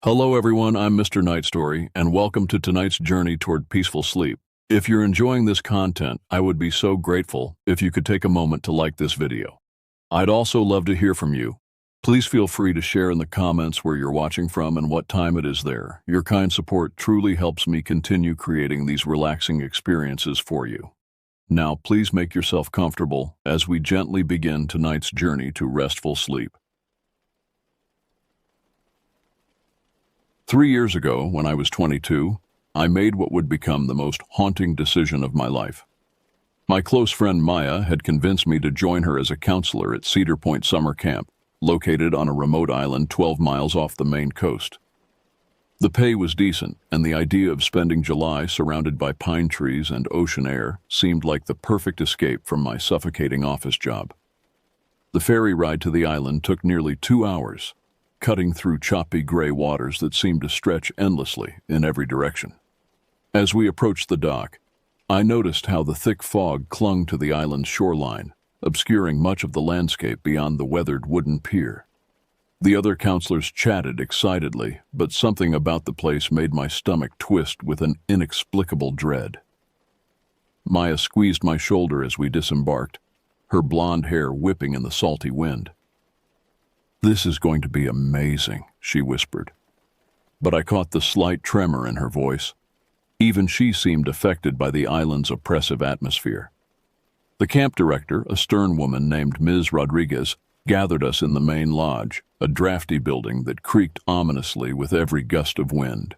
Hello everyone, I'm Mr. Night Story, and welcome to tonight's journey toward peaceful sleep. If you're enjoying this content, I would be so grateful if you could take a moment to like this video. I'd also love to hear from you. Please feel free to share in the comments where you're watching from and what time it is there. Your kind support truly helps me continue creating these relaxing experiences for you. Now, please make yourself comfortable as we gently begin tonight's journey to restful sleep. 3 years ago, when I was 22, I made what would become the most haunting decision of my life. My close friend Maya had convinced me to join her as a counselor at Cedar Point Summer Camp, located on a remote island 12 miles off the Maine coast. The pay was decent, and the idea of spending July surrounded by pine trees and ocean air seemed like the perfect escape from my suffocating office job. The ferry ride to the island took nearly 2 hours, cutting through choppy gray waters that seemed to stretch endlessly in every direction. As we approached the dock, I noticed how the thick fog clung to the island's shoreline, obscuring much of the landscape beyond the weathered wooden pier. The other counselors chatted excitedly, but something about the place made my stomach twist with an inexplicable dread. Maya squeezed my shoulder as we disembarked, her blonde hair whipping in the salty wind. "This is going to be amazing," she whispered. But I caught the slight tremor in her voice. Even she seemed affected by the island's oppressive atmosphere. The camp director, a stern woman named Ms. Rodriguez, gathered us in the main lodge, a drafty building that creaked ominously with every gust of wind.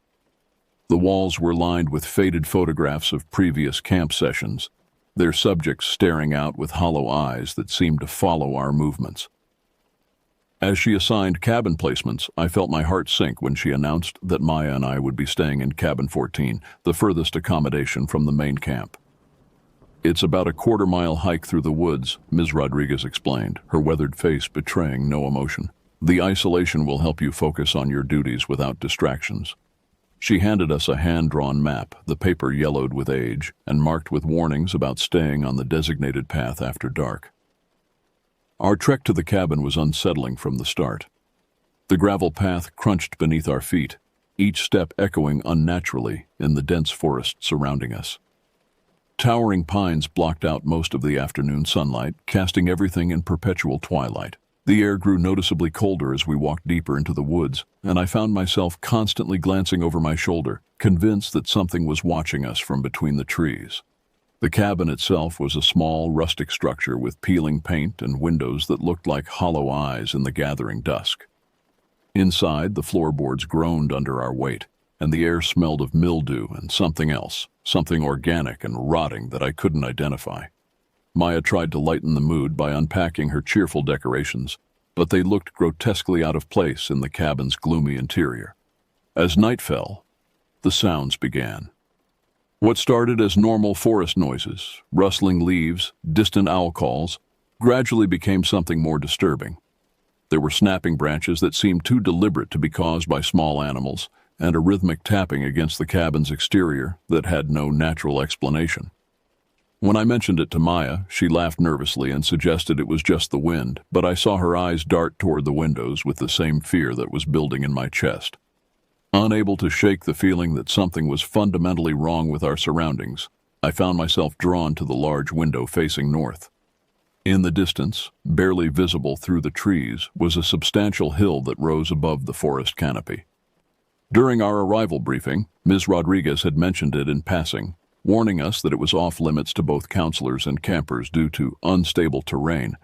The walls were lined with faded photographs of previous camp sessions, their subjects staring out with hollow eyes that seemed to follow our movements. As she assigned cabin placements, I felt my heart sink when she announced that Maya and I would be staying in cabin 14, the furthest accommodation from the main camp. "It's about a quarter-mile hike through the woods," Ms. Rodriguez explained, her weathered face betraying no emotion. "The isolation will help you focus on your duties without distractions." She handed us a hand-drawn map, the paper yellowed with age and marked with warnings about staying on the designated path after dark. Our trek to the cabin was unsettling from the start. The gravel path crunched beneath our feet, each step echoing unnaturally in the dense forest surrounding us. Towering pines blocked out most of the afternoon sunlight, casting everything in perpetual twilight. The air grew noticeably colder as we walked deeper into the woods, and I found myself constantly glancing over my shoulder, convinced that something was watching us from between the trees. The cabin itself was a small, rustic structure with peeling paint and windows that looked like hollow eyes in the gathering dusk. Inside, the floorboards groaned under our weight, and the air smelled of mildew and something else, something organic and rotting that I couldn't identify. Maya tried to lighten the mood by unpacking her cheerful decorations, but they looked grotesquely out of place in the cabin's gloomy interior. As night fell, the sounds began. What started as normal forest noises, rustling leaves, distant owl calls, gradually became something more disturbing. There were snapping branches that seemed too deliberate to be caused by small animals, and a rhythmic tapping against the cabin's exterior that had no natural explanation. When I mentioned it to Maya, she laughed nervously and suggested it was just the wind, but I saw her eyes dart toward the windows with the same fear that was building in my chest. Unable to shake the feeling that something was fundamentally wrong with our surroundings, I found myself drawn to the large window facing north. In the distance, barely visible through the trees, was a substantial hill that rose above the forest canopy. During our arrival briefing, Ms. Rodriguez had mentioned it in passing, warning us that it was off-limits to both counselors and campers due to unstable terrain,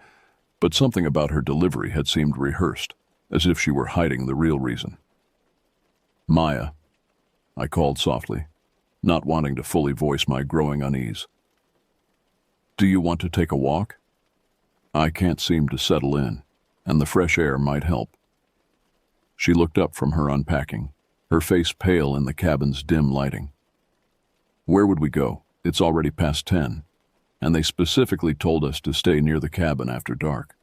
but something about her delivery had seemed rehearsed, as if she were hiding the real reason. "Maya," I called softly, not wanting to fully voice my growing unease. "Do you want to take a walk? I can't seem to settle in, and the fresh air might help." She looked up from her unpacking, her face pale in the cabin's dim lighting. "Where would we go? It's already past 10, and they specifically told us to stay near the cabin after dark."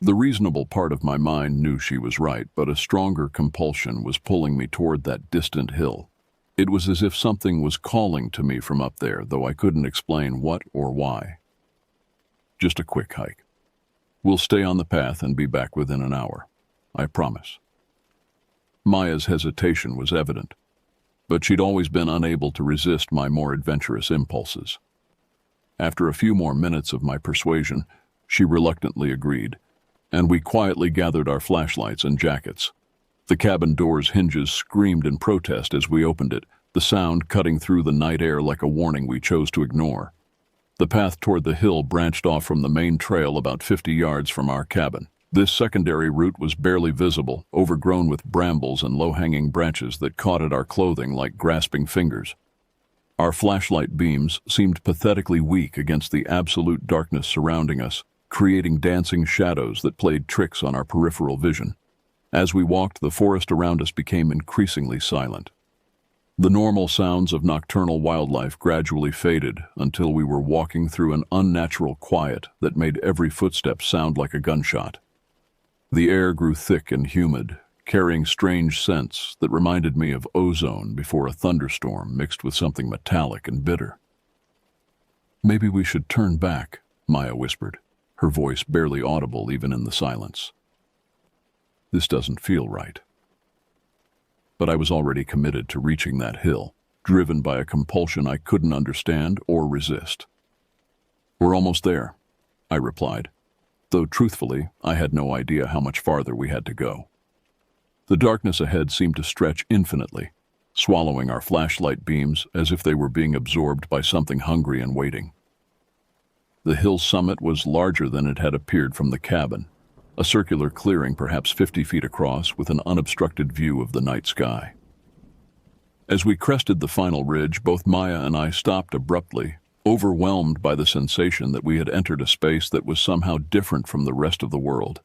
The reasonable part of my mind knew she was right, but a stronger compulsion was pulling me toward that distant hill. It was as if something was calling to me from up there, though I couldn't explain what or why. "Just a quick hike. We'll stay on the path and be back within an hour. I promise." Maya's hesitation was evident, but she'd always been unable to resist my more adventurous impulses. After a few more minutes of my persuasion, she reluctantly agreed, and we quietly gathered our flashlights and jackets. The cabin door's hinges screamed in protest as we opened it, the sound cutting through the night air like a warning we chose to ignore. The path toward the hill branched off from the main trail about 50 yards from our cabin. This secondary route was barely visible, overgrown with brambles and low-hanging branches that caught at our clothing like grasping fingers. Our flashlight beams seemed pathetically weak against the absolute darkness surrounding us, creating dancing shadows that played tricks on our peripheral vision. As we walked, the forest around us became increasingly silent. The normal sounds of nocturnal wildlife gradually faded until we were walking through an unnatural quiet that made every footstep sound like a gunshot. The air grew thick and humid, carrying strange scents that reminded me of ozone before a thunderstorm mixed with something metallic and bitter. "Maybe we should turn back," Maya whispered, her voice barely audible even in the silence. "This doesn't feel right." But I was already committed to reaching that hill, driven by a compulsion I couldn't understand or resist. "We're almost there," I replied, though truthfully, I had no idea how much farther we had to go. The darkness ahead seemed to stretch infinitely, swallowing our flashlight beams as if they were being absorbed by something hungry and waiting. The hill's summit was larger than it had appeared from the cabin, a circular clearing perhaps 50 feet across with an unobstructed view of the night sky. As we crested the final ridge, both Maya and I stopped abruptly, overwhelmed by the sensation that we had entered a space that was somehow different from the rest of the world.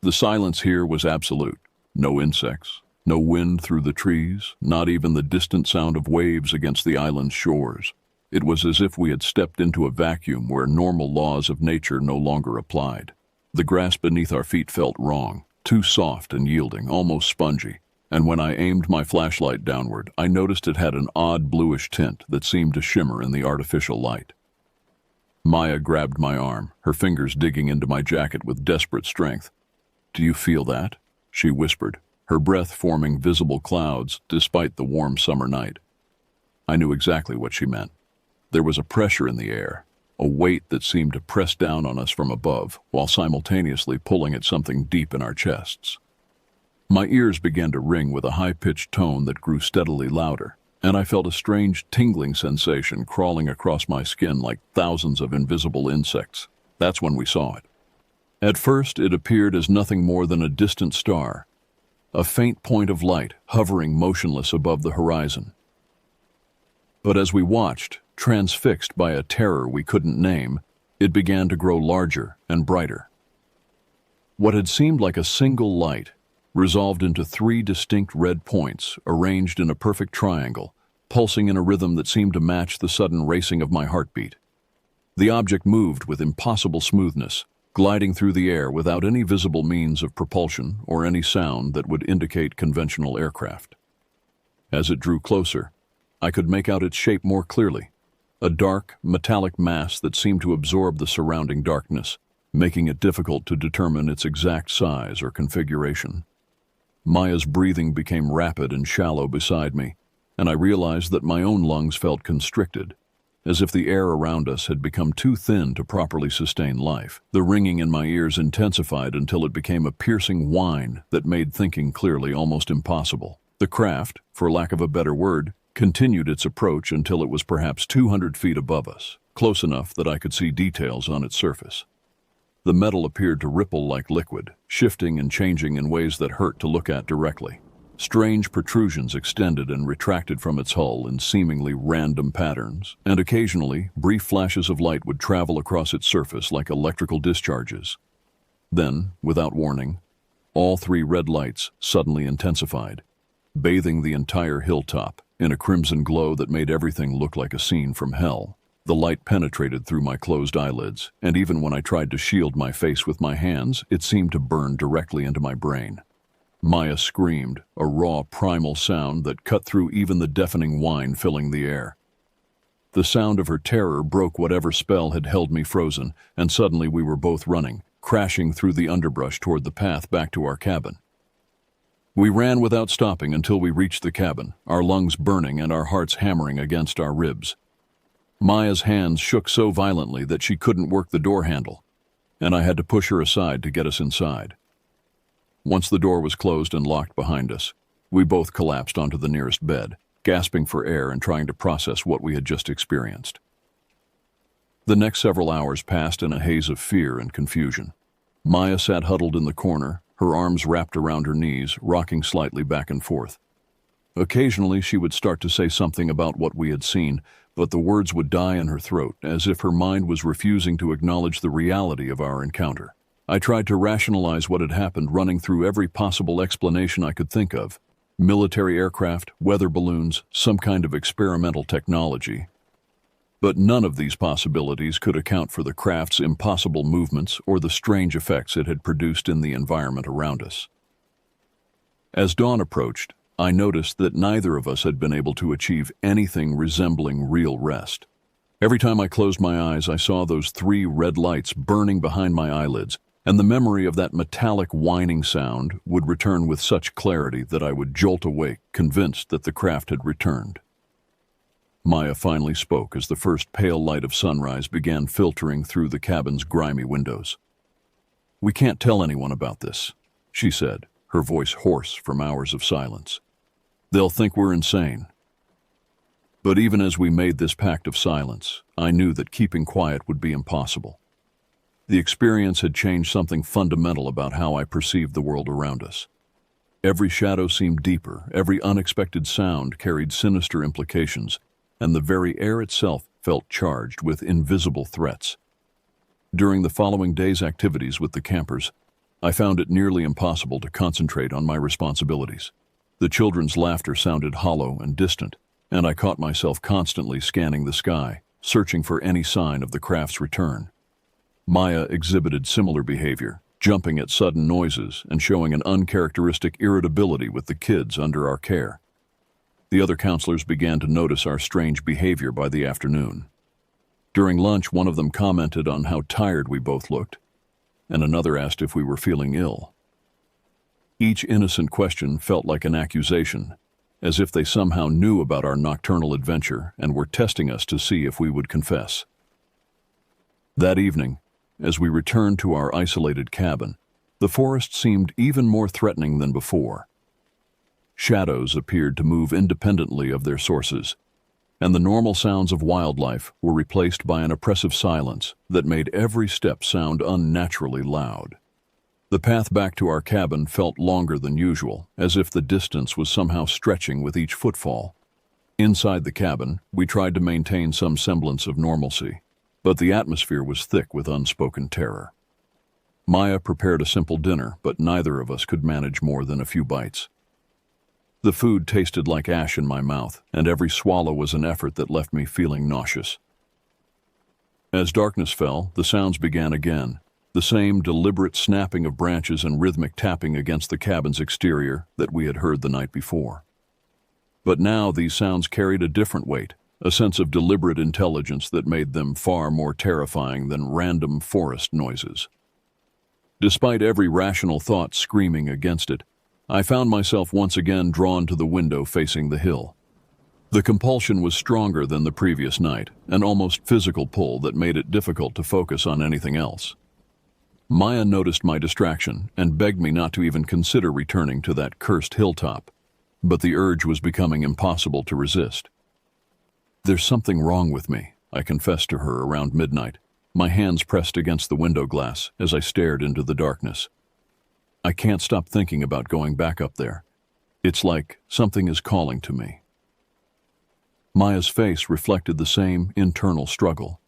The silence here was absolute. No insects, no wind through the trees, not even the distant sound of waves against the island's shores. It was as if we had stepped into a vacuum where normal laws of nature no longer applied. The grass beneath our feet felt wrong, too soft and yielding, almost spongy, and when I aimed my flashlight downward, I noticed it had an odd bluish tint that seemed to shimmer in the artificial light. Maya grabbed my arm, her fingers digging into my jacket with desperate strength. "Do you feel that?" she whispered, her breath forming visible clouds despite the warm summer night. I knew exactly what she meant. There was a pressure in the air, a weight that seemed to press down on us from above, while simultaneously pulling at something deep in our chests. My ears began to ring with a high-pitched tone that grew steadily louder, and I felt a strange tingling sensation crawling across my skin like thousands of invisible insects. That's when we saw it. At first, it appeared as nothing more than a distant star, a faint point of light hovering motionless above the horizon. But as we watched, transfixed by a terror we couldn't name, it began to grow larger and brighter. What had seemed like a single light resolved into 3 distinct red points arranged in a perfect triangle, pulsing in a rhythm that seemed to match the sudden racing of my heartbeat. The object moved with impossible smoothness, gliding through the air without any visible means of propulsion or any sound that would indicate conventional aircraft. As it drew closer, I could make out its shape more clearly, a dark, metallic mass that seemed to absorb the surrounding darkness, making it difficult to determine its exact size or configuration. Maya's breathing became rapid and shallow beside me, and I realized that my own lungs felt constricted, as if the air around us had become too thin to properly sustain life. The ringing in my ears intensified until it became a piercing whine that made thinking clearly almost impossible. The craft, for lack of a better word, continued its approach until it was perhaps 200 feet above us, close enough that I could see details on its surface. The metal appeared to ripple like liquid, shifting and changing in ways that hurt to look at directly. Strange protrusions extended and retracted from its hull in seemingly random patterns, and occasionally brief flashes of light would travel across its surface like electrical discharges. Then, without warning, all 3 red lights suddenly intensified, bathing the entire hilltop in a crimson glow that made everything look like a scene from hell. The light penetrated through my closed eyelids, and even when I tried to shield my face with my hands, it seemed to burn directly into my brain. Maya screamed, a raw, primal sound that cut through even the deafening whine filling the air. The sound of her terror broke whatever spell had held me frozen, and suddenly we were both running, crashing through the underbrush toward the path back to our cabin. We ran without stopping until we reached the cabin, our lungs burning and our hearts hammering against our ribs. Maya's hands shook so violently that she couldn't work the door handle, and I had to push her aside to get us inside. Once the door was closed and locked behind us, we both collapsed onto the nearest bed, gasping for air and trying to process what we had just experienced. The next several hours passed in a haze of fear and confusion. Maya sat huddled in the corner, her arms wrapped around her knees, rocking slightly back and forth. Occasionally she would start to say something about what we had seen, but the words would die in her throat, as if her mind was refusing to acknowledge the reality of our encounter. I tried to rationalize what had happened, running through every possible explanation I could think of. Military aircraft, weather balloons, some kind of experimental technology. But none of these possibilities could account for the craft's impossible movements or the strange effects it had produced in the environment around us. As dawn approached, I noticed that neither of us had been able to achieve anything resembling real rest. Every time I closed my eyes, I saw those 3 red lights burning behind my eyelids, and the memory of that metallic whining sound would return with such clarity that I would jolt awake, convinced that the craft had returned. Maya finally spoke as the first pale light of sunrise began filtering through the cabin's grimy windows. "We can't tell anyone about this," she said, her voice hoarse from hours of silence. "They'll think we're insane." But even as we made this pact of silence, I knew that keeping quiet would be impossible. The experience had changed something fundamental about how I perceived the world around us. Every shadow seemed deeper, every unexpected sound carried sinister implications, and the very air itself felt charged with invisible threats. During the following day's activities with the campers, I found it nearly impossible to concentrate on my responsibilities. The children's laughter sounded hollow and distant, and I caught myself constantly scanning the sky, searching for any sign of the craft's return. Maya exhibited similar behavior, jumping at sudden noises and showing an uncharacteristic irritability with the kids under our care. The other counselors began to notice our strange behavior by the afternoon. During lunch, one of them commented on how tired we both looked, and another asked if we were feeling ill. Each innocent question felt like an accusation, as if they somehow knew about our nocturnal adventure and were testing us to see if we would confess. That evening, as we returned to our isolated cabin, the forest seemed even more threatening than before. Shadows appeared to move independently of their sources, and the normal sounds of wildlife were replaced by an oppressive silence that made every step sound unnaturally loud. The path back to our cabin felt longer than usual, as if the distance was somehow stretching with each footfall. Inside the cabin, we tried to maintain some semblance of normalcy, but the atmosphere was thick with unspoken terror. Maya prepared a simple dinner, but neither of us could manage more than a few bites. The food tasted like ash in my mouth, and every swallow was an effort that left me feeling nauseous. As darkness fell, the sounds began again, the same deliberate snapping of branches and rhythmic tapping against the cabin's exterior that we had heard the night before. But now these sounds carried a different weight, a sense of deliberate intelligence that made them far more terrifying than random forest noises. Despite every rational thought screaming against it, I found myself once again drawn to the window facing the hill. The compulsion was stronger than the previous night, an almost physical pull that made it difficult to focus on anything else. Maya noticed my distraction and begged me not to even consider returning to that cursed hilltop, but the urge was becoming impossible to resist. "There's something wrong with me," I confessed to her around midnight, my hands pressed against the window glass as I stared into the darkness. "I can't stop thinking about going back up there. It's like something is calling to me." Maya's face reflected the same internal struggle.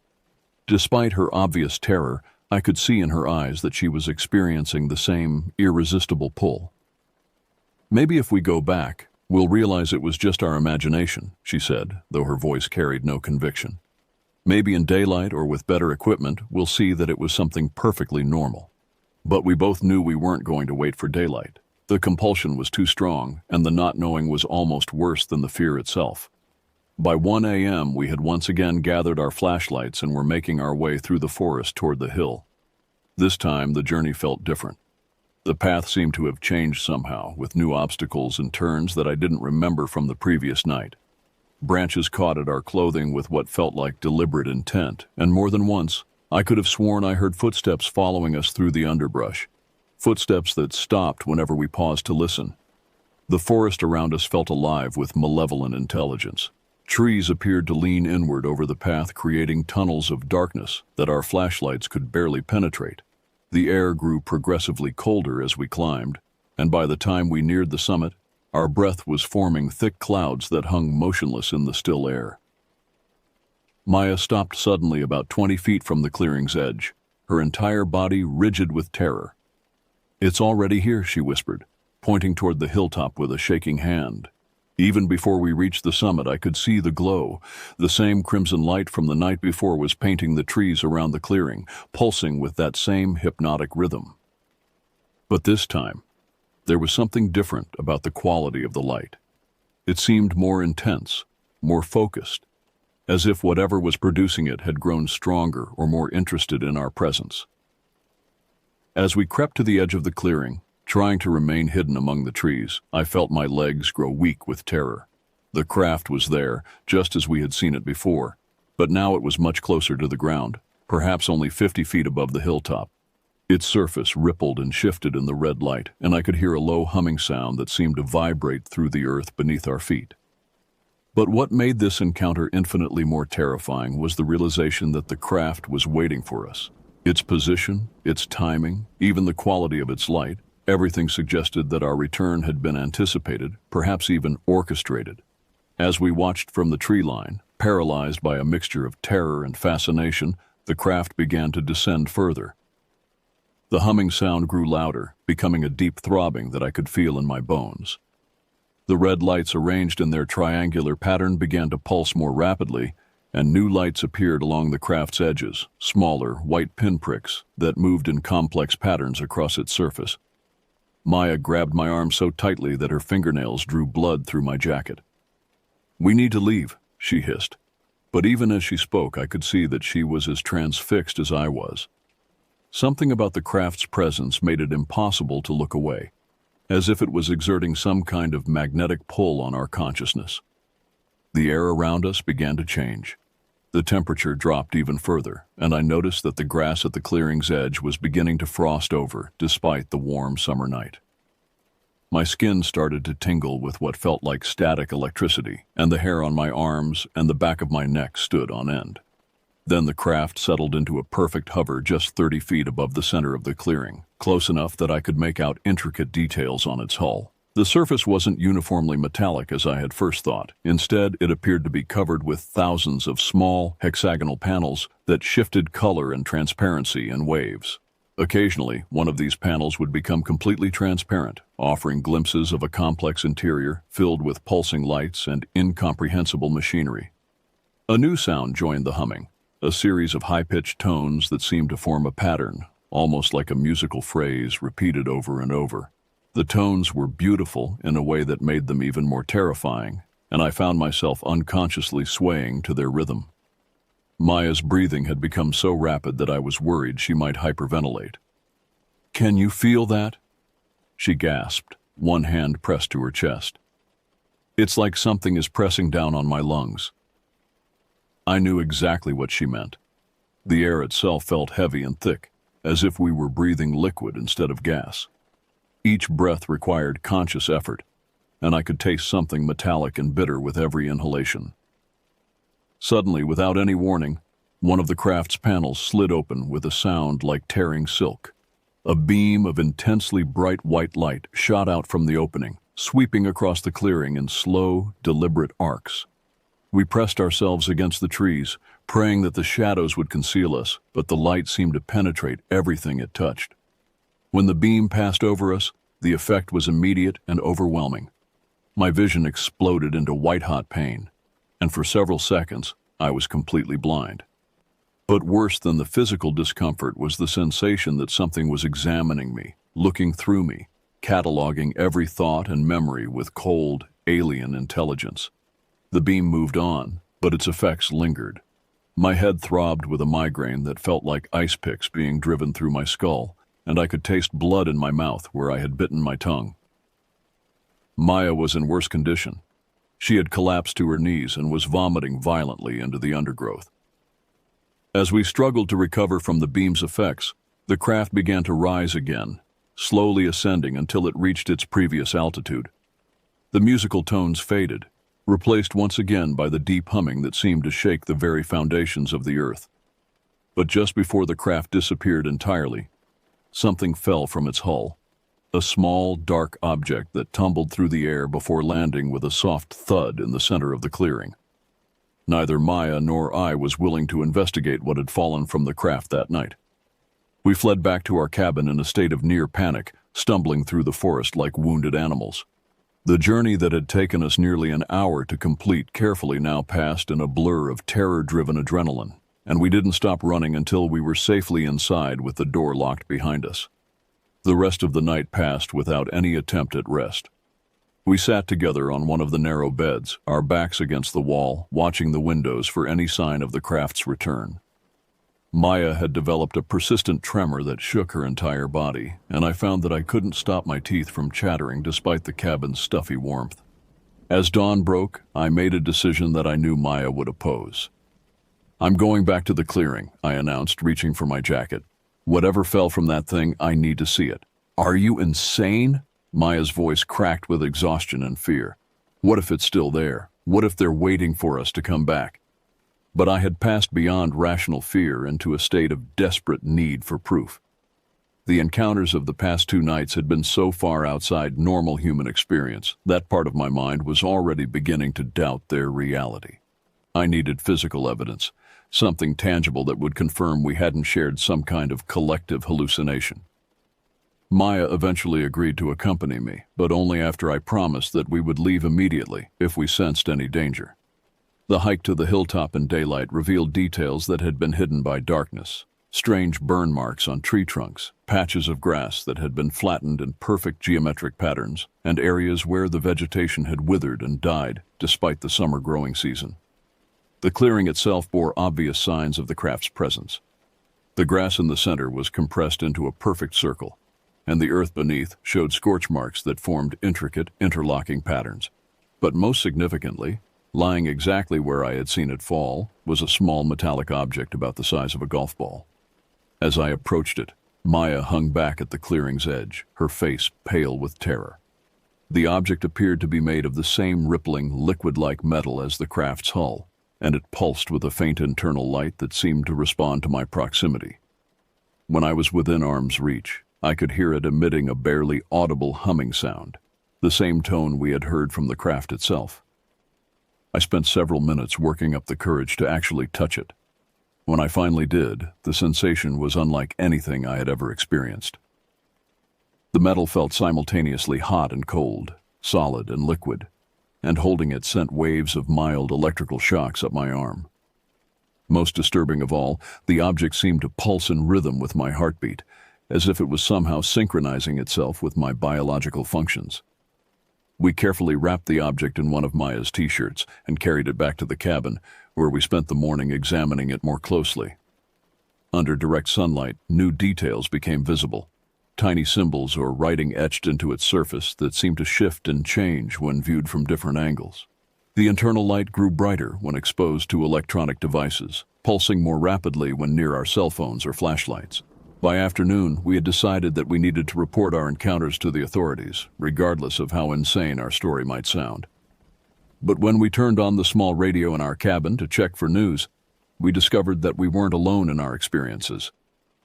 Despite her obvious terror, I could see in her eyes that she was experiencing the same irresistible pull. "Maybe if we go back, we'll realize it was just our imagination," she said, though her voice carried no conviction. "Maybe in daylight or with better equipment, we'll see that it was something perfectly normal." But we both knew we weren't going to wait for daylight. The compulsion was too strong, and the not knowing was almost worse than the fear itself. By 1 a.m., we had once again gathered our flashlights and were making our way through the forest toward the hill. This time, the journey felt different. The path seemed to have changed somehow, with new obstacles and turns that I didn't remember from the previous night. Branches caught at our clothing with what felt like deliberate intent, and more than once, I could have sworn I heard footsteps following us through the underbrush. Footsteps that stopped whenever we paused to listen. The forest around us felt alive with malevolent intelligence. Trees appeared to lean inward over the path, creating tunnels of darkness that our flashlights could barely penetrate. The air grew progressively colder as we climbed, and by the time we neared the summit, our breath was forming thick clouds that hung motionless in the still air. Maya stopped suddenly about 20 feet from the clearing's edge, her entire body rigid with terror. "It's already here," she whispered, pointing toward the hilltop with a shaking hand. Even before we reached the summit, I could see the glow. The same crimson light from the night before was painting the trees around the clearing, pulsing with that same hypnotic rhythm. But this time, there was something different about the quality of the light. It seemed more intense, more focused, as if whatever was producing it had grown stronger or more interested in our presence. As we crept to the edge of the clearing, trying to remain hidden among the trees, I felt my legs grow weak with terror. The craft was there, just as we had seen it before, but now it was much closer to the ground, perhaps only 50 feet above the hilltop. Its surface rippled and shifted in the red light, and I could hear a low humming sound that seemed to vibrate through the earth beneath our feet. But what made this encounter infinitely more terrifying was the realization that the craft was waiting for us. Its position, its timing, even the quality of its light, everything suggested that our return had been anticipated, perhaps even orchestrated. As we watched from the tree line, paralyzed by a mixture of terror and fascination, the craft began to descend further. The humming sound grew louder, becoming a deep throbbing that I could feel in my bones. The red lights arranged in their triangular pattern began to pulse more rapidly, and new lights appeared along the craft's edges, smaller, white pinpricks that moved in complex patterns across its surface. Maya grabbed my arm so tightly that her fingernails drew blood through my jacket. "We need to leave," she hissed. But even as she spoke, I could see that she was as transfixed as I was. Something about the craft's presence made it impossible to look away, as if it was exerting some kind of magnetic pull on our consciousness. The air around us began to change. The temperature dropped even further, and I noticed that the grass at the clearing's edge was beginning to frost over despite the warm summer night. My skin started to tingle with what felt like static electricity, and the hair on my arms and the back of my neck stood on end. Then the craft settled into a perfect hover just 30 feet above the center of the clearing, close enough that I could make out intricate details on its hull. The surface wasn't uniformly metallic as I had first thought. Instead, it appeared to be covered with thousands of small, hexagonal panels that shifted color and transparency in waves. Occasionally, one of these panels would become completely transparent, offering glimpses of a complex interior filled with pulsing lights and incomprehensible machinery. A new sound joined the humming, a series of high-pitched tones that seemed to form a pattern, almost like a musical phrase repeated over and over. The tones were beautiful in a way that made them even more terrifying, and I found myself unconsciously swaying to their rhythm. Maya's breathing had become so rapid that I was worried she might hyperventilate. "Can you feel that?" she gasped, one hand pressed to her chest. "It's like something is pressing down on my lungs." I knew exactly what she meant. The air itself felt heavy and thick, as if we were breathing liquid instead of gas. Each breath required conscious effort, and I could taste something metallic and bitter with every inhalation. Suddenly, without any warning, one of the craft's panels slid open with a sound like tearing silk. A beam of intensely bright white light shot out from the opening, sweeping across the clearing in slow, deliberate arcs. We pressed ourselves against the trees, praying that the shadows would conceal us, but the light seemed to penetrate everything it touched. When the beam passed over us, the effect was immediate and overwhelming. My vision exploded into white-hot pain, and for several seconds, I was completely blind. But worse than the physical discomfort was the sensation that something was examining me, looking through me, cataloging every thought and memory with cold, alien intelligence. The beam moved on, but its effects lingered. My head throbbed with a migraine that felt like ice picks being driven through my skull, and I could taste blood in my mouth where I had bitten my tongue. Maya was in worse condition. She had collapsed to her knees and was vomiting violently into the undergrowth. As we struggled to recover from the beam's effects, the craft began to rise again, slowly ascending until it reached its previous altitude. The musical tones faded, replaced once again by the deep humming that seemed to shake the very foundations of the earth. But just before the craft disappeared entirely, something fell from its hull. A small, dark object that tumbled through the air before landing with a soft thud in the center of the clearing. Neither Maya nor I was willing to investigate what had fallen from the craft that night. We fled back to our cabin in a state of near panic, stumbling through the forest like wounded animals. The journey that had taken us nearly an hour to complete carefully now passed in a blur of terror-driven adrenaline, and we didn't stop running until we were safely inside with the door locked behind us. The rest of the night passed without any attempt at rest. We sat together on one of the narrow beds, our backs against the wall, watching the windows for any sign of the craft's return. Maya had developed a persistent tremor that shook her entire body, and I found that I couldn't stop my teeth from chattering despite the cabin's stuffy warmth. As dawn broke, I made a decision that I knew Maya would oppose. "I'm going back to the clearing," I announced, reaching for my jacket. "Whatever fell from that thing, I need to see it." "Are you insane?" Maya's voice cracked with exhaustion and fear. "What if it's still there? What if they're waiting for us to come back?" But I had passed beyond rational fear into a state of desperate need for proof. The encounters of the past 2 nights had been so far outside normal human experience, that part of my mind was already beginning to doubt their reality. I needed physical evidence, something tangible that would confirm we hadn't shared some kind of collective hallucination. Maya eventually agreed to accompany me, but only after I promised that we would leave immediately if we sensed any danger. The hike to the hilltop in daylight revealed details that had been hidden by darkness: strange burn marks on tree trunks, patches of grass that had been flattened in perfect geometric patterns, and areas where the vegetation had withered and died despite the summer growing season. The clearing itself bore obvious signs of the craft's presence. The grass in the center was compressed into a perfect circle, and the earth beneath showed scorch marks that formed intricate, interlocking patterns. But most significantly, lying exactly where I had seen it fall, was a small metallic object about the size of a golf ball. As I approached it, Maya hung back at the clearing's edge, her face pale with terror. The object appeared to be made of the same rippling, liquid-like metal as the craft's hull, and it pulsed with a faint internal light that seemed to respond to my proximity. When I was within arm's reach, I could hear it emitting a barely audible humming sound, the same tone we had heard from the craft itself. I spent several minutes working up the courage to actually touch it. When I finally did, the sensation was unlike anything I had ever experienced. The metal felt simultaneously hot and cold, solid and liquid, and holding it sent waves of mild electrical shocks up my arm. Most disturbing of all, the object seemed to pulse in rhythm with my heartbeat, as if it was somehow synchronizing itself with my biological functions. We carefully wrapped the object in one of Maya's t-shirts and carried it back to the cabin, where we spent the morning examining it more closely. Under direct sunlight, new details became visible. Tiny symbols or writing etched into its surface that seemed to shift and change when viewed from different angles. The internal light grew brighter when exposed to electronic devices, pulsing more rapidly when near our cell phones or flashlights. By afternoon, we had decided that we needed to report our encounters to the authorities, regardless of how insane our story might sound. But when we turned on the small radio in our cabin to check for news, we discovered that we weren't alone in our experiences.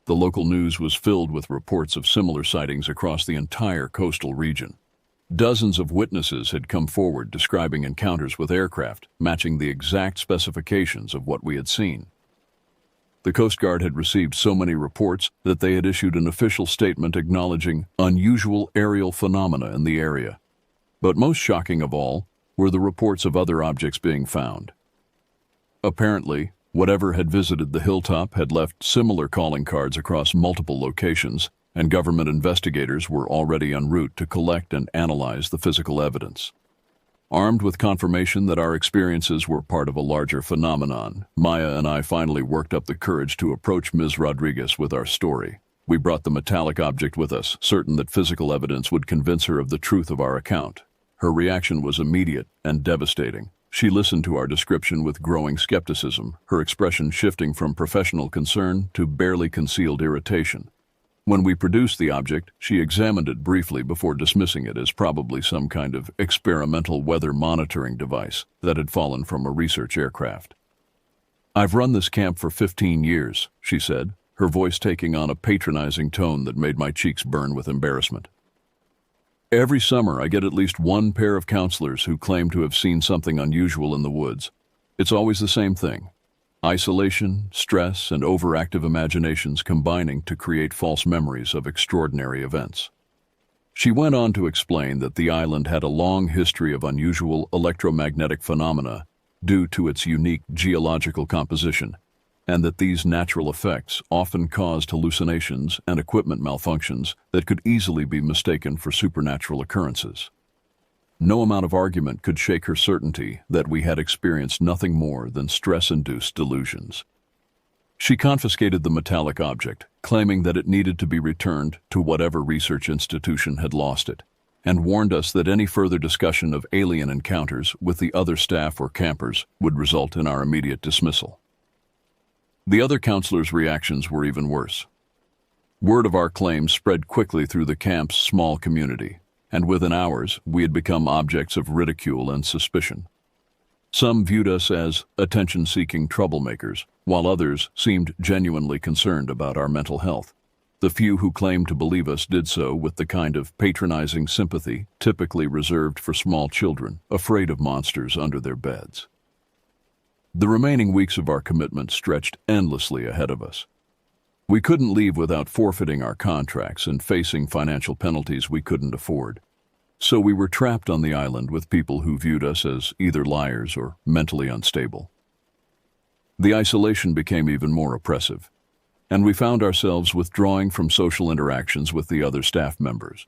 The local news was filled with reports of similar sightings across the entire coastal region. Dozens of witnesses had come forward describing encounters with aircraft, matching the exact specifications of what we had seen. The Coast Guard had received so many reports that they had issued an official statement acknowledging unusual aerial phenomena in the area. But most shocking of all were the reports of other objects being found. Apparently, whatever had visited the hilltop had left similar calling cards across multiple locations, and government investigators were already en route to collect and analyze the physical evidence. Armed with confirmation that our experiences were part of a larger phenomenon, Maya and I finally worked up the courage to approach Ms. Rodriguez with our story. We brought the metallic object with us, certain that physical evidence would convince her of the truth of our account. Her reaction was immediate and devastating. She listened to our description with growing skepticism, her expression shifting from professional concern to barely concealed irritation. When we produced the object, she examined it briefly before dismissing it as probably some kind of experimental weather monitoring device that had fallen from a research aircraft. "I've run this camp for 15 years, she said, her voice taking on a patronizing tone that made my cheeks burn with embarrassment. "Every summer I get at least one pair of counselors who claim to have seen something unusual in the woods. It's always the same thing. Isolation, stress, and overactive imaginations combining to create false memories of extraordinary events." She went on to explain that the island had a long history of unusual electromagnetic phenomena due to its unique geological composition, and that these natural effects often caused hallucinations and equipment malfunctions that could easily be mistaken for supernatural occurrences. No amount of argument could shake her certainty that we had experienced nothing more than stress-induced delusions. She confiscated the metallic object, claiming that it needed to be returned to whatever research institution had lost it, and warned us that any further discussion of alien encounters with the other staff or campers would result in our immediate dismissal. The other counselors' reactions were even worse. Word of our claims spread quickly through the camp's small community, and within hours we had become objects of ridicule and suspicion. Some viewed us as attention-seeking troublemakers, while others seemed genuinely concerned about our mental health. The few who claimed to believe us did so with the kind of patronizing sympathy typically reserved for small children afraid of monsters under their beds. The remaining weeks of our commitment stretched endlessly ahead of us. We couldn't leave without forfeiting our contracts and facing financial penalties we couldn't afford. So we were trapped on the island with people who viewed us as either liars or mentally unstable. The isolation became even more oppressive, and we found ourselves withdrawing from social interactions with the other staff members.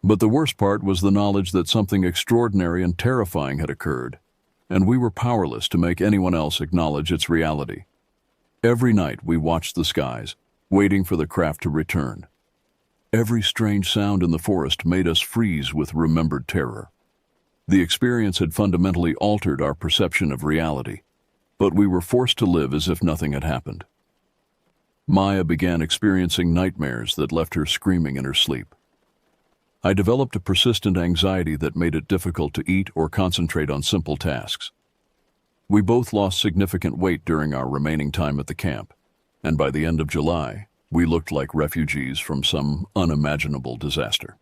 But the worst part was the knowledge that something extraordinary and terrifying had occurred, and we were powerless to make anyone else acknowledge its reality. Every night we watched the skies, waiting for the craft to return. Every strange sound in the forest made us freeze with remembered terror. The experience had fundamentally altered our perception of reality, but we were forced to live as if nothing had happened. Maya began experiencing nightmares that left her screaming in her sleep. I developed a persistent anxiety that made it difficult to eat or concentrate on simple tasks. We both lost significant weight during our remaining time at the camp, and by the end of July, we looked like refugees from some unimaginable disaster.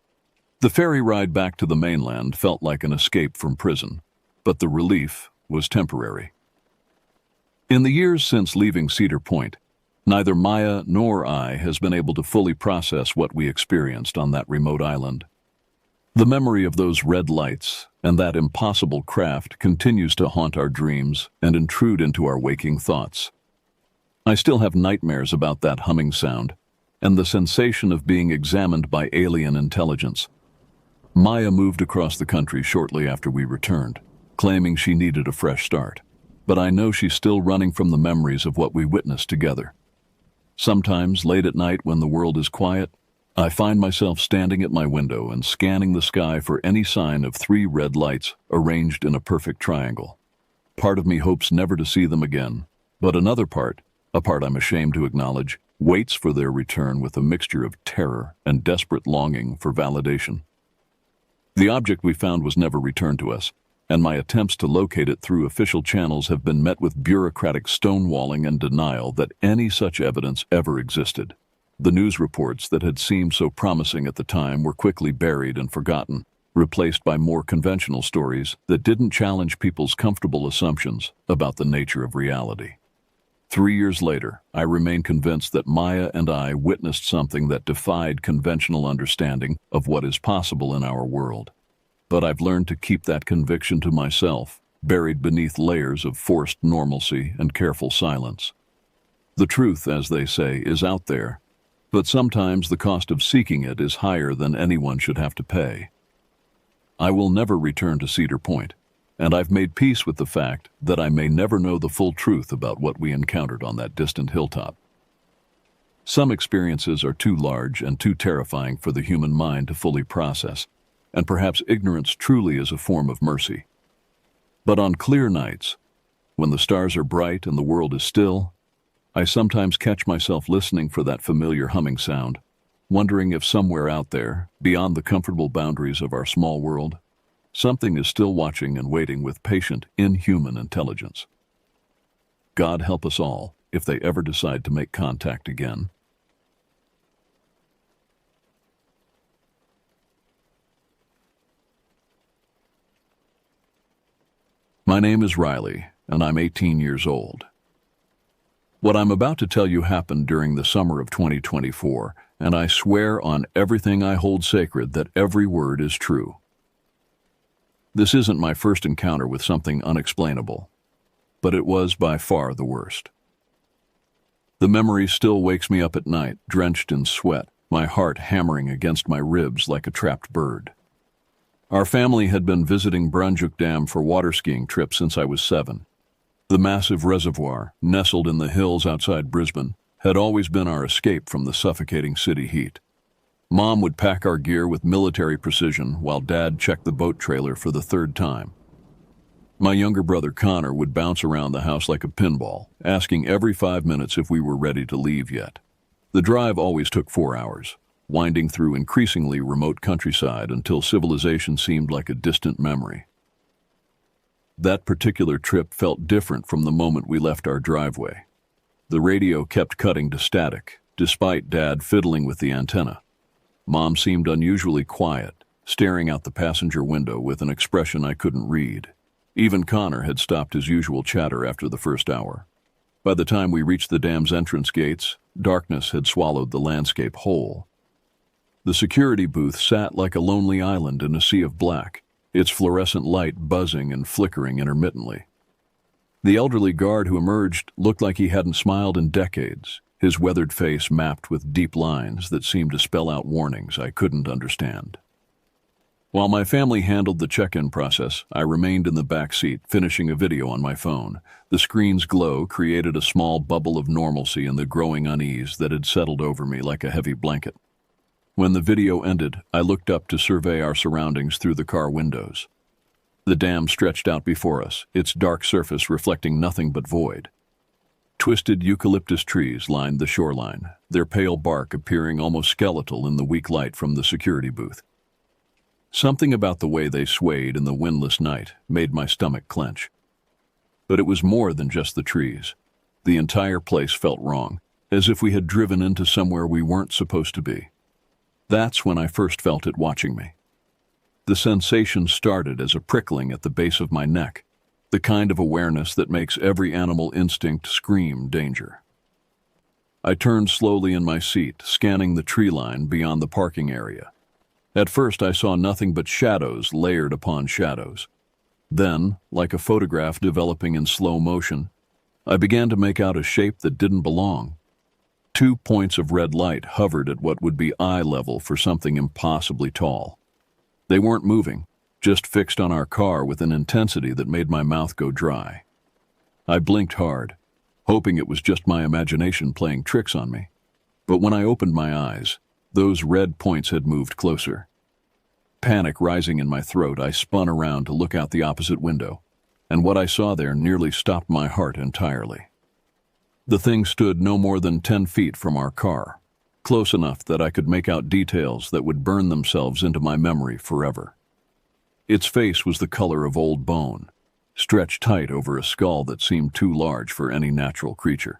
The ferry ride back to the mainland felt like an escape from prison, but the relief was temporary. In the years since leaving Cedar Point, neither Maya nor I has been able to fully process what we experienced on that remote island. The memory of those red lights and that impossible craft continues to haunt our dreams and intrude into our waking thoughts. I still have nightmares about that humming sound and the sensation of being examined by alien intelligence. Maya moved across the country shortly after we returned, claiming she needed a fresh start, but I know she's still running from the memories of what we witnessed together. Sometimes, late at night when the world is quiet, I find myself standing at my window and scanning the sky for any sign of 3 red lights arranged in a perfect triangle. Part of me hopes never to see them again, but another part, a part I'm ashamed to acknowledge, waits for their return with a mixture of terror and desperate longing for validation. The object we found was never returned to us, and my attempts to locate it through official channels have been met with bureaucratic stonewalling and denial that any such evidence ever existed. The news reports that had seemed so promising at the time were quickly buried and forgotten, replaced by more conventional stories that didn't challenge people's comfortable assumptions about the nature of reality. 3 years later, I remain convinced that Maya and I witnessed something that defied conventional understanding of what is possible in our world. But I've learned to keep that conviction to myself, buried beneath layers of forced normalcy and careful silence. The truth, as they say, is out there, but sometimes the cost of seeking it is higher than anyone should have to pay. I will never return to Cedar Point, and I've made peace with the fact that I may never know the full truth about what we encountered on that distant hilltop. Some experiences are too large and too terrifying for the human mind to fully process, and perhaps ignorance truly is a form of mercy. But on clear nights, when the stars are bright and the world is still, I sometimes catch myself listening for that familiar humming sound, wondering if somewhere out there, beyond the comfortable boundaries of our small world, something is still watching and waiting with patient, inhuman intelligence. God help us all if they ever decide to make contact again. My name is Riley, and I'm 18 years old. What I'm about to tell you happened during the summer of 2024, and I swear on everything I hold sacred that every word is true. This isn't my first encounter with something unexplainable, but it was by far the worst. The memory still wakes me up at night, drenched in sweat, my heart hammering against my ribs like a trapped bird. Our family had been visiting Brunjuk Dam for water skiing trips since I was 7. The massive reservoir, nestled in the hills outside Brisbane, had always been our escape from the suffocating city heat. Mom would pack our gear with military precision while Dad checked the boat trailer for the 3rd time. My younger brother Connor would bounce around the house like a pinball, asking every 5 minutes if we were ready to leave yet. The drive always took 4 hours, winding through increasingly remote countryside until civilization seemed like a distant memory. That particular trip felt different from the moment we left our driveway. The radio kept cutting to static, despite Dad fiddling with the antenna. Mom seemed unusually quiet, staring out the passenger window with an expression I couldn't read. Even Connor had stopped his usual chatter after the first hour. By the time we reached the dam's entrance gates, darkness had swallowed the landscape whole. The security booth sat like a lonely island in a sea of black, its fluorescent light buzzing and flickering intermittently. The elderly guard who emerged looked like he hadn't smiled in decades, his weathered face mapped with deep lines that seemed to spell out warnings I couldn't understand. While my family handled the check-in process, I remained in the back seat, finishing a video on my phone. The screen's glow created a small bubble of normalcy in the growing unease that had settled over me like a heavy blanket. When the video ended, I looked up to survey our surroundings through the car windows. The dam stretched out before us, its dark surface reflecting nothing but void. Twisted eucalyptus trees lined the shoreline, their pale bark appearing almost skeletal in the weak light from the security booth. Something about the way they swayed in the windless night made my stomach clench. But it was more than just the trees. The entire place felt wrong, as if we had driven into somewhere we weren't supposed to be. That's when I first felt it watching me. The sensation started as a prickling at the base of my neck, the kind of awareness that makes every animal instinct scream danger. I turned slowly in my seat, scanning the tree line beyond the parking area. At first I saw nothing but shadows layered upon shadows. Then, like a photograph developing in slow motion, I began to make out a shape that didn't belong. 2 points of red light hovered at what would be eye level for something impossibly tall. They weren't moving, just fixed on our car with an intensity that made my mouth go dry. I blinked hard, hoping it was just my imagination playing tricks on me. But when I opened my eyes, those red points had moved closer. Panic rising in my throat, I spun around to look out the opposite window, and what I saw there nearly stopped my heart entirely. The thing stood no more than 10 feet from our car, close enough that I could make out details that would burn themselves into my memory forever. Its face was the color of old bone, stretched tight over a skull that seemed too large for any natural creature.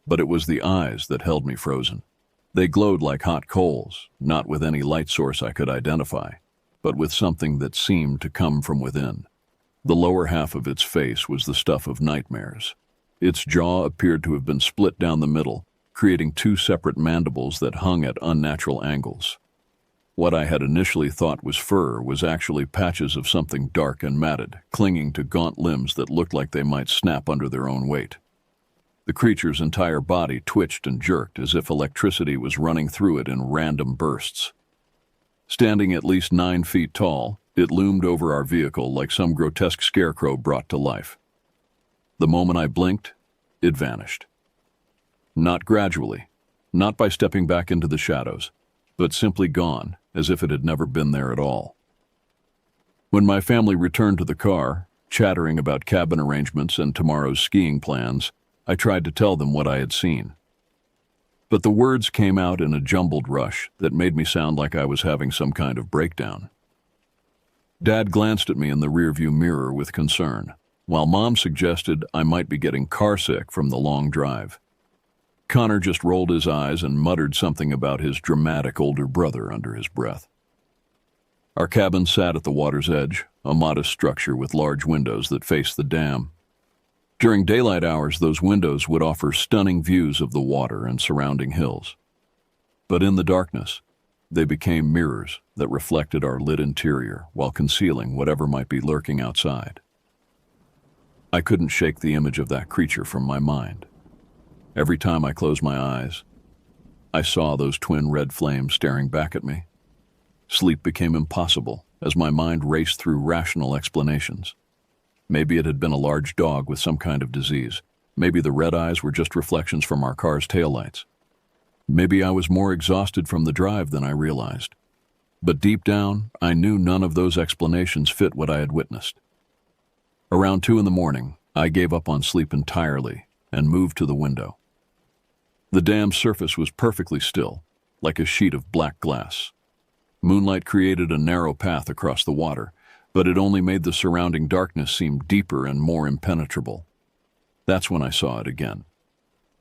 But it was the eyes that held me frozen. They glowed like hot coals, not with any light source I could identify, but with something that seemed to come from within. The lower half of its face was the stuff of nightmares. Its jaw appeared to have been split down the middle, creating 2 separate mandibles that hung at unnatural angles. What I had initially thought was fur was actually patches of something dark and matted, clinging to gaunt limbs that looked like they might snap under their own weight. The creature's entire body twitched and jerked as if electricity was running through it in random bursts. Standing at least 9 feet tall, it loomed over our vehicle like some grotesque scarecrow brought to life. The moment I blinked, it vanished. Not gradually, not by stepping back into the shadows, but simply gone, as if it had never been there at all. When my family returned to the car, chattering about cabin arrangements and tomorrow's skiing plans, I tried to tell them what I had seen. But the words came out in a jumbled rush that made me sound like I was having some kind of breakdown. Dad glanced at me in the rearview mirror with concern, while Mom suggested I might be getting carsick from the long drive. Connor just rolled his eyes and muttered something about his dramatic older brother under his breath. Our cabin sat at the water's edge, a modest structure with large windows that faced the dam. During daylight hours, those windows would offer stunning views of the water and surrounding hills. But in the darkness, they became mirrors that reflected our lit interior while concealing whatever might be lurking outside. I couldn't shake the image of that creature from my mind. Every time I closed my eyes, I saw those twin red flames staring back at me. Sleep became impossible as my mind raced through rational explanations. Maybe it had been a large dog with some kind of disease. Maybe the red eyes were just reflections from our car's taillights. Maybe I was more exhausted from the drive than I realized. But deep down, I knew none of those explanations fit what I had witnessed. Around 2 a.m, I gave up on sleep entirely and moved to the window. The dam's surface was perfectly still, like a sheet of black glass. Moonlight created a narrow path across the water, but it only made the surrounding darkness seem deeper and more impenetrable. That's when I saw it again.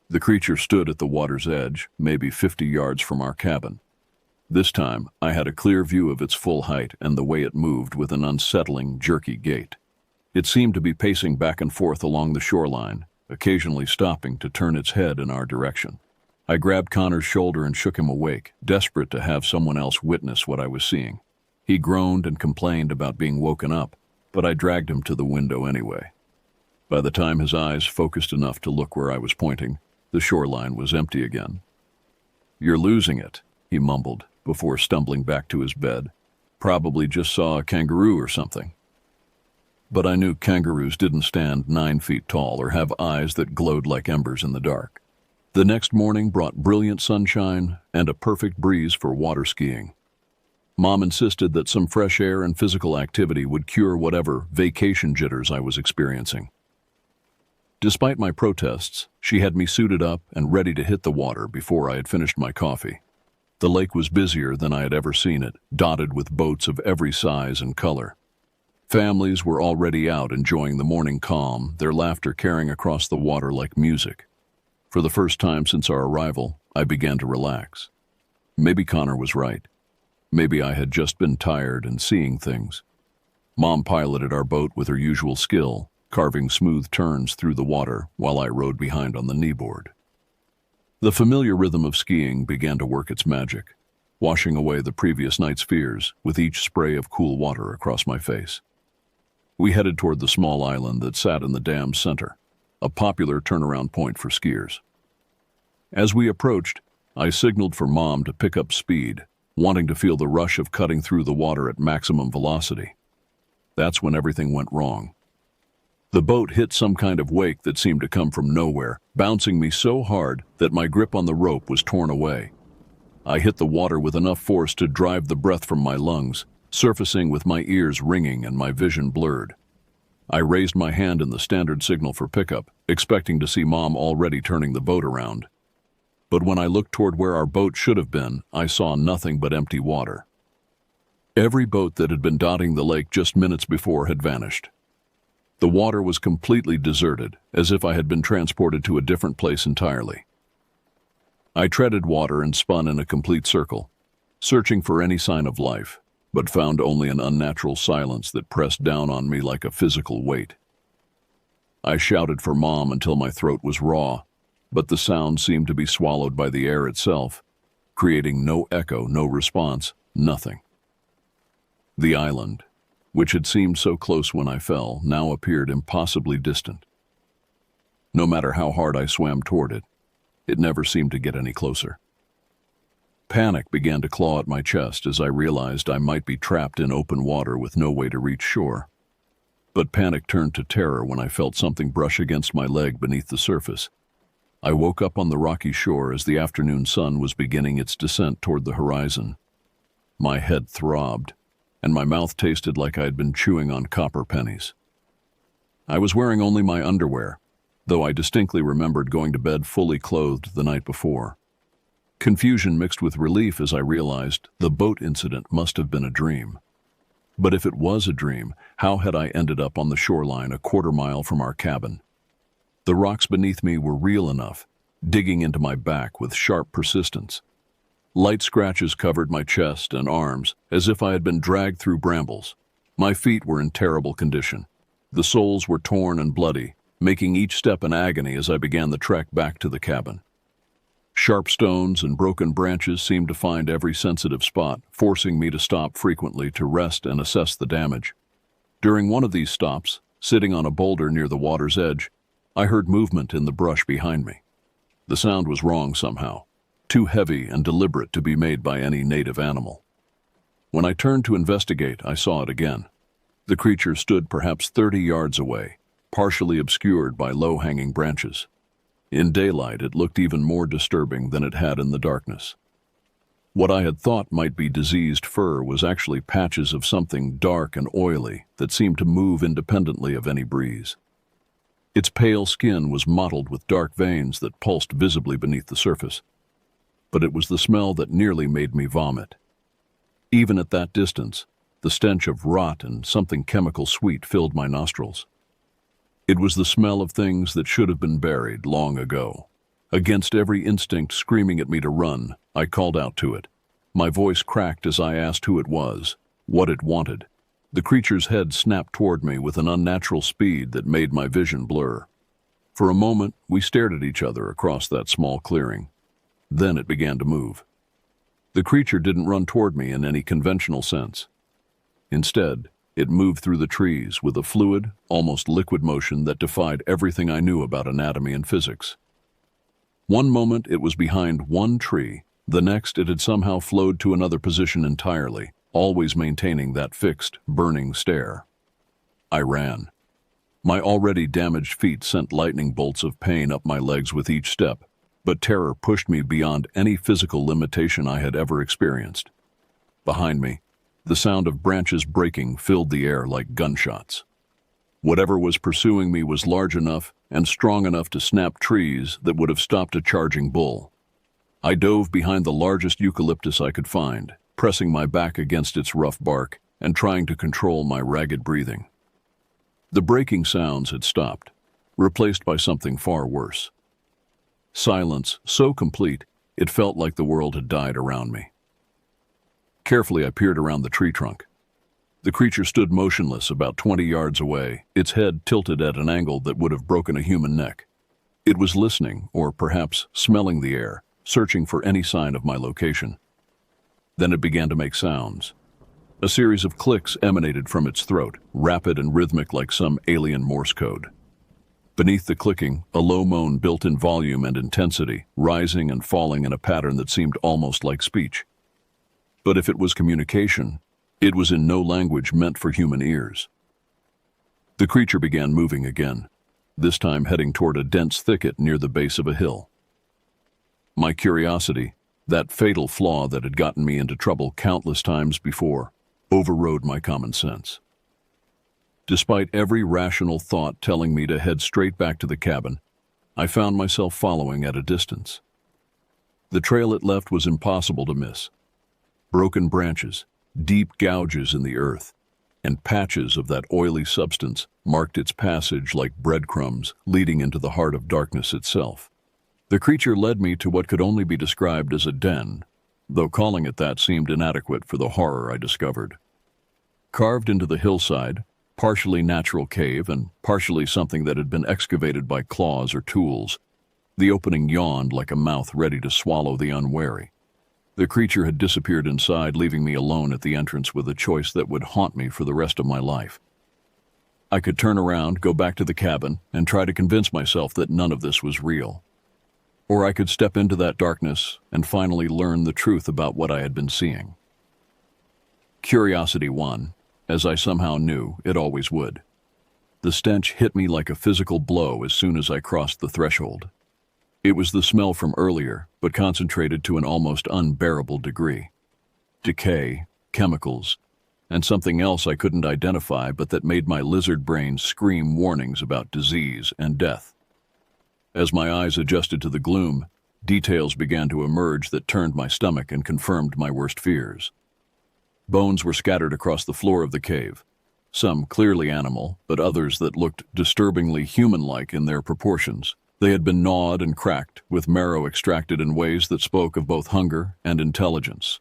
The creature stood at the water's edge, maybe 50 yards from our cabin. This time, I had a clear view of its full height and the way it moved with an unsettling, jerky gait. It seemed to be pacing back and forth along the shoreline, occasionally stopping to turn its head in our direction. I grabbed Connor's shoulder and shook him awake, desperate to have someone else witness what I was seeing. He groaned and complained about being woken up, but I dragged him to the window anyway. By the time his eyes focused enough to look where I was pointing, the shoreline was empty again. "You're losing it," he mumbled, before stumbling back to his bed. "Probably just saw a kangaroo or something." But I knew kangaroos didn't stand 9 feet tall or have eyes that glowed like embers in the dark. The next morning brought brilliant sunshine and a perfect breeze for water skiing. Mom insisted that some fresh air and physical activity would cure whatever vacation jitters I was experiencing. Despite my protests, she had me suited up and ready to hit the water before I had finished my coffee. The lake was busier than I had ever seen it, dotted with boats of every size and color. Families were already out enjoying the morning calm, their laughter carrying across the water like music. For the first time since our arrival, I began to relax. Maybe Connor was right. Maybe I had just been tired and seeing things. Mom piloted our boat with her usual skill, carving smooth turns through the water while I rode behind on the kneeboard. The familiar rhythm of skiing began to work its magic, washing away the previous night's fears with each spray of cool water across my face. We headed toward the small island that sat in the dam's center, a popular turnaround point for skiers. As we approached, I signaled for Mom to pick up speed, wanting to feel the rush of cutting through the water at maximum velocity. That's when everything went wrong. The boat hit some kind of wake that seemed to come from nowhere, bouncing me so hard that my grip on the rope was torn away. I hit the water with enough force to drive the breath from my lungs, surfacing with my ears ringing and my vision blurred. I raised my hand in the standard signal for pickup, expecting to see Mom already turning the boat around. But when I looked toward where our boat should have been, I saw nothing but empty water. Every boat that had been dotting the lake just minutes before had vanished. The water was completely deserted, as if I had been transported to a different place entirely. I treaded water and spun in a complete circle, searching for any sign of life, but found only an unnatural silence that pressed down on me like a physical weight. I shouted for Mom until my throat was raw, but the sound seemed to be swallowed by the air itself, creating no echo, no response, nothing. The island, which had seemed so close when I fell, now appeared impossibly distant. No matter how hard I swam toward it, it never seemed to get any closer. Panic began to claw at my chest as I realized I might be trapped in open water with no way to reach shore. But panic turned to terror when I felt something brush against my leg beneath the surface. I woke up on the rocky shore as the afternoon sun was beginning its descent toward the horizon. My head throbbed, and my mouth tasted like I had been chewing on copper pennies. I was wearing only my underwear, though I distinctly remembered going to bed fully clothed the night before. Confusion mixed with relief as I realized the boat incident must have been a dream. But if it was a dream, how had I ended up on the shoreline a quarter-mile from our cabin? The rocks beneath me were real enough, digging into my back with sharp persistence. Light scratches covered my chest and arms as if I had been dragged through brambles. My feet were in terrible condition. The soles were torn and bloody, making each step an agony as I began the trek back to the cabin. Sharp stones and broken branches seemed to find every sensitive spot, forcing me to stop frequently to rest and assess the damage. During one of these stops, sitting on a boulder near the water's edge, I heard movement in the brush behind me. The sound was wrong somehow, too heavy and deliberate to be made by any native animal. When I turned to investigate, I saw it again. The creature stood perhaps 30 yards away, partially obscured by low-hanging branches. In daylight, it looked even more disturbing than it had in the darkness. What I had thought might be diseased fur was actually patches of something dark and oily that seemed to move independently of any breeze. Its pale skin was mottled with dark veins that pulsed visibly beneath the surface. But it was the smell that nearly made me vomit. Even at that distance, the stench of rot and something chemical sweet filled my nostrils. It was the smell of things that should have been buried long ago. Against every instinct screaming at me to run, I called out to it. My voice cracked as I asked who it was, what it wanted. The creature's head snapped toward me with an unnatural speed that made my vision blur. For a moment, we stared at each other across that small clearing. Then it began to move. The creature didn't run toward me in any conventional sense. Instead, it moved through the trees with a fluid, almost liquid motion that defied everything I knew about anatomy and physics. One moment it was behind one tree, the next it had somehow flowed to another position entirely, always maintaining that fixed, burning stare. I ran. My already damaged feet sent lightning bolts of pain up my legs with each step, but terror pushed me beyond any physical limitation I had ever experienced. Behind me, the sound of branches breaking filled the air like gunshots. Whatever was pursuing me was large enough and strong enough to snap trees that would have stopped a charging bull. I dove behind the largest eucalyptus I could find, pressing my back against its rough bark and trying to control my ragged breathing. The breaking sounds had stopped, replaced by something far worse. Silence so complete, it felt like the world had died around me. Carefully, I peered around the tree trunk. The creature stood motionless about 20 yards away, its head tilted at an angle that would have broken a human neck. It was listening, or perhaps smelling the air, searching for any sign of my location. Then it began to make sounds. A series of clicks emanated from its throat, rapid and rhythmic like some alien Morse code. Beneath the clicking, a low moan built in volume and intensity, rising and falling in a pattern that seemed almost like speech. But if it was communication, it was in no language meant for human ears. The creature began moving again, this time heading toward a dense thicket near the base of a hill. My curiosity, that fatal flaw that had gotten me into trouble countless times before, overrode my common sense. Despite every rational thought telling me to head straight back to the cabin, I found myself following at a distance. The trail it left was impossible to miss. Broken branches, deep gouges in the earth, and patches of that oily substance marked its passage like breadcrumbs leading into the heart of darkness itself. The creature led me to what could only be described as a den, though calling it that seemed inadequate for the horror I discovered. Carved into the hillside, partially natural cave and partially something that had been excavated by claws or tools, the opening yawned like a mouth ready to swallow the unwary. The creature had disappeared inside, leaving me alone at the entrance with a choice that would haunt me for the rest of my life. I could turn around, go back to the cabin, and try to convince myself that none of this was real. Or I could step into that darkness and finally learn the truth about what I had been seeing. Curiosity won, as I somehow knew it always would. The stench hit me like a physical blow as soon as I crossed the threshold. It was the smell from earlier, but concentrated to an almost unbearable degree. Decay, chemicals, and something else I couldn't identify but that made my lizard brain scream warnings about disease and death. As my eyes adjusted to the gloom, details began to emerge that turned my stomach and confirmed my worst fears. Bones were scattered across the floor of the cave, some clearly animal, but others that looked disturbingly human-like in their proportions. They had been gnawed and cracked, with marrow extracted in ways that spoke of both hunger and intelligence.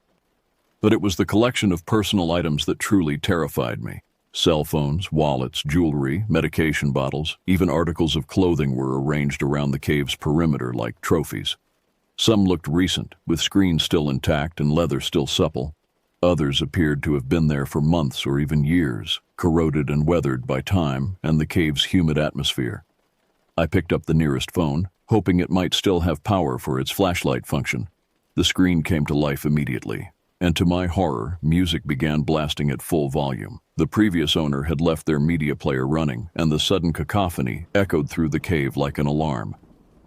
But it was the collection of personal items that truly terrified me. Cell phones, wallets, jewelry, medication bottles, even articles of clothing were arranged around the cave's perimeter like trophies. Some looked recent, with screens still intact and leather still supple. Others appeared to have been there for months or even years, corroded and weathered by time and the cave's humid atmosphere. I picked up the nearest phone, hoping it might still have power for its flashlight function. The screen came to life immediately, and to my horror, music began blasting at full volume. The previous owner had left their media player running, and the sudden cacophony echoed through the cave like an alarm.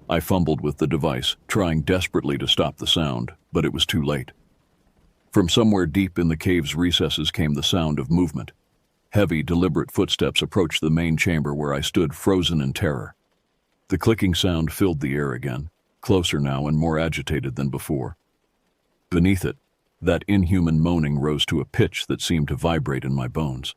I fumbled with the device, trying desperately to stop the sound, but it was too late. From somewhere deep in the cave's recesses came the sound of movement. Heavy, deliberate footsteps approached the main chamber where I stood frozen in terror. The clicking sound filled the air again, closer now and more agitated than before. Beneath it, that inhuman moaning rose to a pitch that seemed to vibrate in my bones.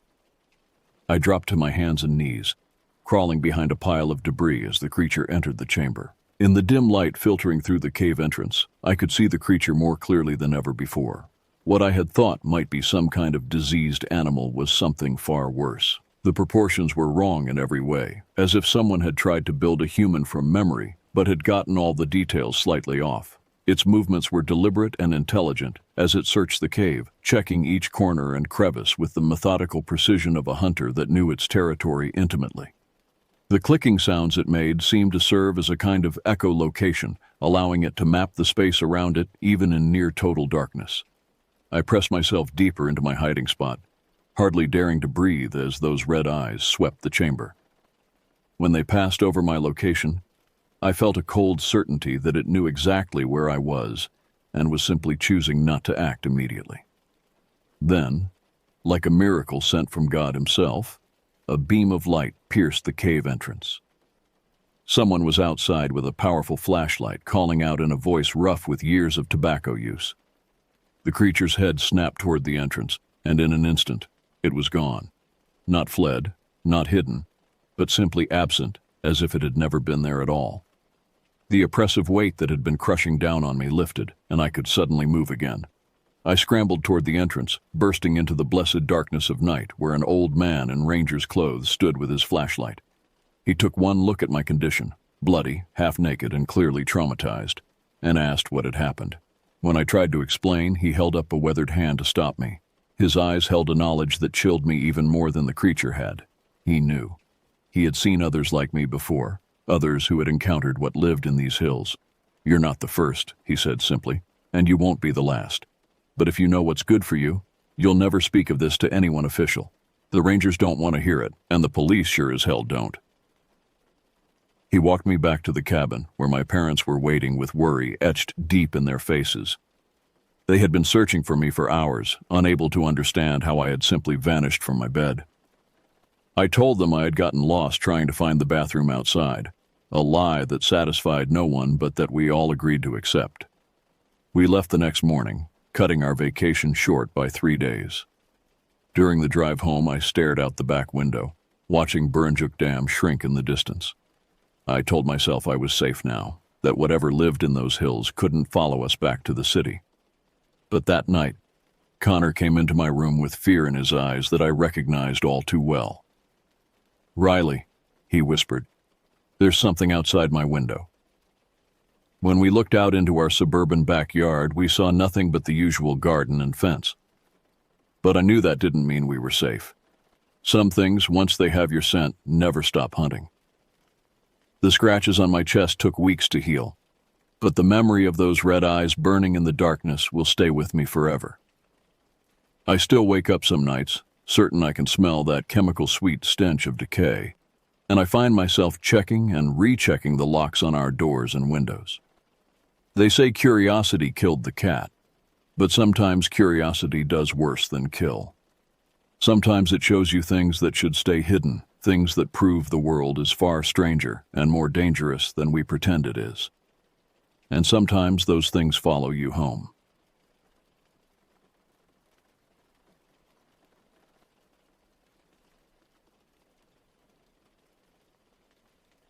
I dropped to my hands and knees, crawling behind a pile of debris as the creature entered the chamber. In the dim light filtering through the cave entrance, I could see the creature more clearly than ever before. What I had thought might be some kind of diseased animal was something far worse. The proportions were wrong in every way, as if someone had tried to build a human from memory, but had gotten all the details slightly off. Its movements were deliberate and intelligent as it searched the cave, checking each corner and crevice with the methodical precision of a hunter that knew its territory intimately. The clicking sounds it made seemed to serve as a kind of echolocation, allowing it to map the space around it even in near total darkness. I pressed myself deeper into my hiding spot, hardly daring to breathe as those red eyes swept the chamber. When they passed over my location, I felt a cold certainty that it knew exactly where I was and was simply choosing not to act immediately. Then, like a miracle sent from God himself, a beam of light pierced the cave entrance. Someone was outside with a powerful flashlight, calling out in a voice rough with years of tobacco use. The creature's head snapped toward the entrance, and in an instant, it was gone. Not fled, not hidden, but simply absent, as if it had never been there at all. The oppressive weight that had been crushing down on me lifted, and I could suddenly move again. I scrambled toward the entrance, bursting into the blessed darkness of night, where an old man in ranger's clothes stood with his flashlight. He took one look at my condition, bloody, half-naked, and clearly traumatized, and asked what had happened. When I tried to explain, he held up a weathered hand to stop me. His eyes held a knowledge that chilled me even more than the creature had. He knew. He had seen others like me before, others who had encountered what lived in these hills. "You're not the first," he said simply, "and you won't be the last. But if you know what's good for you, you'll never speak of this to anyone official. The Rangers don't want to hear it, and the police sure as hell don't." He walked me back to the cabin, where my parents were waiting with worry etched deep in their faces. They had been searching for me for hours, unable to understand how I had simply vanished from my bed. I told them I had gotten lost trying to find the bathroom outside, a lie that satisfied no one but that we all agreed to accept. We left the next morning, cutting our vacation short by 3 days. During the drive home, I stared out the back window, watching Burnjuk Dam shrink in the distance. I told myself I was safe now, that whatever lived in those hills couldn't follow us back to the city. But that night, Connor came into my room with fear in his eyes that I recognized all too well. "Riley," he whispered, "there's something outside my window." When we looked out into our suburban backyard, we saw nothing but the usual garden and fence. But I knew that didn't mean we were safe. Some things, once they have your scent, never stop hunting. The scratches on my chest took weeks to heal, but the memory of those red eyes burning in the darkness will stay with me forever. I still wake up some nights, certain I can smell that chemical-sweet stench of decay, and I find myself checking and rechecking the locks on our doors and windows. They say curiosity killed the cat, but sometimes curiosity does worse than kill. Sometimes it shows you things that should stay hidden, things that prove the world is far stranger and more dangerous than we pretend it is. And sometimes those things follow you home.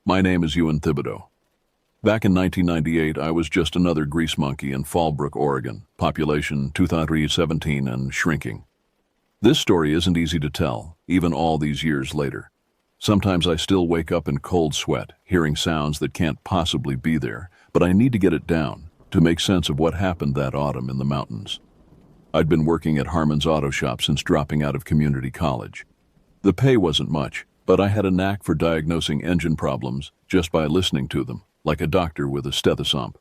My name is Ewan Thibodeau. Back in 1998, I was just another grease monkey in Fallbrook, Oregon, population 2017 and shrinking. This story isn't easy to tell, even all these years later. Sometimes I still wake up in cold sweat, hearing sounds that can't possibly be there, but I need to get it down to make sense of what happened that autumn in the mountains. I'd been working at Harmon's Auto Shop since dropping out of community college. The pay wasn't much, but I had a knack for diagnosing engine problems just by listening to them, like a doctor with a stethoscope.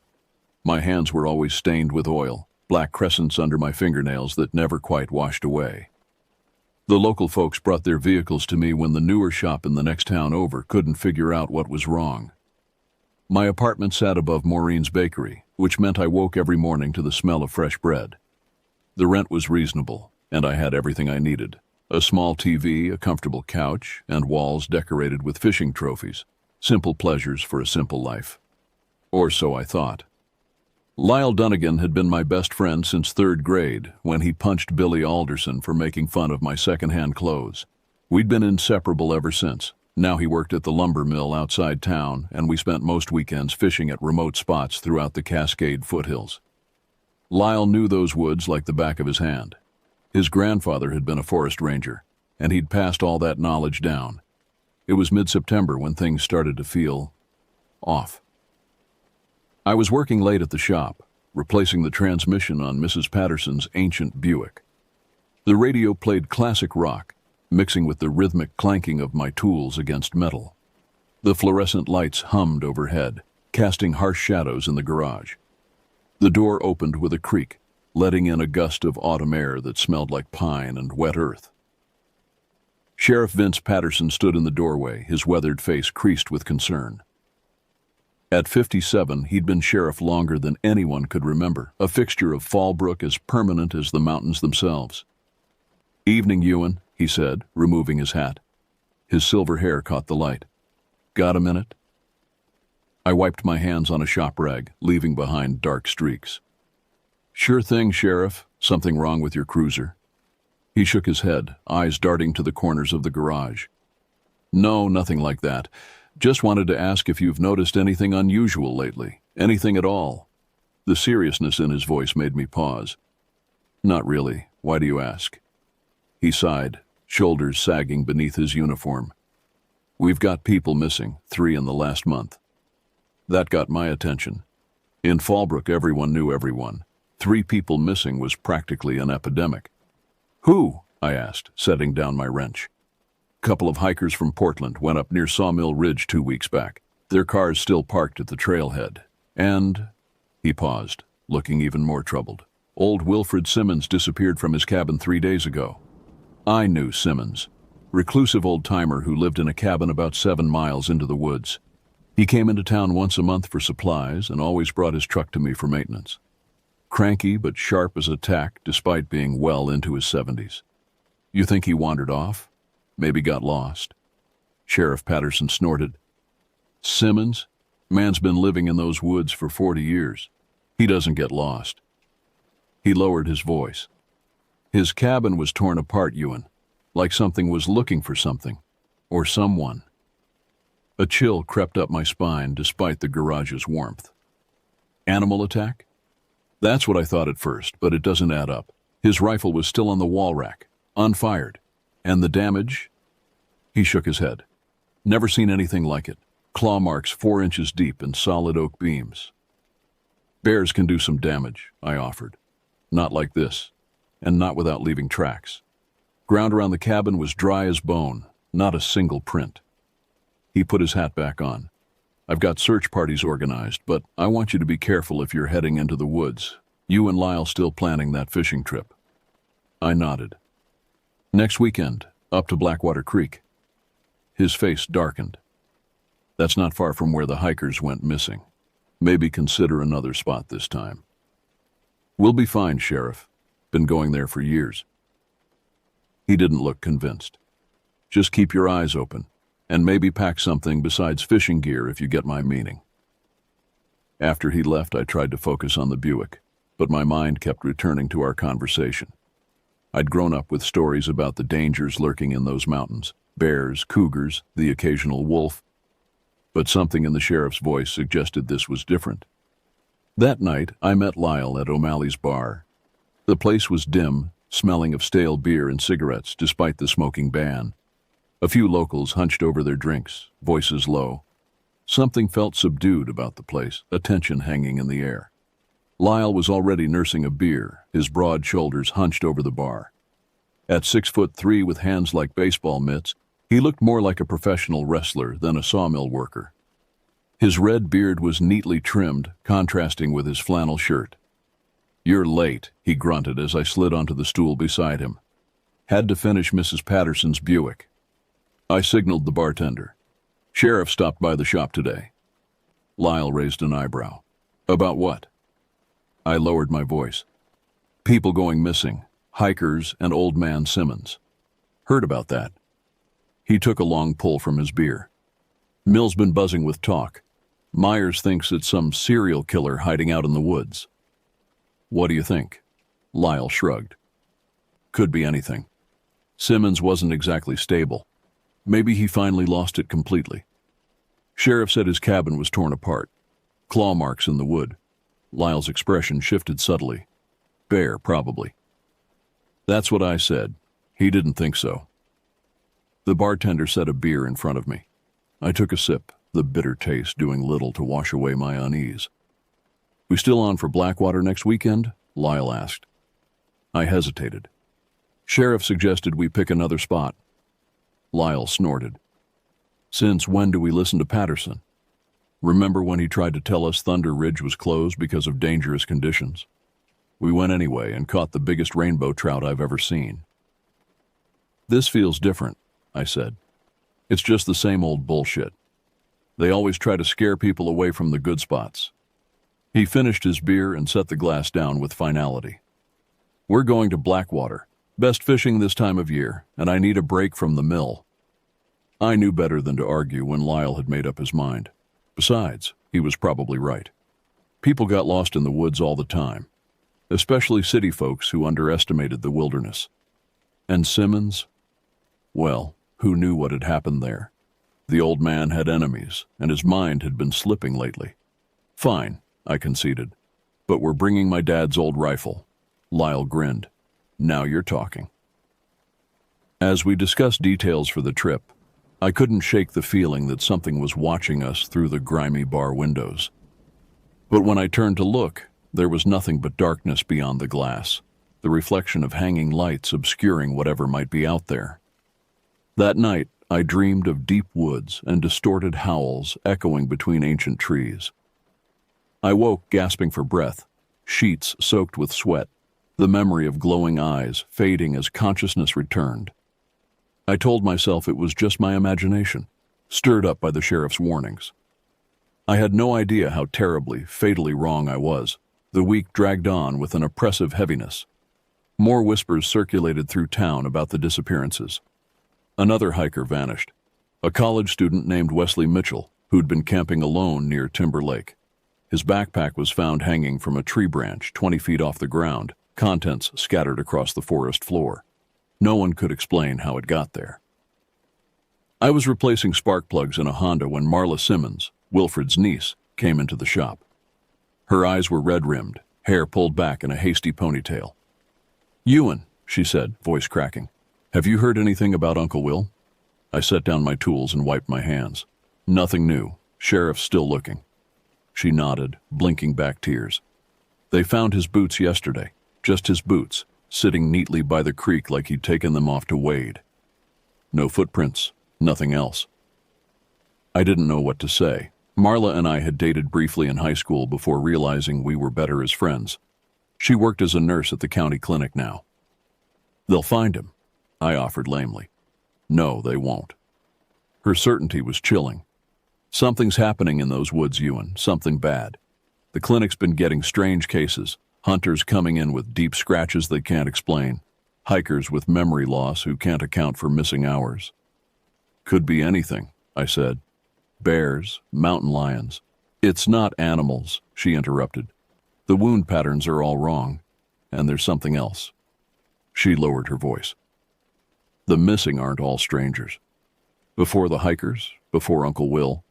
My hands were always stained with oil, black crescents under my fingernails that never quite washed away. The local folks brought their vehicles to me when the newer shop in the next town over couldn't figure out what was wrong. My apartment sat above Maureen's bakery, which meant I woke every morning to the smell of fresh bread. The rent was reasonable, and I had everything I needed. A small TV, a comfortable couch, and walls decorated with fishing trophies. Simple pleasures for a simple life. Or so I thought. Lyle Dunnigan had been my best friend since third grade when he punched Billy Alderson for making fun of my secondhand clothes. We'd been inseparable ever since. Now he worked at the lumber mill outside town, and we spent most weekends fishing at remote spots throughout the Cascade foothills. Lyle knew those woods like the back of his hand. His grandfather had been a forest ranger, and he'd passed all that knowledge down. It was mid-September when things started to feel off. I was working late at the shop, replacing the transmission on Mrs. Patterson's ancient Buick. The radio played classic rock, mixing with the rhythmic clanking of my tools against metal. The fluorescent lights hummed overhead, casting harsh shadows in the garage. The door opened with a creak, letting in a gust of autumn air that smelled like pine and wet earth. Sheriff Vince Patterson stood in the doorway, his weathered face creased with concern. At 57, he'd been sheriff longer than anyone could remember, a fixture of Fallbrook as permanent as the mountains themselves. "Evening, Ewan," he said, removing his hat. His silver hair caught the light. "Got a minute?" I wiped my hands on a shop rag, leaving behind dark streaks. "Sure thing, Sheriff. Something wrong with your cruiser?" He shook his head, eyes darting to the corners of the garage. "No, nothing like that. Just wanted to ask if you've noticed anything unusual lately. Anything at all." The seriousness in his voice made me pause. "Not really. Why do you ask?" He sighed, shoulders sagging beneath his uniform. "We've got people missing, 3 in the last month." That got my attention. In Fallbrook, everyone knew everyone. 3 people missing was practically an epidemic. "Who?" I asked, setting down my wrench. "Couple of hikers from Portland went up near Sawmill Ridge 2 weeks back. Their cars still parked at the trailhead. And..." He paused, looking even more troubled. "Old Wilfred Simmons disappeared from his cabin 3 days ago." I knew Simmons. Reclusive old-timer who lived in a cabin about 7 miles into the woods. He came into town once a month for supplies and always brought his truck to me for maintenance. Cranky but sharp as a tack despite being well into his 70s. "You think he wandered off? Maybe got lost?" Sheriff Patterson snorted. "Simmons? Man's been living in those woods for 40 years. He doesn't get lost." He lowered his voice. "His cabin was torn apart, Ewan, like something was looking for something, or someone." A chill crept up my spine despite the garage's warmth. Animal attack? That's what I thought at first, but it doesn't add up. His rifle was still on the wall rack, unfired. And the damage? He shook his head. "Never seen anything like it. Claw marks 4 inches deep and solid oak beams." "Bears can do some damage," I offered. "Not like this, and not without leaving tracks. Ground around the cabin was dry as bone, not a single print." He put his hat back on. "I've got search parties organized, but I want you to be careful if you're heading into the woods. You and Lyle still planning that fishing trip?" I nodded. "Next weekend, up to Blackwater Creek." His face darkened. That's not far from where the hikers went missing. Maybe consider another spot this time. We'll be fine, Sheriff. Been going there for years. He didn't look convinced. Just keep your eyes open, and maybe pack something besides fishing gear if you get my meaning. After he left, I tried to focus on the Buick, but my mind kept returning to our conversation. I'd grown up with stories about the dangers lurking in those mountains, bears, cougars, the occasional wolf, but something in the sheriff's voice suggested this was different. That night, I met Lyle at O'Malley's bar. The place was dim, smelling of stale beer and cigarettes despite the smoking ban. A few locals hunched over their drinks, voices low. Something felt subdued about the place, a tension hanging in the air. Lyle was already nursing a beer, his broad shoulders hunched over the bar. At 6'3" with hands like baseball mitts, he looked more like a professional wrestler than a sawmill worker. His red beard was neatly trimmed, contrasting with his flannel shirt. "You're late," he grunted as I slid onto the stool beside him. "Had to finish Mrs. Patterson's Buick." I signaled the bartender. "Sheriff stopped by the shop today." Lyle raised an eyebrow. "About what?" I lowered my voice. "People going missing, hikers and old man Simmons. Heard about that." He took a long pull from his beer. "Mill's been buzzing with talk. Myers thinks it's some serial killer hiding out in the woods." "What do you think?" Lyle shrugged. "Could be anything. Simmons wasn't exactly stable. Maybe he finally lost it completely. Sheriff said his cabin was torn apart. Claw marks in the wood." Lyle's expression shifted subtly. "Bear, probably." "That's what I said. He didn't think so." The bartender set a beer in front of me. I took a sip, the bitter taste doing little to wash away my unease. "We still on for Blackwater next weekend?" Lyle asked. I hesitated. "Sheriff suggested we pick another spot." Lyle snorted. "Since when do we listen to Patterson? Remember when he tried to tell us Thunder Ridge was closed because of dangerous conditions? We went anyway and caught the biggest rainbow trout I've ever seen." "This feels different," I said. "It's just the same old bullshit. They always try to scare people away from the good spots." He finished his beer and set the glass down with finality. "We're going to Blackwater. Best fishing this time of year, and I need a break from the mill." I knew better than to argue when Lyle had made up his mind. Besides, he was probably right. People got lost in the woods all the time, especially city folks who underestimated the wilderness. And Simmons? Well, who knew what had happened there? The old man had enemies, and his mind had been slipping lately. "Fine," I conceded, "but we're bringing my dad's old rifle." Lyle grinned. "Now you're talking." As we discussed details for the trip, I couldn't shake the feeling that something was watching us through the grimy bar windows. But when I turned to look, there was nothing but darkness beyond the glass, the reflection of hanging lights obscuring whatever might be out there. That night, I dreamed of deep woods and distorted howls echoing between ancient trees. I woke gasping for breath, sheets soaked with sweat, the memory of glowing eyes fading as consciousness returned. I told myself it was just my imagination, stirred up by the sheriff's warnings. I had no idea how terribly, fatally wrong I was. The week dragged on with an oppressive heaviness. More whispers circulated through town about the disappearances. Another hiker vanished, a college student named Wesley Mitchell, who'd been camping alone near Timber Lake. His backpack was found hanging from a tree branch 20 feet off the ground, contents scattered across the forest floor. No one could explain how it got there. I was replacing spark plugs in a Honda when Marla Simmons, Wilfred's niece, came into the shop. Her eyes were red-rimmed, hair pulled back in a hasty ponytail. "Ewan," she said, voice cracking, "have you heard anything about Uncle Will?" I set down my tools and wiped my hands. "Nothing new. Sheriff's still looking." She nodded, blinking back tears. "They found his boots yesterday, just his boots, sitting neatly by the creek like he'd taken them off to wade. No footprints, nothing else." I didn't know what to say. Marla and I had dated briefly in high school before realizing we were better as friends. She worked as a nurse at the county clinic now. "They'll find him," I offered lamely. "No, they won't." Her certainty was chilling. Something's happening in those woods, Ewan. Something bad. The clinic's been getting strange cases. Hunters coming in with deep scratches they can't explain. Hikers with memory loss who can't account for missing hours. Could be anything, I said. Bears, mountain lions. It's not animals, she interrupted. The wound patterns are all wrong, and there's something else. She lowered her voice. The missing aren't all strangers. Before the hikers, before Uncle Will,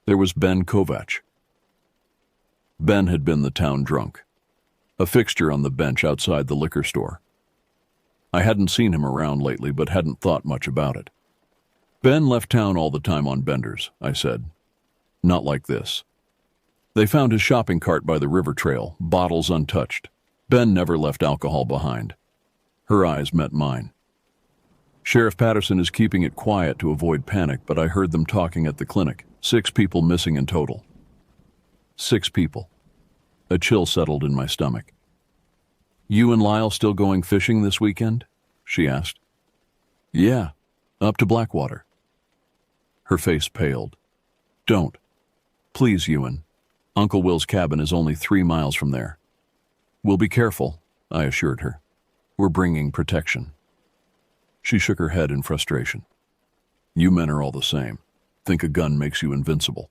there was Ben Kovach. Ben had been the town drunk, a fixture on the bench outside the liquor store. I hadn't seen him around lately, but hadn't thought much about it. Ben left town all the time on benders, I said. Not like this. They found his shopping cart by the river trail, bottles untouched. Ben never left alcohol behind. Her eyes met mine. Sheriff Patterson is keeping it quiet to avoid panic, but I heard them talking at the clinic. 6 people missing in total. 6 people. A chill settled in my stomach. You and Lyle still going fishing this weekend? She asked. Yeah, up to Blackwater. Her face paled. Don't. Please, Ewan. Uncle Will's cabin is only 3 miles from there. We'll be careful, I assured her. We're bringing protection. She shook her head in frustration. You men are all the same. Think a gun makes you invincible.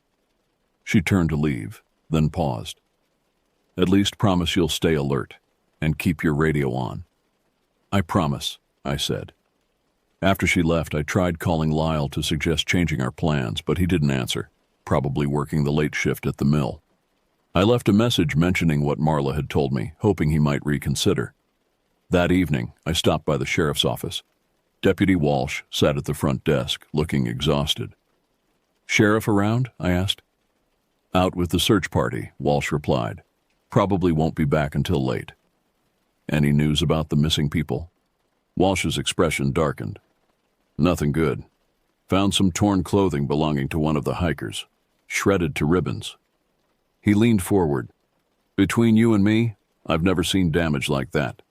She turned to leave, then paused. At least promise you'll stay alert and keep your radio on. I promise, I said. After she left, I tried calling Lyle to suggest changing our plans, but he didn't answer, probably working the late shift at the mill. I left a message mentioning what Marla had told me, hoping he might reconsider. That evening, I stopped by the sheriff's office. Deputy Walsh sat at the front desk, looking exhausted. Sheriff around? I asked. Out with the search party, Walsh replied. Probably won't be back until late. Any news about the missing people? Walsh's expression darkened. Nothing good. Found some torn clothing belonging to one of the hikers, shredded to ribbons. He leaned forward. Between you and me, I've never seen damage like that.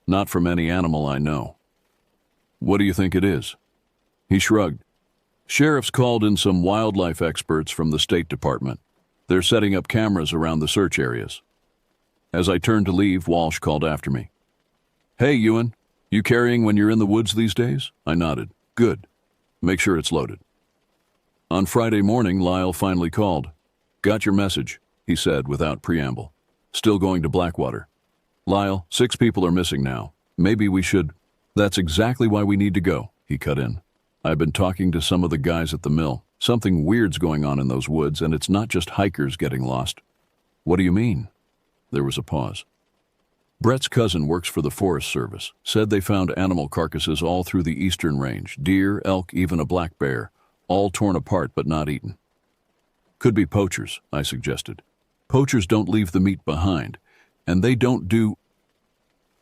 Not from any animal I know. What do you think it is? He shrugged. Sheriff's called in some wildlife experts from the State Department. They're setting up cameras around the search areas. As I turned to leave, Walsh called after me. Hey, Ewan, you carrying when you're in the woods these days? I nodded. Good. Make sure it's loaded. On Friday morning, Lyle finally called. Got your message, he said without preamble. Still going to Blackwater. Lyle, 6 people are missing now. Maybe we should... That's exactly why we need to go, he cut in. I've been talking to some of the guys at the mill. Something weird's going on in those woods, and it's not just hikers getting lost. What do you mean? There was a pause. Brett's cousin works for the Forest Service. Said they found animal carcasses all through the eastern range. Deer, elk, even a black bear. All torn apart but not eaten. Could be poachers, I suggested. Poachers don't leave the meat behind, and they don't do...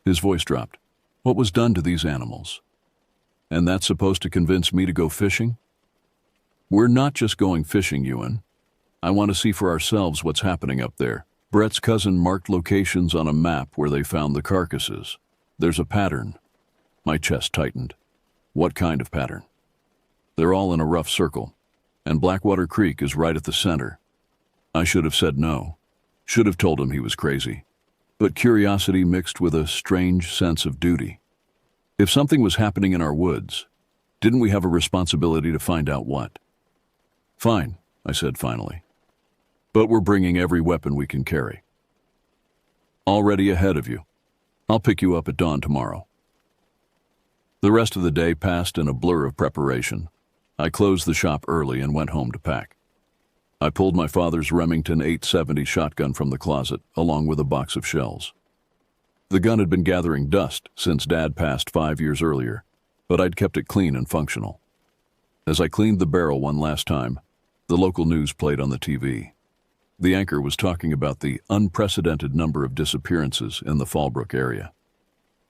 His voice dropped. What was done to these animals? And that's supposed to convince me to go fishing? We're not just going fishing, Ewan. I want to see for ourselves what's happening up there. Brett's cousin marked locations on a map where they found the carcasses. There's a pattern. My chest tightened. What kind of pattern? They're all in a rough circle, and Blackwater Creek is right at the center. I should have said no. Should have told him he was crazy. But curiosity mixed with a strange sense of duty. If something was happening in our woods, didn't we have a responsibility to find out what? Fine, I said finally. But we're bringing every weapon we can carry. Already ahead of you. I'll pick you up at dawn tomorrow. The rest of the day passed in a blur of preparation. I closed the shop early and went home to pack. I pulled my father's Remington 870 shotgun from the closet, along with a box of shells. The gun had been gathering dust since Dad passed 5 years earlier, but I'd kept it clean and functional. As I cleaned the barrel one last time, the local news played on the TV. The anchor was talking about the unprecedented number of disappearances in the Fallbrook area.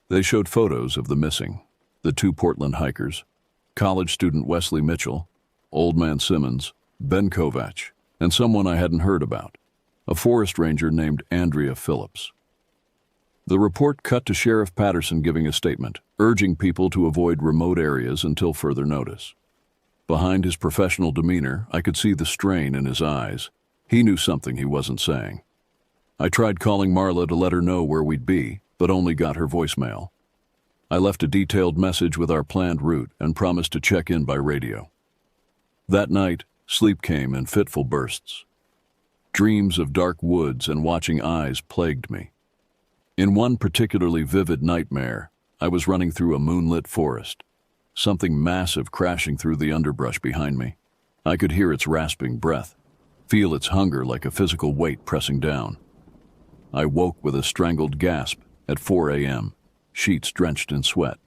They showed photos of the missing, the 2 Portland hikers, college student Wesley Mitchell, Old Man Simmons, Ben Kovach, and someone I hadn't heard about, a forest ranger named Andrea Phillips. The report cut to Sheriff Patterson giving a statement, urging people to avoid remote areas until further notice. Behind his professional demeanor, I could see the strain in his eyes. He knew something he wasn't saying. I tried calling Marla to let her know where we'd be, but only got her voicemail. I left a detailed message with our planned route and promised to check in by radio. That night, sleep came in fitful bursts. Dreams of dark woods and watching eyes plagued me. In one particularly vivid nightmare, I was running through a moonlit forest, something massive crashing through the underbrush behind me. I could hear its rasping breath, feel its hunger like a physical weight pressing down. I woke with a strangled gasp at 4 a.m., sheets drenched in sweat.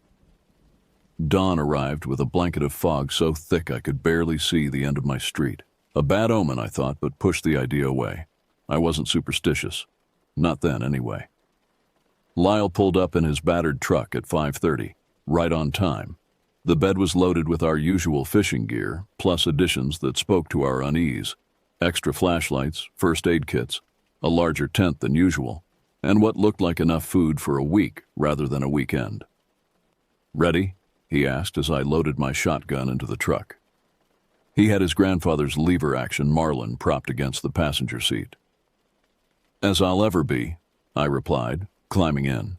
Dawn arrived with a blanket of fog so thick I could barely see the end of my street. A bad omen, I thought, but pushed the idea away. I wasn't superstitious. Not then, anyway. Lyle pulled up in his battered truck at 5:30, right on time. The bed was loaded with our usual fishing gear, plus additions that spoke to our unease. Extra flashlights, first aid kits, a larger tent than usual, and what looked like enough food for a week rather than a weekend. "Ready?" he asked as I loaded my shotgun into the truck. He had his grandfather's lever-action Marlin propped against the passenger seat. "As I'll ever be," I replied, climbing in.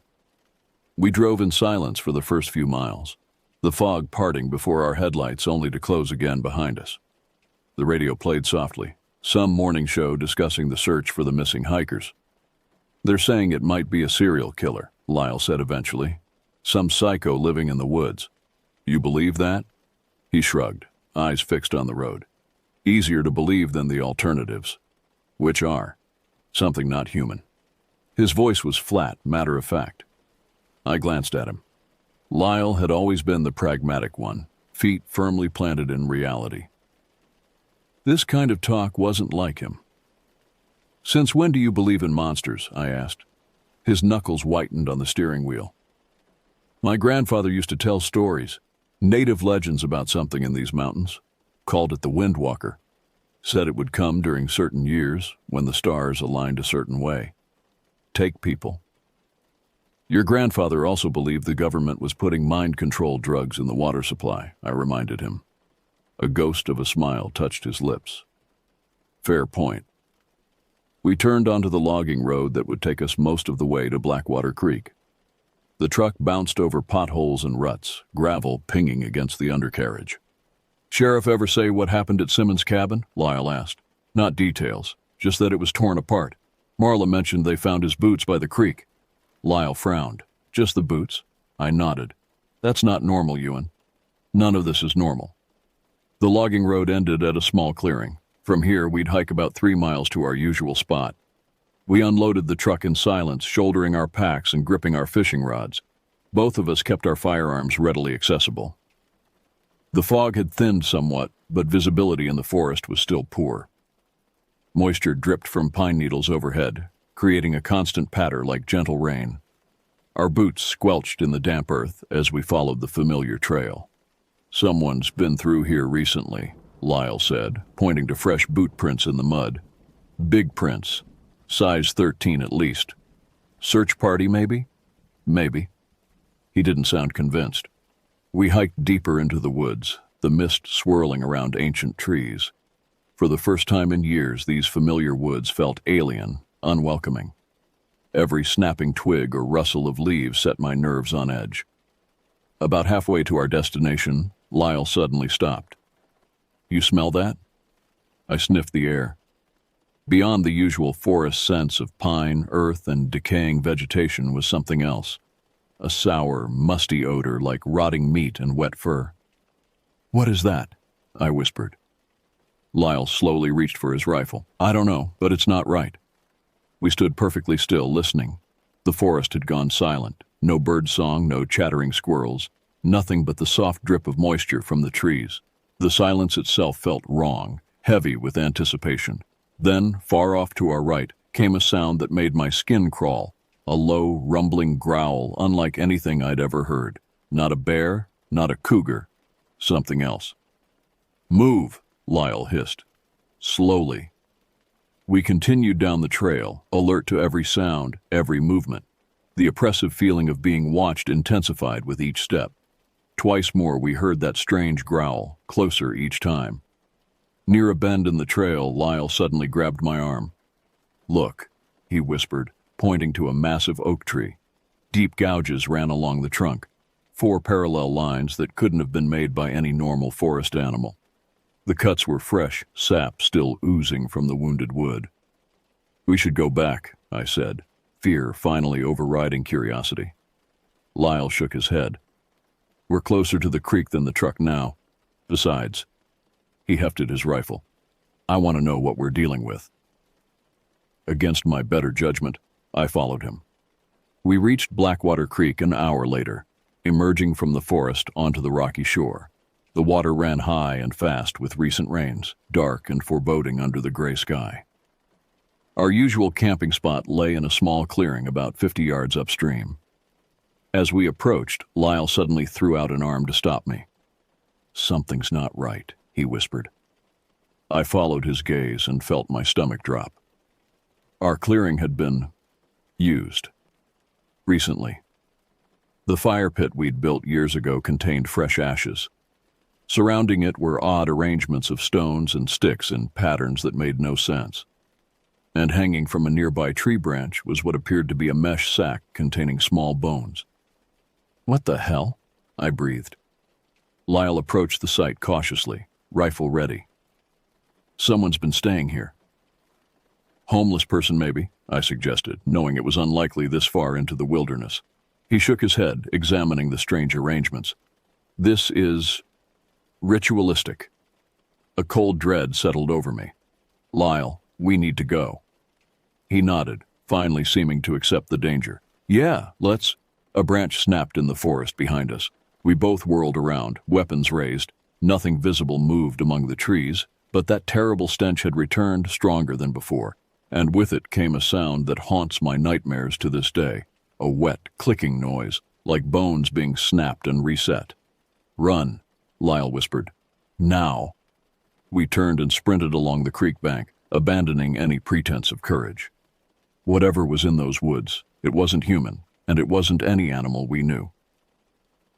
We drove in silence for the first few miles, the fog parting before our headlights only to close again behind us. The radio played softly, some morning show discussing the search for the missing hikers. "They're saying it might be a serial killer," Lyle said eventually. "Some psycho living in the woods. You believe that?" He shrugged, eyes fixed on the road. "Easier to believe than the alternatives." "Which are?" "Something not human." His voice was flat, matter-of-fact. I glanced at him. Lyle had always been the pragmatic one, feet firmly planted in reality. This kind of talk wasn't like him. "Since when do you believe in monsters?" I asked. His knuckles whitened on the steering wheel. "My grandfather used to tell stories, native legends about something in these mountains. Called it the Windwalker. Said it would come during certain years, when the stars aligned a certain way. Take people." "Your grandfather also believed the government was putting mind-control drugs in the water supply," I reminded him. A ghost of a smile touched his lips. "Fair point." We turned onto the logging road that would take us most of the way to Blackwater Creek. The truck bounced over potholes and ruts, gravel pinging against the undercarriage. "Sheriff ever say what happened at Simmons' cabin?" Lyle asked. "Not details, just that it was torn apart. Marla mentioned they found his boots by the creek." Lyle frowned. "Just the boots?" I nodded. "That's not normal, Ewan. None of this is normal." The logging road ended at a small clearing. From here, we'd hike about 3 miles to our usual spot. We unloaded the truck in silence, shouldering our packs and gripping our fishing rods. Both of us kept our firearms readily accessible. The fog had thinned somewhat, but visibility in the forest was still poor. Moisture dripped from pine needles overhead, creating a constant patter like gentle rain. Our boots squelched in the damp earth as we followed the familiar trail. "Someone's been through here recently," Lyle said, pointing to fresh boot prints in the mud. "Big prints. Size 13 at least. Search party, maybe?" "Maybe." He didn't sound convinced. We hiked deeper into the woods, the mist swirling around ancient trees. For the first time in years, these familiar woods felt alien, unwelcoming. Every snapping twig or rustle of leaves set my nerves on edge. About halfway to our destination, Lyle suddenly stopped. "You smell that?" I sniffed the air. Beyond the usual forest sense of pine, earth, and decaying vegetation was something else. A sour, musty odor like rotting meat and wet fur. "What is that?" I whispered. Lyle slowly reached for his rifle. "I don't know, but it's not right." We stood perfectly still, listening. The forest had gone silent. No bird song, no chattering squirrels. Nothing but the soft drip of moisture from the trees. The silence itself felt wrong, heavy with anticipation. Then, far off to our right, came a sound that made my skin crawl, a low, rumbling growl unlike anything I'd ever heard. Not a bear, not a cougar, something else. "Move," Lyle hissed. Slowly. We continued down the trail, alert to every sound, every movement. The oppressive feeling of being watched intensified with each step. Twice more we heard that strange growl, closer each time. Near a bend in the trail, Lyle suddenly grabbed my arm. "Look," he whispered, pointing to a massive oak tree. Deep gouges ran along the trunk, 4 parallel lines that couldn't have been made by any normal forest animal. The cuts were fresh, sap still oozing from the wounded wood. "We should go back," I said, fear finally overriding curiosity. Lyle shook his head. "We're closer to the creek than the truck now. Besides," he hefted his rifle, "I want to know what we're dealing with." Against my better judgment, I followed him. We reached Blackwater Creek an hour later, emerging from the forest onto the rocky shore. The water ran high and fast with recent rains, dark and foreboding under the gray sky. Our usual camping spot lay in a small clearing about 50 yards upstream. As we approached, Lyle suddenly threw out an arm to stop me. "Something's not right," he whispered. I followed his gaze and felt my stomach drop. Our clearing had been used. Recently. The fire pit we'd built years ago contained fresh ashes. Surrounding it were odd arrangements of stones and sticks in patterns that made no sense. And hanging from a nearby tree branch was what appeared to be a mesh sack containing small bones. "What the hell?" I breathed. Lyle approached the site cautiously, rifle ready. "Someone's been staying here." "Homeless person, maybe," I suggested, knowing it was unlikely this far into the wilderness. He shook his head, examining the strange arrangements. "This is ritualistic." A cold dread settled over me. "Lyle, we need to go." He nodded, finally seeming to accept the danger. "Yeah, let's." A branch snapped in the forest behind us. We both whirled around, weapons raised. Nothing visible moved among the trees, but that terrible stench had returned stronger than before, and with it came a sound that haunts my nightmares to this day, a wet, clicking noise, like bones being snapped and reset. "Run," Lyle whispered. "Now." We turned and sprinted along the creek bank, abandoning any pretense of courage. Whatever was in those woods, it wasn't human, and it wasn't any animal we knew.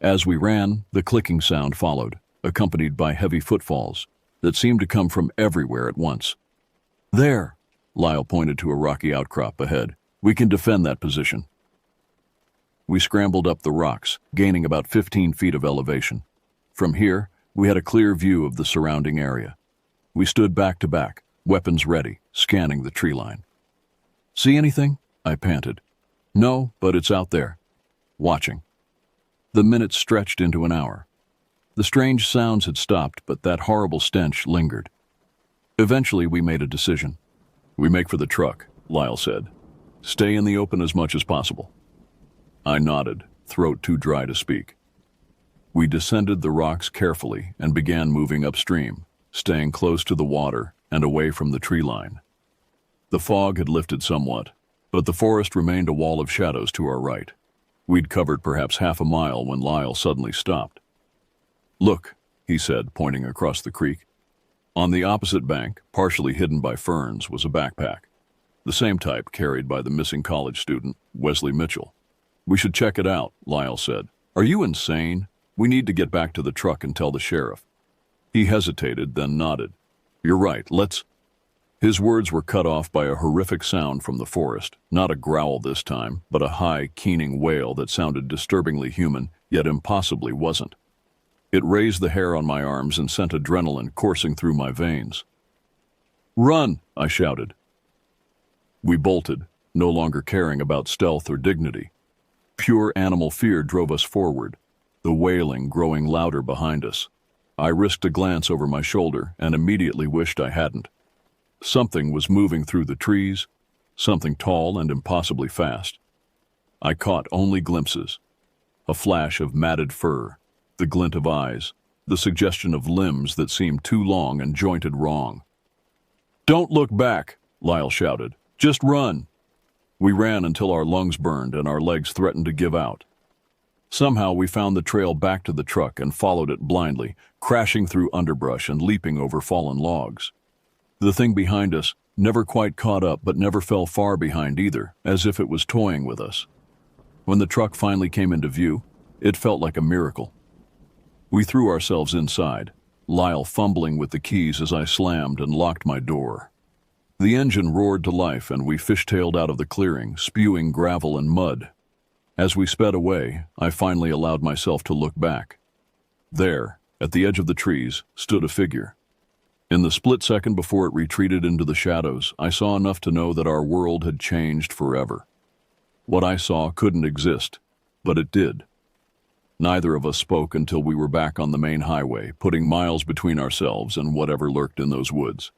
As we ran, the clicking sound followed, accompanied by heavy footfalls that seemed to come from everywhere at once. "There," Lyle pointed to a rocky outcrop ahead. "We can defend that position." We scrambled up the rocks, gaining about 15 feet of elevation. From here, we had a clear view of the surrounding area. We stood back to back, weapons ready, scanning the tree line. "See anything?" I panted. "No, but it's out there. Watching." The minutes stretched into an hour. The strange sounds had stopped, but that horrible stench lingered. Eventually, we made a decision. "We make for the truck," Lyle said. "Stay in the open as much as possible." I nodded, throat too dry to speak. We descended the rocks carefully and began moving upstream, staying close to the water and away from the tree line. The fog had lifted somewhat, but the forest remained a wall of shadows to our right. We'd covered perhaps half a mile when Lyle suddenly stopped. "Look," he said, pointing across the creek. On the opposite bank, partially hidden by ferns, was a backpack. The same type carried by the missing college student, Wesley Mitchell. "We should check it out," Lyle said. "Are you insane? We need to get back to the truck and tell the sheriff." He hesitated, then nodded. "You're right, let's—" His words were cut off by a horrific sound from the forest, not a growl this time, but a high, keening wail that sounded disturbingly human, yet impossibly wasn't. It raised the hair on my arms and sent adrenaline coursing through my veins. "Run!" I shouted. We bolted, no longer caring about stealth or dignity. Pure animal fear drove us forward, the wailing growing louder behind us. I risked a glance over my shoulder and immediately wished I hadn't. Something was moving through the trees, something tall and impossibly fast. I caught only glimpses. A flash of matted fur, the glint of eyes, the suggestion of limbs that seemed too long and jointed wrong. "Don't look back," Lyle shouted. "Just run." We ran until our lungs burned and our legs threatened to give out. Somehow we found the trail back to the truck and followed it blindly, crashing through underbrush and leaping over fallen logs. The thing behind us never quite caught up but never fell far behind either, as if it was toying with us. When the truck finally came into view, it felt like a miracle. We threw ourselves inside, Lyle fumbling with the keys as I slammed and locked my door. The engine roared to life and we fishtailed out of the clearing, spewing gravel and mud. As we sped away, I finally allowed myself to look back. There, at the edge of the trees, stood a figure. In the split second before it retreated into the shadows, I saw enough to know that our world had changed forever. What I saw couldn't exist, but it did. Neither of us spoke until we were back on the main highway, putting miles between ourselves and whatever lurked in those woods.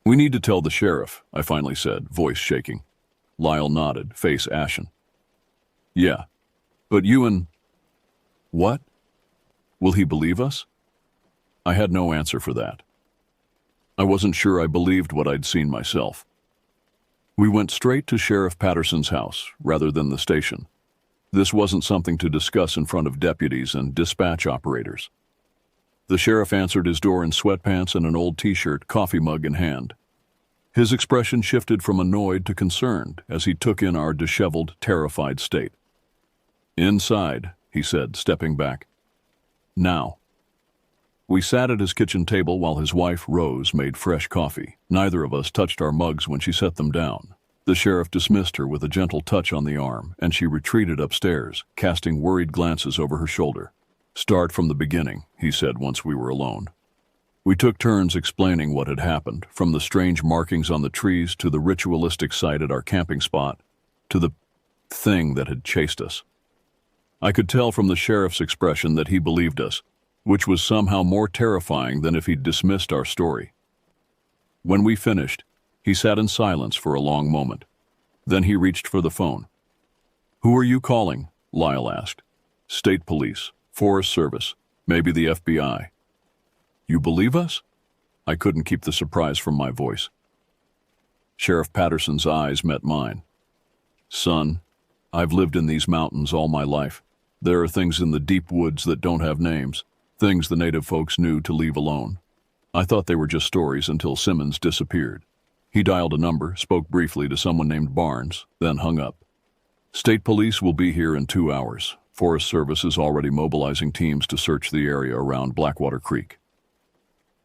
"We need to tell the sheriff," I finally said, voice shaking. Lyle nodded, face ashen. "Yeah, but you and..." "What? Will he believe us?" I had no answer for that. I wasn't sure I believed what I'd seen myself. We went straight to Sheriff Patterson's house, rather than the station. This wasn't something to discuss in front of deputies and dispatch operators. The sheriff answered his door in sweatpants and an old t-shirt, coffee mug in hand. His expression shifted from annoyed to concerned as he took in our disheveled, terrified state. "Inside," he said, stepping back. "Now." We sat at his kitchen table while his wife, Rose, made fresh coffee. Neither of us touched our mugs when she set them down. The sheriff dismissed her with a gentle touch on the arm, and she retreated upstairs, casting worried glances over her shoulder. "Start from the beginning," he said once we were alone. We took turns explaining what had happened, from the strange markings on the trees to the ritualistic site at our camping spot, to the thing that had chased us. I could tell from the sheriff's expression that he believed us, which was somehow more terrifying than if he'd dismissed our story. When we finished, he sat in silence for a long moment. Then he reached for the phone. "Who are you calling?" Lyle asked. "State Police, Forest Service, maybe the FBI." "You believe us?" I couldn't keep the surprise from my voice. Sheriff Patterson's eyes met mine. "Son, I've lived in these mountains all my life. There are things in the deep woods that don't have names. Things the native folks knew to leave alone. I thought they were just stories until Simmons disappeared. He dialed a number, spoke briefly to someone named Barnes, then hung up. State Police will be here in 2 hours. Forest Service is already mobilizing teams to search the area around Blackwater Creek."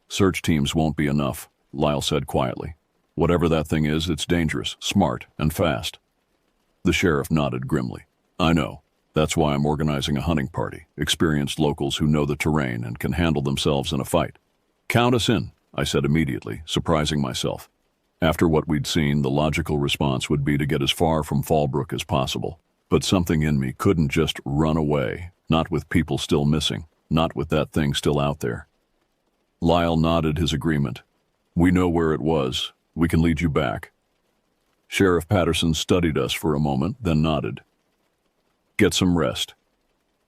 "Search teams won't be enough," Lyle said quietly. "Whatever that thing is, it's dangerous, smart, and fast." The sheriff nodded grimly. "I know. That's why I'm organizing a hunting party, experienced locals who know the terrain and can handle themselves in a fight." "Count us in," I said immediately, surprising myself. After what we'd seen, the logical response would be to get as far from Fallbrook as possible. But something in me couldn't just run away, not with people still missing, not with that thing still out there. Lyle nodded his agreement. "We know where it was. We can lead you back." Sheriff Patterson studied us for a moment, then nodded. "Get some rest.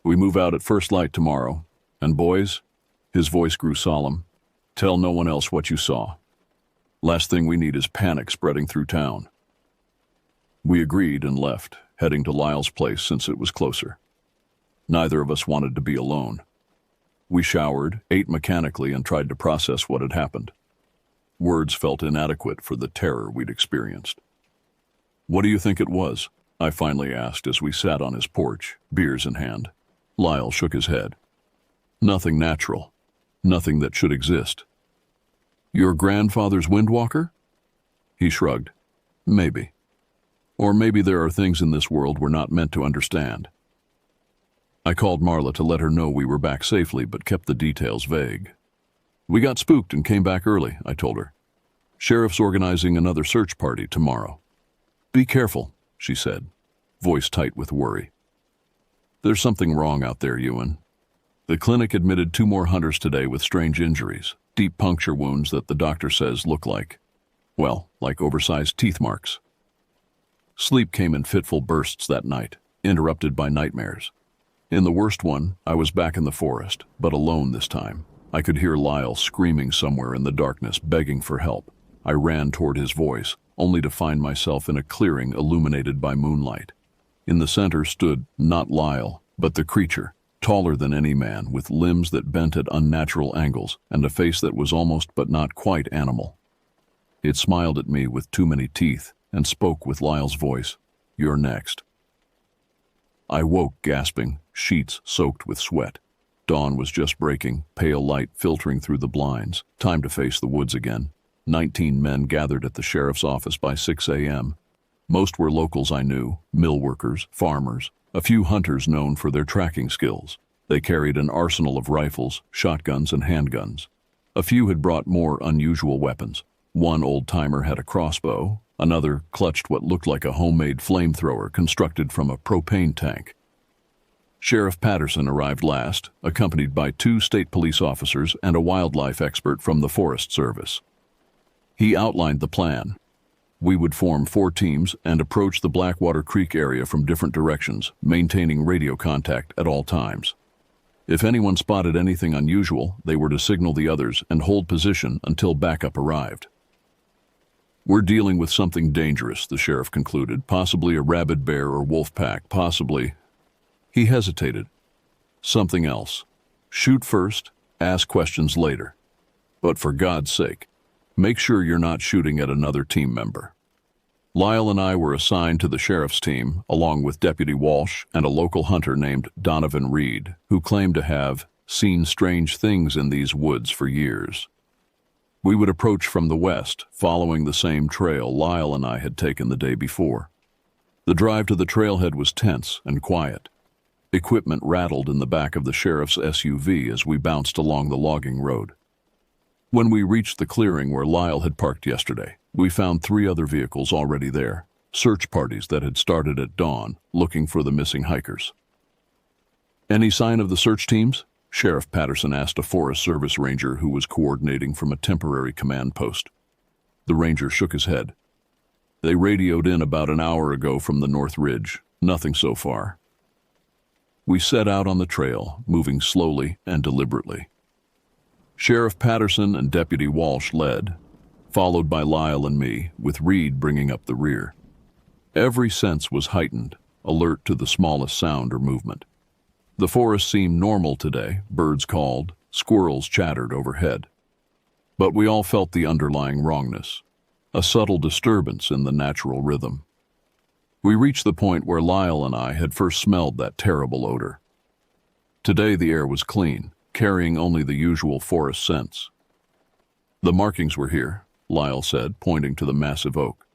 We move out at first light tomorrow. And boys," his voice grew solemn, "tell no one else what you saw. Last thing we need is panic spreading through town." We agreed and left, heading to Lyle's place since it was closer. Neither of us wanted to be alone. We showered, ate mechanically, and tried to process what had happened. Words felt inadequate for the terror we'd experienced. "What do you think it was?" I finally asked as we sat on his porch, beers in hand. Lyle shook his head. "Nothing natural. Nothing that should exist." "Your grandfather's windwalker?" He shrugged. "Maybe. Or maybe there are things in this world we're not meant to understand." I called Marla to let her know we were back safely, but kept the details vague. "We got spooked and came back early," I told her. "Sheriff's organizing another search party tomorrow." "Be careful," she said, voice tight with worry. "There's something wrong out there, Ewan. The clinic admitted 2 more hunters today with strange injuries, deep puncture wounds that the doctor says look like oversized teeth marks." Sleep came in fitful bursts that night, interrupted by nightmares. In the worst one, I was back in the forest, but alone this time. I could hear Lyle screaming somewhere in the darkness, begging for help. I ran toward his voice, only to find myself in a clearing illuminated by moonlight. In the center stood not Lyle, but the creature, taller than any man, with limbs that bent at unnatural angles and a face that was almost but not quite animal. It smiled at me with too many teeth and spoke with Lyle's voice. "You're next." I woke gasping, sheets soaked with sweat. Dawn was just breaking, pale light filtering through the blinds. Time to face the woods again. 19 men gathered at the sheriff's office by 6 a.m. Most were locals I knew, mill workers, farmers, a few hunters known for their tracking skills. They carried an arsenal of rifles, shotguns, and handguns. A few had brought more unusual weapons. One old-timer had a crossbow, another clutched what looked like a homemade flamethrower constructed from a propane tank. Sheriff Patterson arrived last, accompanied by 2 state police officers and a wildlife expert from the Forest Service. He outlined the plan. We would form 4 teams and approach the Blackwater Creek area from different directions, maintaining radio contact at all times. If anyone spotted anything unusual, they were to signal the others and hold position until backup arrived. We're dealing with something dangerous, the sheriff concluded, possibly a rabid bear or wolf pack, possibly. He hesitated. Something else. Shoot first, ask questions later. But for God's sake, make sure you're not shooting at another team member. Lyle and I were assigned to the sheriff's team, along with Deputy Walsh and a local hunter named Donovan Reed, who claimed to have seen strange things in these woods for years. We would approach from the west, following the same trail Lyle and I had taken the day before. The drive to the trailhead was tense and quiet. Equipment rattled in the back of the sheriff's SUV as we bounced along the logging road. When we reached the clearing where Lyle had parked yesterday, we found 3 other vehicles already there, search parties that had started at dawn, looking for the missing hikers. Any sign of the search teams? Sheriff Patterson asked a Forest Service ranger who was coordinating from a temporary command post. The ranger shook his head. They radioed in about an hour ago from the North Ridge. Nothing so far. We set out on the trail, moving slowly and deliberately. Sheriff Patterson and Deputy Walsh led, followed by Lyle and me, with Reed bringing up the rear. Every sense was heightened, alert to the smallest sound or movement. The forest seemed normal today. Birds called, squirrels chattered overhead. But we all felt the underlying wrongness, a subtle disturbance in the natural rhythm. We reached the point where Lyle and I had first smelled that terrible odor. Today the air was clean, carrying only the usual forest scents. The markings were here, Lyle said, pointing to the massive oak.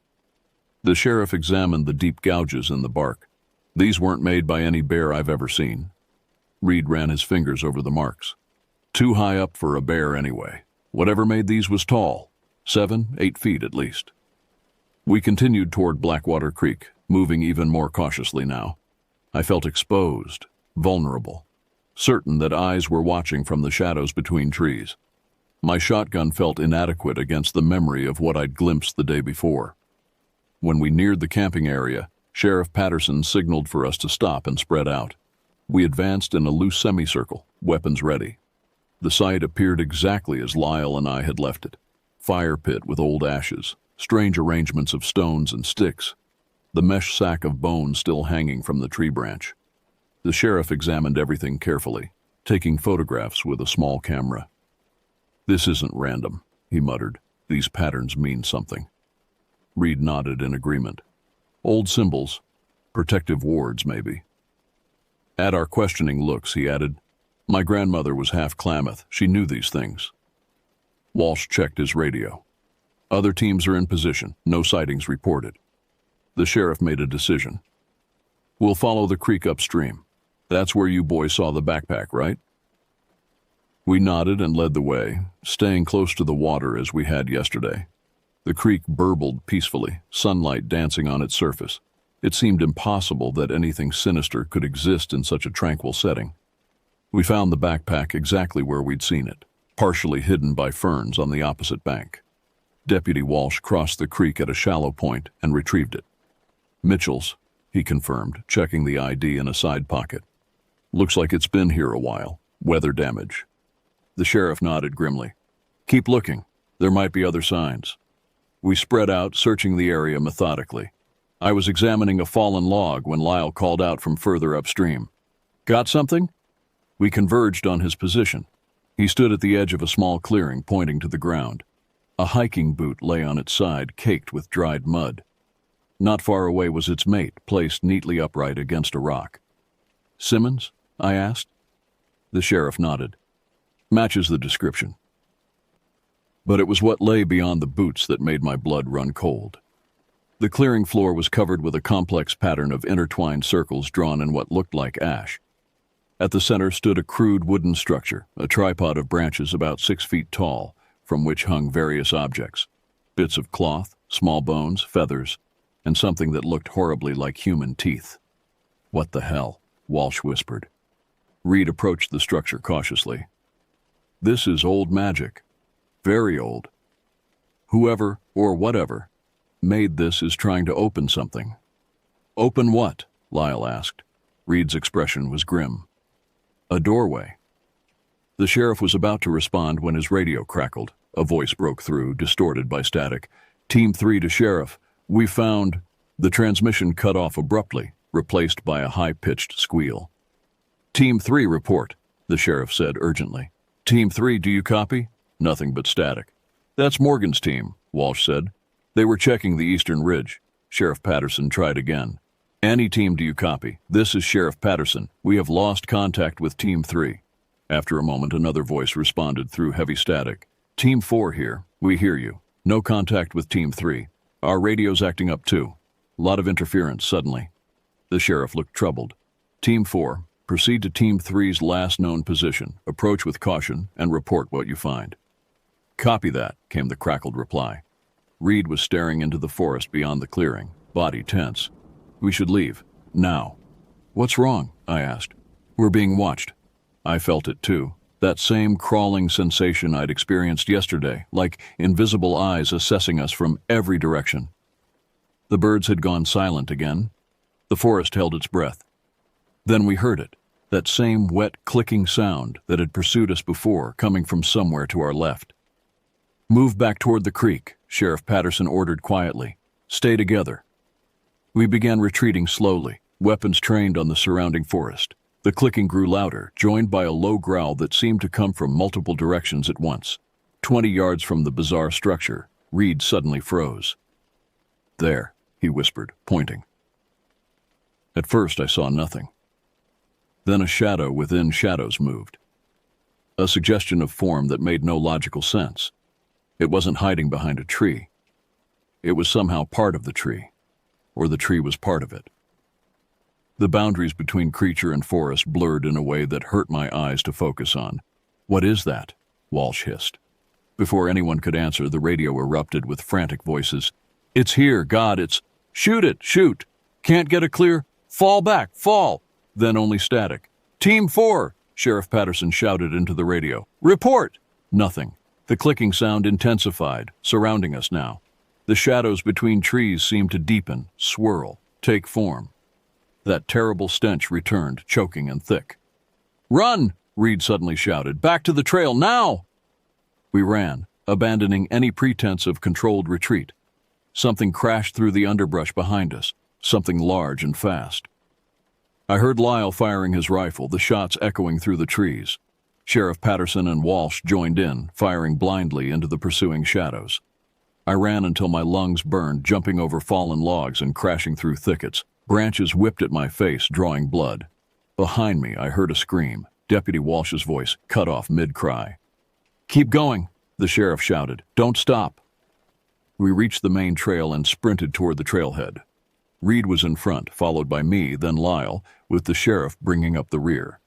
The sheriff examined the deep gouges in the bark. These weren't made by any bear I've ever seen. Reed ran his fingers over the marks. Too high up for a bear anyway. Whatever made these was tall, 7, 8 feet at least. We continued toward Blackwater Creek, moving even more cautiously now. I felt exposed, vulnerable, certain that eyes were watching from the shadows between trees. My shotgun felt inadequate against the memory of what I'd glimpsed the day before. When we neared the camping area, Sheriff Patterson signaled for us to stop and spread out. We advanced in a loose semicircle, weapons ready. The site appeared exactly as Lyle and I had left it. Fire pit with old ashes, strange arrangements of stones and sticks, the mesh sack of bones still hanging from the tree branch. The sheriff examined everything carefully, taking photographs with a small camera. "This isn't random," he muttered. "These patterns mean something." Reed nodded in agreement. "Old symbols, protective wards maybe." At our questioning looks, he added, "My grandmother was half Klamath. She knew these things." Walsh checked his radio. "Other teams are in position. No sightings reported." The sheriff made a decision. "We'll follow the creek upstream. That's where you boys saw the backpack, right?" We nodded and led the way, staying close to the water as we had yesterday. The creek burbled peacefully, sunlight dancing on its surface. It seemed impossible that anything sinister could exist in such a tranquil setting. We found the backpack exactly where we'd seen it, partially hidden by ferns on the opposite bank. Deputy Walsh crossed the creek at a shallow point and retrieved it. "Mitchell's," he confirmed, checking the ID in a side pocket. "Looks like it's been here a while. Weather damage." The sheriff nodded grimly. "Keep looking. There might be other signs." We spread out, searching the area methodically. I was examining a fallen log when Lyle called out from further upstream. "Got something?" We converged on his position. He stood at the edge of a small clearing, pointing to the ground. A hiking boot lay on its side, caked with dried mud. Not far away was its mate, placed neatly upright against a rock. "Simmons?" I asked. The sheriff nodded. Matches the description. But it was what lay beyond the boots that made my blood run cold. The clearing floor was covered with a complex pattern of intertwined circles drawn in what looked like ash. At the center stood a crude wooden structure, a tripod of branches about 6 feet tall, from which hung various objects. Bits of cloth, small bones, feathers, and something that looked horribly like human teeth. "What the hell?" Walsh whispered. Reed approached the structure cautiously. "This is old magic. Very old. Whoever, or whatever, made this is trying to open something." "Open what?" Lyle asked. Reed's expression was grim. "A doorway." The sheriff was about to respond when his radio crackled. A voice broke through, distorted by static. "Team 3 to sheriff. We found—" The transmission cut off abruptly, replaced by a high-pitched squeal. "Team 3 report," the sheriff said urgently. "Team 3, do you copy?" Nothing but static. "That's Morgan's team," Walsh said. "They were checking the eastern ridge." Sheriff Patterson tried again. "Any team, do you copy? This is Sheriff Patterson. We have lost contact with Team 3. After a moment, another voice responded through heavy static. "Team 4 here. We hear you. No contact with Team 3. Our radio's acting up too. Lot of interference suddenly." The sheriff looked troubled. "Team 4, proceed to Team 3's last known position. Approach with caution and report what you find." "Copy that," came the crackled reply. Reed was staring into the forest beyond the clearing, body tense. "We should leave. Now." "What's wrong?" I asked. "We're being watched." I felt it too. That same crawling sensation I'd experienced yesterday, like invisible eyes assessing us from every direction. The birds had gone silent again. The forest held its breath. Then we heard it, that same wet clicking sound that had pursued us before, coming from somewhere to our left. "Move back toward the creek," Sheriff Patterson ordered quietly. "Stay together." We began retreating slowly, weapons trained on the surrounding forest. The clicking grew louder, joined by a low growl that seemed to come from multiple directions at once. 20 yards from the bizarre structure, Reed suddenly froze. "There," he whispered, pointing. At first I saw nothing. Then a shadow within shadows moved. A suggestion of form that made no logical sense. It wasn't hiding behind a tree. It was somehow part of the tree, or the tree was part of it. The boundaries between creature and forest blurred in a way that hurt my eyes to focus on. "What is that?" Walsh hissed. Before anyone could answer, the radio erupted with frantic voices. "It's here, God, it's— Shoot it, shoot! Can't get a clear— Fall back, fall!" Then only static. "Team 4!" Sheriff Patterson shouted into the radio. "Report!" Nothing. The clicking sound intensified, surrounding us now. The shadows between trees seemed to deepen, swirl, take form. That terrible stench returned, choking and thick. "Run!" Reed suddenly shouted. "Back to the trail, now!" We ran, abandoning any pretense of controlled retreat. Something crashed through the underbrush behind us, something large and fast. I heard Lyle firing his rifle, the shots echoing through the trees. Sheriff Patterson and Walsh joined in, firing blindly into the pursuing shadows. I ran until my lungs burned, jumping over fallen logs and crashing through thickets. Branches whipped at my face, drawing blood. Behind me, I heard a scream. Deputy Walsh's voice cut off mid-cry. "Keep going," the sheriff shouted. "Don't stop." We reached the main trail and sprinted toward the trailhead. Reed was in front, followed by me, then Lyle, with the sheriff bringing up the rear.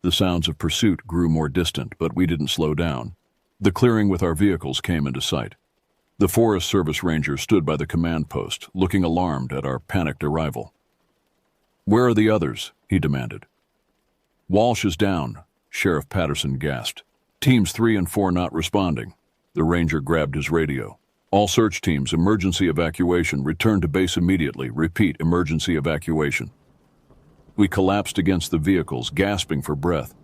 The sounds of pursuit grew more distant, but we didn't slow down. The clearing with our vehicles came into sight. The Forest Service ranger stood by the command post, looking alarmed at our panicked arrival. "Where are the others?" he demanded. "Walsh is down," Sheriff Patterson gasped. "Teams 3 and 4 not responding." The ranger grabbed his radio. "All search teams, emergency evacuation. Return to base immediately. Repeat, emergency evacuation." We collapsed against the vehicles, gasping for breath.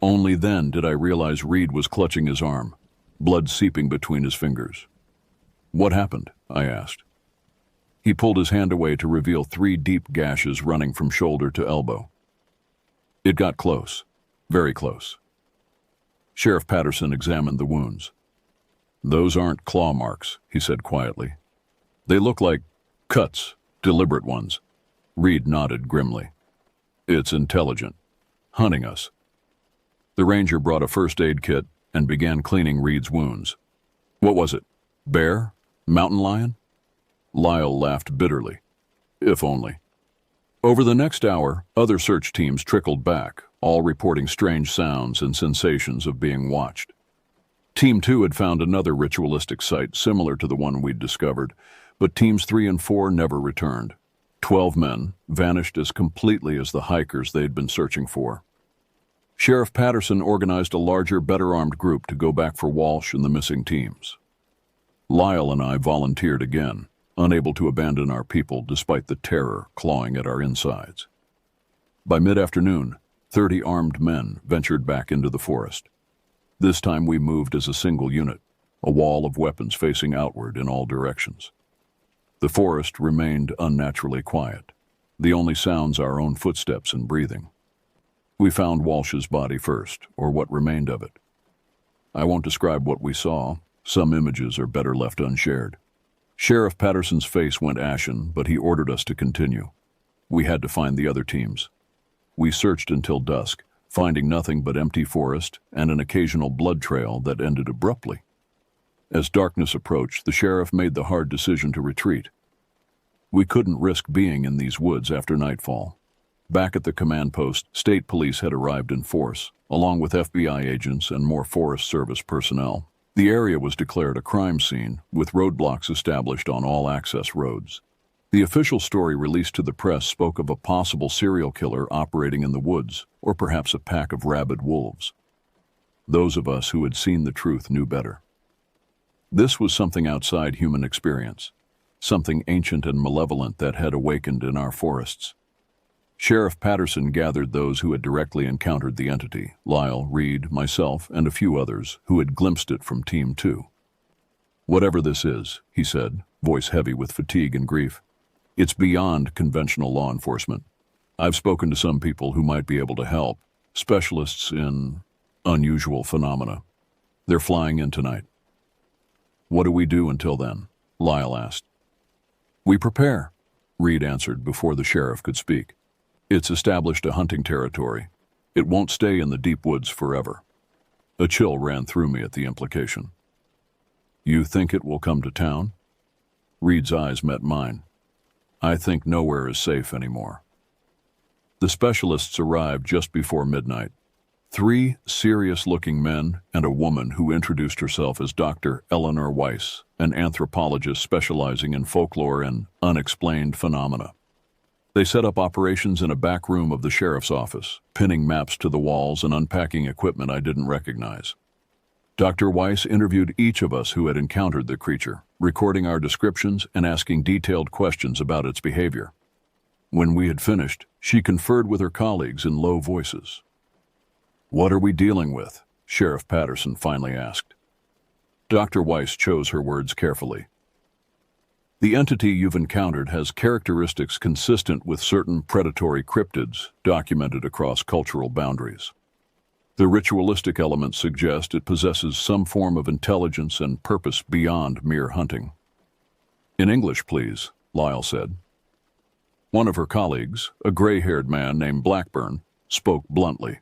Only then did I realize Reed was clutching his arm, blood seeping between his fingers. "What happened?" I asked. He pulled his hand away to reveal 3 deep gashes running from shoulder to elbow. "It got close, very close." Sheriff Patterson examined the wounds. "Those aren't claw marks," he said quietly. "They look like cuts, deliberate ones." Reed nodded grimly. "It's intelligent. Hunting us." The ranger brought a first aid kit and began cleaning Reed's wounds. What was it? Bear? Mountain lion? Lyle laughed bitterly. If only. Over the next hour, other search teams trickled back, all reporting strange sounds and sensations of being watched. Team 2 had found another ritualistic site similar to the one we'd discovered, but Teams 3 and 4 never returned. 12 men vanished as completely as the hikers they'd been searching for. Sheriff Patterson organized a larger, better-armed group to go back for Walsh and the missing teams. Lyle and I volunteered again, unable to abandon our people despite the terror clawing at our insides. By mid-afternoon, 30 armed men ventured back into the forest. This time we moved as a single unit, a wall of weapons facing outward in all directions. The forest remained unnaturally quiet, the only sounds our own footsteps and breathing. We found Walsh's body first, or what remained of it. I won't describe what we saw. Some images are better left unshared. Sheriff Patterson's face went ashen, but he ordered us to continue. We had to find the other teams. We searched until dusk, finding nothing but empty forest and an occasional blood trail that ended abruptly. As darkness approached, the sheriff made the hard decision to retreat. We couldn't risk being in these woods after nightfall. Back at the command post, state police had arrived in force, along with FBI agents and more Forest Service personnel. The area was declared a crime scene, with roadblocks established on all access roads. The official story released to the press spoke of a possible serial killer operating in the woods, or perhaps a pack of rabid wolves. Those of us who had seen the truth knew better. This was something outside human experience, something ancient and malevolent that had awakened in our forests. Sheriff Patterson gathered those who had directly encountered the entity, Lyle, Reed, myself, and a few others who had glimpsed it from Team 2. Whatever this is, he said, voice heavy with fatigue and grief, it's beyond conventional law enforcement. I've spoken to some people who might be able to help, specialists in unusual phenomena. They're flying in tonight. What do we do until then? Lyle asked. We prepare, Reed answered before the sheriff could speak. It's established a hunting territory. It won't stay in the deep woods forever. A chill ran through me at the implication. You think it will come to town? Reed's eyes met mine. I think nowhere is safe anymore. The specialists arrived just before midnight. 3 serious-looking men and a woman who introduced herself as Dr. Eleanor Weiss, an anthropologist specializing in folklore and unexplained phenomena. They set up operations in a back room of the sheriff's office, pinning maps to the walls and unpacking equipment I didn't recognize. Dr. Weiss interviewed each of us who had encountered the creature, recording our descriptions and asking detailed questions about its behavior. When we had finished, she conferred with her colleagues in low voices. What are we dealing with? Sheriff Patterson finally asked. Dr. Weiss chose her words carefully. The entity you've encountered has characteristics consistent with certain predatory cryptids documented across cultural boundaries. The ritualistic elements suggest it possesses some form of intelligence and purpose beyond mere hunting. In English, please, Lyle said. One of her colleagues, a gray-haired man named Blackburn, spoke bluntly.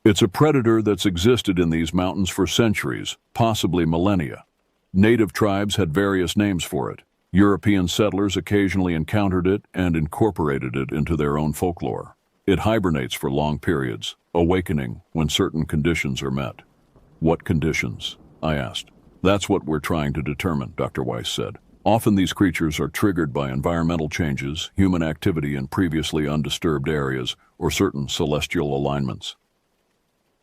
It's a predator that's existed in these mountains for centuries, possibly millennia. Native tribes had various names for it. European settlers occasionally encountered it and incorporated it into their own folklore. It hibernates for long periods, awakening when certain conditions are met. What conditions? I asked. That's what we're trying to determine, Dr. Weiss said. Often these creatures are triggered by environmental changes, human activity in previously undisturbed areas, or certain celestial alignments.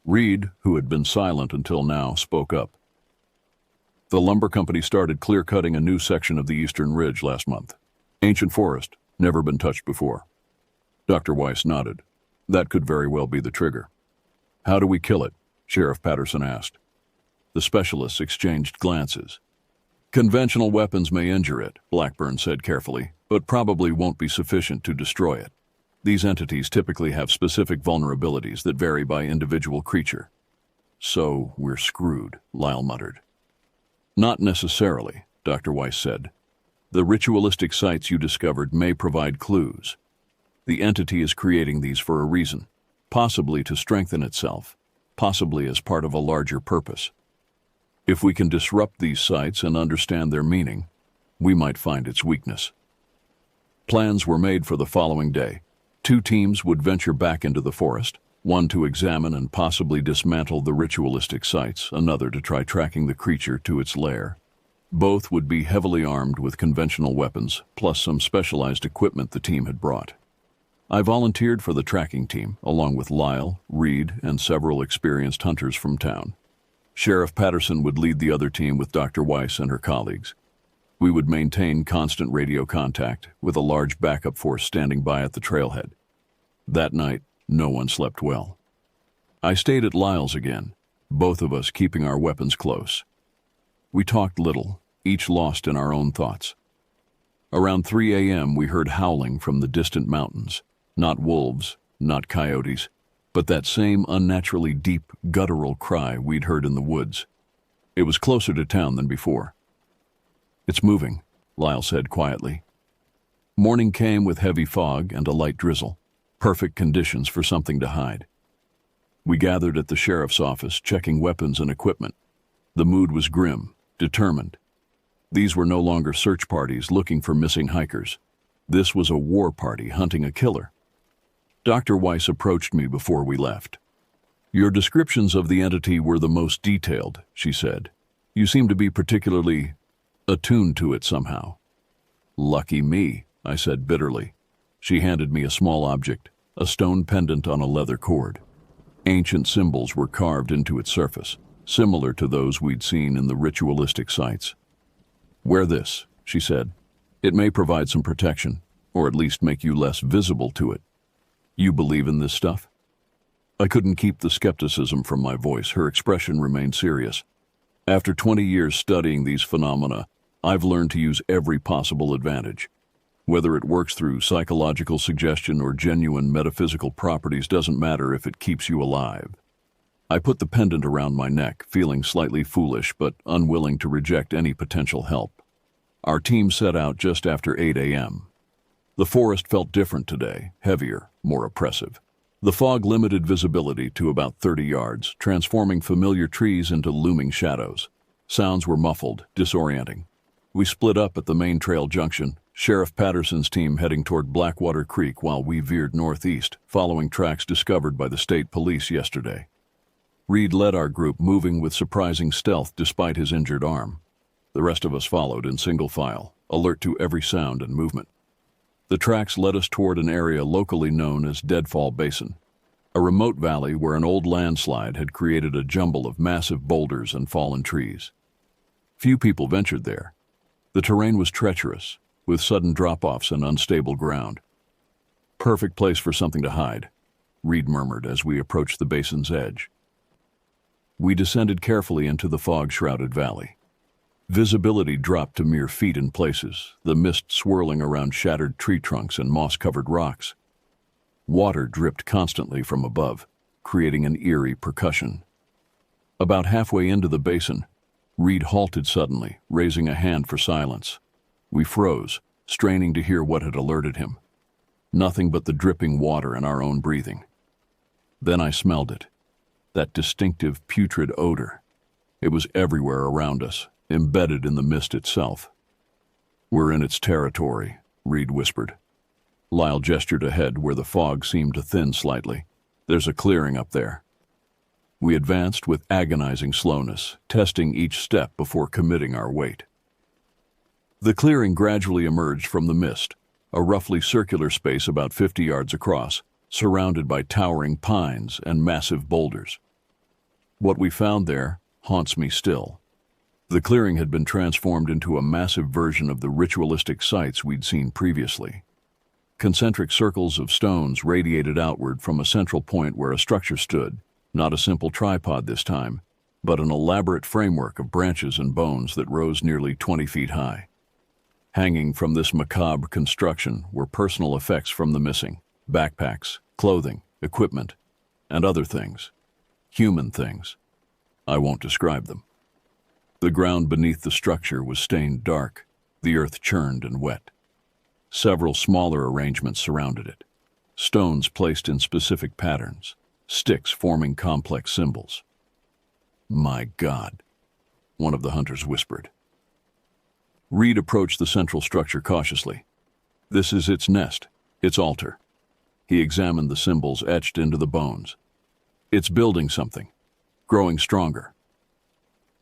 Reed, who had been silent until now, spoke up. The lumber company started clear-cutting a new section of the Eastern Ridge last month. Ancient forest, never been touched before. Dr. Weiss nodded. That could very well be the trigger. How do we kill it? Sheriff Patterson asked. The specialists exchanged glances. Conventional weapons may injure it, Blackburn said carefully, but probably won't be sufficient to destroy it. These entities typically have specific vulnerabilities that vary by individual creature. So we're screwed, Lyle muttered. Not necessarily, Dr. Weiss said. The ritualistic sites you discovered may provide clues. The entity is creating these for a reason, possibly to strengthen itself, possibly as part of a larger purpose. If we can disrupt these sites and understand their meaning, we might find its weakness. Plans were made for the following day. 2 teams would venture back into the forest, one to examine and possibly dismantle the ritualistic sites, another to try tracking the creature to its lair. Both would be heavily armed with conventional weapons, plus some specialized equipment the team had brought. I volunteered for the tracking team, along with Lyle, Reed, and several experienced hunters from town. Sheriff Patterson would lead the other team with Dr. Weiss and her colleagues. We would maintain constant radio contact, with a large backup force standing by at the trailhead. That night, no one slept well. I stayed at Lyle's again, both of us keeping our weapons close. We talked little, each lost in our own thoughts. Around 3 a.m. we heard howling from the distant mountains. Not wolves, not coyotes, but that same unnaturally deep, guttural cry we'd heard in the woods. It was closer to town than before. "It's moving," Lyle said quietly. Morning came with heavy fog and a light drizzle, perfect conditions for something to hide. We gathered at the sheriff's office, checking weapons and equipment. The mood was grim, determined. These were no longer search parties looking for missing hikers. This was a war party hunting a killer. Dr. Weiss approached me before we left. "Your descriptions of the entity were the most detailed," she said. "You seem to be particularly attuned to it somehow." "Lucky me," I said bitterly. She handed me a small object, a stone pendant on a leather cord. Ancient symbols were carved into its surface, similar to those we'd seen in the ritualistic sites. "Wear this," she said. "It may provide some protection, or at least make you less visible to it. You believe in this stuff?" I couldn't keep the skepticism from my voice. Her expression remained serious. "After 20 years studying these phenomena, I've learned to use every possible advantage. Whether it works through psychological suggestion or genuine metaphysical properties doesn't matter if it keeps you alive." I put the pendant around my neck, feeling slightly foolish but unwilling to reject any potential help. Our team set out just after 8 a.m. The forest felt different today, heavier, more oppressive. The fog limited visibility to about 30 yards, transforming familiar trees into looming shadows. Sounds were muffled, disorienting. We split up at the main trail junction, Sheriff Patterson's team heading toward Blackwater Creek while we veered northeast, following tracks discovered by the state police yesterday. Reed led our group, moving with surprising stealth despite his injured arm. The rest of us followed in single file, alert to every sound and movement. The tracks led us toward an area locally known as Deadfall Basin, a remote valley where an old landslide had created a jumble of massive boulders and fallen trees. Few people ventured there. The terrain was treacherous, with sudden drop-offs and unstable ground. "Perfect place for something to hide," Reed murmured as we approached the basin's edge. We descended carefully into the fog-shrouded valley. Visibility dropped to mere feet in places, the mist swirling around shattered tree trunks and moss-covered rocks. Water dripped constantly from above, creating an eerie percussion. About halfway into the basin, Reed halted suddenly, raising a hand for silence. We froze, straining to hear what had alerted him. Nothing but the dripping water and our own breathing. Then I smelled it, that distinctive putrid odor. It was everywhere around us, embedded in the mist itself. "We're in its territory," Reed whispered. Lyle gestured ahead where the fog seemed to thin slightly. "There's a clearing up there." We advanced with agonizing slowness, testing each step before committing our weight. The clearing gradually emerged from the mist, a roughly circular space about 50 yards across, surrounded by towering pines and massive boulders. What we found there haunts me still. The clearing had been transformed into a massive version of the ritualistic sites we'd seen previously. Concentric circles of stones radiated outward from a central point where a structure stood, not a simple tripod this time, but an elaborate framework of branches and bones that rose nearly 20 feet high. Hanging from this macabre construction were personal effects from the missing: backpacks, clothing, equipment, and other things. Human things. I won't describe them. The ground beneath the structure was stained dark, the earth churned and wet. Several smaller arrangements surrounded it. Stones placed in specific patterns, sticks forming complex symbols. "My God," one of the hunters whispered. Reed approached the central structure cautiously. "This is its nest, its altar." He examined the symbols etched into the bones. "It's building something, growing stronger."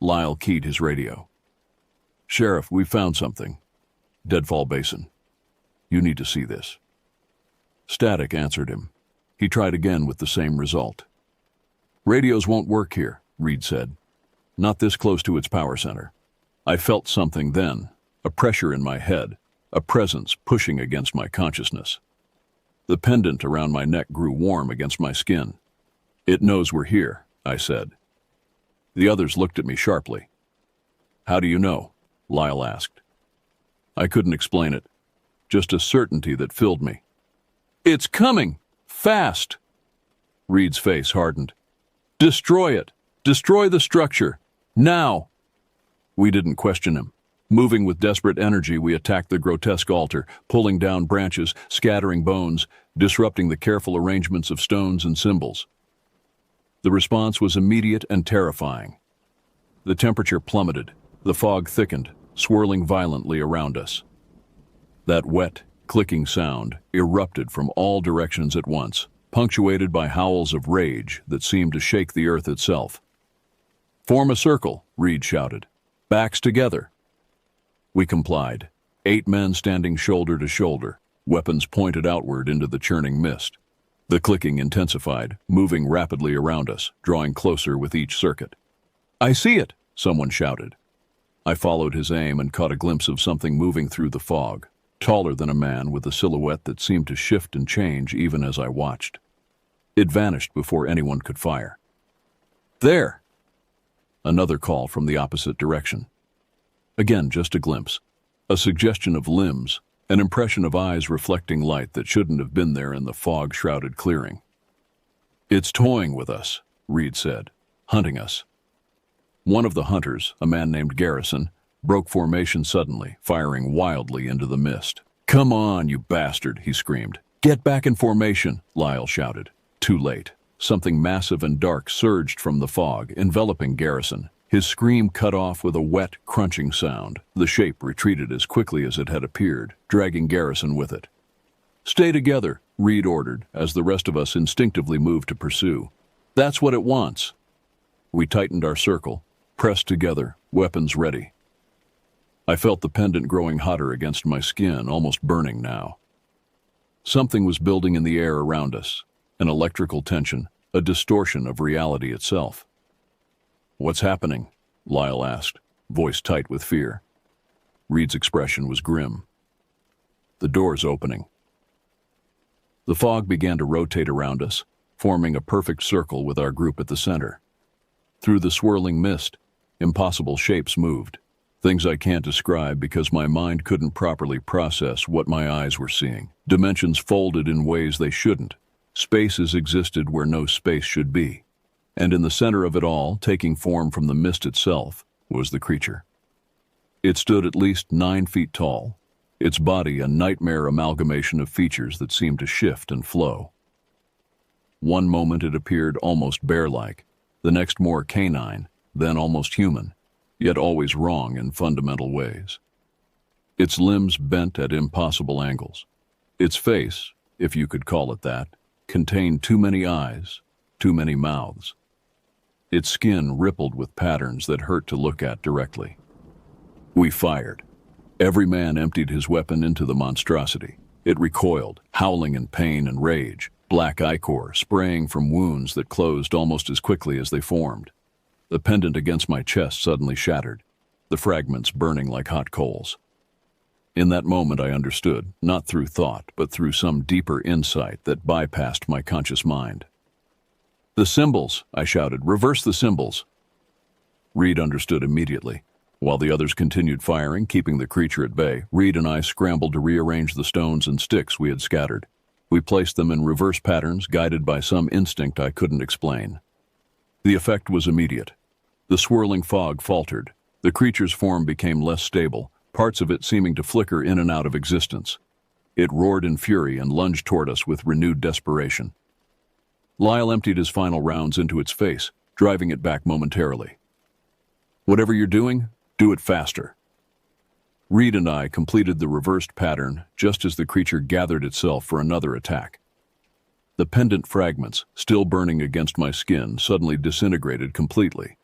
Lyle keyed his radio. "Sheriff, we found something. Deadfall Basin. You need to see this." Static answered him. He tried again with the same result. "Radios won't work here," Reed said. "Not this close to its power center." I felt something then, a pressure in my head, a presence pushing against my consciousness. The pendant around my neck grew warm against my skin. "It knows we're here," I said. The others looked at me sharply. "How do you know?" Lyle asked. I couldn't explain it, just a certainty that filled me. "It's coming! Fast!" Reed's face hardened. "Destroy it! Destroy the structure! Now!" We didn't question him. Moving with desperate energy, we attacked the grotesque altar, pulling down branches, scattering bones, disrupting the careful arrangements of stones and symbols. The response was immediate and terrifying. The temperature plummeted, the fog thickened, swirling violently around us. That wet, clicking sound erupted from all directions at once, punctuated by howls of rage that seemed to shake the earth itself. "Form a circle," Reed shouted. "Backs together." We complied, 8 men standing shoulder to shoulder, weapons pointed outward into the churning mist. The clicking intensified, moving rapidly around us, drawing closer with each circuit. "I see it!" someone shouted. I followed his aim and caught a glimpse of something moving through the fog, taller than a man with a silhouette that seemed to shift and change even as I watched. It vanished before anyone could fire. "There!" Another call from the opposite direction. Again, just a glimpse, a suggestion of limbs, an impression of eyes reflecting light that shouldn't have been there in the fog-shrouded clearing. "It's toying with us," Reed said, "hunting us." One of the hunters, a man named Garrison, broke formation suddenly, firing wildly into the mist. "Come on, you bastard," he screamed. "Get back in formation," Lyle shouted. Too late. Something massive and dark surged from the fog, enveloping Garrison. His scream cut off with a wet, crunching sound. The shape retreated as quickly as it had appeared, dragging Garrison with it. "Stay together," Reed ordered, as the rest of us instinctively moved to pursue. "That's what it wants." We tightened our circle, pressed together, weapons ready. I felt the pendant growing hotter against my skin, almost burning now. Something was building in the air around us, an electrical tension, a distortion of reality itself. "What's happening?" Lyle asked, voice tight with fear. Reed's expression was grim. "The door's opening." The fog began to rotate around us, forming a perfect circle with our group at the center. Through the swirling mist, impossible shapes moved, things I can't describe because my mind couldn't properly process what my eyes were seeing. Dimensions folded in ways they shouldn't. Spaces existed where no space should be. And in the center of it all, taking form from the mist itself, was the creature. It stood at least 9 feet tall, its body a nightmare amalgamation of features that seemed to shift and flow. One moment it appeared almost bear-like, the next more canine, then almost human, yet always wrong in fundamental ways. Its limbs bent at impossible angles. Its face, if you could call it that, contained too many eyes, too many mouths. Its skin rippled with patterns that hurt to look at directly. We fired. Every man emptied his weapon into the monstrosity. It recoiled, howling in pain and rage, black ichor spraying from wounds that closed almost as quickly as they formed. The pendant against my chest suddenly shattered, the fragments burning like hot coals. In that moment I understood, not through thought, but through some deeper insight that bypassed my conscious mind. "The symbols," I shouted. "Reverse the symbols." Reed understood immediately. While the others continued firing, keeping the creature at bay, Reed and I scrambled to rearrange the stones and sticks we had scattered. We placed them in reverse patterns, guided by some instinct I couldn't explain. The effect was immediate. The swirling fog faltered. The creature's form became less stable, parts of it seeming to flicker in and out of existence. It roared in fury and lunged toward us with renewed desperation. Lyle emptied his final rounds into its face, driving it back momentarily. Whatever you're doing, do it faster. Reed and I completed the reversed pattern just as the creature gathered itself for another attack. The pendant fragments, still burning against my skin, suddenly disintegrated completely.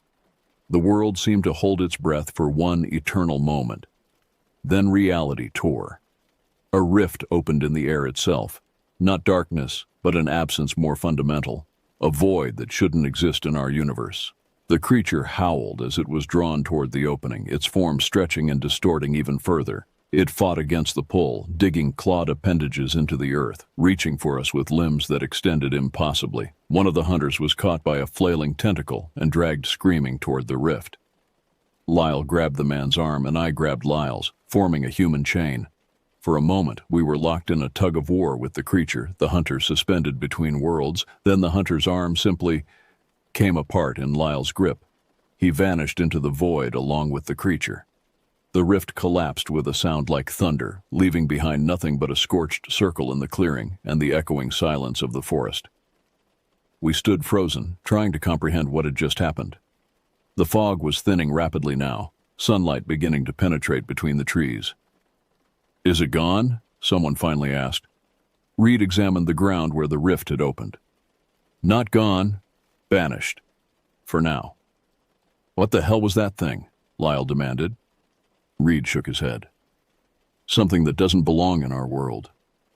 The world seemed to hold its breath for one eternal moment. Then reality tore. A rift opened in the air itself, not darkness, but an absence more fundamental, a void that shouldn't exist in our universe. The creature howled as it was drawn toward the opening, its form stretching and distorting even further. It fought against the pull, digging clawed appendages into the earth, reaching for us with limbs that extended impossibly. One of the hunters was caught by a flailing tentacle and dragged screaming toward the rift. Lyle grabbed the man's arm and I grabbed Lyle's, forming a human chain. For a moment, we were locked in a tug-of-war with the creature, the hunter suspended between worlds. Then the hunter's arm simply came apart in Lyle's grip. He vanished into the void along with the creature. The rift collapsed with a sound like thunder, leaving behind nothing but a scorched circle in the clearing and the echoing silence of the forest. We stood frozen, trying to comprehend what had just happened. The fog was thinning rapidly now, sunlight beginning to penetrate between the trees. "Is it gone?" someone finally asked. Reed examined the ground where the rift had opened. "Not gone. Vanished. For now." "What the hell was that thing?" Lyle demanded. Reed shook his head. "Something that doesn't belong in our world.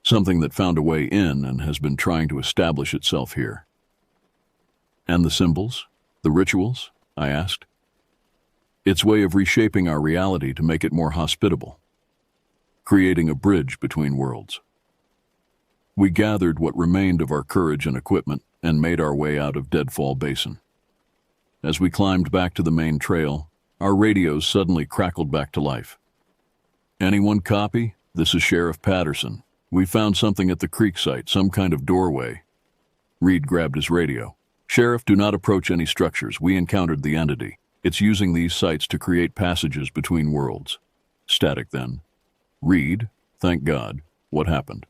Something that found a way in and has been trying to establish itself here." "And the symbols? The rituals?" I asked. "Its way of reshaping our reality to make it more hospitable. Creating a bridge between worlds." We gathered what remained of our courage and equipment and made our way out of Deadfall Basin. As we climbed back to the main trail, our radios suddenly crackled back to life. "Anyone copy? This is Sheriff Patterson. We found something at the creek site, some kind of doorway." Reed grabbed his radio. "Sheriff, do not approach any structures. We encountered the entity. It's using these sites to create passages between worlds." Static then. "Reed, thank God. What happened?"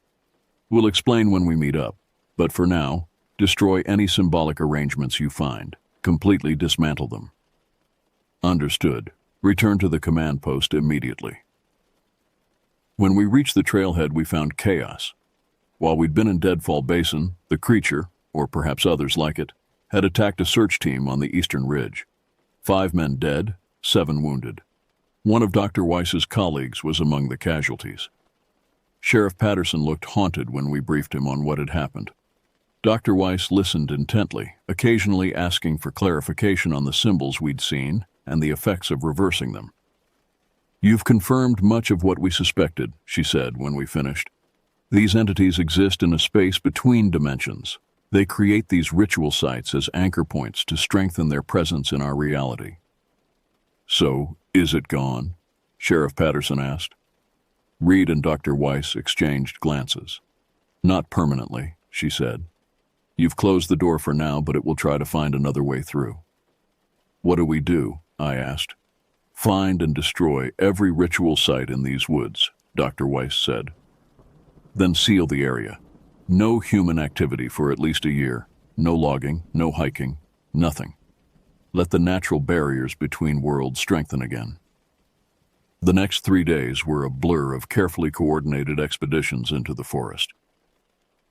"We'll explain when we meet up. But for now, destroy any symbolic arrangements you find. Completely dismantle them." "Understood. Return to the command post immediately." When we reached the trailhead, we found chaos. While we'd been in Deadfall Basin, the creature, or perhaps others like it, had attacked a search team on the eastern ridge. 5 men dead, 7 wounded. One of Dr. Weiss's colleagues was among the casualties. Sheriff Patterson looked haunted when we briefed him on what had happened. Dr. Weiss listened intently, occasionally asking for clarification on the symbols we'd seen and the effects of reversing them. "You've confirmed much of what we suspected," she said when we finished. "These entities exist in a space between dimensions. They create these ritual sites as anchor points to strengthen their presence in our reality." "So, is it gone?" Sheriff Patterson asked. Reed and Dr. Weiss exchanged glances. "Not permanently," she said. "You've closed the door for now, but it will try to find another way through." "What do we do?" I asked. "Find and destroy every ritual site in these woods," Dr. Weiss said. "Then seal the area. No human activity for at least a year. No logging, no hiking, nothing. Let the natural barriers between worlds strengthen again." The next 3 days were a blur of carefully coordinated expeditions into the forest.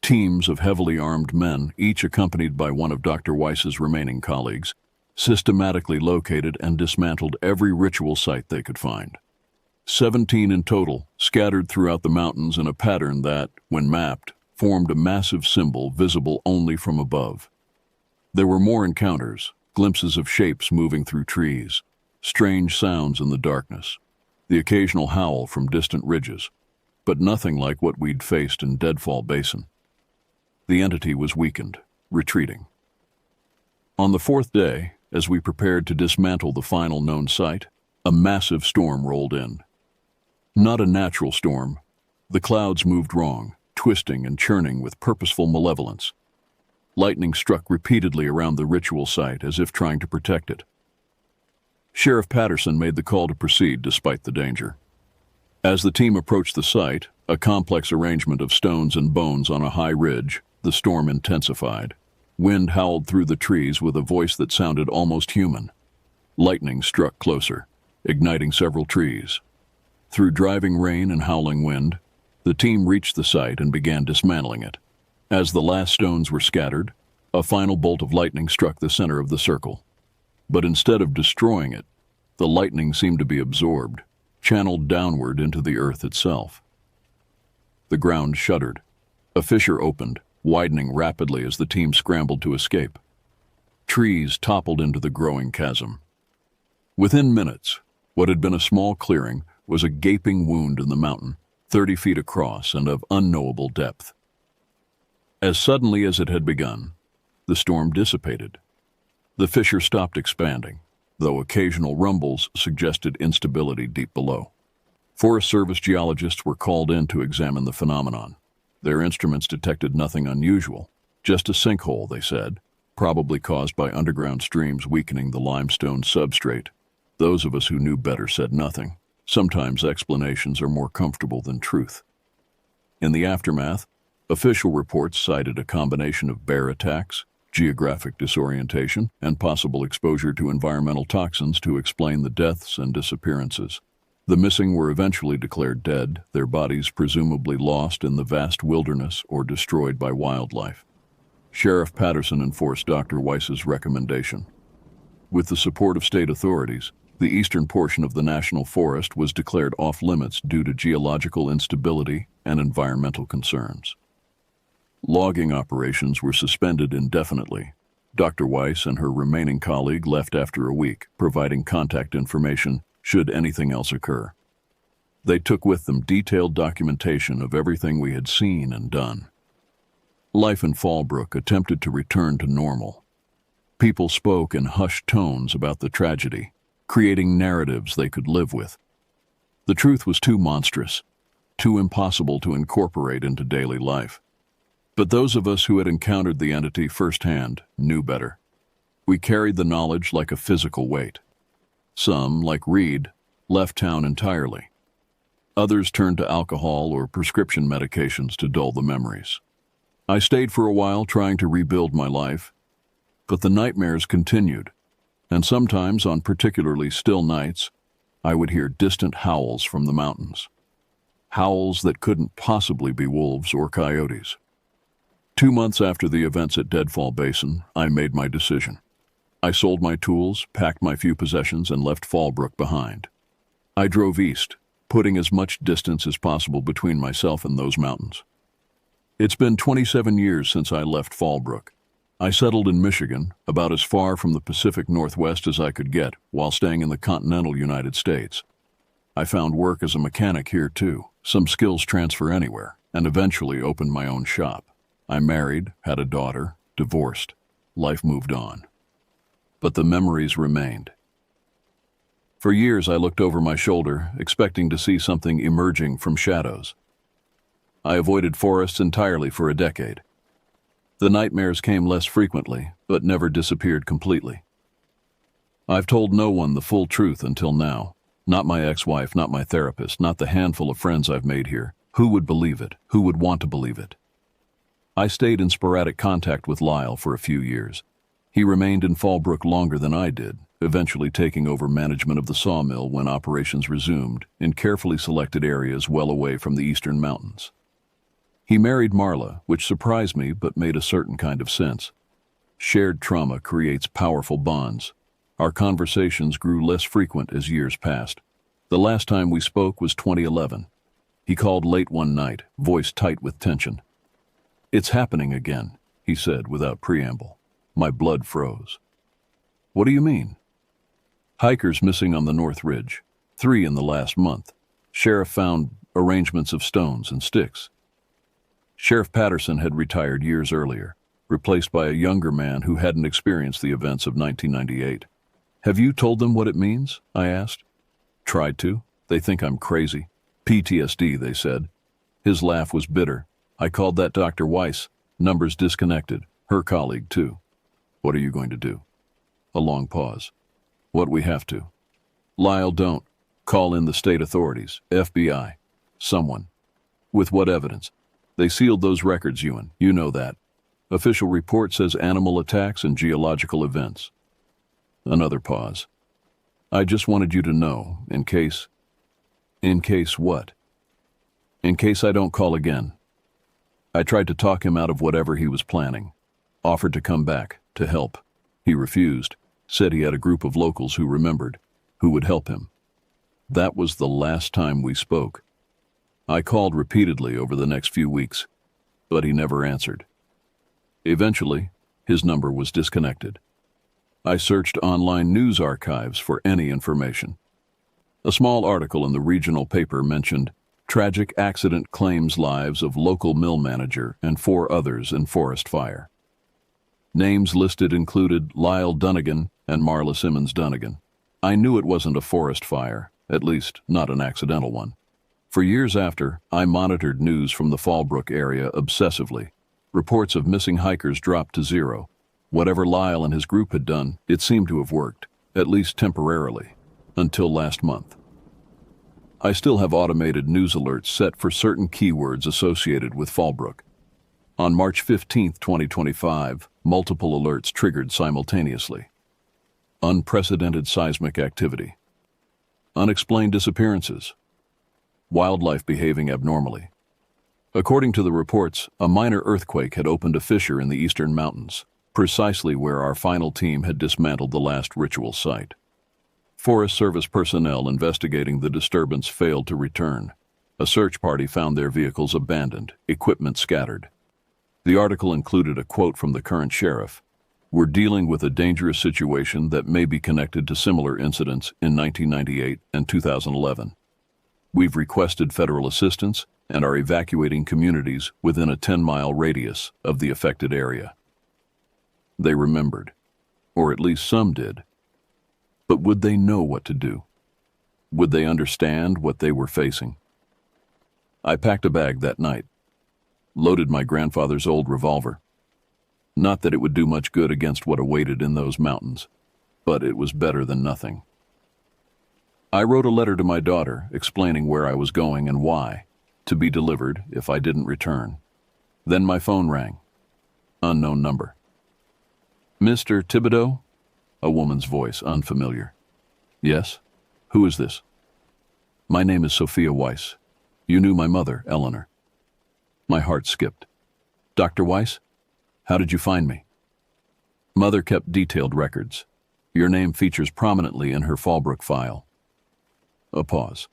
Teams of heavily armed men, each accompanied by one of Dr. Weiss's remaining colleagues, systematically located and dismantled every ritual site they could find. 17 in total, scattered throughout the mountains in a pattern that, when mapped, formed a massive symbol visible only from above. There were more encounters, glimpses of shapes moving through trees, strange sounds in the darkness, the occasional howl from distant ridges, but nothing like what we'd faced in Deadfall Basin. The entity was weakened, retreating. On the 4th day, as we prepared to dismantle the final known site, a massive storm rolled in. Not a natural storm. The clouds moved wrong, twisting and churning with purposeful malevolence. Lightning struck repeatedly around the ritual site as if trying to protect it. Sheriff Patterson made the call to proceed despite the danger. As the team approached the site, a complex arrangement of stones and bones on a high ridge, the storm intensified. Wind howled through the trees with a voice that sounded almost human. Lightning struck closer, igniting several trees. Through driving rain and howling wind, the team reached the site and began dismantling it. As the last stones were scattered, a final bolt of lightning struck the center of the circle. But instead of destroying it, the lightning seemed to be absorbed, channeled downward into the earth itself. The ground shuddered. A fissure opened, widening rapidly as the team scrambled to escape. Trees toppled into the growing chasm. Within minutes, what had been a small clearing was a gaping wound in the mountain, 30 feet across and of unknowable depth. As suddenly as it had begun, the storm dissipated. The fissure stopped expanding, though occasional rumbles suggested instability deep below. Forest Service geologists were called in to examine the phenomenon. Their instruments detected nothing unusual, just a sinkhole, they said, probably caused by underground streams weakening the limestone substrate. Those of us who knew better said nothing. Sometimes explanations are more comfortable than truth. In the aftermath, official reports cited a combination of bear attacks, geographic disorientation, and possible exposure to environmental toxins to explain the deaths and disappearances. The missing were eventually declared dead, their bodies presumably lost in the vast wilderness or destroyed by wildlife. Sheriff Patterson enforced Dr. Weiss's recommendation. With the support of state authorities, the eastern portion of the national forest was declared off-limits due to geological instability and environmental concerns. Logging operations were suspended indefinitely. Dr. Weiss and her remaining colleague left after a week, providing contact information should anything else occur. They took with them detailed documentation of everything we had seen and done. Life in Fallbrook attempted to return to normal. People spoke in hushed tones about the tragedy, creating narratives they could live with. The truth was too monstrous, too impossible to incorporate into daily life. But those of us who had encountered the entity firsthand knew better. We carried the knowledge like a physical weight. Some, like Reed, left town entirely. Others turned to alcohol or prescription medications to dull the memories. I stayed for a while trying to rebuild my life, but the nightmares continued, and sometimes on particularly still nights, I would hear distant howls from the mountains. Howls that couldn't possibly be wolves or coyotes. 2 months after the events at Deadfall Basin, I made my decision. I sold my tools, packed my few possessions, and left Fallbrook behind. I drove east, putting as much distance as possible between myself and those mountains. It's been 27 years since I left Fallbrook. I settled in Michigan, about as far from the Pacific Northwest as I could get, while staying in the continental United States. I found work as a mechanic here too, some skills transfer anywhere, and eventually opened my own shop. I married, had a daughter, divorced. Life moved on. But the memories remained. For years I looked over my shoulder, expecting to see something emerging from shadows. I avoided forests entirely for a decade. The nightmares came less frequently, but never disappeared completely. I've told no one the full truth until now. Not my ex-wife, not my therapist, not the handful of friends I've made here. Who would believe it? Who would want to believe it? I stayed in sporadic contact with Lyle for a few years. He remained in Fallbrook longer than I did, eventually taking over management of the sawmill when operations resumed, in carefully selected areas well away from the eastern mountains. He married Marla, which surprised me but made a certain kind of sense. Shared trauma creates powerful bonds. Our conversations grew less frequent as years passed. The last time we spoke was 2011. He called late one night, voice tight with tension. "It's happening again," he said without preamble. My blood froze. "What do you mean?" "Hikers missing on the North Ridge. 3 in the last month. Sheriff found arrangements of stones and sticks." Sheriff Patterson had retired years earlier, replaced by a younger man who hadn't experienced the events of 1998. "Have you told them what it means?" I asked. "Tried to. They think I'm crazy. PTSD, they said." His laugh was bitter. "I called that Dr. Weiss. Numbers disconnected. Her colleague, too." "What are you going to do?" A long pause. "What we have to." "Lyle, don't. Call in the state authorities, FBI. Someone." "With what evidence?" "They sealed those records, Ewan. You know that." Official report says animal attacks and geological events. Another pause. I just wanted you to know, in case... In case what? In case I don't call again. I tried to talk him out of whatever he was planning. Offered to come back, to help. He refused, said he had a group of locals who remembered, who would help him. That was the last time we spoke. I called repeatedly over the next few weeks, but he never answered. Eventually, his number was disconnected. I searched online news archives for any information. A small article in the regional paper mentioned tragic accident claims lives of local mill manager and 4 others in forest fire. Names listed included Lyle Dunnigan and Marla Simmons Dunnigan. I knew it wasn't a forest fire, at least not an accidental one. For years after, I monitored news from the Fallbrook area obsessively. Reports of missing hikers dropped to 0. Whatever Lyle and his group had done, it seemed to have worked, at least temporarily, until last month. I still have automated news alerts set for certain keywords associated with Fallbrook. On March 15, 2025, multiple alerts triggered simultaneously. Unprecedented seismic activity. Unexplained disappearances. Wildlife behaving abnormally. According to the reports, a minor earthquake had opened a fissure in the eastern mountains, precisely where our final team had dismantled the last ritual site. Forest Service personnel investigating the disturbance failed to return. A search party found their vehicles abandoned, equipment scattered. The article included a quote from the current sheriff. We're dealing with a dangerous situation that may be connected to similar incidents in 1998 and 2011. We've requested federal assistance and are evacuating communities within a 10-mile radius of the affected area. They remembered, or at least some did. But would they know what to do? Would they understand what they were facing? I packed a bag that night, loaded my grandfather's old revolver. Not that it would do much good against what awaited in those mountains, but it was better than nothing. I wrote a letter to my daughter explaining where I was going and why, to be delivered if I didn't return. Then my phone rang. Unknown number. Mr. Thibodeau? A woman's voice, unfamiliar. Yes? Who is this? My name is Sophia Weiss. You knew my mother, Eleanor. My heart skipped. Dr. Weiss? How did you find me? Mother kept detailed records. Your name features prominently in her Fallbrook file. A pause.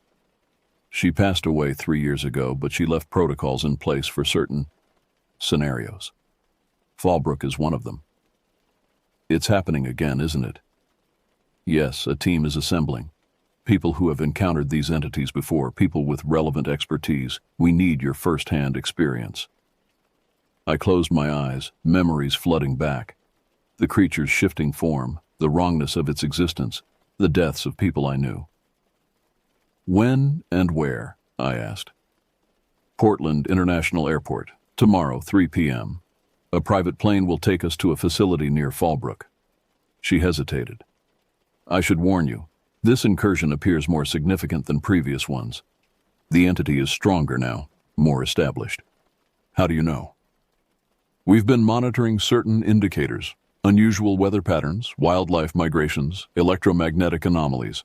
She passed away 3 years ago, but she left protocols in place for certain scenarios. Fallbrook is one of them. It's happening again, isn't it? Yes, a team is assembling. People who have encountered these entities before, people with relevant expertise. We need your first-hand experience. I closed my eyes, memories flooding back. The creature's shifting form, the wrongness of its existence, the deaths of people I knew. When and where? I asked. Portland International Airport, tomorrow, 3 p.m. A private plane will take us to a facility near Fallbrook. She hesitated. I should warn you, this incursion appears more significant than previous ones. The entity is stronger now, more established. How do you know? We've been monitoring certain indicators, unusual weather patterns, wildlife migrations, electromagnetic anomalies.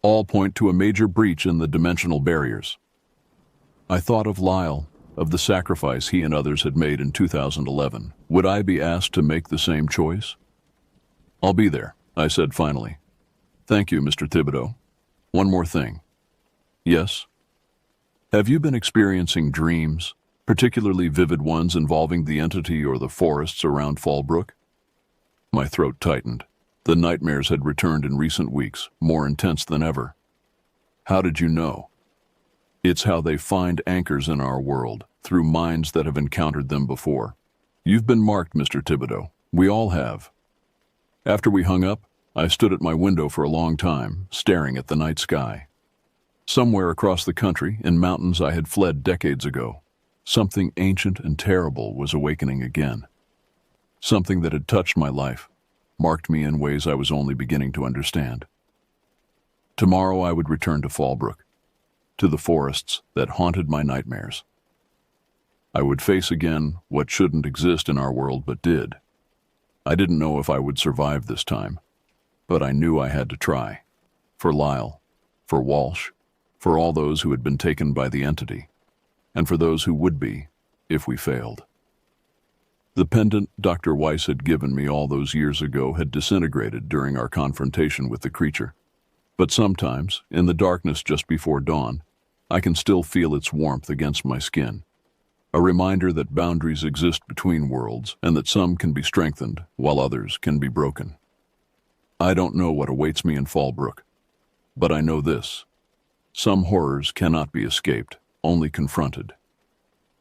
All point to a major breach in the dimensional barriers. I thought of Lyle, of the sacrifice he and others had made in 2011. Would I be asked to make the same choice? I'll be there, I said finally. Thank you, Mr. Thibodeau. One more thing. Yes? Have you been experiencing dreams, particularly vivid ones involving the entity or the forests around Fallbrook? My throat tightened. The nightmares had returned in recent weeks, more intense than ever. How did you know? It's how they find anchors in our world, through minds that have encountered them before. You've been marked, Mr. Thibodeau. We all have. After we hung up, I stood at my window for a long time, staring at the night sky. Somewhere across the country, in mountains I had fled decades ago, something ancient and terrible was awakening again. Something that had touched my life, marked me in ways I was only beginning to understand. Tomorrow I would return to Fallbrook, to the forests that haunted my nightmares. I would face again what shouldn't exist in our world but did. I didn't know if I would survive this time, but I knew I had to try. For Lyle, for Walsh, for all those who had been taken by the entity, and for those who would be if we failed. The pendant Dr. Weiss had given me all those years ago had disintegrated during our confrontation with the creature. But sometimes, in the darkness just before dawn, I can still feel its warmth against my skin. A reminder that boundaries exist between worlds and that some can be strengthened while others can be broken. I don't know what awaits me in Fallbrook, but I know this. Some horrors cannot be escaped, only confronted.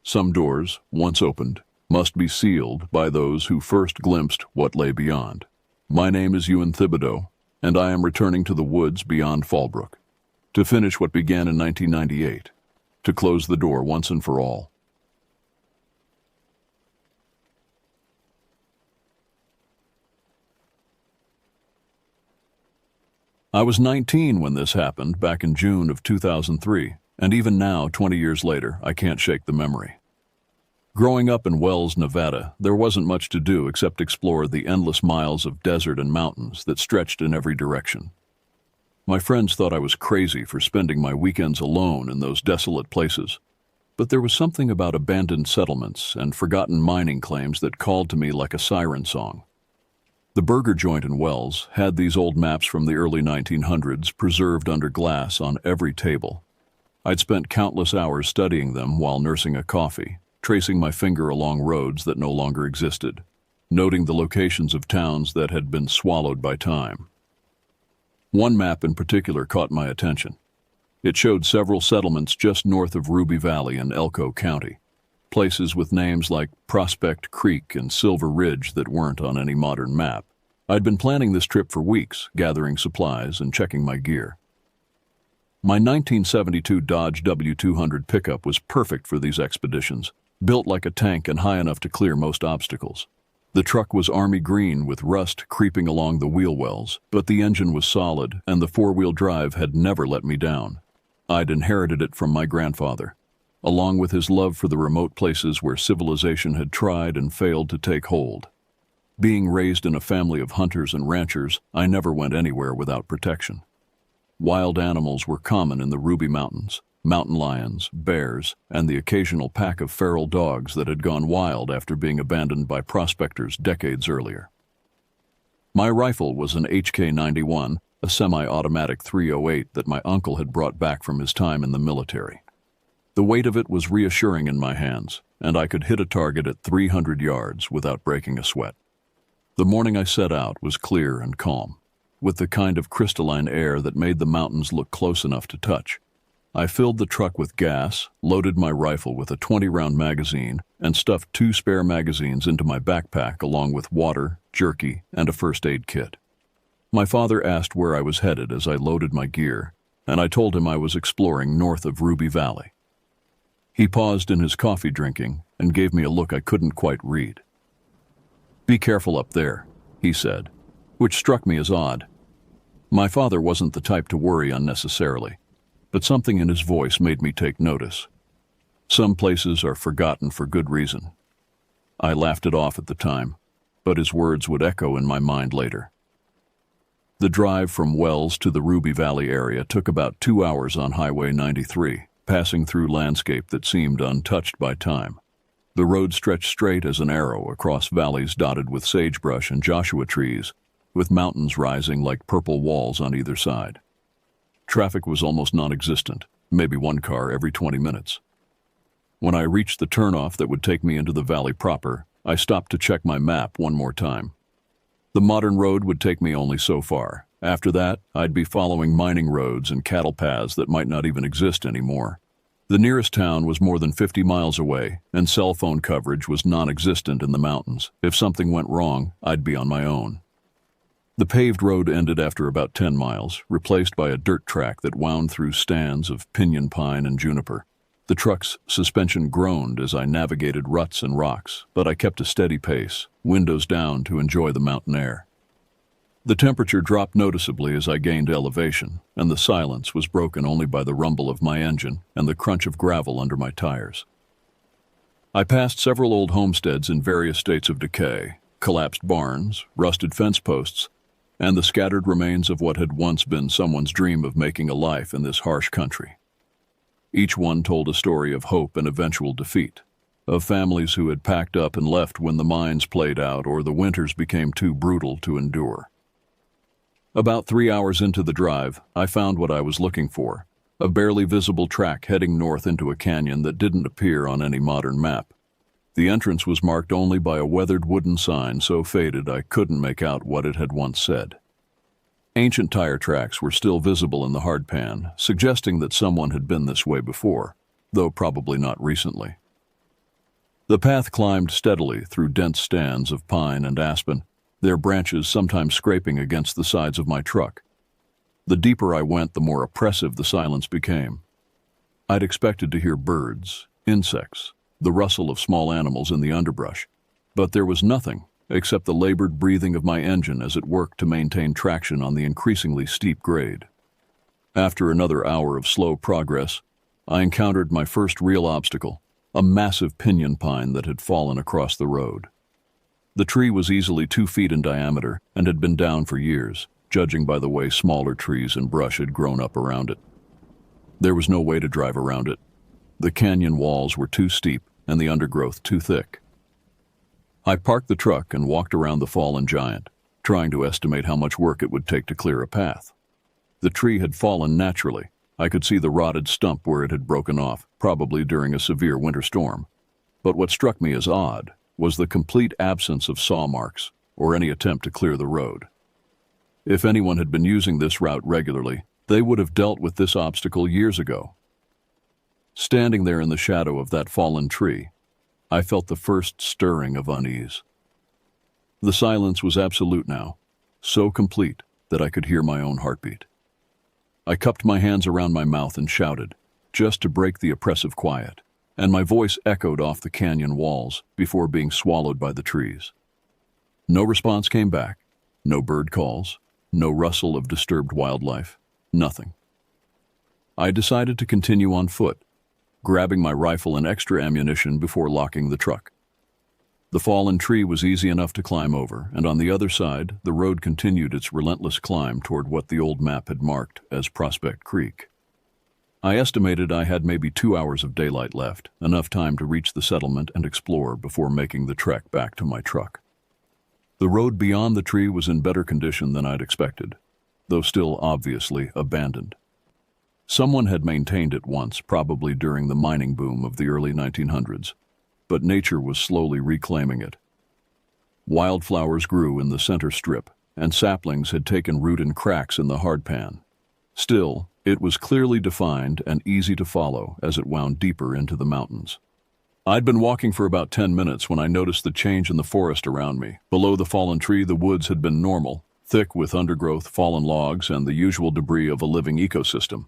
Some doors, once opened, must be sealed by those who first glimpsed what lay beyond. My name is Ewan Thibodeau, and I am returning to the woods beyond Fallbrook, to finish what began in 1998, to close the door once and for all. I was 19 when this happened, back in June of 2003, and even now, 20 years later, I can't shake the memory. Growing up in Wells, Nevada, there wasn't much to do except explore the endless miles of desert and mountains that stretched in every direction. My friends thought I was crazy for spending my weekends alone in those desolate places, but there was something about abandoned settlements and forgotten mining claims that called to me like a siren song. The burger joint in Wells had these old maps from the early 1900s preserved under glass on every table. I'd spent countless hours studying them while nursing a coffee, tracing my finger along roads that no longer existed, noting the locations of towns that had been swallowed by time. One map in particular caught my attention. It showed several settlements just north of Ruby Valley in Elko County, places with names like Prospect Creek and Silver Ridge that weren't on any modern map. I'd been planning this trip for weeks, gathering supplies and checking my gear. My 1972 Dodge W200 pickup was perfect for these expeditions, built like a tank and high enough to clear most obstacles. The truck was army green with rust creeping along the wheel wells, but the engine was solid and the four-wheel drive had never let me down. I'd inherited it from my grandfather, along with his love for the remote places where civilization had tried and failed to take hold. Being raised in a family of hunters and ranchers, I never went anywhere without protection. Wild animals were common in the Ruby Mountains, mountain lions, bears, and the occasional pack of feral dogs that had gone wild after being abandoned by prospectors decades earlier. My rifle was an HK-91, a semi-automatic .308 that my uncle had brought back from his time in the military. The weight of it was reassuring in my hands, and I could hit a target at 300 yards without breaking a sweat. The morning I set out was clear and calm, with the kind of crystalline air that made the mountains look close enough to touch. I filled the truck with gas, loaded my rifle with a 20-round magazine, and stuffed 2 spare magazines into my backpack along with water, jerky, and a first aid kit. My father asked where I was headed as I loaded my gear, and I told him I was exploring north of Ruby Valley. He paused in his coffee drinking and gave me a look I couldn't quite read. "Be careful up there," he said, which struck me as odd. My father wasn't the type to worry unnecessarily, but something in his voice made me take notice. Some places are forgotten for good reason. I laughed it off at the time, but his words would echo in my mind later. The drive from Wells to the Ruby Valley area took about 2 hours on Highway 93, passing through landscape that seemed untouched by time. The road stretched straight as an arrow across valleys dotted with sagebrush and Joshua trees, with mountains rising like purple walls on either side. Traffic was almost non-existent, maybe one car every 20 minutes. When I reached the turnoff that would take me into the valley proper, I stopped to check my map one more time. The modern road would take me only so far. After that, I'd be following mining roads and cattle paths that might not even exist anymore. The nearest town was more than 50 miles away, and cell phone coverage was non-existent in the mountains. If something went wrong, I'd be on my own. The paved road ended after about 10 miles, replaced by a dirt track that wound through stands of pinyon pine and juniper. The truck's suspension groaned as I navigated ruts and rocks, but I kept a steady pace, windows down to enjoy the mountain air. The temperature dropped noticeably as I gained elevation, and the silence was broken only by the rumble of my engine and the crunch of gravel under my tires. I passed several old homesteads in various states of decay, collapsed barns, rusted fence posts, and the scattered remains of what had once been someone's dream of making a life in this harsh country. Each one told a story of hope and eventual defeat, of families who had packed up and left when the mines played out or the winters became too brutal to endure. About 3 hours into the drive, I found what I was looking for, a barely visible track heading north into a canyon that didn't appear on any modern map. The entrance was marked only by a weathered wooden sign so faded I couldn't make out what it had once said. Ancient tire tracks were still visible in the hardpan, suggesting that someone had been this way before, though probably not recently. The path climbed steadily through dense stands of pine and aspen, their branches sometimes scraping against the sides of my truck. The deeper I went, the more oppressive the silence became. I'd expected to hear birds, insects, the rustle of small animals in the underbrush, but there was nothing except the labored breathing of my engine as it worked to maintain traction on the increasingly steep grade. After another hour of slow progress, I encountered my first real obstacle, a massive pinyon pine that had fallen across the road. The tree was easily 2 feet in diameter and had been down for years, judging by the way smaller trees and brush had grown up around it. There was no way to drive around it. The canyon walls were too steep and the undergrowth too thick. I parked the truck and walked around the fallen giant, trying to estimate how much work it would take to clear a path. The tree had fallen naturally. I could see the rotted stump where it had broken off, probably during a severe winter storm. But what struck me as odd was the complete absence of saw marks or any attempt to clear the road. If anyone had been using this route regularly, they would have dealt with this obstacle years ago. Standing there in the shadow of that fallen tree, I felt the first stirring of unease. The silence was absolute now, so complete that I could hear my own heartbeat. I cupped my hands around my mouth and shouted, just to break the oppressive quiet, and my voice echoed off the canyon walls before being swallowed by the trees. No response came back, no bird calls, no rustle of disturbed wildlife, nothing. I decided to continue on foot, grabbing my rifle and extra ammunition before locking the truck. The fallen tree was easy enough to climb over, and on the other side, the road continued its relentless climb toward what the old map had marked as Prospect Creek. I estimated I had maybe 2 hours of daylight left, enough time to reach the settlement and explore before making the trek back to my truck. The road beyond the tree was in better condition than I'd expected, though still obviously abandoned. Someone had maintained it once, probably during the mining boom of the early 1900s, but nature was slowly reclaiming it. Wildflowers grew in the center strip, and saplings had taken root in cracks in the hardpan. Still, it was clearly defined and easy to follow as it wound deeper into the mountains. I'd been walking for about 10 minutes when I noticed the change in the forest around me. Below the fallen tree, the woods had been normal, thick with undergrowth, fallen logs, and the usual debris of a living ecosystem.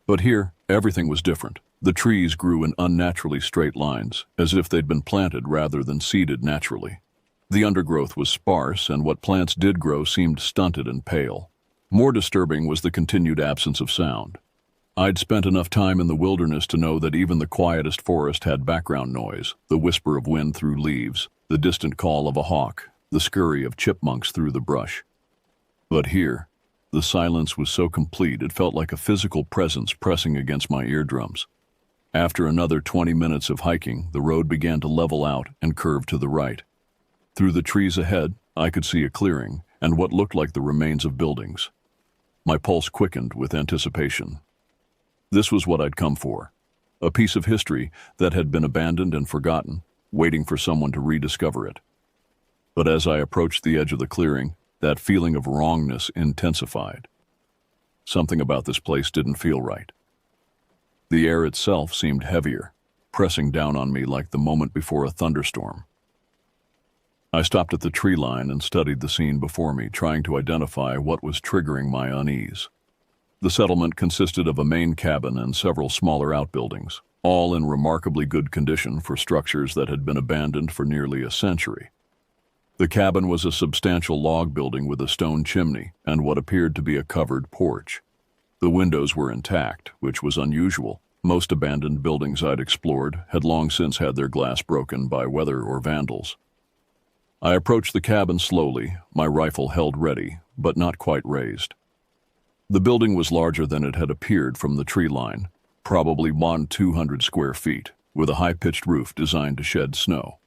But here, everything was different. The trees grew in unnaturally straight lines, as if they'd been planted rather than seeded naturally. The undergrowth was sparse, and what plants did grow seemed stunted and pale. More disturbing was the continued absence of sound. I'd spent enough time in the wilderness to know that even the quietest forest had background noise, the whisper of wind through leaves, the distant call of a hawk, the scurry of chipmunks through the brush. But here, the silence was so complete it felt like a physical presence pressing against my eardrums. After another 20 minutes of hiking, the road began to level out and curve to the right. Through the trees ahead, I could see a clearing and what looked like the remains of buildings. My pulse quickened with anticipation. This was what I'd come for, a piece of history that had been abandoned and forgotten, waiting for someone to rediscover it. But as I approached the edge of the clearing, that feeling of wrongness intensified. Something about this place didn't feel right. The air itself seemed heavier, pressing down on me like the moment before a thunderstorm. I stopped at the tree line and studied the scene before me, trying to identify what was triggering my unease. The settlement consisted of a main cabin and several smaller outbuildings, all in remarkably good condition for structures that had been abandoned for nearly a century. The cabin was a substantial log building with a stone chimney and what appeared to be a covered porch. The windows were intact, which was unusual, Most abandoned buildings I'd explored had long since had their glass broken by weather or vandals. I approached the cabin slowly, my rifle held ready, but not quite raised. The building was larger than it had appeared from the tree line, probably 200 square feet, with a high-pitched roof designed to shed snow.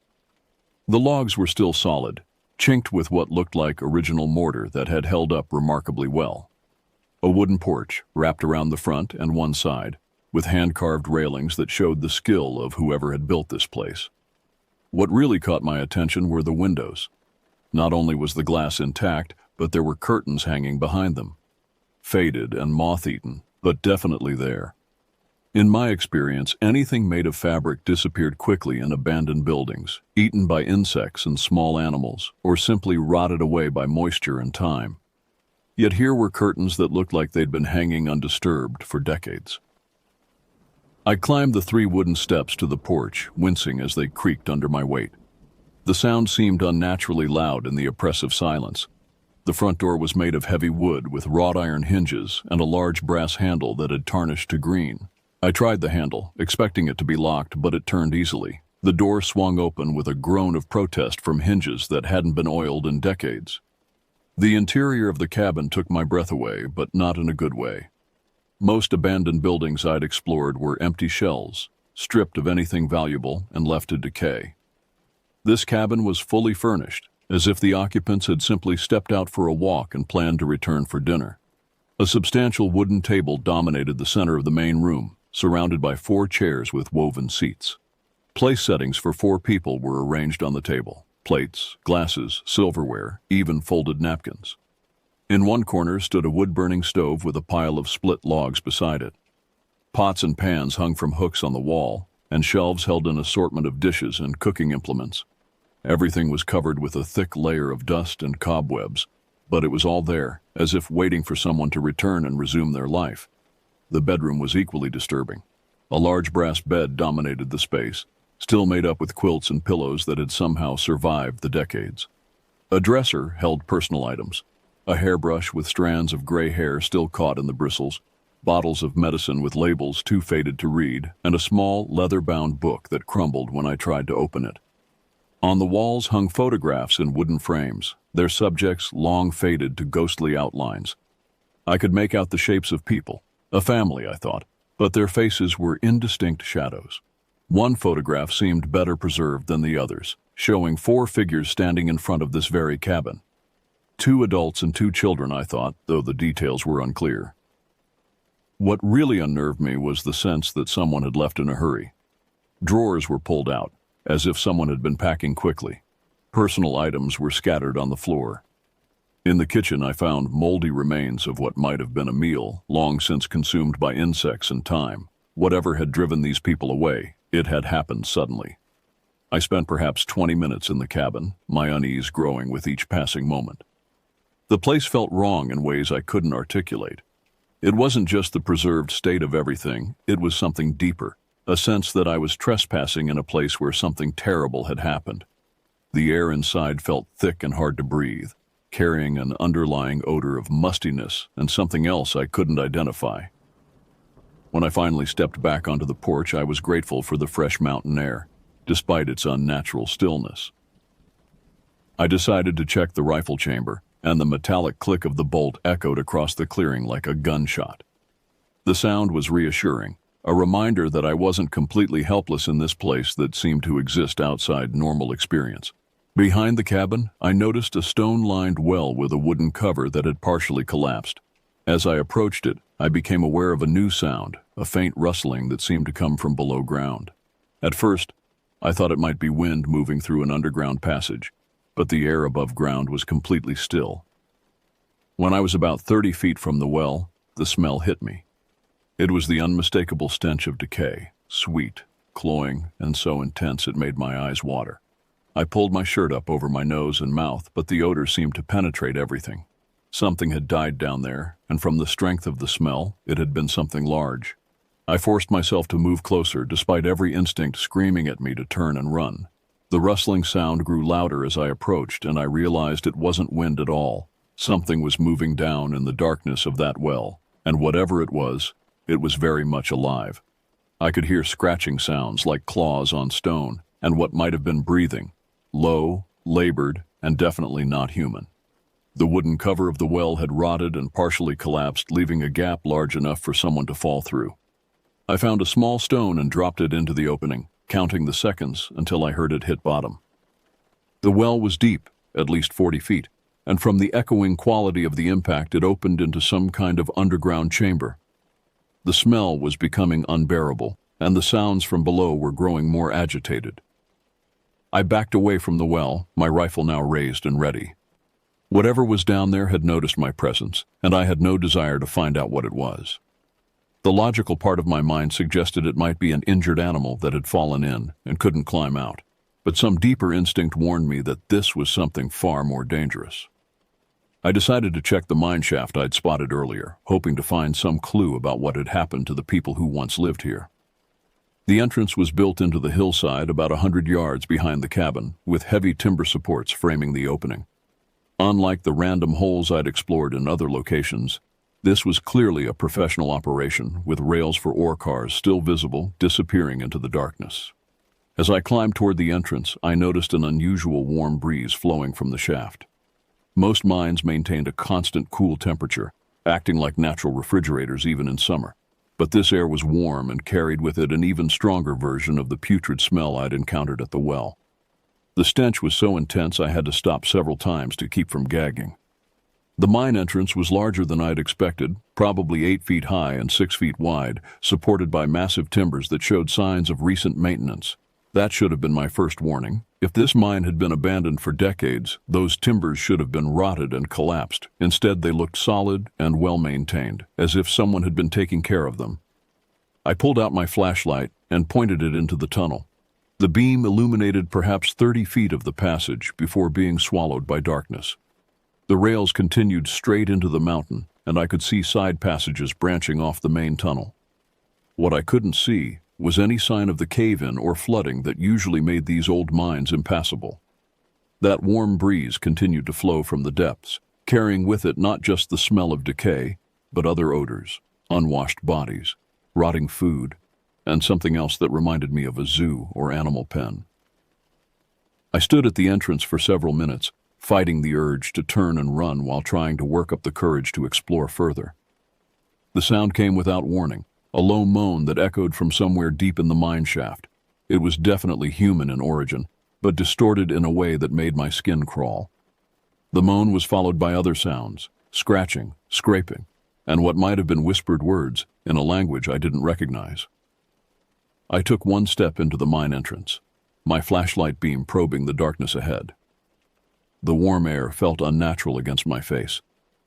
The logs were still solid, chinked with what looked like original mortar that had held up remarkably well. A wooden porch wrapped around the front and one side, with hand-carved railings that showed the skill of whoever had built this place. What really caught my attention were the windows. Not only was the glass intact, but there were curtains hanging behind them. Faded and moth-eaten, but definitely there. In my experience, anything made of fabric disappeared quickly in abandoned buildings, eaten by insects and small animals, or simply rotted away by moisture and time. Yet here were curtains that looked like they'd been hanging undisturbed for decades. I climbed the 3 wooden steps to the porch, wincing as they creaked under my weight. The sound seemed unnaturally loud in the oppressive silence. The front door was made of heavy wood with wrought iron hinges and a large brass handle that had tarnished to green. I tried the handle, expecting it to be locked, but it turned easily. The door swung open with a groan of protest from hinges that hadn't been oiled in decades. The interior of the cabin took my breath away, but not in a good way. Most abandoned buildings I'd explored were empty shells, stripped of anything valuable and left to decay. This cabin was fully furnished, as if the occupants had simply stepped out for a walk and planned to return for dinner. A substantial wooden table dominated the center of the main room, surrounded by 4 chairs with woven seats. Place settings for 4 people were arranged on the table: plates, glasses, silverware, even folded napkins. In one corner stood a wood-burning stove with a pile of split logs beside it. Pots and pans hung from hooks on the wall, and shelves held an assortment of dishes and cooking implements. Everything was covered with a thick layer of dust and cobwebs, but it was all there, as if waiting for someone to return and resume their life. The bedroom was equally disturbing. A large brass bed dominated the space, still made up with quilts and pillows that had somehow survived the decades. A dresser held personal items: a hairbrush with strands of gray hair still caught in the bristles, bottles of medicine with labels too faded to read, and a small, leather-bound book that crumbled when I tried to open it. On the walls hung photographs in wooden frames, their subjects long faded to ghostly outlines. I could make out the shapes of people, a family, I thought, but their faces were indistinct shadows. One photograph seemed better preserved than the others, showing 4 figures standing in front of this very cabin. 2 adults and 2 children, I thought, though the details were unclear. What really unnerved me was the sense that someone had left in a hurry. Drawers were pulled out, as if someone had been packing quickly. Personal items were scattered on the floor. In the kitchen, I found moldy remains of what might have been a meal, long since consumed by insects and time. Whatever had driven these people away, it had happened suddenly. I spent perhaps 20 minutes in the cabin, my unease growing with each passing moment. The place felt wrong in ways I couldn't articulate. It wasn't just the preserved state of everything, it was something deeper, a sense that I was trespassing in a place where something terrible had happened. The air inside felt thick and hard to breathe, carrying an underlying odor of mustiness and something else I couldn't identify. When I finally stepped back onto the porch, I was grateful for the fresh mountain air, despite its unnatural stillness. I decided to check the rifle chamber, and the metallic click of the bolt echoed across the clearing like a gunshot. The sound was reassuring, a reminder that I wasn't completely helpless in this place that seemed to exist outside normal experience. Behind the cabin, I noticed a stone-lined well with a wooden cover that had partially collapsed. As I approached it, I became aware of a new sound, a faint rustling that seemed to come from below ground. At first, I thought it might be wind moving through an underground passage, but the air above ground was completely still. When I was about 30 feet from the well, the smell hit me. It was the unmistakable stench of decay, sweet, cloying, and so intense it made my eyes water. I pulled my shirt up over my nose and mouth, but the odor seemed to penetrate everything. Something had died down there, and from the strength of the smell, it had been something large. I forced myself to move closer, despite every instinct screaming at me to turn and run. The rustling sound grew louder as I approached, and I realized it wasn't wind at all. Something was moving down in the darkness of that well, and whatever it was very much alive. I could hear scratching sounds like claws on stone and what might have been breathing, low, labored, and definitely not human. The wooden cover of the well had rotted and partially collapsed, leaving a gap large enough for someone to fall through. I found a small stone and dropped it into the opening, counting the seconds until I heard it hit bottom. The well was deep, at least 40 feet, and from the echoing quality of the impact it opened into some kind of underground chamber. The smell was becoming unbearable, and the sounds from below were growing more agitated. I backed away from the well, my rifle now raised and ready. Whatever was down there had noticed my presence, and I had no desire to find out what it was. The logical part of my mind suggested it might be an injured animal that had fallen in and couldn't climb out, but some deeper instinct warned me that this was something far more dangerous. I decided to check the mine shaft I'd spotted earlier, hoping to find some clue about what had happened to the people who once lived here. The entrance was built into the hillside about 100 yards behind the cabin, with heavy timber supports framing the opening. Unlike the random holes I'd explored in other locations, this was clearly a professional operation, with rails for ore cars still visible, disappearing into the darkness. As I climbed toward the entrance, I noticed an unusual warm breeze flowing from the shaft. Most mines maintained a constant cool temperature, acting like natural refrigerators even in summer. But this air was warm and carried with it an even stronger version of the putrid smell I'd encountered at the well. The stench was so intense I had to stop several times to keep from gagging. The mine entrance was larger than I'd expected, probably 8 feet high and 6 feet wide, supported by massive timbers that showed signs of recent maintenance. That should have been my first warning. If this mine had been abandoned for decades, those timbers should have been rotted and collapsed. Instead, they looked solid and well-maintained, as if someone had been taking care of them. I pulled out my flashlight and pointed it into the tunnel. The beam illuminated perhaps 30 feet of the passage before being swallowed by darkness. The rails continued straight into the mountain, and I could see side passages branching off the main tunnel. What I couldn't see was any sign of the cave-in or flooding that usually made these old mines impassable. That warm breeze continued to flow from the depths, carrying with it not just the smell of decay, but other odors, unwashed bodies, rotting food, and something else that reminded me of a zoo or animal pen. I stood at the entrance for several minutes, fighting the urge to turn and run while trying to work up the courage to explore further. The sound came without warning, a low moan that echoed from somewhere deep in the mine shaft. It was definitely human in origin, but distorted in a way that made my skin crawl. The moan was followed by other sounds, scratching, scraping, and what might have been whispered words in a language I didn't recognize. I took one step into the mine entrance, my flashlight beam probing the darkness ahead. The warm air felt unnatural against my face,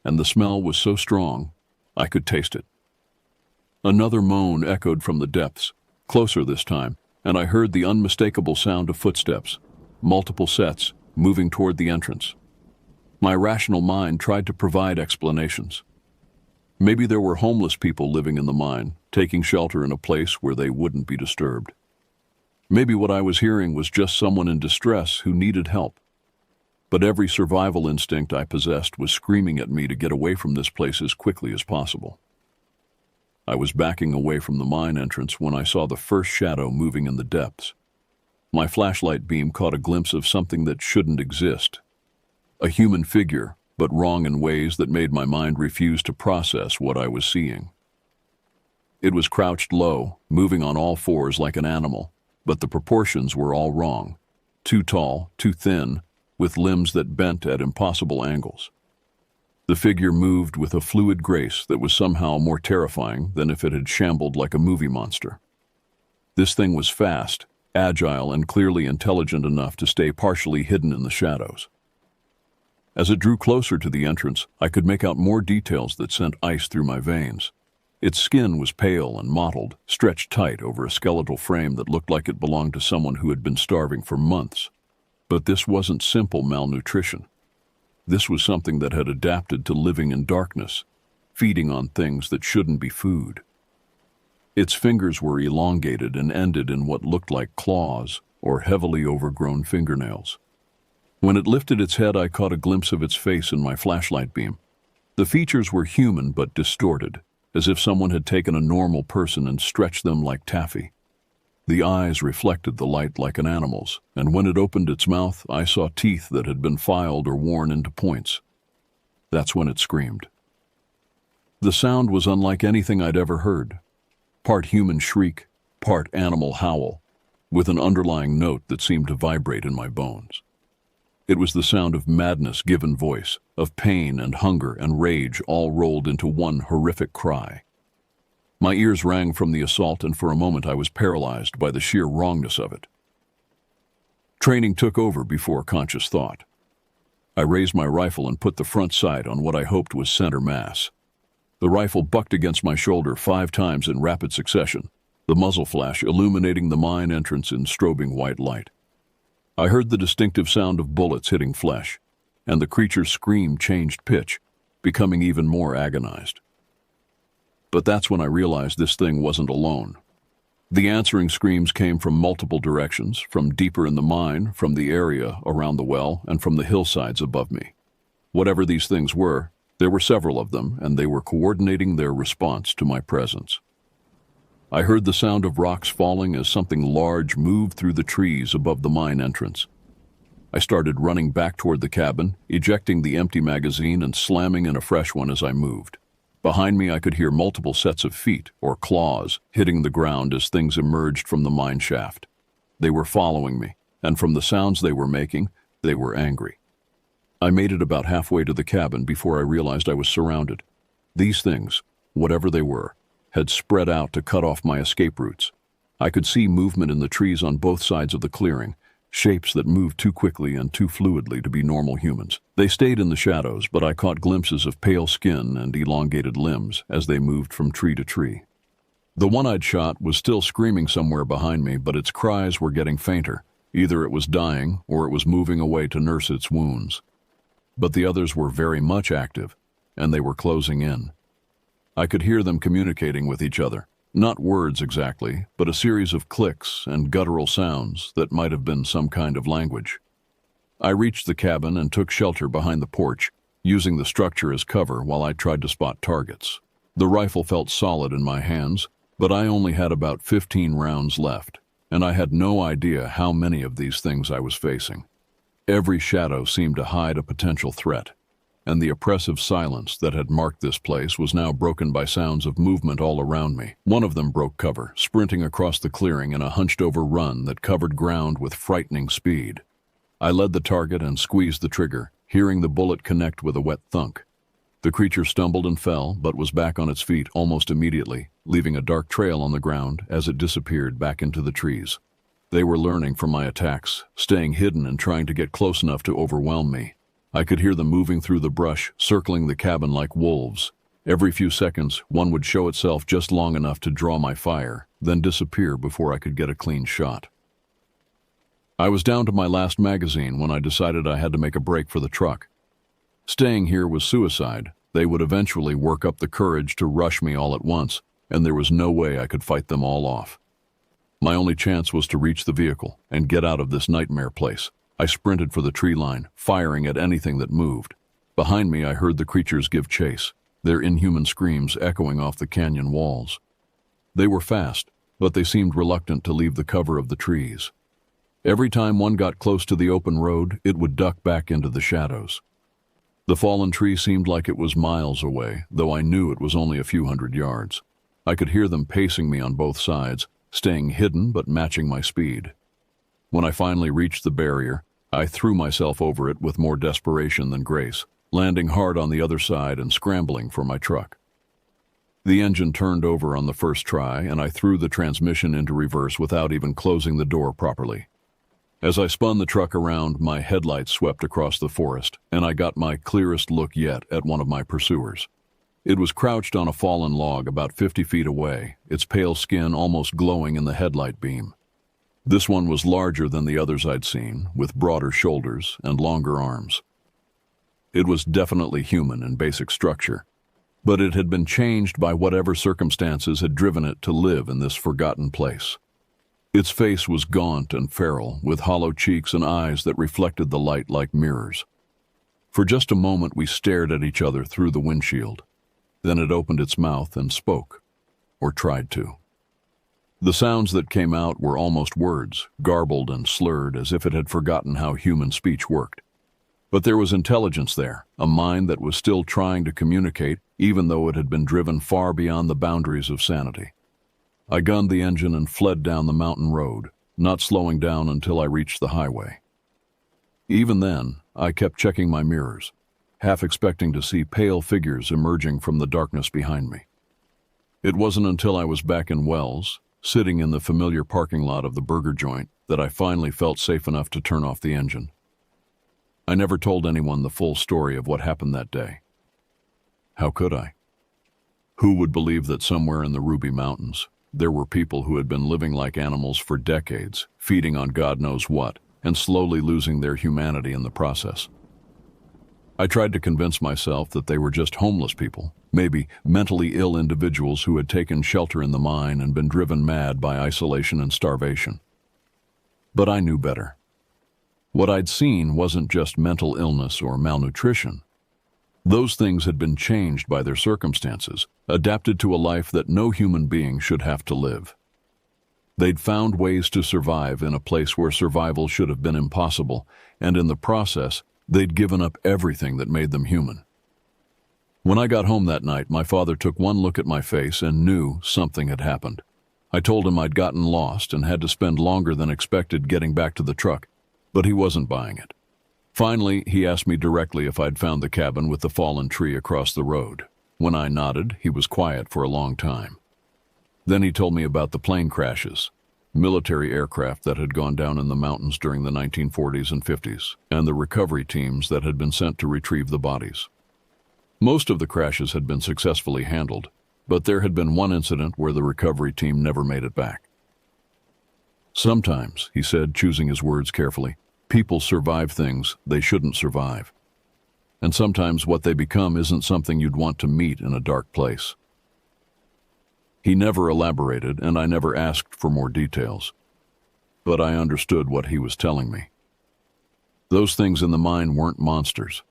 and the smell was so strong I could taste it. Another moan echoed from the depths, closer this time, and I heard the unmistakable sound of footsteps, multiple sets, moving toward the entrance. My rational mind tried to provide explanations. Maybe there were homeless people living in the mine, taking shelter in a place where they wouldn't be disturbed. Maybe what I was hearing was just someone in distress who needed help. But every survival instinct I possessed was screaming at me to get away from this place as quickly as possible. I was backing away from the mine entrance when I saw the first shadow moving in the depths. My flashlight beam caught a glimpse of something that shouldn't exist. A human figure, but wrong in ways that made my mind refuse to process what I was seeing. It was crouched low, moving on all fours like an animal, but the proportions were all wrong. Too tall, too thin, with limbs that bent at impossible angles. The figure moved with a fluid grace that was somehow more terrifying than if it had shambled like a movie monster. This thing was fast, agile, and clearly intelligent enough to stay partially hidden in the shadows. As it drew closer to the entrance, I could make out more details that sent ice through my veins. Its skin was pale and mottled, stretched tight over a skeletal frame that looked like it belonged to someone who had been starving for months. But this wasn't simple malnutrition. This was something that had adapted to living in darkness, feeding on things that shouldn't be food. Its fingers were elongated and ended in what looked like claws or heavily overgrown fingernails. When it lifted its head, I caught a glimpse of its face in my flashlight beam. The features were human but distorted, as if someone had taken a normal person and stretched them like taffy. The eyes reflected the light like an animal's, and when it opened its mouth, I saw teeth that had been filed or worn into points. That's when it screamed. The sound was unlike anything I'd ever heard. Part human shriek, part animal howl, with an underlying note that seemed to vibrate in my bones. It was the sound of madness given voice, of pain and hunger and rage all rolled into one horrific cry. My ears rang from the assault, and for a moment I was paralyzed by the sheer wrongness of it. Training took over before conscious thought. I raised my rifle and put the front sight on what I hoped was center mass. The rifle bucked against my shoulder 5 times in rapid succession, the muzzle flash illuminating the mine entrance in strobing white light. I heard the distinctive sound of bullets hitting flesh, and the creature's scream changed pitch, becoming even more agonized. But that's when I realized this thing wasn't alone. The answering screams came from multiple directions, from deeper in the mine, from the area around the well, and from the hillsides above me. Whatever these things were, there were several of them, and they were coordinating their response to my presence. I heard the sound of rocks falling as something large moved through the trees above the mine entrance. I started running back toward the cabin, ejecting the empty magazine and slamming in a fresh one as I moved. Behind me, I could hear multiple sets of feet, or claws, hitting the ground as things emerged from the mine shaft. They were following me, and from the sounds they were making, they were angry. I made it about halfway to the cabin before I realized I was surrounded. These things, whatever they were, had spread out to cut off my escape routes. I could see movement in the trees on both sides of the clearing, shapes that moved too quickly and too fluidly to be normal humans. They stayed in the shadows, but I caught glimpses of pale skin and elongated limbs as they moved from tree to tree. The one I'd shot was still screaming somewhere behind me, but its cries were getting fainter. Either it was dying, or it was moving away to nurse its wounds. But the others were very much active, and they were closing in. I could hear them communicating with each other. Not words exactly, but a series of clicks and guttural sounds that might have been some kind of language. I reached the cabin and took shelter behind the porch, using the structure as cover while I tried to spot targets. The rifle felt solid in my hands, but I only had about 15 rounds left, and I had no idea how many of these things I was facing. Every shadow seemed to hide a potential threat, and the oppressive silence that had marked this place was now broken by sounds of movement all around me. One of them broke cover, sprinting across the clearing in a hunched-over run that covered ground with frightening speed. I led the target and squeezed the trigger, hearing the bullet connect with a wet thunk. The creature stumbled and fell, but was back on its feet almost immediately, leaving a dark trail on the ground as it disappeared back into the trees. They were learning from my attacks, staying hidden and trying to get close enough to overwhelm me. I could hear them moving through the brush, circling the cabin like wolves. Every few seconds, one would show itself just long enough to draw my fire, then disappear before I could get a clean shot. I was down to my last magazine when I decided I had to make a break for the truck. Staying here was suicide. They would eventually work up the courage to rush me all at once, and there was no way I could fight them all off. My only chance was to reach the vehicle and get out of this nightmare place. I sprinted for the tree line, firing at anything that moved. Behind me, I heard the creatures give chase, their inhuman screams echoing off the canyon walls. They were fast, but they seemed reluctant to leave the cover of the trees. Every time one got close to the open road, it would duck back into the shadows. The fallen tree seemed like it was miles away, though I knew it was only a few hundred yards. I could hear them pacing me on both sides, staying hidden but matching my speed. When I finally reached the barrier, I threw myself over it with more desperation than grace, landing hard on the other side and scrambling for my truck. The engine turned over on the first try, and I threw the transmission into reverse without even closing the door properly. As I spun the truck around, my headlights swept across the forest, and I got my clearest look yet at one of my pursuers. It was crouched on a fallen log about 50 feet away, its pale skin almost glowing in the headlight beam. This one was larger than the others I'd seen, with broader shoulders and longer arms. It was definitely human in basic structure, but it had been changed by whatever circumstances had driven it to live in this forgotten place. Its face was gaunt and feral, with hollow cheeks and eyes that reflected the light like mirrors. For just a moment we stared at each other through the windshield. Then it opened its mouth and spoke, or tried to. The sounds that came out were almost words, garbled and slurred as if it had forgotten how human speech worked. But there was intelligence there, a mind that was still trying to communicate even though it had been driven far beyond the boundaries of sanity. I gunned the engine and fled down the mountain road, not slowing down until I reached the highway. Even then, I kept checking my mirrors, half expecting to see pale figures emerging from the darkness behind me. It wasn't until I was back in Wells, sitting in the familiar parking lot of the burger joint, that I finally felt safe enough to turn off the engine. I never told anyone the full story of what happened that day. How could I? Who would believe that somewhere in the Ruby Mountains, there were people who had been living like animals for decades, feeding on God knows what, and slowly losing their humanity in the process? I tried to convince myself that they were just homeless people, maybe mentally ill individuals who had taken shelter in the mine and been driven mad by isolation and starvation. But I knew better. What I'd seen wasn't just mental illness or malnutrition. Those things had been changed by their circumstances, adapted to a life that no human being should have to live. They'd found ways to survive in a place where survival should have been impossible, and in the process, they'd given up everything that made them human. When I got home that night, my father took one look at my face and knew something had happened. I told him I'd gotten lost and had to spend longer than expected getting back to the truck, but he wasn't buying it. Finally, he asked me directly if I'd found the cabin with the fallen tree across the road. When I nodded, he was quiet for a long time. Then he told me about the plane crashes, military aircraft that had gone down in the mountains during the 1940s and 50s, and the recovery teams that had been sent to retrieve the bodies. Most of the crashes had been successfully handled, but there had been one incident where the recovery team never made it back. Sometimes, he said, choosing his words carefully, people survive things they shouldn't survive. And sometimes what they become isn't something you'd want to meet in a dark place. He never elaborated, and I never asked for more details. But I understood what he was telling me. Those things in the mine weren't monsters.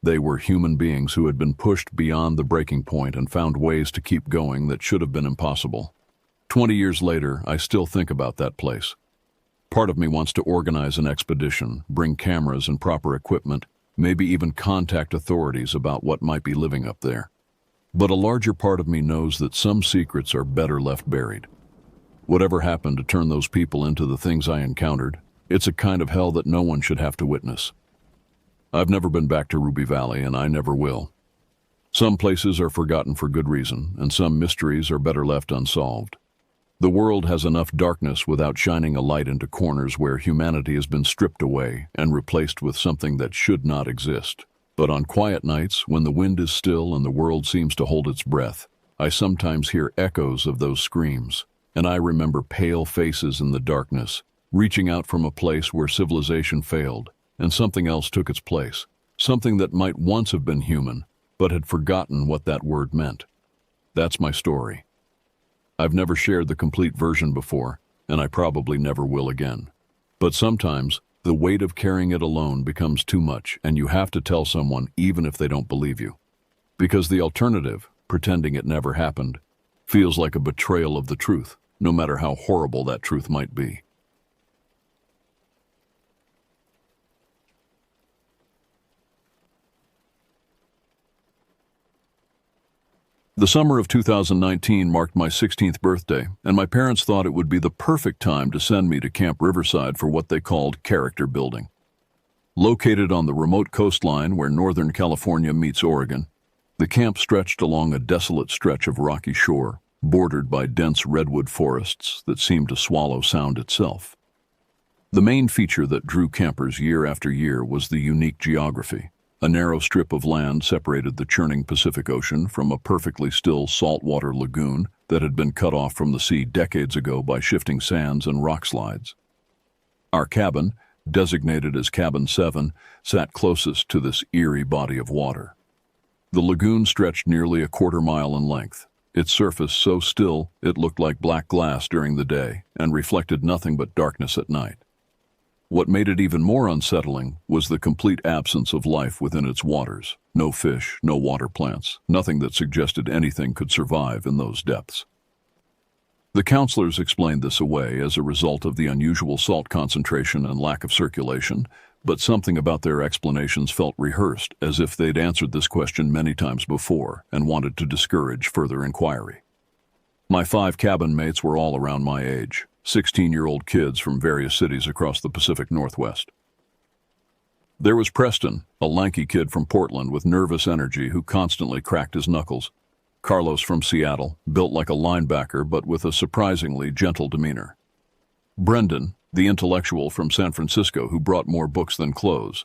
They were human beings who had been pushed beyond the breaking point and found ways to keep going that should have been impossible. 20 years later, I still think about that place. Part of me wants to organize an expedition, bring cameras and proper equipment, maybe even contact authorities about what might be living up there. But a larger part of me knows that some secrets are better left buried. Whatever happened to turn those people into the things I encountered, it's a kind of hell that no one should have to witness. I've never been back to Ruby Valley, and I never will. Some places are forgotten for good reason, and some mysteries are better left unsolved. The world has enough darkness without shining a light into corners where humanity has been stripped away and replaced with something that should not exist. But on quiet nights, when the wind is still and the world seems to hold its breath, I sometimes hear echoes of those screams, and I remember pale faces in the darkness, reaching out from a place where civilization failed, and something else took its place, something that might once have been human, but had forgotten what that word meant. That's my story. I've never shared the complete version before, and I probably never will again. But sometimes, the weight of carrying it alone becomes too much, and you have to tell someone even if they don't believe you. Because the alternative, pretending it never happened, feels like a betrayal of the truth, no matter how horrible that truth might be. The summer of 2019 marked my 16th birthday, and my parents thought it would be the perfect time to send me to Camp Riverside for what they called character building. Located on the remote coastline where Northern California meets Oregon, the camp stretched along a desolate stretch of rocky shore, bordered by dense redwood forests that seemed to swallow sound itself. The main feature that drew campers year after year was the unique geography. A narrow strip of land separated the churning Pacific Ocean from a perfectly still saltwater lagoon that had been cut off from the sea decades ago by shifting sands and rock slides. Our cabin, designated as Cabin 7, sat closest to this eerie body of water. The lagoon stretched nearly a quarter-mile in length, its surface so still it looked like black glass during the day and reflected nothing but darkness at night. What made it even more unsettling was the complete absence of life within its waters. No fish, no water plants, nothing that suggested anything could survive in those depths. The counselors explained this away as a result of the unusual salt concentration and lack of circulation, but something about their explanations felt rehearsed, as if they'd answered this question many times before and wanted to discourage further inquiry. My 5 cabin mates were all around my age, 16-year-old kids from various cities across the Pacific Northwest. There was Preston, a lanky kid from Portland with nervous energy who constantly cracked his knuckles. Carlos from Seattle, built like a linebacker but with a surprisingly gentle demeanor. Brendan, the intellectual from San Francisco who brought more books than clothes.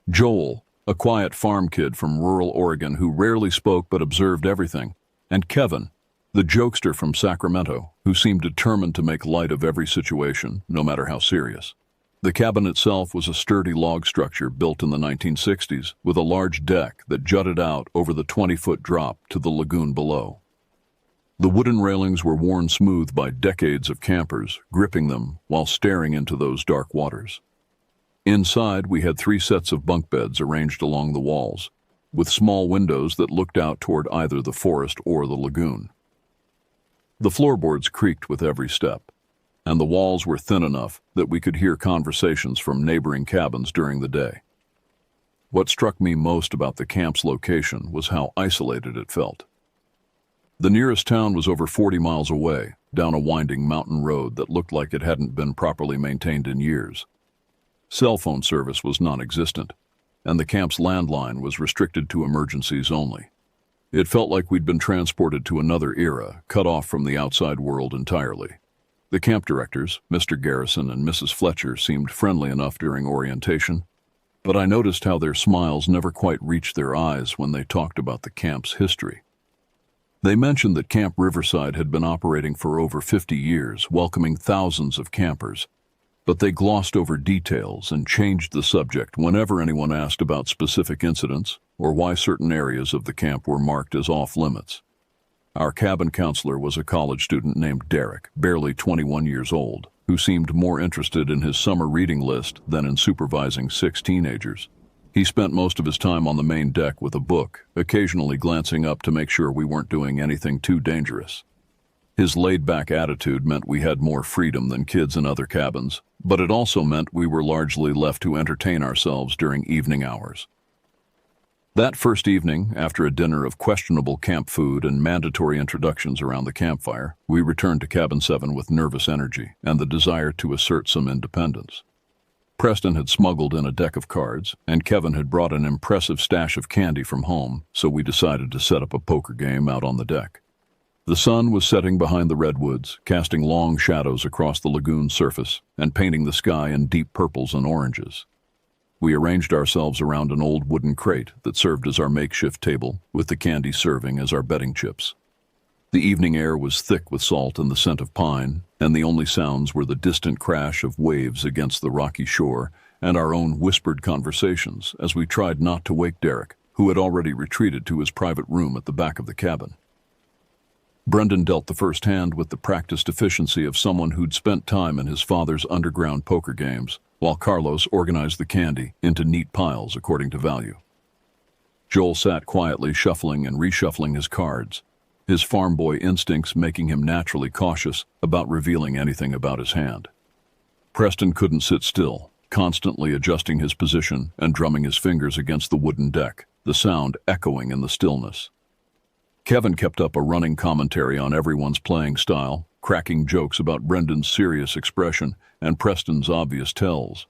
Joel, a quiet farm kid from rural Oregon who rarely spoke but observed everything. And Kevin, the jokester from Sacramento, who seemed determined to make light of every situation, no matter how serious. The cabin itself was a sturdy log structure built in the 1960s with a large deck that jutted out over the 20-foot drop to the lagoon below. The wooden railings were worn smooth by decades of campers, gripping them while staring into those dark waters. Inside, we had 3 sets of bunk beds arranged along the walls, with small windows that looked out toward either the forest or the lagoon. The floorboards creaked with every step, and the walls were thin enough that we could hear conversations from neighboring cabins during the day. What struck me most about the camp's location was how isolated it felt. The nearest town was over 40 miles away, down a winding mountain road that looked like it hadn't been properly maintained in years. Cell phone service was non-existent, and the camp's landline was restricted to emergencies only. It felt like we'd been transported to another era, cut off from the outside world entirely. The camp directors, Mr. Garrison and Mrs. Fletcher, seemed friendly enough during orientation, but I noticed how their smiles never quite reached their eyes when they talked about the camp's history. They mentioned that Camp Riverside had been operating for over 50 years, welcoming thousands of campers, but they glossed over details and changed the subject whenever anyone asked about specific incidents or why certain areas of the camp were marked as off-limits. Our cabin counselor was a college student named Derek, barely 21 years old, who seemed more interested in his summer reading list than in supervising 6 teenagers. He spent most of his time on the main deck with a book, occasionally glancing up to make sure we weren't doing anything too dangerous. His laid-back attitude meant we had more freedom than kids in other cabins, but it also meant we were largely left to entertain ourselves during evening hours. That first evening, after a dinner of questionable camp food and mandatory introductions around the campfire, we returned to Cabin 7 with nervous energy and the desire to assert some independence. Preston had smuggled in a deck of cards, and Kevin had brought an impressive stash of candy from home, so we decided to set up a poker game out on the deck. The sun was setting behind the redwoods, casting long shadows across the lagoon's surface and painting the sky in deep purples and oranges. We arranged ourselves around an old wooden crate that served as our makeshift table, with the candy serving as our betting chips. The evening air was thick with salt and the scent of pine, and the only sounds were the distant crash of waves against the rocky shore and our own whispered conversations as we tried not to wake Derek, who had already retreated to his private room at the back of the cabin. Brendan dealt the first hand with the practiced efficiency of someone who'd spent time in his father's underground poker games, while Carlos organized the candy into neat piles according to value. Joel sat quietly shuffling and reshuffling his cards, his farm boy instincts making him naturally cautious about revealing anything about his hand. Preston couldn't sit still, constantly adjusting his position and drumming his fingers against the wooden deck, the sound echoing in the stillness. Kevin kept up a running commentary on everyone's playing style, cracking jokes about Brendan's serious expression and Preston's obvious tells.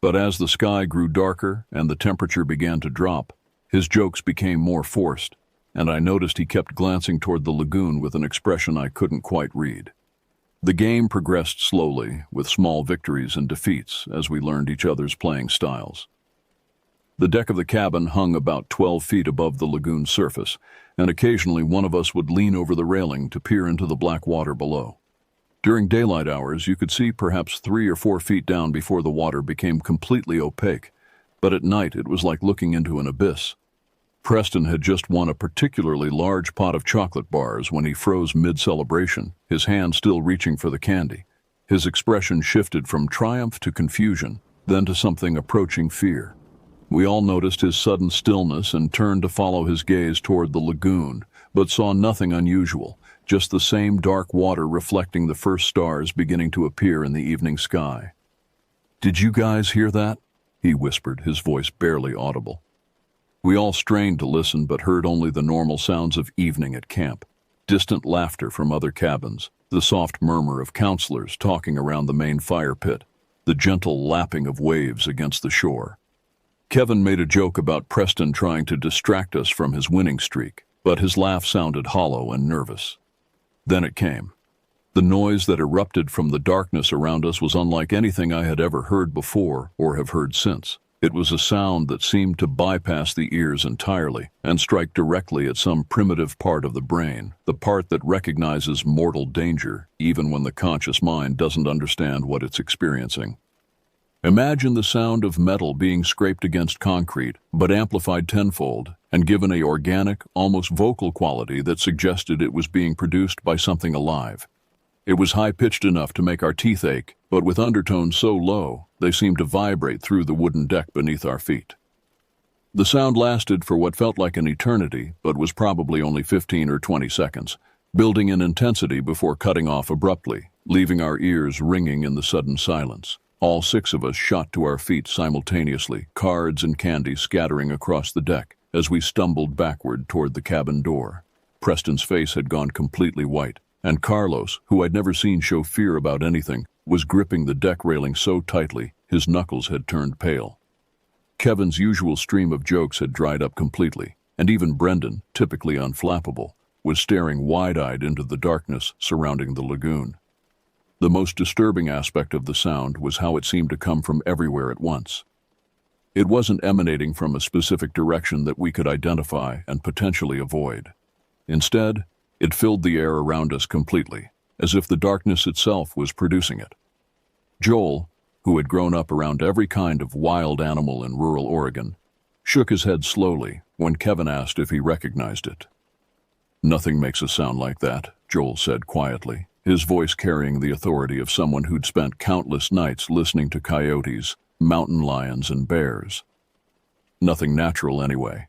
But as the sky grew darker and the temperature began to drop, his jokes became more forced, and I noticed he kept glancing toward the lagoon with an expression I couldn't quite read. The game progressed slowly, with small victories and defeats as we learned each other's playing styles. The deck of the cabin hung about 12 feet above the lagoon's surface, and occasionally one of us would lean over the railing to peer into the black water below. During daylight hours, you could see perhaps 3 or 4 feet down before the water became completely opaque, but at night it was like looking into an abyss. Preston had just won a particularly large pot of chocolate bars when he froze mid-celebration, his hand still reaching for the candy. His expression shifted from triumph to confusion, then to something approaching fear. We all noticed his sudden stillness and turned to follow his gaze toward the lagoon, but saw nothing unusual, just the same dark water reflecting the first stars beginning to appear in the evening sky. "Did you guys hear that?" he whispered, his voice barely audible. We all strained to listen but heard only the normal sounds of evening at camp. Distant laughter from other cabins, the soft murmur of counselors talking around the main fire pit, the gentle lapping of waves against the shore. Kevin made a joke about Preston trying to distract us from his winning streak, but his laugh sounded hollow and nervous. Then it came. The noise that erupted from the darkness around us was unlike anything I had ever heard before or have heard since. It was a sound that seemed to bypass the ears entirely and strike directly at some primitive part of the brain, the part that recognizes mortal danger even when the conscious mind doesn't understand what it's experiencing. Imagine the sound of metal being scraped against concrete, but amplified tenfold and given a organic, almost vocal quality that suggested it was being produced by something alive. It was high-pitched enough to make our teeth ache, but with undertones so low, they seemed to vibrate through the wooden deck beneath our feet. The sound lasted for what felt like an eternity, but was probably only 15 or 20 seconds, building in intensity before cutting off abruptly, leaving our ears ringing in the sudden silence. All 6 of us shot to our feet simultaneously, cards and candy scattering across the deck as we stumbled backward toward the cabin door. Preston's face had gone completely white, and Carlos, who I'd never seen show fear about anything, was gripping the deck railing so tightly his knuckles had turned pale. Kevin's usual stream of jokes had dried up completely, and even Brendan, typically unflappable, was staring wide-eyed into the darkness surrounding the lagoon. The most disturbing aspect of the sound was how it seemed to come from everywhere at once. It wasn't emanating from a specific direction that we could identify and potentially avoid. Instead, it filled the air around us completely, as if the darkness itself was producing it. Joel, who had grown up around every kind of wild animal in rural Oregon, shook his head slowly when Kevin asked if he recognized it. "Nothing makes a sound like that," Joel said quietly, his voice carrying the authority of someone who'd spent countless nights listening to coyotes, mountain lions, and bears. "Nothing natural anyway."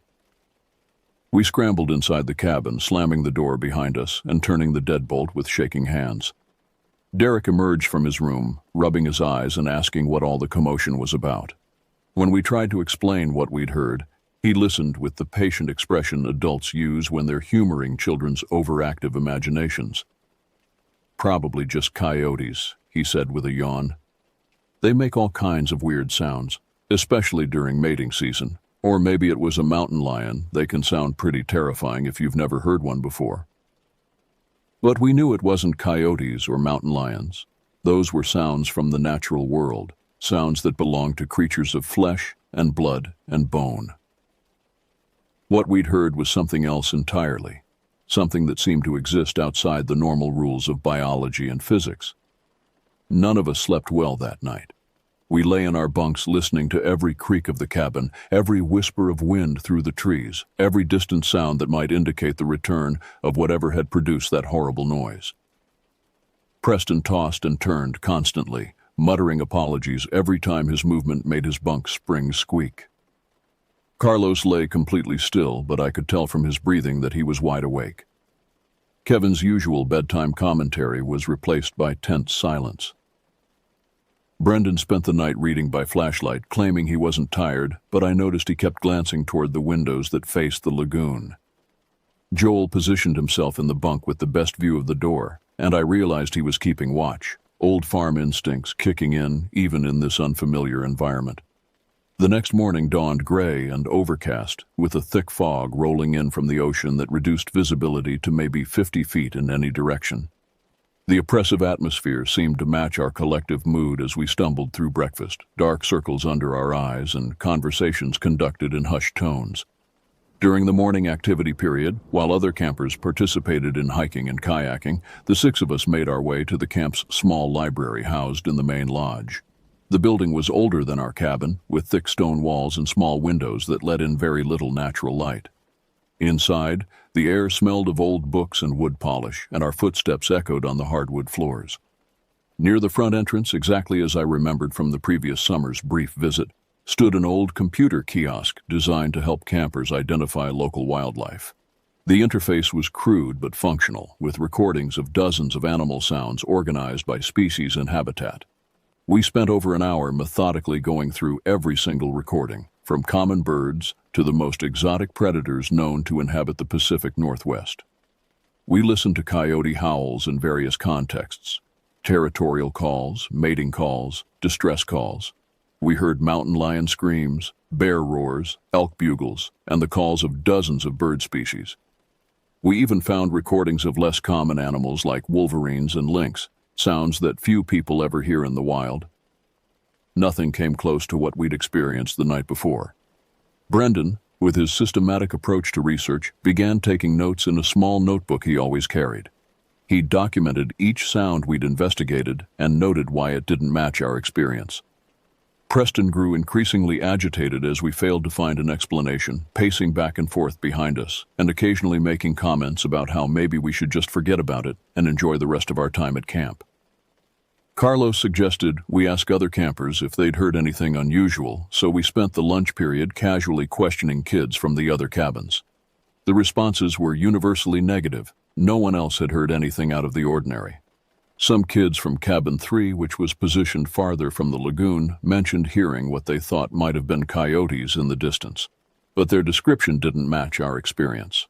We scrambled inside the cabin, slamming the door behind us and turning the deadbolt with shaking hands. Derek emerged from his room, rubbing his eyes and asking what all the commotion was about. When we tried to explain what we'd heard, he listened with the patient expression adults use when they're humoring children's overactive imaginations. "Probably just coyotes," he said with a yawn. "They make all kinds of weird sounds, especially during mating season. Or maybe it was a mountain lion. They can sound pretty terrifying if you've never heard one before." But we knew it wasn't coyotes or mountain lions. Those were sounds from the natural world, sounds that belonged to creatures of flesh and blood and bone. What we'd heard was something else entirely, something that seemed to exist outside the normal rules of biology and physics. None of us slept well that night. We lay in our bunks listening to every creak of the cabin, every whisper of wind through the trees, every distant sound that might indicate the return of whatever had produced that horrible noise. Preston tossed and turned constantly, muttering apologies every time his movement made his bunk spring squeak. Carlos lay completely still, but I could tell from his breathing that he was wide awake. Kevin's usual bedtime commentary was replaced by tense silence. Brendan spent the night reading by flashlight, claiming he wasn't tired, but I noticed he kept glancing toward the windows that faced the lagoon. Joel positioned himself in the bunk with the best view of the door, and I realized he was keeping watch, old farm instincts kicking in even in this unfamiliar environment. The next morning dawned gray and overcast, with a thick fog rolling in from the ocean that reduced visibility to maybe 50 feet in any direction. The oppressive atmosphere seemed to match our collective mood as we stumbled through breakfast, dark circles under our eyes and conversations conducted in hushed tones. During the morning activity period, while other campers participated in hiking and kayaking, the 6 of us made our way to the camp's small library housed in the main lodge. The building was older than our cabin, with thick stone walls and small windows that let in very little natural light. Inside, the air smelled of old books and wood polish, and our footsteps echoed on the hardwood floors. Near the front entrance, exactly as I remembered from the previous summer's brief visit, stood an old computer kiosk designed to help campers identify local wildlife. The interface was crude but functional, with recordings of dozens of animal sounds organized by species and habitat. We spent over an hour methodically going through every single recording, from common birds to the most exotic predators known to inhabit the Pacific Northwest. We listened to coyote howls in various contexts: territorial calls, mating calls, distress calls. We heard mountain lion screams, bear roars, elk bugles, and the calls of dozens of bird species. We even found recordings of less common animals like wolverines and lynx, sounds that few people ever hear in the wild. Nothing came close to what we'd experienced the night before. Brendan, with his systematic approach to research, began taking notes in a small notebook he always carried. He documented each sound we'd investigated and noted why it didn't match our experience. Preston grew increasingly agitated as we failed to find an explanation, pacing back and forth behind us, and occasionally making comments about how maybe we should just forget about it and enjoy the rest of our time at camp. Carlos suggested we ask other campers if they'd heard anything unusual, so we spent the lunch period casually questioning kids from the other cabins. The responses were universally negative. No one else had heard anything out of the ordinary. Some kids from Cabin 3, which was positioned farther from the lagoon, mentioned hearing what they thought might have been coyotes in the distance, but their description didn't match our experience.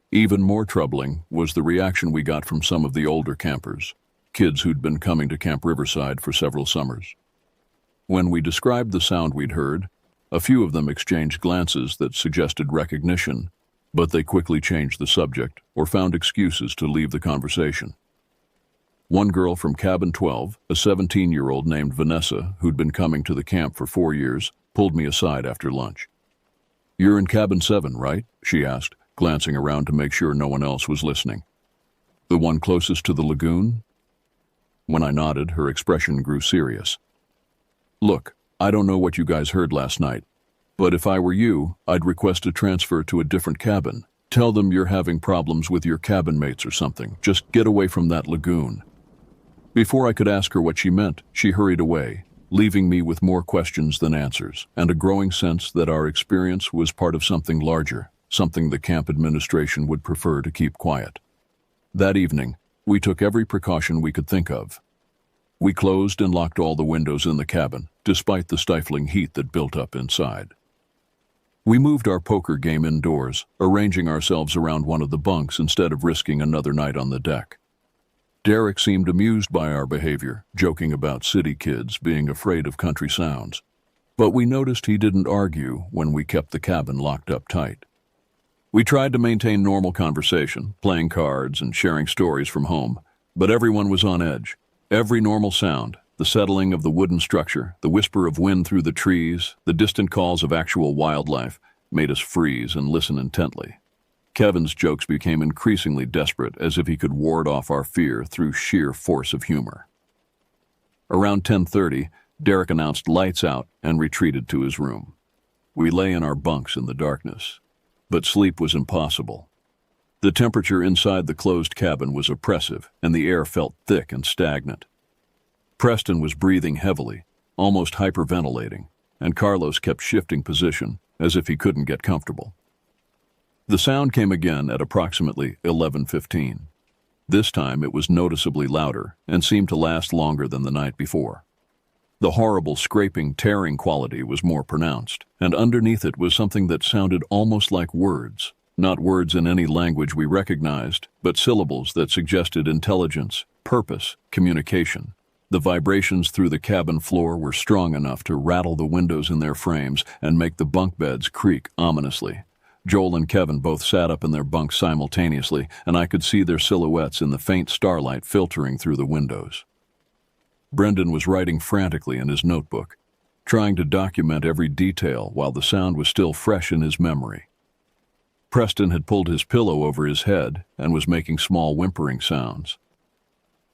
Even more troubling was the reaction we got from some of the older campers, kids who'd been coming to Camp Riverside for several summers. When we described the sound we'd heard, a few of them exchanged glances that suggested recognition, but they quickly changed the subject or found excuses to leave the conversation. One girl from Cabin 12, a 17-year-old named Vanessa, who'd been coming to the camp for 4 years, pulled me aside after lunch. "You're in Cabin 7, right?" she asked, glancing around to make sure no one else was listening. "The one closest to the lagoon?" When I nodded, her expression grew serious. "Look, I don't know what you guys heard last night, but if I were you, I'd request a transfer to a different cabin. Tell them you're having problems with your cabin mates or something. Just get away from that lagoon." Before I could ask her what she meant, she hurried away, leaving me with more questions than answers, and a growing sense that our experience was part of something larger, something the camp administration would prefer to keep quiet. That evening, we took every precaution we could think of. We closed and locked all the windows in the cabin, despite the stifling heat that built up inside. We moved our poker game indoors, arranging ourselves around one of the bunks instead of risking another night on the deck. Derek seemed amused by our behavior, joking about city kids being afraid of country sounds. But we noticed he didn't argue when we kept the cabin locked up tight. We tried to maintain normal conversation, playing cards and sharing stories from home, but everyone was on edge. Every normal sound, the settling of the wooden structure, the whisper of wind through the trees, the distant calls of actual wildlife, made us freeze and listen intently. Kevin's jokes became increasingly desperate, as if he could ward off our fear through sheer force of humor. Around 10:30, Derek announced lights out and retreated to his room. We lay in our bunks in the darkness, but sleep was impossible. The temperature inside the closed cabin was oppressive, and the air felt thick and stagnant. Preston was breathing heavily, almost hyperventilating, and Carlos kept shifting position, as if he couldn't get comfortable. The sound came again at approximately 11:15. This time it was noticeably louder and seemed to last longer than the night before. The horrible scraping, tearing quality was more pronounced, and underneath it was something that sounded almost like words, not words in any language we recognized, but syllables that suggested intelligence, purpose, communication. The vibrations through the cabin floor were strong enough to rattle the windows in their frames and make the bunk beds creak ominously. Joel and Kevin both sat up in their bunks simultaneously, and I could see their silhouettes in the faint starlight filtering through the windows. Brendan was writing frantically in his notebook, trying to document every detail while the sound was still fresh in his memory. Preston had pulled his pillow over his head and was making small whimpering sounds.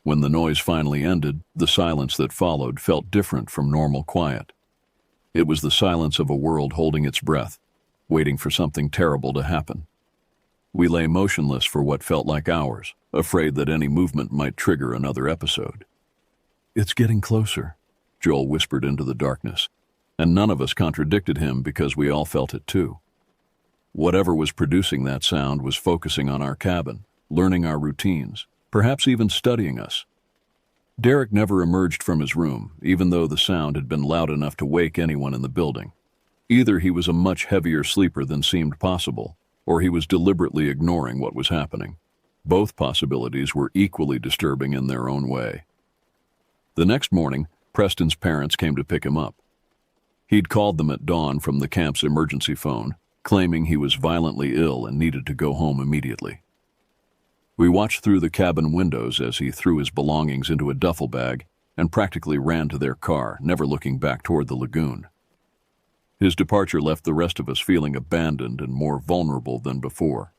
When the noise finally ended, the silence that followed felt different from normal quiet. It was the silence of a world holding its breath, waiting for something terrible to happen. We lay motionless for what felt like hours, afraid that any movement might trigger another episode. "It's getting closer," Joel whispered into the darkness, and none of us contradicted him because we all felt it too. Whatever was producing that sound was focusing on our cabin, learning our routines, perhaps even studying us. Derek never emerged from his room, even though the sound had been loud enough to wake anyone in the building. Either he was a much heavier sleeper than seemed possible, or he was deliberately ignoring what was happening. Both possibilities were equally disturbing in their own way. The next morning, Preston's parents came to pick him up. He'd called them at dawn from the camp's emergency phone, claiming he was violently ill and needed to go home immediately. We watched through the cabin windows as he threw his belongings into a duffel bag and practically ran to their car, never looking back toward the lagoon. His departure left the rest of us feeling abandoned and more vulnerable than before.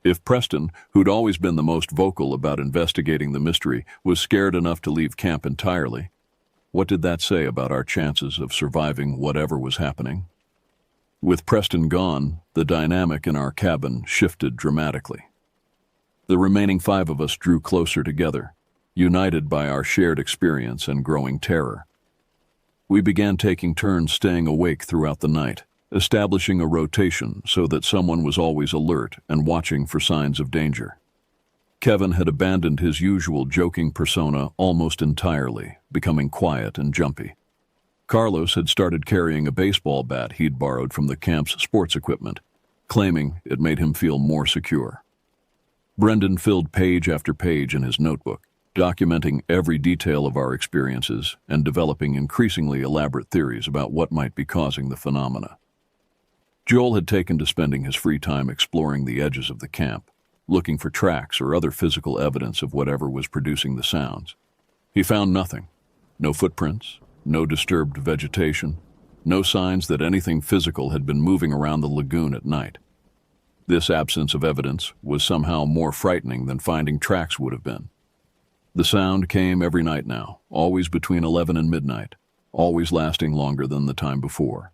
If Preston, who'd always been the most vocal about investigating the mystery, was scared enough to leave camp entirely, what did that say about our chances of surviving whatever was happening? With Preston gone, the dynamic in our cabin shifted dramatically. The remaining 5 of us drew closer together, united by our shared experience and growing terror. We began taking turns staying awake throughout the night, establishing a rotation so that someone was always alert and watching for signs of danger. Kevin had abandoned his usual joking persona almost entirely, becoming quiet and jumpy. Carlos had started carrying a baseball bat he'd borrowed from the camp's sports equipment, claiming it made him feel more secure. Brendan filled page after page in his notebook, documenting every detail of our experiences and developing increasingly elaborate theories about what might be causing the phenomena. Joel had taken to spending his free time exploring the edges of the camp, looking for tracks or other physical evidence of whatever was producing the sounds. He found nothing. No footprints, no disturbed vegetation, no signs that anything physical had been moving around the lagoon at night. This absence of evidence was somehow more frightening than finding tracks would have been. The sound came every night now, always between 11 and midnight, always lasting longer than the time before.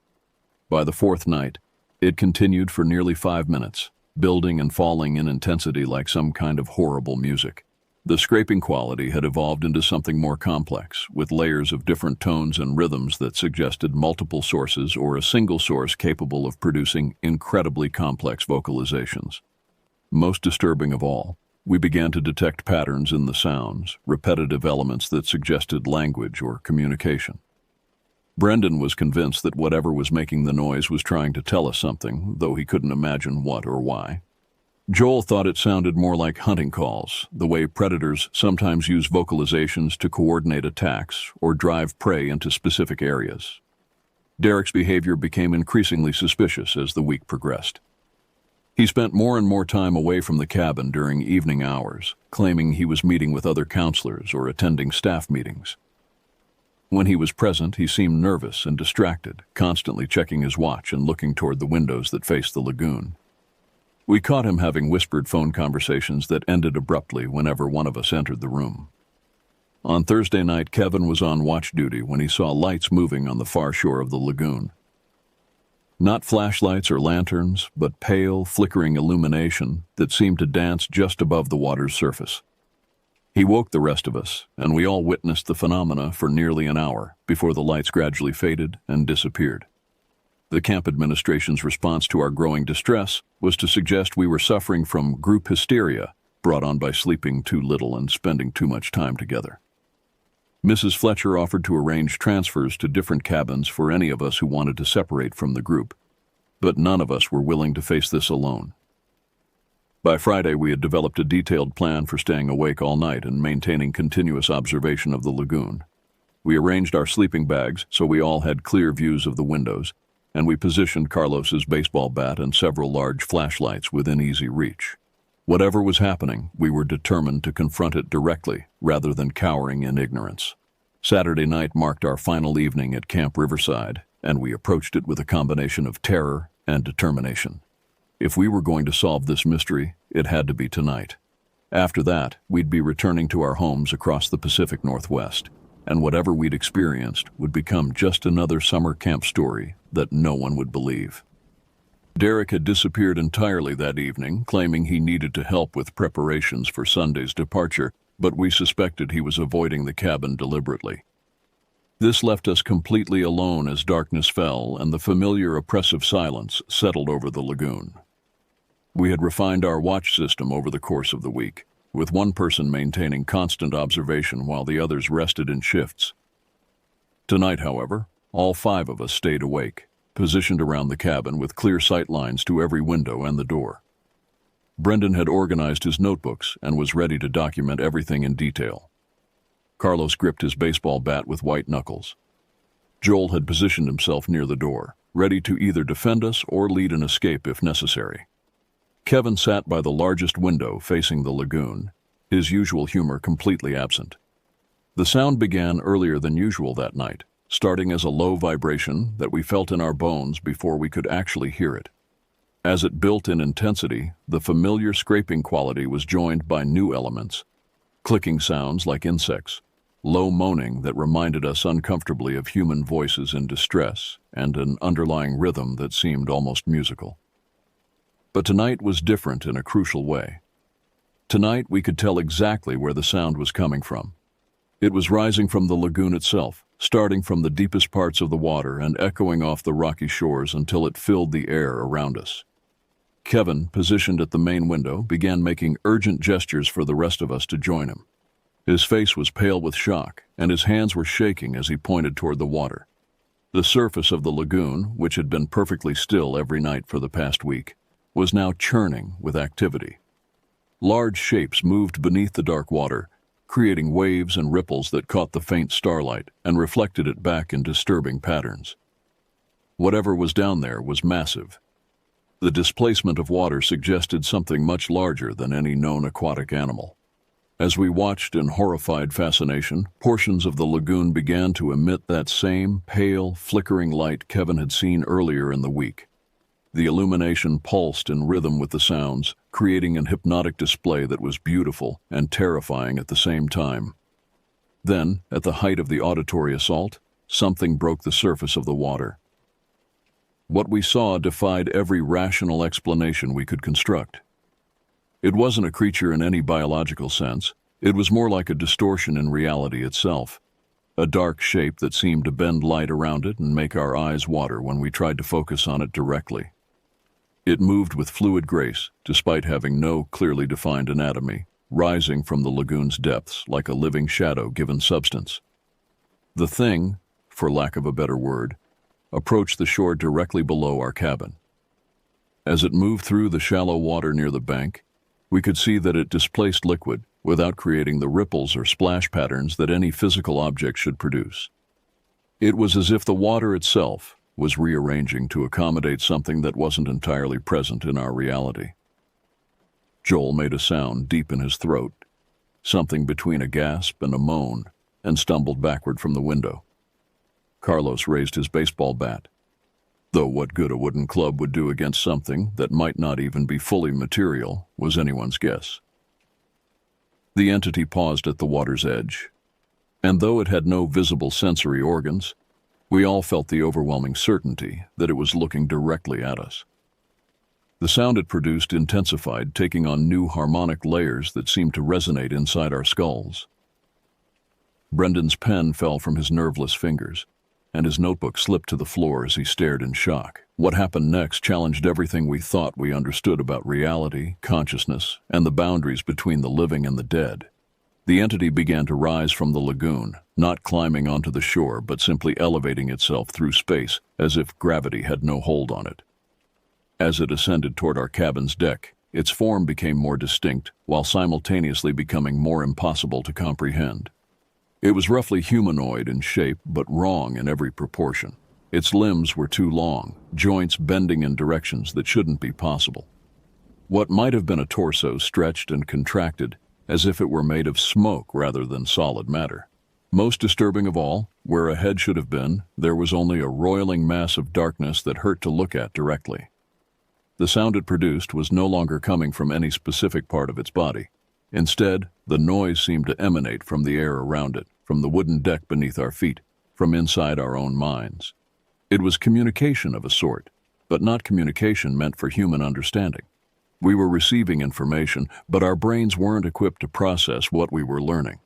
By the 4th night, it continued for nearly 5 minutes, building and falling in intensity like some kind of horrible music. The scraping quality had evolved into something more complex, with layers of different tones and rhythms that suggested multiple sources or a single source capable of producing incredibly complex vocalizations. Most disturbing of all, we began to detect patterns in the sounds, repetitive elements that suggested language or communication. Brendan was convinced that whatever was making the noise was trying to tell us something, though he couldn't imagine what or why. Joel thought it sounded more like hunting calls, the way predators sometimes use vocalizations to coordinate attacks or drive prey into specific areas. Derek's behavior became increasingly suspicious as the week progressed. He spent more and more time away from the cabin during evening hours, claiming he was meeting with other counselors or attending staff meetings. When he was present, he seemed nervous and distracted, constantly checking his watch and looking toward the windows that faced the lagoon. We caught him having whispered phone conversations that ended abruptly whenever one of us entered the room. On Thursday night, Kevin was on watch duty when he saw lights moving on the far shore of the lagoon. Not flashlights or lanterns, but pale, flickering illumination that seemed to dance just above the water's surface. He woke the rest of us, and we all witnessed the phenomena for nearly an hour before the lights gradually faded and disappeared. The camp administration's response to our growing distress was to suggest we were suffering from group hysteria brought on by sleeping too little and spending too much time together. Mrs. Fletcher offered to arrange transfers to different cabins for any of us who wanted to separate from the group, but none of us were willing to face this alone. By Friday, we had developed a detailed plan for staying awake all night and maintaining continuous observation of the lagoon. We arranged our sleeping bags so we all had clear views of the windows, and we positioned Carlos's baseball bat and several large flashlights within easy reach. Whatever was happening, we were determined to confront it directly rather than cowering in ignorance. Saturday night marked our final evening at Camp Riverside, and we approached it with a combination of terror and determination. If we were going to solve this mystery, it had to be tonight. After that, we'd be returning to our homes across the Pacific Northwest, and whatever we'd experienced would become just another summer camp story that no one would believe. Derek had disappeared entirely that evening, claiming he needed to help with preparations for Sunday's departure, but we suspected he was avoiding the cabin deliberately. This left us completely alone as darkness fell and the familiar oppressive silence settled over the lagoon. We had refined our watch system over the course of the week, with one person maintaining constant observation while the others rested in shifts. Tonight, however, all 5 of us stayed awake, positioned around the cabin with clear sight lines to every window and the door. Brendan had organized his notebooks and was ready to document everything in detail. Carlos gripped his baseball bat with white knuckles. Joel had positioned himself near the door, ready to either defend us or lead an escape if necessary. Kevin sat by the largest window facing the lagoon, his usual humor completely absent. The sound began earlier than usual that night, starting as a low vibration that we felt in our bones before we could actually hear it. As it built in intensity, the familiar scraping quality was joined by new elements, clicking sounds like insects, low moaning that reminded us uncomfortably of human voices in distress, and an underlying rhythm that seemed almost musical. But tonight was different in a crucial way. Tonight we could tell exactly where the sound was coming from. It was rising from the lagoon itself, starting from the deepest parts of the water and echoing off the rocky shores until it filled the air around us. Kevin, positioned at the main window, began making urgent gestures for the rest of us to join him. His face was pale with shock, and his hands were shaking as he pointed toward the water. The surface of the lagoon, which had been perfectly still every night for the past week, was now churning with activity. Large shapes moved beneath the dark water, creating waves and ripples that caught the faint starlight and reflected it back in disturbing patterns. Whatever was down there was massive. The displacement of water suggested something much larger than any known aquatic animal. As we watched in horrified fascination, portions of the lagoon began to emit that same pale, flickering light Kevin had seen earlier in the week. The illumination pulsed in rhythm with the sounds, creating an hypnotic display that was beautiful and terrifying at the same time. Then, at the height of the auditory assault, something broke the surface of the water. What we saw defied every rational explanation we could construct. It wasn't a creature in any biological sense. It was more like a distortion in reality itself, a dark shape that seemed to bend light around it and make our eyes water when we tried to focus on it directly. It moved with fluid grace, despite having no clearly defined anatomy, rising from the lagoon's depths like a living shadow given substance. The thing, for lack of a better word, approached the shore directly below our cabin. As it moved through the shallow water near the bank, we could see that it displaced liquid without creating the ripples or splash patterns that any physical object should produce. It was as if the water itself was rearranging to accommodate something that wasn't entirely present in our reality. Joel made a sound deep in his throat, something between a gasp and a moan, and stumbled backward from the window. Carlos raised his baseball bat, though what good a wooden club would do against something that might not even be fully material was anyone's guess. The entity paused at the water's edge, and though it had no visible sensory organs, we all felt the overwhelming certainty that it was looking directly at us. The sound it produced intensified, taking on new harmonic layers that seemed to resonate inside our skulls. Brendan's pen fell from his nerveless fingers, and his notebook slipped to the floor as he stared in shock. What happened next challenged everything we thought we understood about reality, consciousness, and the boundaries between the living and the dead. The entity began to rise from the lagoon, not climbing onto the shore, but simply elevating itself through space as if gravity had no hold on it. As it ascended toward our cabin's deck, its form became more distinct, while simultaneously becoming more impossible to comprehend. It was roughly humanoid in shape, but wrong in every proportion. Its limbs were too long, joints bending in directions that shouldn't be possible. What might have been a torso stretched and contracted, as if it were made of smoke rather than solid matter. Most disturbing of all, where a head should have been, there was only a roiling mass of darkness that hurt to look at directly. The sound it produced was no longer coming from any specific part of its body. Instead, the noise seemed to emanate from the air around it, from the wooden deck beneath our feet, from inside our own minds. It was communication of a sort, but not communication meant for human understanding. We were receiving information, but our brains weren't equipped to process what we were learning.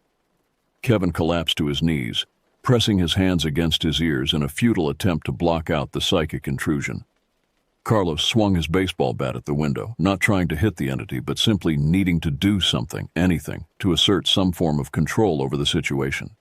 Kevin collapsed to his knees, pressing his hands against his ears in a futile attempt to block out the psychic intrusion. Carlos swung his baseball bat at the window, not trying to hit the entity, but simply needing to do something, anything, to assert some form of control over the situation.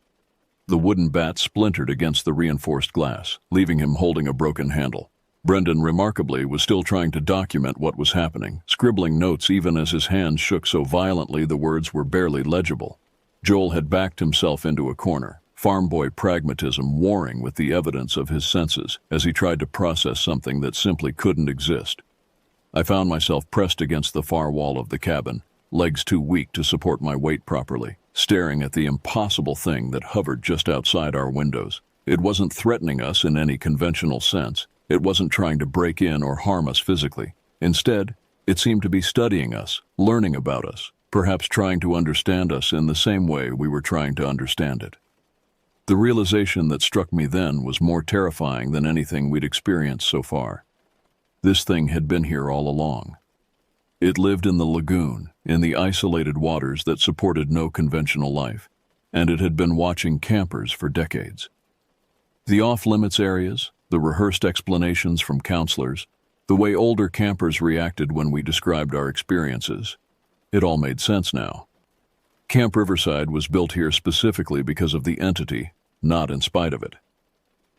The wooden bat splintered against the reinforced glass, leaving him holding a broken handle. Brendan, remarkably, was still trying to document what was happening, scribbling notes even as his hands shook so violently the words were barely legible. Joel had backed himself into a corner, farm boy pragmatism warring with the evidence of his senses as he tried to process something that simply couldn't exist. I found myself pressed against the far wall of the cabin, legs too weak to support my weight properly, staring at the impossible thing that hovered just outside our windows. It wasn't threatening us in any conventional sense. It wasn't trying to break in or harm us physically. Instead, it seemed to be studying us, learning about us, perhaps trying to understand us in the same way we were trying to understand it. The realization that struck me then was more terrifying than anything we'd experienced so far. This thing had been here all along. It lived in the lagoon, in the isolated waters that supported no conventional life, and it had been watching campers for decades. The off-limits areas, the rehearsed explanations from counselors, the way older campers reacted when we described our experiences, it all made sense now. Camp Riverside was built here specifically because of the entity, not in spite of it.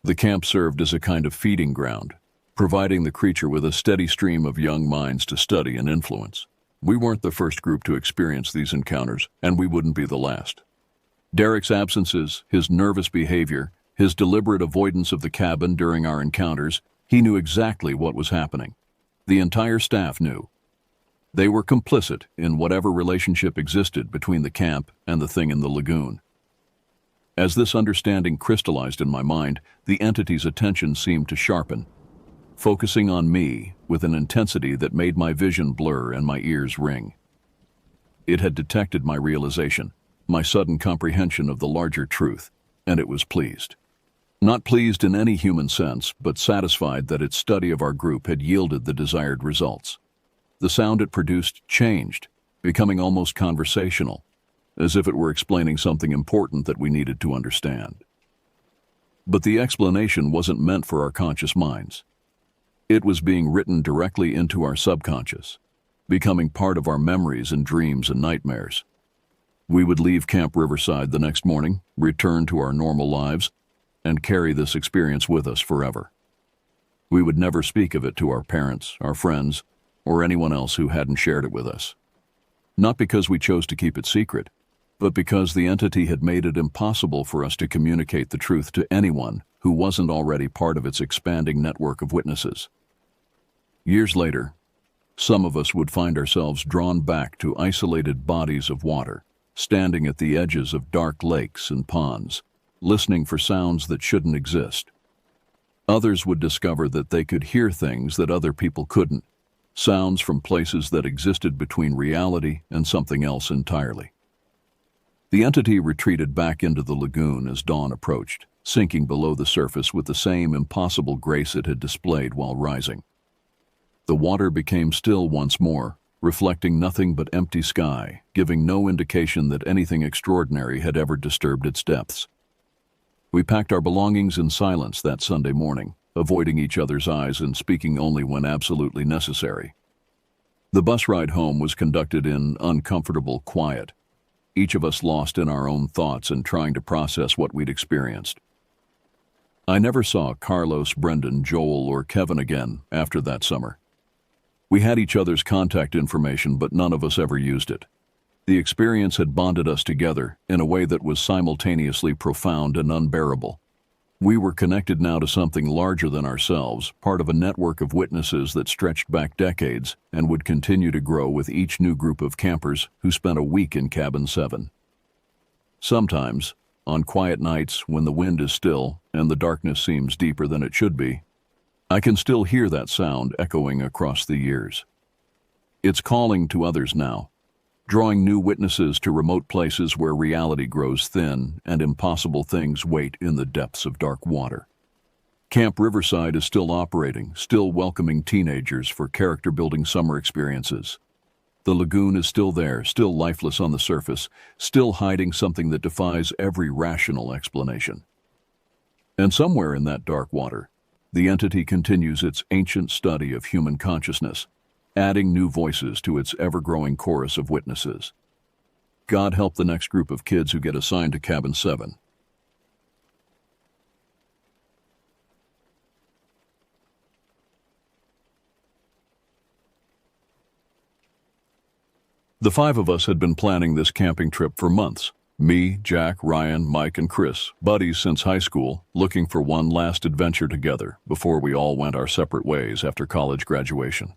The camp served as a kind of feeding ground, providing the creature with a steady stream of young minds to study and influence. We weren't the first group to experience these encounters, and we wouldn't be the last. Derek's absences, his nervous behavior, his deliberate avoidance of the cabin during our encounters, he knew exactly what was happening. The entire staff knew. They were complicit in whatever relationship existed between the camp and the thing in the lagoon. As this understanding crystallized in my mind, the entity's attention seemed to sharpen, focusing on me with an intensity that made my vision blur and my ears ring. It had detected my realization, my sudden comprehension of the larger truth, and it was pleased. Not pleased in any human sense, but satisfied that its study of our group had yielded the desired results. The sound it produced changed, becoming almost conversational, as if it were explaining something important that we needed to understand. But the explanation wasn't meant for our conscious minds. It was being written directly into our subconscious, becoming part of our memories and dreams and nightmares. We would leave Camp Riverside the next morning, return to our normal lives, and carry this experience with us forever. We would never speak of it to our parents, our friends, or anyone else who hadn't shared it with us. Not because we chose to keep it secret, but because the entity had made it impossible for us to communicate the truth to anyone who wasn't already part of its expanding network of witnesses. Years later, some of us would find ourselves drawn back to isolated bodies of water, standing at the edges of dark lakes and ponds, listening for sounds that shouldn't exist. Others would discover that they could hear things that other people couldn't, sounds from places that existed between reality and something else entirely. The entity retreated back into the lagoon as dawn approached, sinking below the surface with the same impossible grace it had displayed while rising. The water became still once more, reflecting nothing but empty sky, giving no indication that anything extraordinary had ever disturbed its depths. We packed our belongings in silence that Sunday morning, avoiding each other's eyes and speaking only when absolutely necessary. The bus ride home was conducted in uncomfortable quiet, each of us lost in our own thoughts and trying to process what we'd experienced. I never saw Carlos, Brendan, Joel, or Kevin again after that summer. We had each other's contact information, but none of us ever used it. The experience had bonded us together in a way that was simultaneously profound and unbearable. We were connected now to something larger than ourselves, part of a network of witnesses that stretched back decades and would continue to grow with each new group of campers who spent a week in Cabin 7. Sometimes, on quiet nights when the wind is still and the darkness seems deeper than it should be, I can still hear that sound echoing across the years. It's calling to others now, drawing new witnesses to remote places where reality grows thin and impossible things wait in the depths of dark water. Camp Riverside is still operating, still welcoming teenagers for character-building summer experiences. The lagoon is still there, still lifeless on the surface, still hiding something that defies every rational explanation. And somewhere in that dark water, the entity continues its ancient study of human consciousness, adding new voices to its ever-growing chorus of witnesses. God help the next group of kids who get assigned to Cabin 7. The five of us had been planning this camping trip for months. Me, Jack, Ryan, Mike, and Chris, buddies since high school, looking for one last adventure together before we all went our separate ways after college graduation.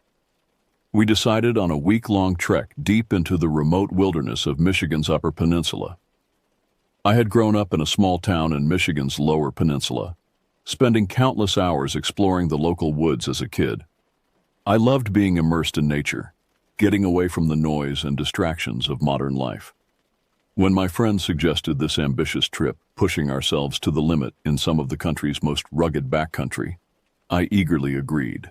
We decided on a week-long trek deep into the remote wilderness of Michigan's Upper Peninsula. I had grown up in a small town in Michigan's Lower Peninsula, spending countless hours exploring the local woods as a kid. I loved being immersed in nature, getting away from the noise and distractions of modern life. When my friends suggested this ambitious trip, pushing ourselves to the limit in some of the country's most rugged backcountry, I eagerly agreed.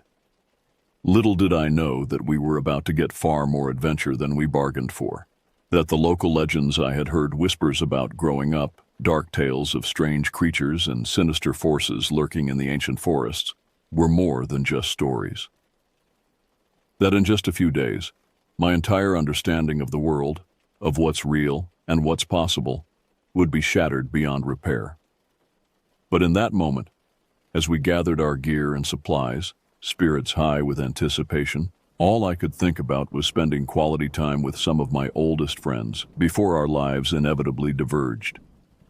Little did I know that we were about to get far more adventure than we bargained for, that the local legends I had heard whispers about growing up, dark tales of strange creatures and sinister forces lurking in the ancient forests, were more than just stories. That in just a few days, my entire understanding of the world, of what's real and what's possible, would be shattered beyond repair. But in that moment, as we gathered our gear and supplies, spirits high with anticipation, all I could think about was spending quality time with some of my oldest friends before our lives inevitably diverged.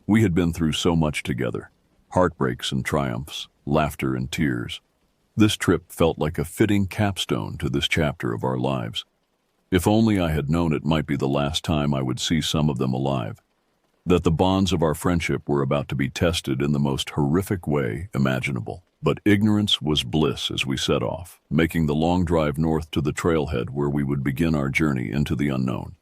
We had been through so much together, heartbreaks and triumphs, laughter and tears. This trip felt like a fitting capstone to this chapter of our lives. If only I had known it might be the last time I would see some of them alive, that the bonds of our friendship were about to be tested in the most horrific way imaginable. But ignorance was bliss as we set off, making the long drive north to the trailhead where we would begin our journey into the unknown.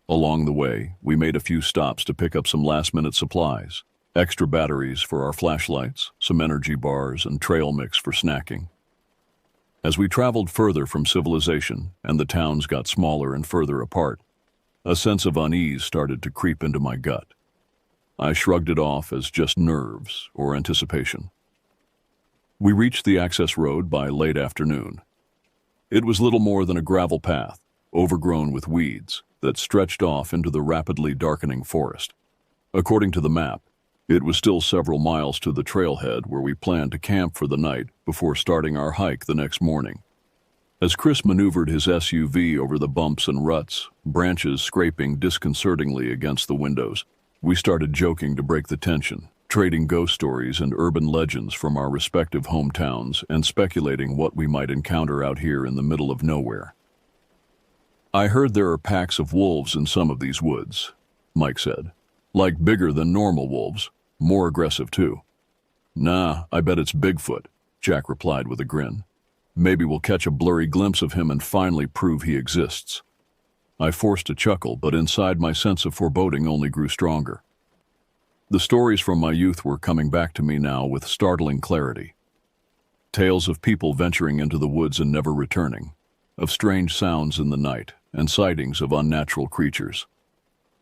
Along the way, we made a few stops to pick up some last-minute supplies, extra batteries for our flashlights, some energy bars, and trail mix for snacking. As we traveled further from civilization and the towns got smaller and further apart, a sense of unease started to creep into my gut. I shrugged it off as just nerves or anticipation. We reached the access road by late afternoon. It was little more than a gravel path, overgrown with weeds, that stretched off into the rapidly darkening forest. According to the map, it was still several miles to the trailhead where we planned to camp for the night before starting our hike the next morning. As Chris maneuvered his SUV over the bumps and ruts, branches scraping disconcertingly against the windows, we started joking to break the tension, trading ghost stories and urban legends from our respective hometowns and speculating what we might encounter out here in the middle of nowhere. "I heard there are packs of wolves in some of these woods," Mike said. "Like bigger than normal wolves, more aggressive too." "Nah, I bet it's Bigfoot," Jack replied with a grin. "Maybe we'll catch a blurry glimpse of him and finally prove he exists." I forced a chuckle, but inside my sense of foreboding only grew stronger. The stories from my youth were coming back to me now with startling clarity. Tales of people venturing into the woods and never returning, of strange sounds in the night, and sightings of unnatural creatures.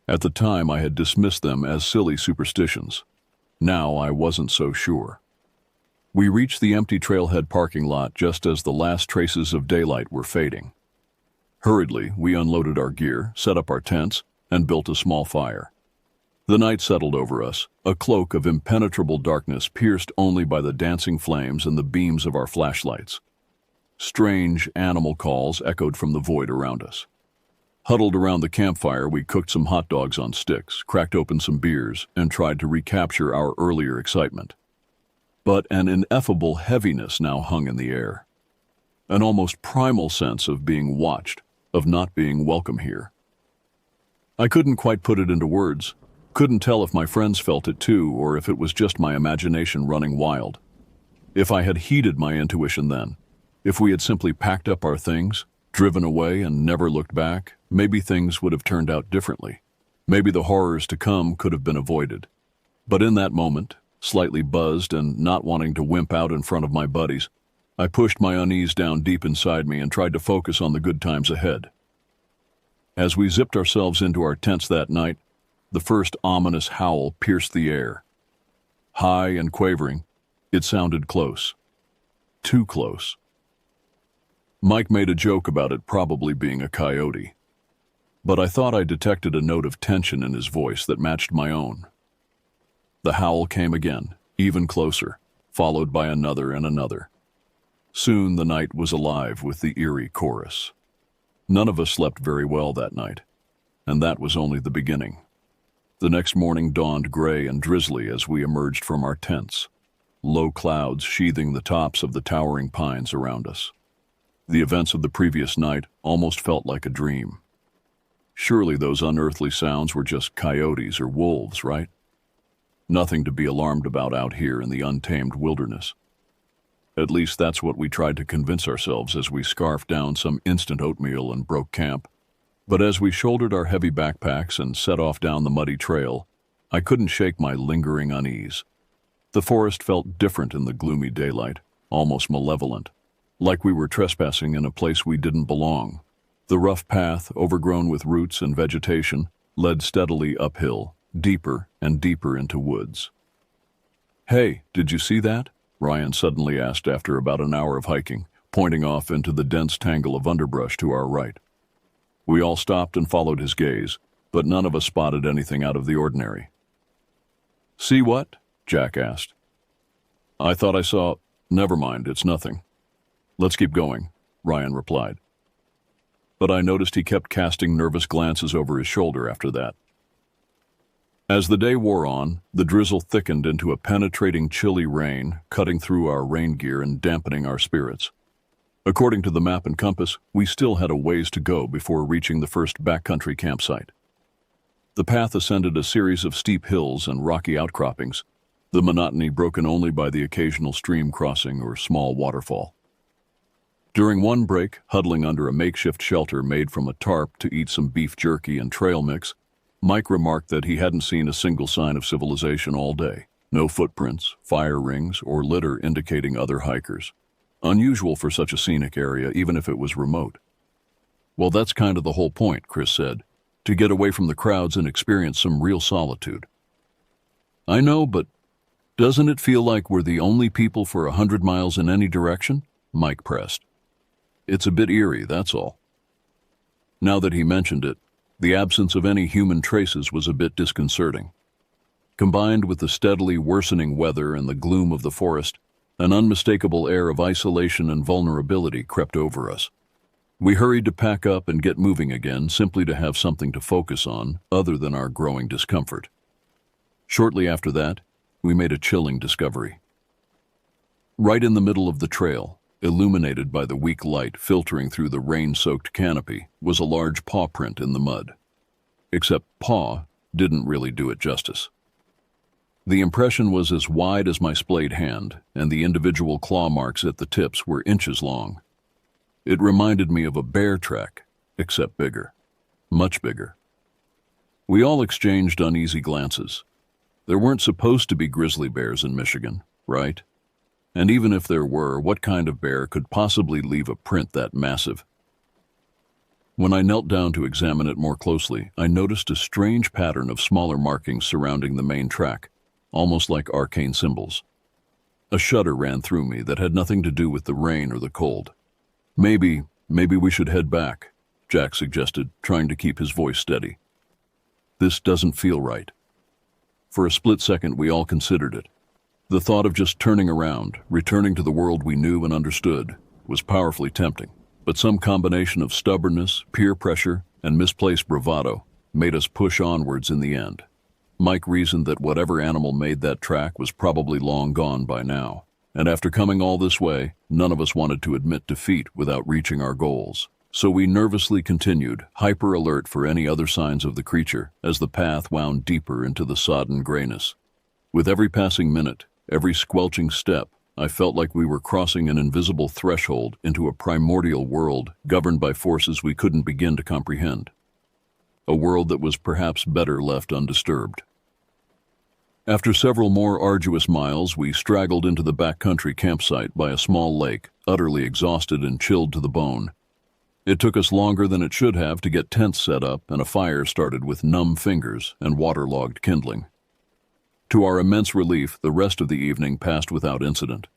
At the time, I had dismissed them as silly superstitions. Now I wasn't so sure. We reached the empty trailhead parking lot just as the last traces of daylight were fading. Hurriedly, we unloaded our gear, set up our tents, and built a small fire. The night settled over us, a cloak of impenetrable darkness pierced only by the dancing flames and the beams of our flashlights. Strange animal calls echoed from the void around us. Huddled around the campfire, we cooked some hot dogs on sticks, cracked open some beers, and tried to recapture our earlier excitement. But an ineffable heaviness now hung in the air. An almost primal sense of being watched, of not being welcome here. I couldn't quite put it into words, couldn't tell if my friends felt it too, or if it was just my imagination running wild. If I had heeded my intuition then, if we had simply packed up our things, driven away and never looked back, maybe things would have turned out differently. Maybe the horrors to come could have been avoided. But in that moment, Slightly buzzed and not wanting to wimp out in front of my buddies, I pushed my unease down deep inside me and tried to focus on the good times ahead. As we zipped ourselves into our tents that night, the first ominous howl pierced the air. High and quavering, it sounded close. Too close. Mike made a joke about it probably being a coyote, but I thought I detected a note of tension in his voice that matched my own. The howl came again, even closer, followed by another and another. Soon the night was alive with the eerie chorus. None of us slept very well that night, and that was only the beginning. The next morning dawned gray and drizzly as we emerged from our tents, low clouds sheathing the tops of the towering pines around us. The events of the previous night almost felt like a dream. Surely those unearthly sounds were just coyotes or wolves, right? Nothing to be alarmed about out here in the untamed wilderness. At least that's what we tried to convince ourselves as we scarfed down some instant oatmeal and broke camp. But as we shouldered our heavy backpacks and set off down the muddy trail, I couldn't shake my lingering unease. The forest felt different in the gloomy daylight, almost malevolent, like we were trespassing in a place we didn't belong. The rough path, overgrown with roots and vegetation, led steadily uphill, deeper and deeper into woods. "Hey, did you see that?" Ryan suddenly asked after about an hour of hiking, pointing off into the dense tangle of underbrush to our right. We all stopped and followed his gaze, but none of us spotted anything out of the ordinary. "See what?" Jack asked. "I thought I saw—" "Never mind, it's nothing. Let's keep going," Ryan replied. But I noticed he kept casting nervous glances over his shoulder after that. As the day wore on, the drizzle thickened into a penetrating chilly rain, cutting through our rain gear and dampening our spirits. According to the map and compass, we still had a ways to go before reaching the first backcountry campsite. The path ascended a series of steep hills and rocky outcroppings, the monotony broken only by the occasional stream crossing or small waterfall. During one break, huddling under a makeshift shelter made from a tarp to eat some beef jerky and trail mix, Mike remarked that he hadn't seen a single sign of civilization all day. No footprints, fire rings, or litter indicating other hikers. Unusual for such a scenic area, even if it was remote. "Well, that's kind of the whole point," Chris said, "to get away from the crowds and experience some real solitude." "I know, but doesn't it feel like we're the only people for 100 miles in any direction?" Mike pressed. "It's a bit eerie, that's all." Now that he mentioned it, the absence of any human traces was a bit disconcerting. Combined with the steadily worsening weather and the gloom of the forest, an unmistakable air of isolation and vulnerability crept over us. We hurried to pack up and get moving again, simply to have something to focus on other than our growing discomfort. Shortly after that, we made a chilling discovery. Right in the middle of the trail, illuminated by the weak light filtering through the rain-soaked canopy, was a large paw print in the mud. Except paw didn't really do it justice. The impression was as wide as my splayed hand, and the individual claw marks at the tips were inches long. It reminded me of a bear track, except bigger. Much bigger. We all exchanged uneasy glances. There weren't supposed to be grizzly bears in Michigan, right? And even if there were, what kind of bear could possibly leave a print that massive? When I knelt down to examine it more closely, I noticed a strange pattern of smaller markings surrounding the main track, almost like arcane symbols. A shudder ran through me that had nothing to do with the rain or the cold. Maybe we should head back," Jack suggested, trying to keep his voice steady. "This doesn't feel right." For a split second, we all considered it. The thought of just turning around, returning to the world we knew and understood, was powerfully tempting. But some combination of stubbornness, peer pressure, and misplaced bravado made us push onwards in the end. Mike reasoned that whatever animal made that track was probably long gone by now. And after coming all this way, none of us wanted to admit defeat without reaching our goals. So we nervously continued, hyper alert for any other signs of the creature, as the path wound deeper into the sodden grayness. With every passing minute, every squelching step, I felt like we were crossing an invisible threshold into a primordial world governed by forces we couldn't begin to comprehend. A world that was perhaps better left undisturbed. After several more arduous miles, we straggled into the backcountry campsite by a small lake, utterly exhausted and chilled to the bone. It took us longer than it should have to get tents set up and a fire started with numb fingers and waterlogged kindling. To our immense relief, the rest of the evening passed without incident.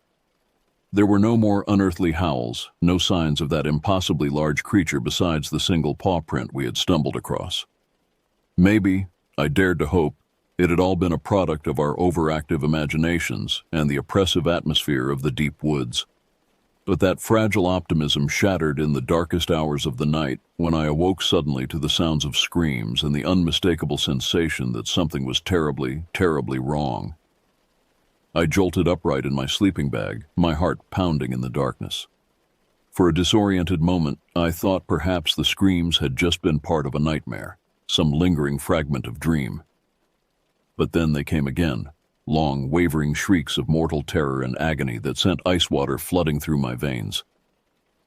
There were no more unearthly howls, no signs of that impossibly large creature besides the single paw print we had stumbled across. Maybe, I dared to hope, it had all been a product of our overactive imaginations and the oppressive atmosphere of the deep woods. But that fragile optimism shattered in the darkest hours of the night when I awoke suddenly to the sounds of screams and the unmistakable sensation that something was terribly, terribly wrong. I jolted upright in my sleeping bag, my heart pounding in the darkness. For a disoriented moment, I thought perhaps the screams had just been part of a nightmare, some lingering fragment of dream. But then they came again, long, wavering shrieks of mortal terror and agony that sent ice water flooding through my veins.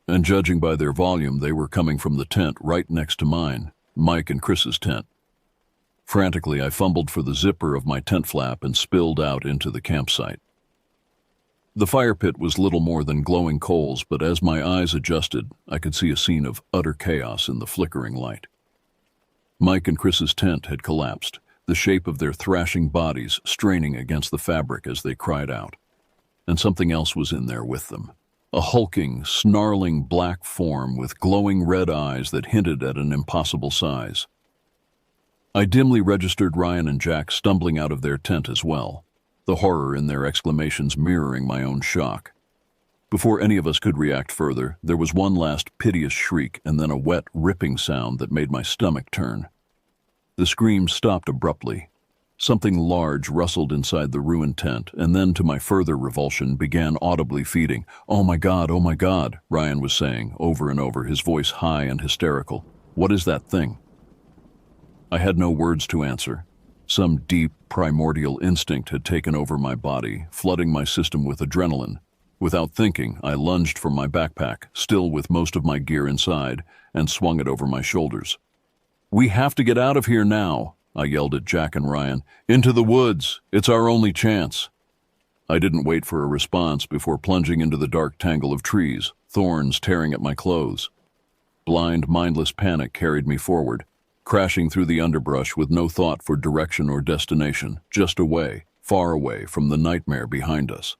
And judging by their volume, they were coming from the tent right next to mine, Mike and Chris's tent. Frantically, I fumbled for the zipper of my tent flap and spilled out into the campsite. The fire pit was little more than glowing coals, but as my eyes adjusted, I could see a scene of utter chaos in the flickering light. Mike and Chris's tent had collapsed, the shape of their thrashing bodies straining against the fabric as they cried out. And something else was in there with them. A hulking, snarling black form with glowing red eyes that hinted at an impossible size. I dimly registered Ryan and Jack stumbling out of their tent as well, the horror in their exclamations mirroring my own shock. Before any of us could react further, there was one last piteous shriek and then a wet, ripping sound that made my stomach turn. The screams stopped abruptly. Something large rustled inside the ruined tent, and then, to my further revulsion, began audibly feeding. Oh my God," Ryan was saying, over and over, his voice high and hysterical. "What is that thing?" I had no words to answer. Some deep, primordial instinct had taken over my body, flooding my system with adrenaline. Without thinking, I lunged for my backpack, still with most of my gear inside, and swung it over my shoulders. "We have to get out of here now," I yelled at Jack and Ryan. "Into the woods. It's our only chance." I didn't wait for a response before plunging into the dark tangle of trees, thorns tearing at my clothes. Blind, mindless panic carried me forward, crashing through the underbrush with no thought for direction or destination, just away, far away from the nightmare behind us.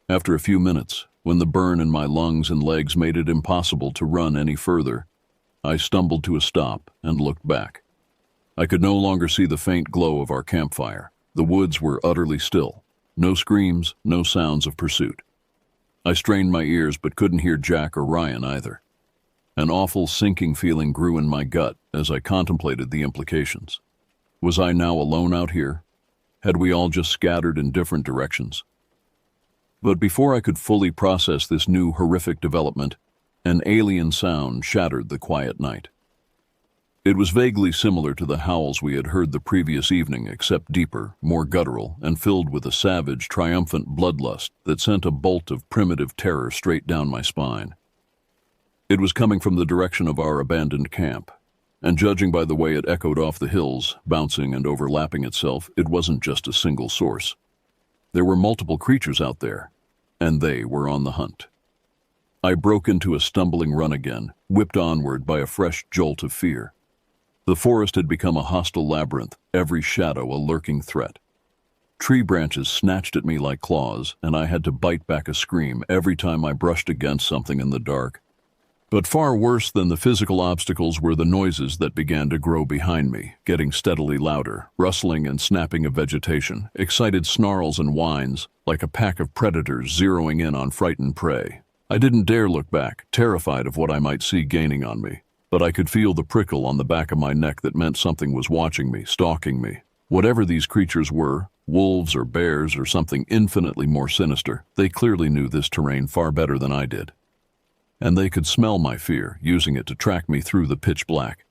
After a few minutes, when the burn in my lungs and legs made it impossible to run any further, I stumbled to a stop and looked back. I could no longer see the faint glow of our campfire. The woods were utterly still. No screams, no sounds of pursuit. I strained my ears but couldn't hear Jack or Ryan either. An awful sinking feeling grew in my gut as I contemplated the implications. Was I now alone out here? Had we all just scattered in different directions? But before I could fully process this new horrific development, an alien sound shattered the quiet night. It was vaguely similar to the howls we had heard the previous evening, except deeper, more guttural, and filled with a savage, triumphant bloodlust that sent a bolt of primitive terror straight down my spine. It was coming from the direction of our abandoned camp, and judging by the way it echoed off the hills, bouncing and overlapping itself, it wasn't just a single source. There were multiple creatures out there, and they were on the hunt. I broke into a stumbling run again, whipped onward by a fresh jolt of fear. The forest had become a hostile labyrinth, every shadow a lurking threat. Tree branches snatched at me like claws, and I had to bite back a scream every time I brushed against something in the dark. But far worse than the physical obstacles were the noises that began to grow behind me, getting steadily louder, rustling and snapping of vegetation, excited snarls and whines, like a pack of predators zeroing in on frightened prey. I didn't dare look back, terrified of what I might see gaining on me, but I could feel the prickle on the back of my neck that meant something was watching me, stalking me. Whatever these creatures were, wolves or bears or something infinitely more sinister, they clearly knew this terrain far better than I did. And they could smell my fear, using it to track me through the pitch black.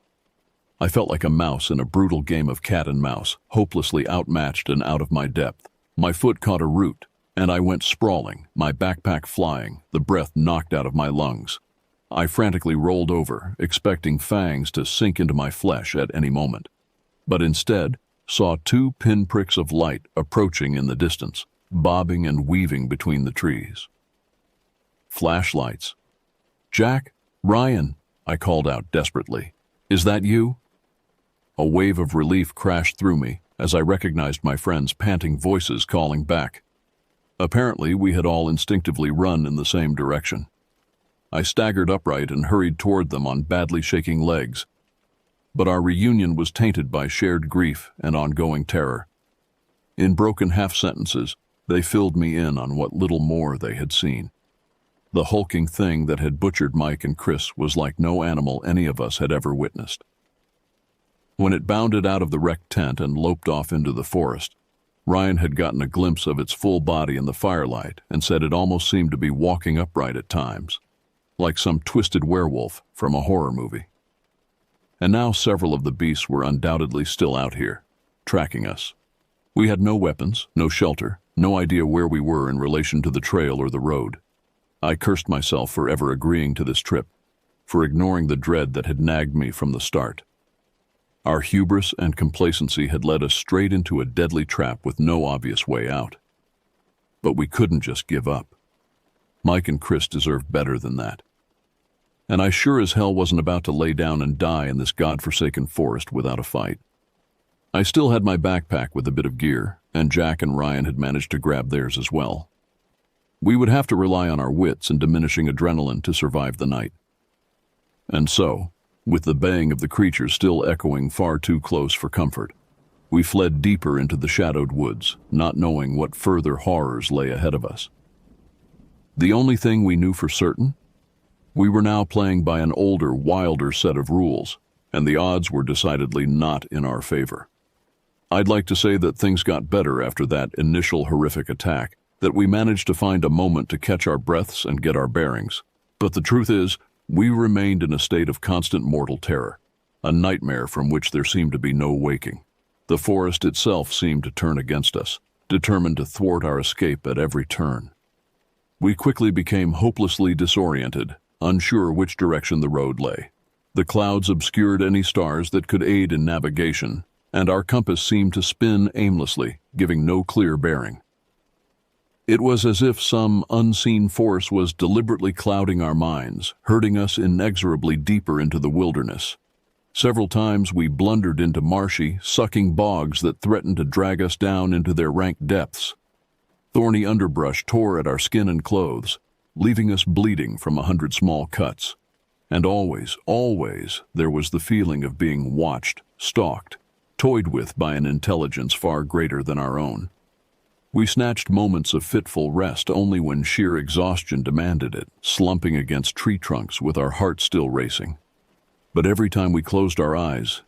I felt like a mouse in a brutal game of cat and mouse, hopelessly outmatched and out of my depth. My foot caught a root, and I went sprawling, my backpack flying, the breath knocked out of my lungs. I frantically rolled over, expecting fangs to sink into my flesh at any moment. But instead, saw two pinpricks of light approaching in the distance, bobbing and weaving between the trees. Flashlights. "Jack, Ryan," I called out desperately. "Is that you?" A wave of relief crashed through me as I recognized my friends' panting voices calling back. Apparently, we had all instinctively run in the same direction. I staggered upright and hurried toward them on badly shaking legs. But our reunion was tainted by shared grief and ongoing terror. In broken half-sentences, they filled me in on what little more they had seen. The hulking thing that had butchered Mike and Chris was like no animal any of us had ever witnessed. When it bounded out of the wrecked tent and loped off into the forest, Ryan had gotten a glimpse of its full body in the firelight and said it almost seemed to be walking upright at times, like some twisted werewolf from a horror movie. And now several of the beasts were undoubtedly still out here, tracking us. We had no weapons, no shelter, no idea where we were in relation to the trail or the road. I cursed myself for ever agreeing to this trip, for ignoring the dread that had nagged me from the start. Our hubris and complacency had led us straight into a deadly trap with no obvious way out. But we couldn't just give up. Mike and Chris deserved better than that. And I sure as hell wasn't about to lay down and die in this godforsaken forest without a fight. I still had my backpack with a bit of gear, and Jack and Ryan had managed to grab theirs as well. We would have to rely on our wits and diminishing adrenaline to survive the night. And so, with the baying of the creatures still echoing far too close for comfort, we fled deeper into the shadowed woods, not knowing what further horrors lay ahead of us. The only thing we knew for certain? We were now playing by an older, wilder set of rules, and the odds were decidedly not in our favor. I'd like to say that things got better after that initial horrific attack, that we managed to find a moment to catch our breaths and get our bearings. But the truth is, we remained in a state of constant mortal terror, a nightmare from which there seemed to be no waking. The forest itself seemed to turn against us, determined to thwart our escape at every turn. We quickly became hopelessly disoriented, unsure which direction the road lay. The clouds obscured any stars that could aid in navigation, and our compass seemed to spin aimlessly, giving no clear bearing. It was as if some unseen force was deliberately clouding our minds, herding us inexorably deeper into the wilderness. Several times we blundered into marshy, sucking bogs that threatened to drag us down into their rank depths. Thorny underbrush tore at our skin and clothes, leaving us bleeding from 100 small cuts. And always, always, there was the feeling of being watched, stalked, toyed with by an intelligence far greater than our own. We snatched moments of fitful rest only when sheer exhaustion demanded it, slumping against tree trunks with our hearts still racing. But every time we closed our eyes,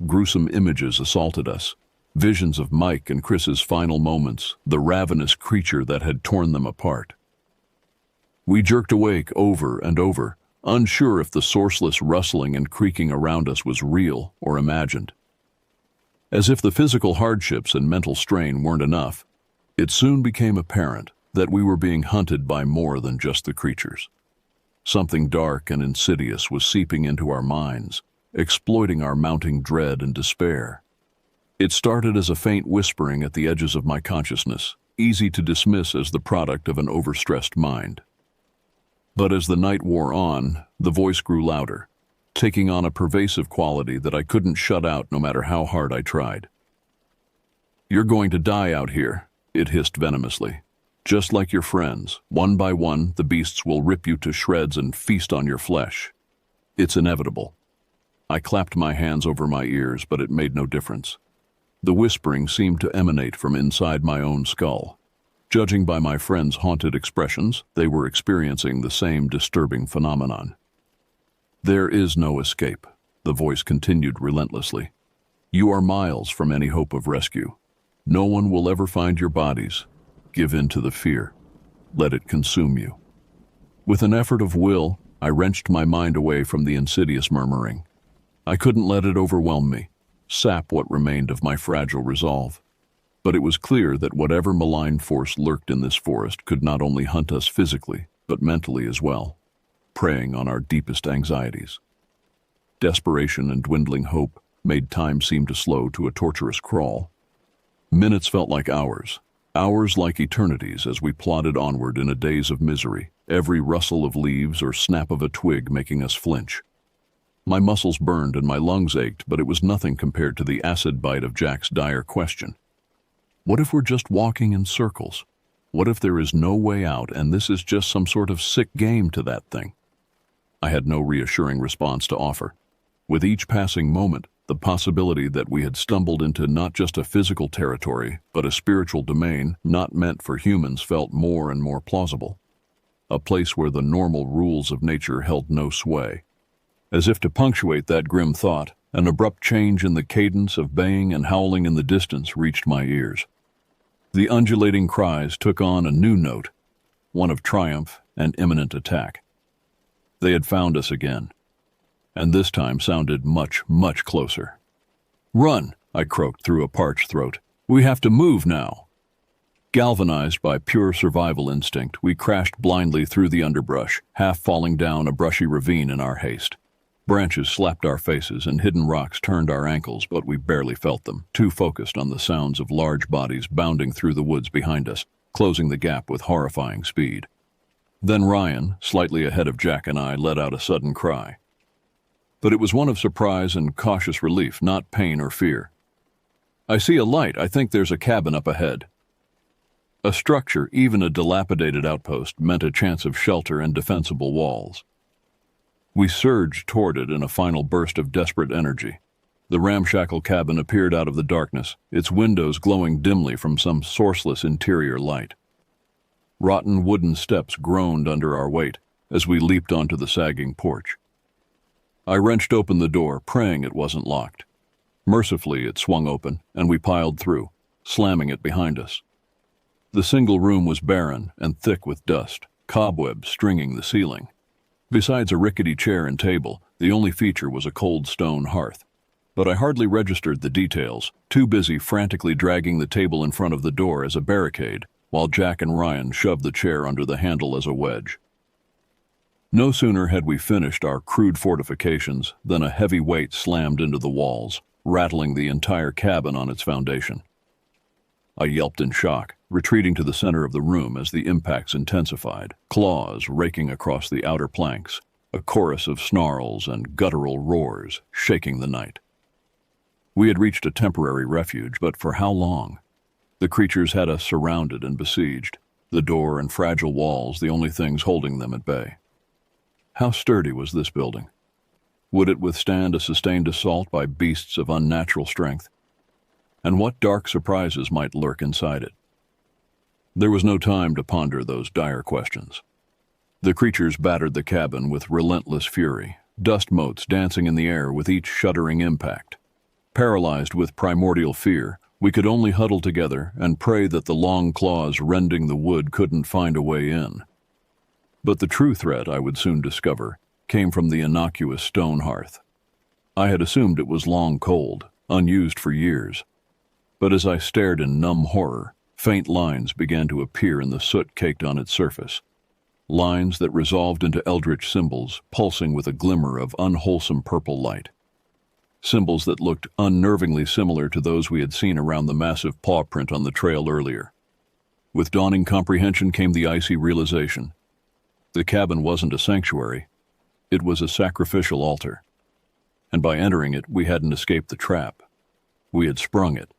gruesome images assaulted us. Visions of Mike and Chris's final moments, the ravenous creature that had torn them apart. We jerked awake over and over, unsure if the sourceless rustling and creaking around us was real or imagined. As if the physical hardships and mental strain weren't enough, it soon became apparent that we were being hunted by more than just the creatures. Something dark and insidious was seeping into our minds, exploiting our mounting dread and despair. It started as a faint whispering at the edges of my consciousness, easy to dismiss as the product of an overstressed mind. But as the night wore on, the voice grew louder, taking on a pervasive quality that I couldn't shut out no matter how hard I tried. "You're going to die out here," it hissed venomously. "Just like your friends, one by one, the beasts will rip you to shreds and feast on your flesh. It's inevitable." I clapped my hands over my ears, but it made no difference. The whispering seemed to emanate from inside my own skull. Judging by my friends' haunted expressions, they were experiencing the same disturbing phenomenon. "There is no escape," the voice continued relentlessly. "You are miles from any hope of rescue. No one will ever find your bodies. Give in to the fear. Let it consume you." With an effort of will, I wrenched my mind away from the insidious murmuring. I couldn't let it overwhelm me, sap what remained of my fragile resolve. But it was clear that whatever malign force lurked in this forest could not only hunt us physically, but mentally as well, preying on our deepest anxieties. Desperation and dwindling hope made time seem to slow to a torturous crawl. Minutes felt like hours, hours like eternities as we plodded onward in a daze of misery, every rustle of leaves or snap of a twig making us flinch. My muscles burned and my lungs ached, but it was nothing compared to the acid bite of Jack's dire question. What if we're just walking in circles? What if there is no way out and this is just some sort of sick game to that thing? I had no reassuring response to offer. With each passing moment, the possibility that we had stumbled into not just a physical territory, but a spiritual domain not meant for humans felt more and more plausible. A place where the normal rules of nature held no sway. As if to punctuate that grim thought, an abrupt change in the cadence of baying and howling in the distance reached my ears. The undulating cries took on a new note, one of triumph and imminent attack. They had found us again, and this time sounded much, much closer. "Run!" I croaked through a parched throat. "We have to move now!" Galvanized by pure survival instinct, we crashed blindly through the underbrush, half falling down a brushy ravine in our haste. Branches slapped our faces and hidden rocks turned our ankles, but we barely felt them, too focused on the sounds of large bodies bounding through the woods behind us, closing the gap with horrifying speed. Then Ryan, slightly ahead of Jack and I, let out a sudden cry. But it was one of surprise and cautious relief, not pain or fear. "I see a light. I think there's a cabin up ahead." A structure, even a dilapidated outpost, meant a chance of shelter and defensible walls. We surged toward it in a final burst of desperate energy. The ramshackle cabin appeared out of the darkness, its windows glowing dimly from some sourceless interior light. Rotten wooden steps groaned under our weight as we leaped onto the sagging porch. I wrenched open the door, praying it wasn't locked. Mercifully, it swung open, and we piled through, slamming it behind us. The single room was barren and thick with dust, cobwebs stringing the ceiling. Besides a rickety chair and table, the only feature was a cold stone hearth. But I hardly registered the details, too busy frantically dragging the table in front of the door as a barricade, while Jack and Ryan shoved the chair under the handle as a wedge. No sooner had we finished our crude fortifications than a heavy weight slammed into the walls, rattling the entire cabin on its foundation. I yelped in shock, retreating to the center of the room as the impacts intensified, claws raking across the outer planks, a chorus of snarls and guttural roars shaking the night. We had reached a temporary refuge, but for how long? The creatures had us surrounded and besieged, the door and fragile walls the only things holding them at bay. How sturdy was this building? Would it withstand a sustained assault by beasts of unnatural strength? And what dark surprises might lurk inside it? There was no time to ponder those dire questions. The creatures battered the cabin with relentless fury, dust motes dancing in the air with each shuddering impact. Paralyzed with primordial fear, we could only huddle together and pray that the long claws rending the wood couldn't find a way in. But the true threat, I would soon discover, came from the innocuous stone hearth. I had assumed it was long cold, unused for years. But as I stared in numb horror, faint lines began to appear in the soot caked on its surface. Lines that resolved into eldritch symbols, pulsing with a glimmer of unwholesome purple light. Symbols that looked unnervingly similar to those we had seen around the massive paw print on the trail earlier. With dawning comprehension came the icy realization. The cabin wasn't a sanctuary. It was a sacrificial altar. And by entering it, we hadn't escaped the trap. We had sprung it.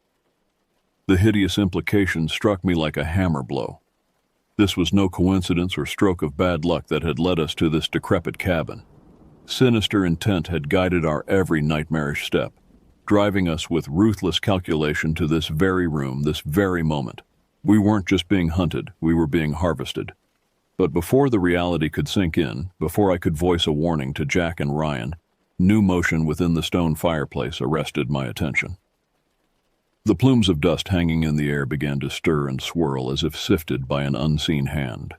The hideous implication struck me like a hammer blow. This was no coincidence or stroke of bad luck that had led us to this decrepit cabin. Sinister intent had guided our every nightmarish step, driving us with ruthless calculation to this very room, this very moment. We weren't just being hunted, we were being harvested. But before the reality could sink in, before I could voice a warning to Jack and Ryan, new motion within the stone fireplace arrested my attention. The plumes of dust hanging in the air began to stir and swirl as if sifted by an unseen hand.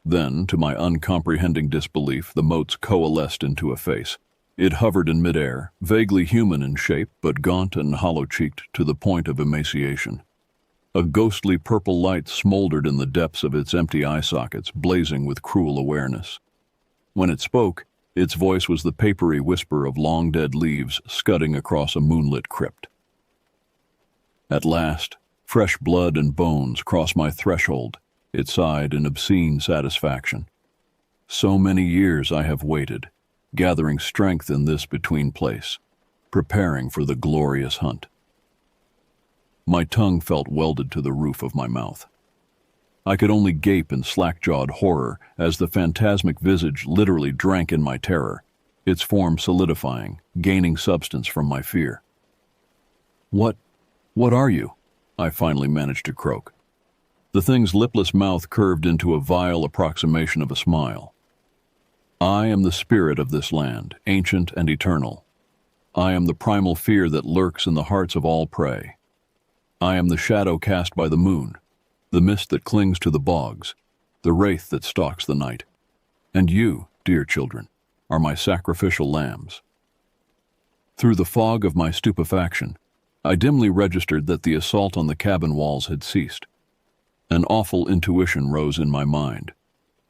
Then, to my uncomprehending disbelief, the motes coalesced into a face. It hovered in midair, vaguely human in shape, but gaunt and hollow-cheeked to the point of emaciation. A ghostly purple light smoldered in the depths of its empty eye sockets, blazing with cruel awareness. When it spoke, Its voice was the papery whisper of long-dead leaves scudding across a moonlit crypt. At last, fresh blood and bones crossed my threshold, it sighed in obscene satisfaction. So many years I have waited, gathering strength in this between place, preparing for the glorious hunt. My tongue felt welded to the roof of my mouth. I could only gape in slack-jawed horror as the phantasmic visage literally drank in my terror, its form solidifying, gaining substance from my fear. What are you?" I finally managed to croak. The thing's lipless mouth curved into a vile approximation of a smile. "I am the spirit of this land, ancient and eternal. I am the primal fear that lurks in the hearts of all prey. I am the shadow cast by the moon, the mist that clings to the bogs, the wraith that stalks the night. And you, dear children, are my sacrificial lambs." Through the fog of my stupefaction, I dimly registered that the assault on the cabin walls had ceased. An awful intuition rose in my mind.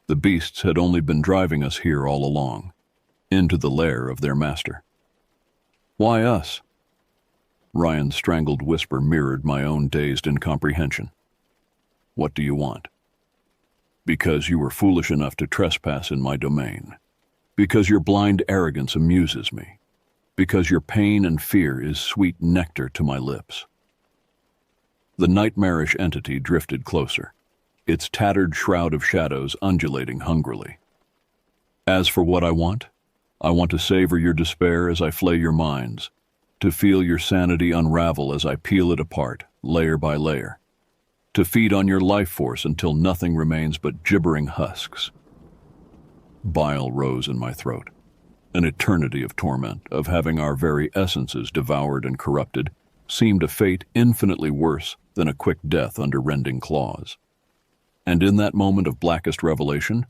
The beasts had only been driving us here all along, into the lair of their master. "Why us?" Ryan's strangled whisper mirrored my own dazed incomprehension. "What do you want?" "Because you were foolish enough to trespass in my domain. Because your blind arrogance amuses me. Because your pain and fear is sweet nectar to my lips." The nightmarish entity drifted closer, its tattered shroud of shadows undulating hungrily. "As for what I want to savor your despair as I flay your minds, to feel your sanity unravel as I peel it apart, layer by layer, to feed on your life force until nothing remains but gibbering husks." Bile rose in my throat. An eternity of torment, of having our very essences devoured and corrupted, seemed a fate infinitely worse than a quick death under rending claws. And in that moment of blackest revelation,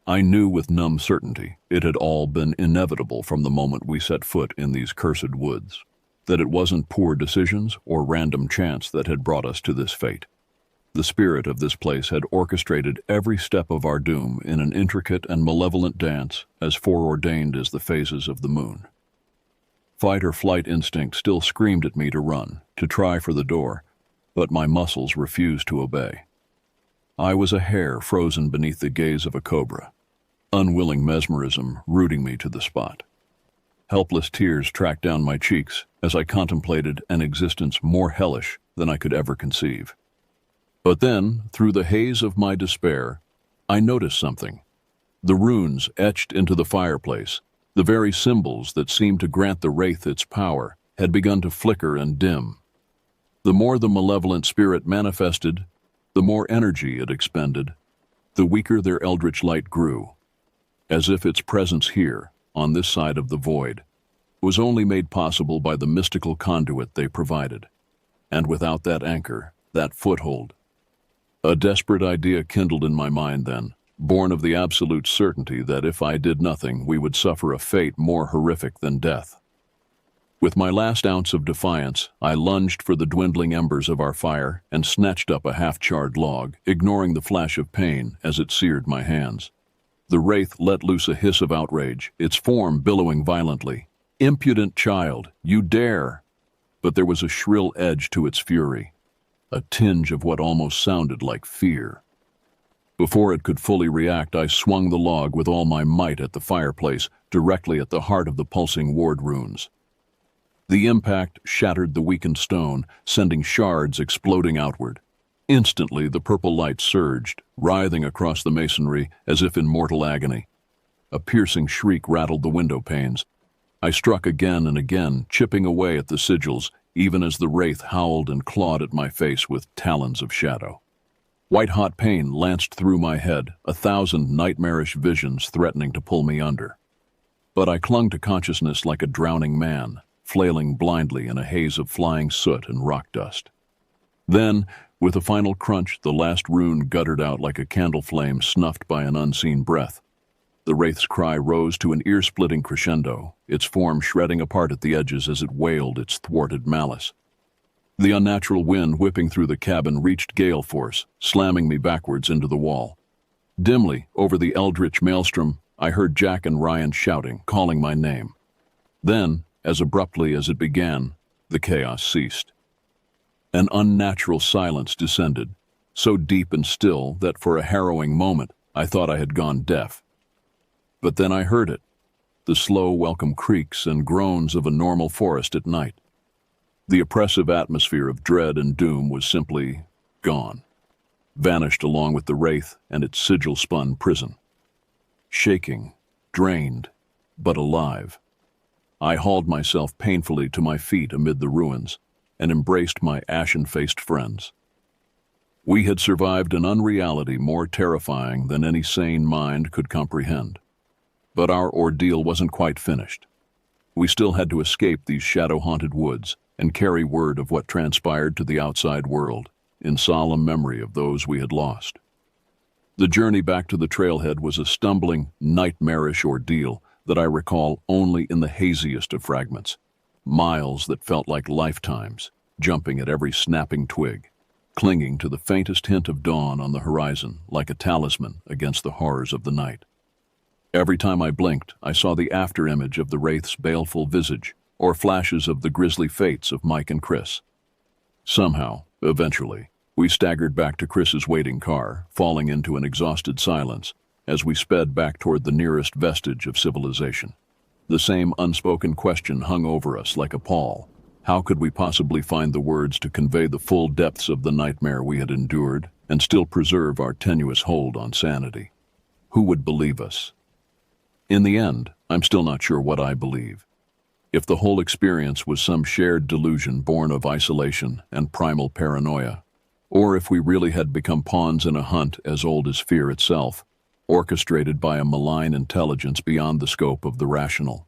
I knew with numb certainty it had all been inevitable from the moment we set foot in these cursed woods, that it wasn't poor decisions or random chance that had brought us to this fate. The spirit of this place had orchestrated every step of our doom in an intricate and malevolent dance as foreordained as the phases of the moon. Fight or flight instinct still screamed at me to run, to try for the door, but my muscles refused to obey. I was a hair frozen beneath the gaze of a cobra, unwilling mesmerism rooting me to the spot. Helpless tears tracked down my cheeks as I contemplated an existence more hellish than I could ever conceive. But then, through the haze of my despair, I noticed something. The runes etched into the fireplace, the very symbols that seemed to grant the wraith its power, had begun to flicker and dim. The more the malevolent spirit manifested, the more energy it expended, the weaker their eldritch light grew, as if its presence here, on this side of the void, was only made possible by the mystical conduit they provided. And without that anchor, that foothold, a desperate idea kindled in my mind then, born of the absolute certainty that if I did nothing, we would suffer a fate more horrific than death. With my last ounce of defiance, I lunged for the dwindling embers of our fire and snatched up a half-charred log, ignoring the flash of pain as it seared my hands. The wraith let loose a hiss of outrage, its form billowing violently. "Impudent child, you dare!" But there was a shrill edge to its fury, a tinge of what almost sounded like fear. Before it could fully react, I swung the log with all my might at the fireplace, directly at the heart of the pulsing ward runes. The impact shattered the weakened stone, sending shards exploding outward. Instantly, the purple light surged, writhing across the masonry as if in mortal agony. A piercing shriek rattled the window panes. I struck again and again, chipping away at the sigils, even as the wraith howled and clawed at my face with talons of shadow. White-hot pain lanced through my head, 1,000 nightmarish visions threatening to pull me under. But I clung to consciousness like a drowning man, flailing blindly in a haze of flying soot and rock dust. Then, with a final crunch, the last rune guttered out like a candle flame snuffed by an unseen breath. The wraith's cry rose to an ear-splitting crescendo, its form shredding apart at the edges as it wailed its thwarted malice. The unnatural wind whipping through the cabin reached gale force, slamming me backwards into the wall. Dimly, over the eldritch maelstrom, I heard Jack and Ryan shouting, calling my name. Then, as abruptly as it began, the chaos ceased. An unnatural silence descended, so deep and still that for a harrowing moment I thought I had gone deaf. But then I heard it, the slow, welcome creaks and groans of a normal forest at night. The oppressive atmosphere of dread and doom was simply gone, vanished along with the wraith and its sigil-spun prison. Shaking, drained, but alive, I hauled myself painfully to my feet amid the ruins and embraced my ashen-faced friends. We had survived an unreality more terrifying than any sane mind could comprehend. But our ordeal wasn't quite finished. We still had to escape these shadow-haunted woods and carry word of what transpired to the outside world, in solemn memory of those we had lost. The journey back to the trailhead was a stumbling, nightmarish ordeal that I recall only in the haziest of fragments. Miles that felt like lifetimes, jumping at every snapping twig, clinging to the faintest hint of dawn on the horizon like a talisman against the horrors of the night. Every time I blinked, I saw the after-image of the wraith's baleful visage, or flashes of the grisly fates of Mike and Chris. Somehow, eventually, we staggered back to Chris's waiting car, falling into an exhausted silence as we sped back toward the nearest vestige of civilization. The same unspoken question hung over us like a pall. How could we possibly find the words to convey the full depths of the nightmare we had endured and still preserve our tenuous hold on sanity? Who would believe us? In the end, I'm still not sure what I believe. If the whole experience was some shared delusion born of isolation and primal paranoia, or if we really had become pawns in a hunt as old as fear itself, orchestrated by a malign intelligence beyond the scope of the rational.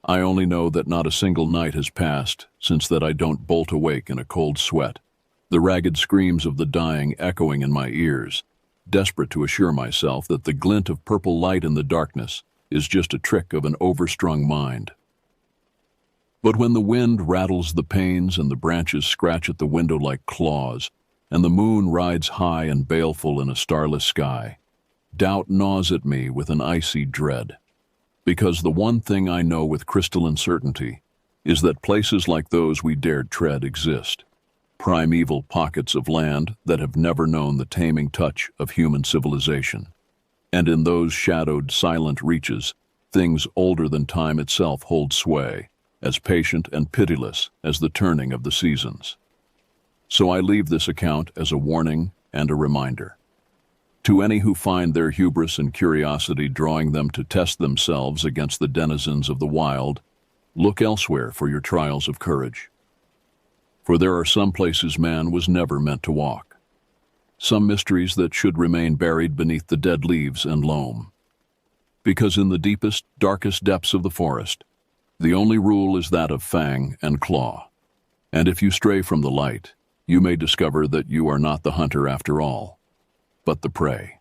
I only know that not a single night has passed since that I don't bolt awake in a cold sweat, the ragged screams of the dying echoing in my ears, desperate to assure myself that the glint of purple light in the darkness is just a trick of an overstrung mind. But when the wind rattles the panes and the branches scratch at the window like claws, and the moon rides high and baleful in a starless sky, doubt gnaws at me with an icy dread. Because the one thing I know with crystalline certainty is that places like those we dared tread exist. Primeval pockets of land that have never known the taming touch of human civilization. And in those shadowed, silent reaches, things older than time itself hold sway, as patient and pitiless as the turning of the seasons. So I leave this account as a warning and a reminder. To any who find their hubris and curiosity drawing them to test themselves against the denizens of the wild, look elsewhere for your trials of courage. For there are some places man was never meant to walk. Some mysteries that should remain buried beneath the dead leaves and loam. Because in the deepest, darkest depths of the forest, the only rule is that of fang and claw. And if you stray from the light, you may discover that you are not the hunter after all, but the prey.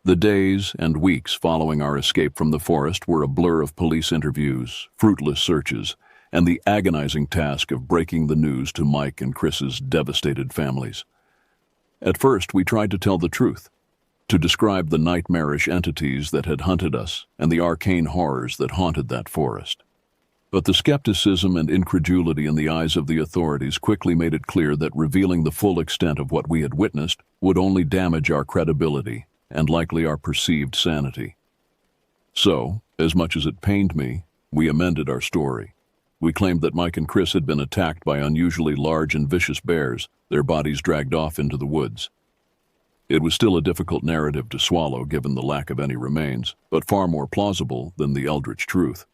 The days and weeks following our escape from the forest were a blur of police interviews, fruitless searches, and the agonizing task of breaking the news to Mike and Chris's devastated families. At first, we tried to tell the truth, to describe the nightmarish entities that had hunted us and the arcane horrors that haunted that forest. But the skepticism and incredulity in the eyes of the authorities quickly made it clear that revealing the full extent of what we had witnessed would only damage our credibility and likely our perceived sanity. So, as much as it pained me, we amended our story. We claimed that Mike and Chris had been attacked by unusually large and vicious bears, their bodies dragged off into the woods. It was still a difficult narrative to swallow given the lack of any remains, but far more plausible than the eldritch truth.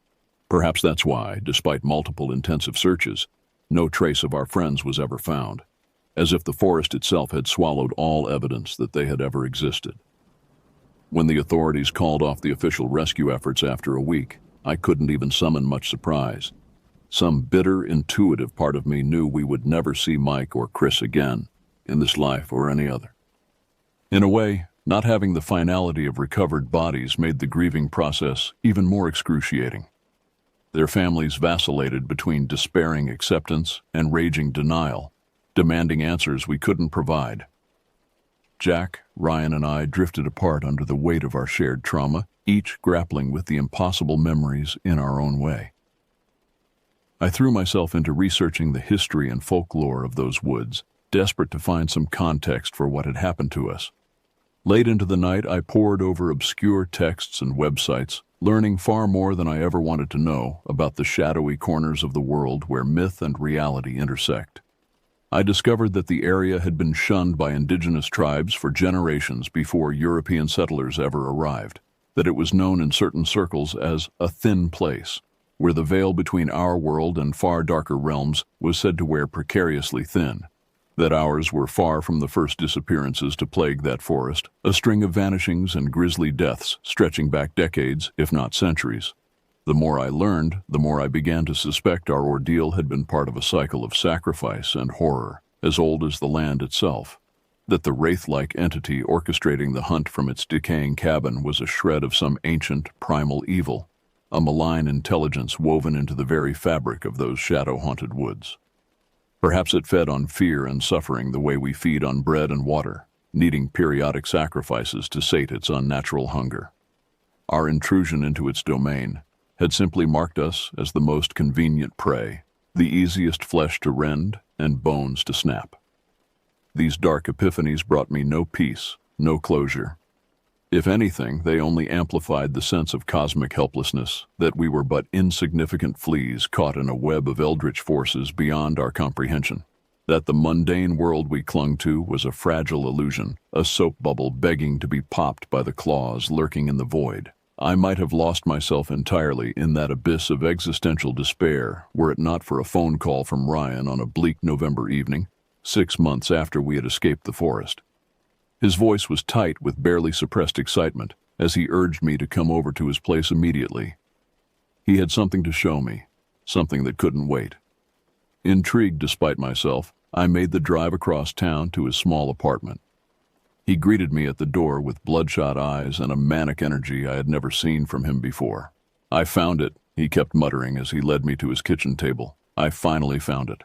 Perhaps that's why, despite multiple intensive searches, no trace of our friends was ever found, as if the forest itself had swallowed all evidence that they had ever existed. When the authorities called off the official rescue efforts after a week, I couldn't even summon much surprise. Some bitter, intuitive part of me knew we would never see Mike or Chris again, in this life or any other. In a way, not having the finality of recovered bodies made the grieving process even more excruciating. Their families vacillated between despairing acceptance and raging denial, demanding answers we couldn't provide. Jack, Ryan, and I drifted apart under the weight of our shared trauma, each grappling with the impossible memories in our own way. I threw myself into researching the history and folklore of those woods, desperate to find some context for what had happened to us. Late into the night, I pored over obscure texts and websites, learning far more than I ever wanted to know about the shadowy corners of the world where myth and reality intersect. I discovered that the area had been shunned by indigenous tribes for generations before European settlers ever arrived, that it was known in certain circles as a thin place, where the veil between our world and far darker realms was said to wear precariously thin, that ours were far from the first disappearances to plague that forest, a string of vanishings and grisly deaths stretching back decades, if not centuries. The more I learned, the more I began to suspect our ordeal had been part of a cycle of sacrifice and horror, as old as the land itself, that the wraith-like entity orchestrating the hunt from its decaying cabin was a shred of some ancient, primal evil, a malign intelligence woven into the very fabric of those shadow-haunted woods. Perhaps it fed on fear and suffering the way we feed on bread and water, needing periodic sacrifices to sate its unnatural hunger. Our intrusion into its domain had simply marked us as the most convenient prey, the easiest flesh to rend and bones to snap. These dark epiphanies brought me no peace, no closure. If anything, they only amplified the sense of cosmic helplessness, that we were but insignificant fleas caught in a web of eldritch forces beyond our comprehension, that the mundane world we clung to was a fragile illusion, a soap bubble begging to be popped by the claws lurking in the void. I might have lost myself entirely in that abyss of existential despair were it not for a phone call from Ryan on a bleak November evening, 6 months after we had escaped the forest. His voice was tight with barely suppressed excitement as he urged me to come over to his place immediately. He had something to show me, something that couldn't wait. Intrigued despite myself, I made the drive across town to his small apartment. He greeted me at the door with bloodshot eyes and a manic energy I had never seen from him before. "I found it," he kept muttering as he led me to his kitchen table. "I finally found it."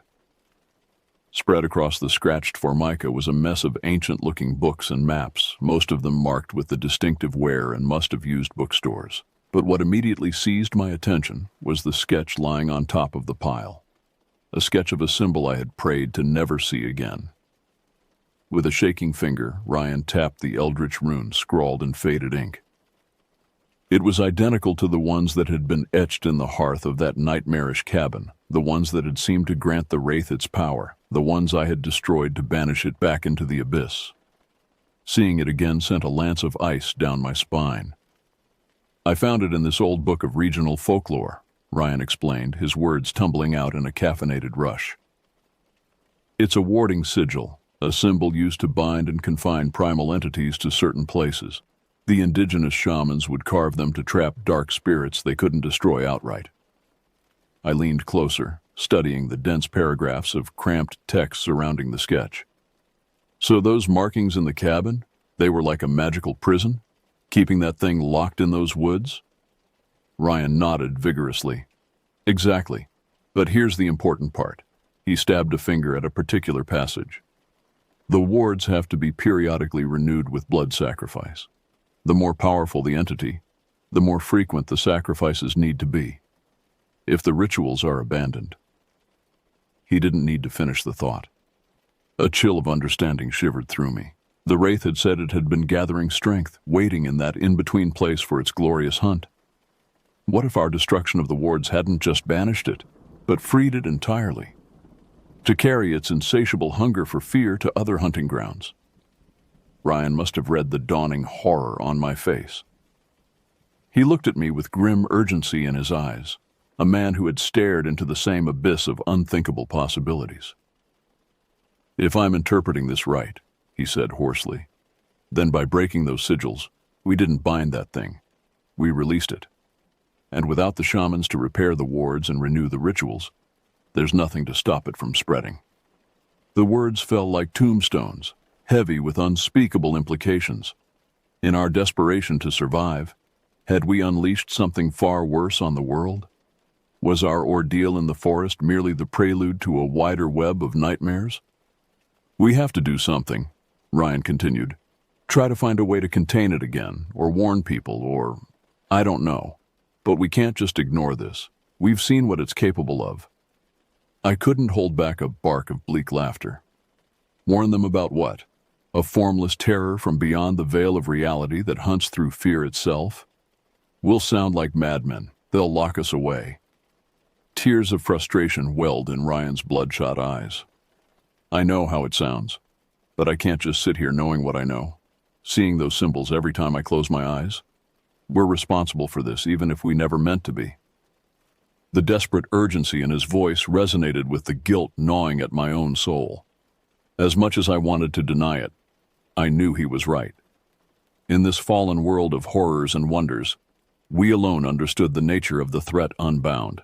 Spread across the scratched formica was a mess of ancient-looking books and maps, most of them marked with the distinctive wear and must-have-used bookstores. But what immediately seized my attention was the sketch lying on top of the pile, a sketch of a symbol I had prayed to never see again. With a shaking finger, Ryan tapped the eldritch rune scrawled in faded ink. It was identical to the ones that had been etched in the hearth of that nightmarish cabin, the ones that had seemed to grant the wraith its power, the ones I had destroyed to banish it back into the abyss. Seeing it again sent a lance of ice down my spine. "I found it in this old book of regional folklore," Ryan explained, his words tumbling out in a caffeinated rush. "It's a warding sigil, a symbol used to bind and confine primal entities to certain places. The indigenous shamans would carve them to trap dark spirits they couldn't destroy outright." I leaned closer, studying the dense paragraphs of cramped text surrounding the sketch. "So those markings in the cabin, they were like a magical prison, keeping that thing locked in those woods?" Ryan nodded vigorously. "Exactly. But here's the important part." He stabbed a finger at a particular passage. "The wards have to be periodically renewed with blood sacrifice. The more powerful the entity, the more frequent the sacrifices need to be. If the rituals are abandoned..." He didn't need to finish the thought. A chill of understanding shivered through me. The wraith had said it had been gathering strength, waiting in that in-between place for its glorious hunt. What if our destruction of the wards hadn't just banished it, but freed it entirely, to carry its insatiable hunger for fear to other hunting grounds? Ryan must have read the dawning horror on my face. He looked at me with grim urgency in his eyes, a man who had stared into the same abyss of unthinkable possibilities. "If I'm interpreting this right," he said hoarsely, "then by breaking those sigils, we didn't bind that thing. We released it. And without the shamans to repair the wards and renew the rituals, there's nothing to stop it from spreading." The words fell like tombstones, heavy with unspeakable implications. In our desperation to survive, had we unleashed something far worse on the world? Was our ordeal in the forest merely the prelude to a wider web of nightmares? "We have to do something," Ryan continued, Try to find a way to contain it again, or warn people, or I don't know. But we can't just ignore this. We've seen what it's capable of. I couldn't hold back a bark of bleak laughter. Warn them about what? A formless terror from beyond the veil of reality that hunts through fear itself? We'll sound like madmen. They'll lock us away. Tears of frustration welled in Ryan's bloodshot eyes. I know how it sounds, but I can't just sit here knowing what I know, seeing those symbols every time I close my eyes. We're responsible for this, even if we never meant to be. The desperate urgency in his voice resonated with the guilt gnawing at my own soul. As much as I wanted to deny it, I knew he was right. In this fallen world of horrors and wonders, we alone understood the nature of the threat unbound.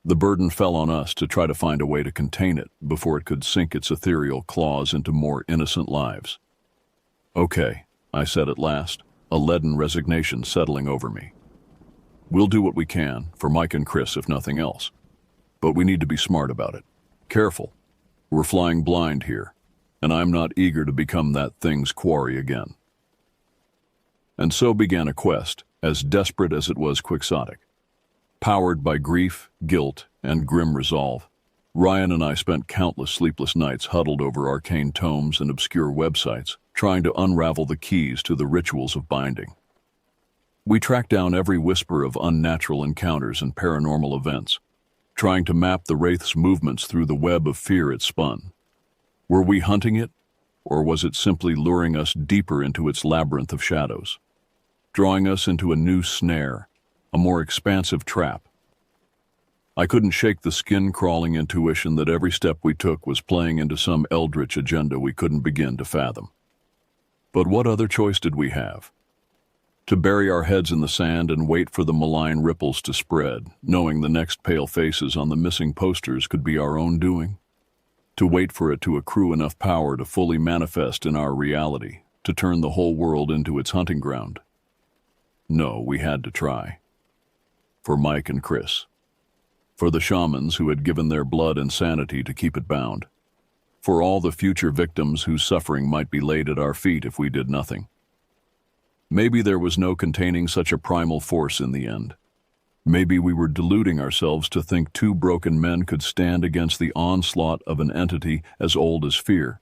The burden fell on us to try to find a way to contain it before it could sink its ethereal claws into more innocent lives. Okay, I said at last, a leaden resignation settling over me. We'll do what we can, for Mike and Chris if nothing else. But we need to be smart about it. Careful. We're flying blind here, and I'm not eager to become that thing's quarry again. And so began a quest, as desperate as it was quixotic. Powered by grief, guilt, and grim resolve, Ryan and I spent countless sleepless nights huddled over arcane tomes and obscure websites, trying to unravel the keys to the rituals of binding. We tracked down every whisper of unnatural encounters and paranormal events, trying to map the Wraith's movements through the web of fear it spun. Were we hunting it, or was it simply luring us deeper into its labyrinth of shadows, drawing us into a new snare, a more expansive trap? I couldn't shake the skin-crawling intuition that every step we took was playing into some eldritch agenda we couldn't begin to fathom. But what other choice did we have? To bury our heads in the sand and wait for the malign ripples to spread, knowing the next pale faces on the missing posters could be our own doing? To wait for it to accrue enough power to fully manifest in our reality, to turn the whole world into its hunting ground? No, we had to try. For Mike and Chris. For the shamans who had given their blood and sanity to keep it bound. For all the future victims whose suffering might be laid at our feet if we did nothing. Maybe there was no containing such a primal force in the end. Maybe we were deluding ourselves to think two broken men could stand against the onslaught of an entity as old as fear.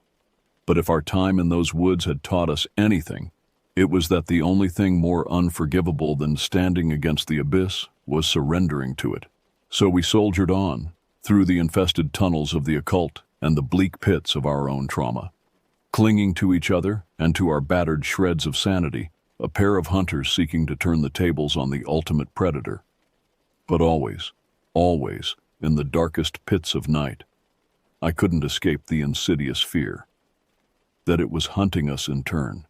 But if our time in those woods had taught us anything, it was that the only thing more unforgivable than standing against the abyss was surrendering to it. So we soldiered on, through the infested tunnels of the occult and the bleak pits of our own trauma. Clinging to each other and to our battered shreds of sanity, a pair of hunters seeking to turn the tables on the ultimate predator. But always, always, in the darkest pits of night, I couldn't escape the insidious fear that it was hunting us in turn,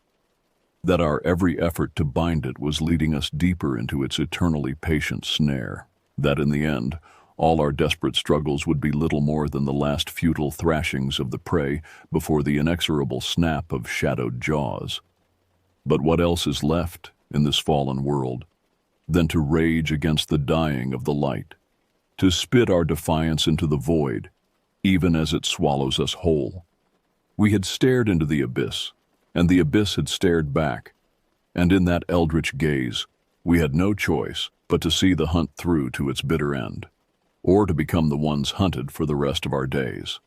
that our every effort to bind it was leading us deeper into its eternally patient snare, that in the end, all our desperate struggles would be little more than the last futile thrashings of the prey before the inexorable snap of shadowed jaws. But what else is left in this fallen world than to rage against the dying of the light, to spit our defiance into the void, even as it swallows us whole? We had stared into the abyss, and the abyss had stared back, and in that eldritch gaze, we had no choice but to see the hunt through to its bitter end, or to become the ones hunted for the rest of our days.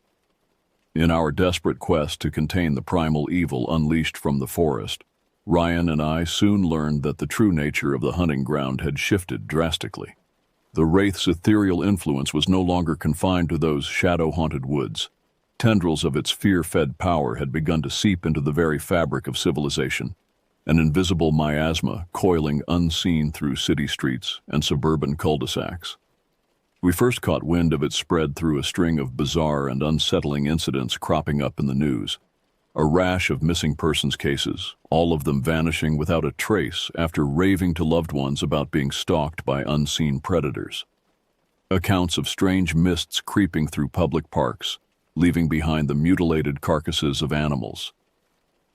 In our desperate quest to contain the primal evil unleashed from the forest, Ryan and I soon learned that the true nature of the hunting ground had shifted drastically. The Wraith's ethereal influence was no longer confined to those shadow-haunted woods. Tendrils of its fear-fed power had begun to seep into the very fabric of civilization, an invisible miasma coiling unseen through city streets and suburban cul-de-sacs. We first caught wind of its spread through a string of bizarre and unsettling incidents cropping up in the news. A rash of missing persons cases, all of them vanishing without a trace after raving to loved ones about being stalked by unseen predators. Accounts of strange mists creeping through public parks, leaving behind the mutilated carcasses of animals.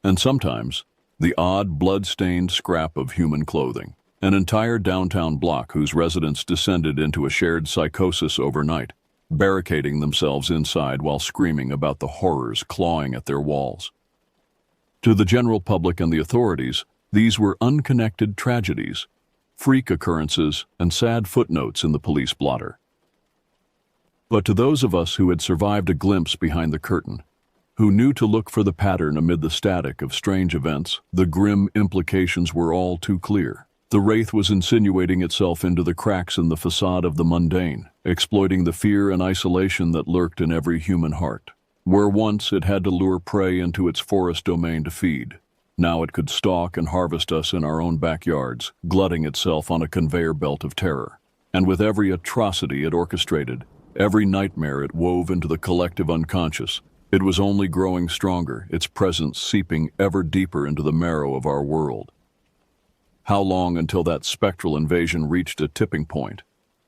And sometimes, the odd blood-stained scrap of human clothing, an entire downtown block whose residents descended into a shared psychosis overnight, barricading themselves inside while screaming about the horrors clawing at their walls. To the general public and the authorities, these were unconnected tragedies, freak occurrences, and sad footnotes in the police blotter. But to those of us who had survived a glimpse behind the curtain, who knew to look for the pattern amid the static of strange events, the grim implications were all too clear. The wraith was insinuating itself into the cracks in the facade of the mundane, exploiting the fear and isolation that lurked in every human heart. Where once it had to lure prey into its forest domain to feed, now it could stalk and harvest us in our own backyards, glutting itself on a conveyor belt of terror. And with every atrocity it orchestrated, every nightmare it wove into the collective unconscious, it was only growing stronger, its presence seeping ever deeper into the marrow of our world. How long until that spectral invasion reached a tipping point?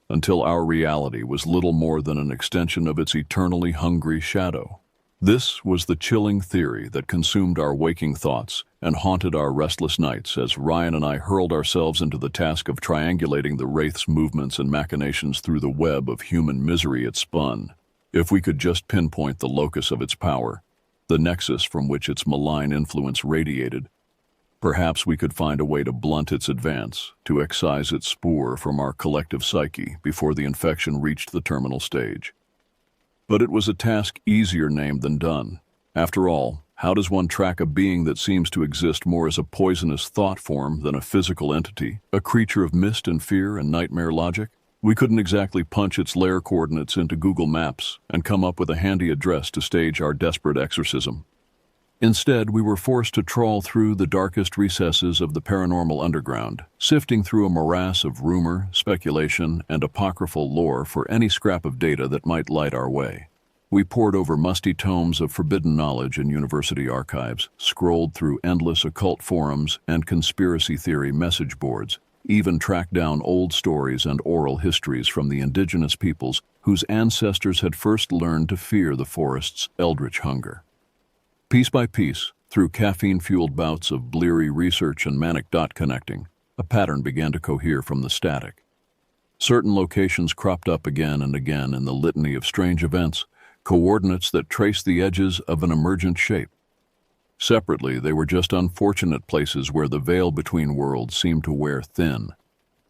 Until our reality was little more than an extension of its eternally hungry shadow. This was the chilling theory that consumed our waking thoughts and haunted our restless nights as Ryan and I hurled ourselves into the task of triangulating the wraith's movements and machinations through the web of human misery it spun. If we could just pinpoint the locus of its power, the nexus from which its malign influence radiated, perhaps we could find a way to blunt its advance, to excise its spoor from our collective psyche before the infection reached the terminal stage. But it was a task easier named than done. After all, how does one track a being that seems to exist more as a poisonous thought form than a physical entity, a creature of mist and fear and nightmare logic? We couldn't exactly punch its lair coordinates into Google Maps and come up with a handy address to stage our desperate exorcism. Instead, we were forced to trawl through the darkest recesses of the paranormal underground, sifting through a morass of rumor, speculation, and apocryphal lore for any scrap of data that might light our way. We pored over musty tomes of forbidden knowledge in university archives, scrolled through endless occult forums and conspiracy theory message boards, even tracked down old stories and oral histories from the indigenous peoples whose ancestors had first learned to fear the forest's eldritch hunger. Piece by piece, through caffeine-fueled bouts of bleary research and manic dot connecting, a pattern began to cohere from the static. Certain locations cropped up again and again in the litany of strange events, coordinates that traced the edges of an emergent shape. Separately, they were just unfortunate places where the veil between worlds seemed to wear thin.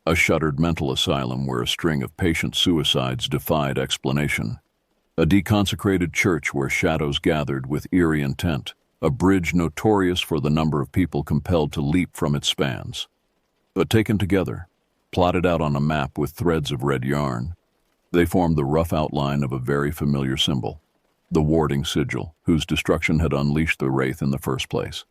A shuttered mental asylum where a string of patient suicides defied explanation. A deconsecrated church where shadows gathered with eerie intent, a bridge notorious for the number of people compelled to leap from its spans. But taken together, plotted out on a map with threads of red yarn, they formed the rough outline of a very familiar symbol, the warding sigil, whose destruction had unleashed the wraith in the first place.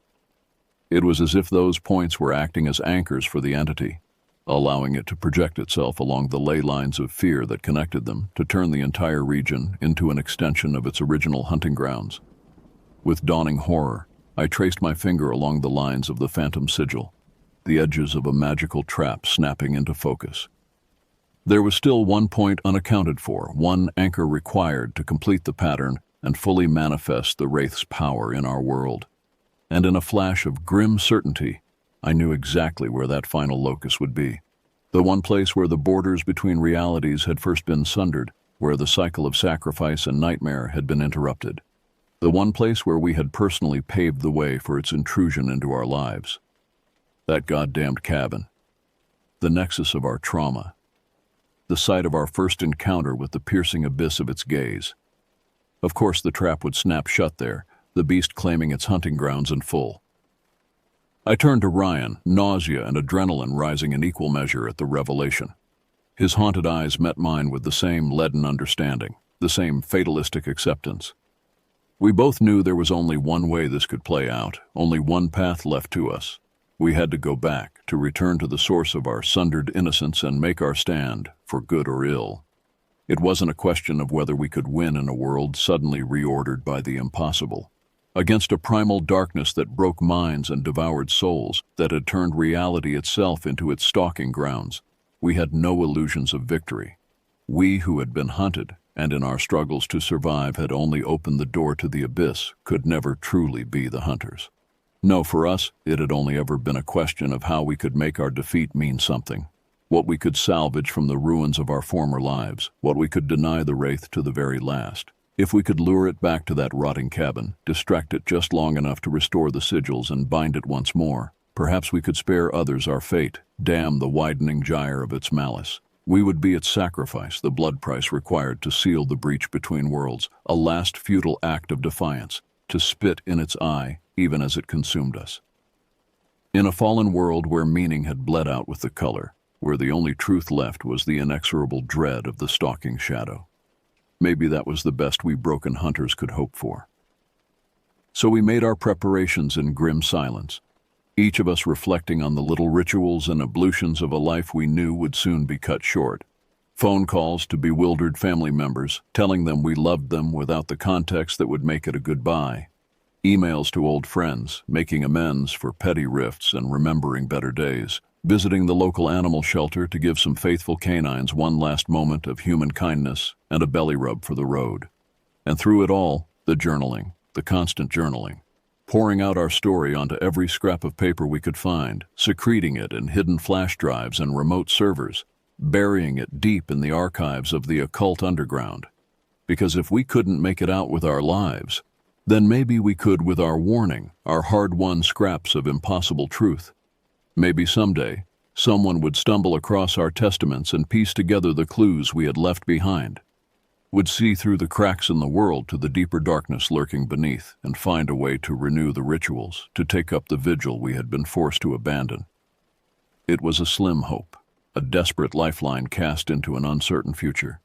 It was as if those points were acting as anchors for the entity, allowing it to project itself along the ley lines of fear that connected them, to turn the entire region into an extension of its original hunting grounds. With dawning horror, I traced my finger along the lines of the phantom sigil, the edges of a magical trap snapping into focus. There was still one point unaccounted for, one anchor required to complete the pattern and fully manifest the wraith's power in our world. And in a flash of grim certainty, I knew exactly where that final locus would be. The one place where the borders between realities had first been sundered, where the cycle of sacrifice and nightmare had been interrupted. The one place where we had personally paved the way for its intrusion into our lives. That goddamned cabin. The nexus of our trauma. The site of our first encounter with the piercing abyss of its gaze. Of course the trap would snap shut there, the beast claiming its hunting grounds in full. I turned to Ryan, nausea and adrenaline rising in equal measure at the revelation. His haunted eyes met mine with the same leaden understanding, the same fatalistic acceptance. We both knew there was only one way this could play out, only one path left to us. We had to go back, to return to the source of our sundered innocence and make our stand, for good or ill. It wasn't a question of whether we could win in a world suddenly reordered by the impossible. Against a primal darkness that broke minds and devoured souls, that had turned reality itself into its stalking grounds, we had no illusions of victory. We who had been hunted, and in our struggles to survive had only opened the door to the abyss, could never truly be the hunters. No, for us, it had only ever been a question of how we could make our defeat mean something, what we could salvage from the ruins of our former lives, what we could deny the wraith to the very last. If we could lure it back to that rotting cabin, distract it just long enough to restore the sigils and bind it once more, perhaps we could spare others our fate, dam the widening gyre of its malice. We would be its sacrifice, the blood price required to seal the breach between worlds, a last futile act of defiance, to spit in its eye even as it consumed us. In a fallen world where meaning had bled out with the color, where the only truth left was the inexorable dread of the stalking shadow. Maybe that was the best we broken hunters could hope for. So we made our preparations in grim silence, each of us reflecting on the little rituals and ablutions of a life we knew would soon be cut short. Phone calls to bewildered family members, telling them we loved them without the context that would make it a goodbye. Emails to old friends, making amends for petty rifts and remembering better days. Visiting the local animal shelter to give some faithful canines one last moment of human kindness and a belly rub for the road. And through it all, the journaling, the constant journaling. Pouring out our story onto every scrap of paper we could find, secreting it in hidden flash drives and remote servers, burying it deep in the archives of the occult underground. Because if we couldn't make it out with our lives, then maybe we could with our warning, our hard-won scraps of impossible truth. Maybe someday, someone would stumble across our testaments and piece together the clues we had left behind, would see through the cracks in the world to the deeper darkness lurking beneath and find a way to renew the rituals, to take up the vigil we had been forced to abandon. It was a slim hope, a desperate lifeline cast into an uncertain future,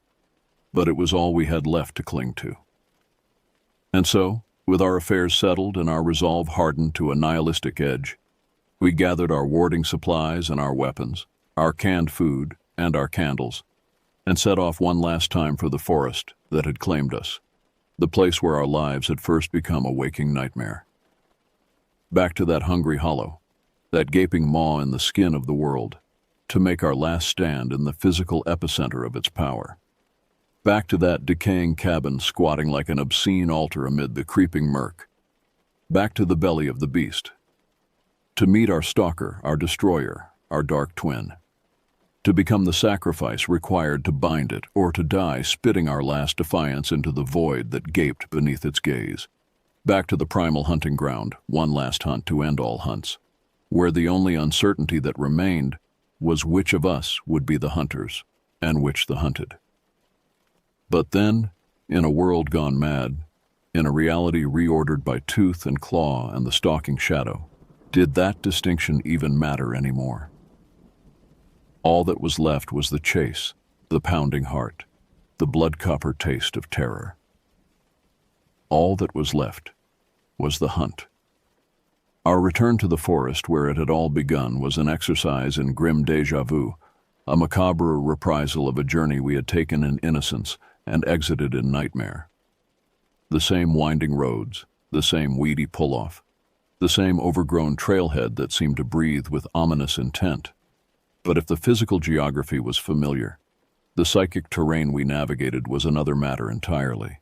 but it was all we had left to cling to. And so, with our affairs settled and our resolve hardened to a nihilistic edge, we gathered our warding supplies and our weapons, our canned food and our candles, and set off one last time for the forest that had claimed us, the place where our lives had first become a waking nightmare. Back to that hungry hollow, that gaping maw in the skin of the world, to make our last stand in the physical epicenter of its power. Back to that decaying cabin squatting like an obscene altar amid the creeping murk. Back to the belly of the beast. To meet our stalker, our destroyer, our dark twin. To become the sacrifice required to bind it, or to die spitting our last defiance into the void that gaped beneath its gaze. Back to the primal hunting ground, one last hunt to end all hunts, where the only uncertainty that remained was which of us would be the hunters, and which the hunted. But then, in a world gone mad, in a reality reordered by tooth and claw and the stalking shadow, did that distinction even matter anymore? All that was left was the chase, the pounding heart, the blood-copper taste of terror. All that was left was the hunt. Our return to the forest where it had all begun was an exercise in grim déjà vu, a macabre reprisal of a journey we had taken in innocence and exited in nightmare. The same winding roads, the same weedy pull-off, the same overgrown trailhead that seemed to breathe with ominous intent. But if the physical geography was familiar, the psychic terrain we navigated was another matter entirely.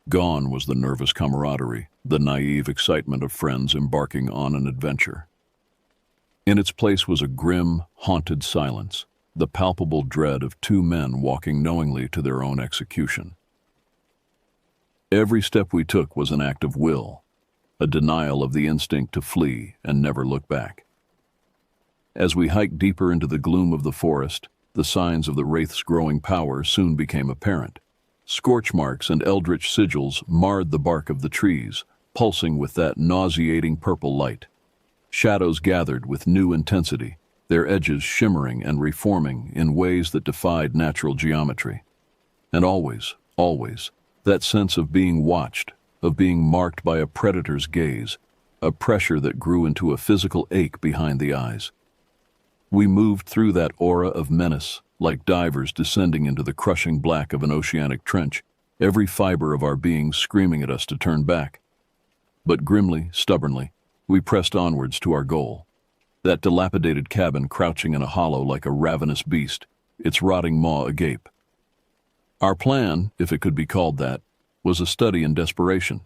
Gone was the nervous camaraderie, the naive excitement of friends embarking on an adventure. In its place was a grim, haunted silence, the palpable dread of two men walking knowingly to their own execution. Every step we took was an act of will, a denial of the instinct to flee and never look back. As we hiked deeper into the gloom of the forest, the signs of the wraith's growing power soon became apparent. Scorch marks and eldritch sigils marred the bark of the trees, pulsing with that nauseating purple light. Shadows gathered with new intensity, their edges shimmering and reforming in ways that defied natural geometry. And always, that sense of being watched, of being marked by a predator's gaze, a pressure that grew into a physical ache behind the eyes. We moved through that aura of menace, like divers descending into the crushing black of an oceanic trench, every fiber of our being screaming at us to turn back. But grimly, stubbornly, we pressed onwards to our goal. That dilapidated cabin crouching in a hollow like a ravenous beast, its rotting maw agape. Our plan, if it could be called that, was a study in desperation.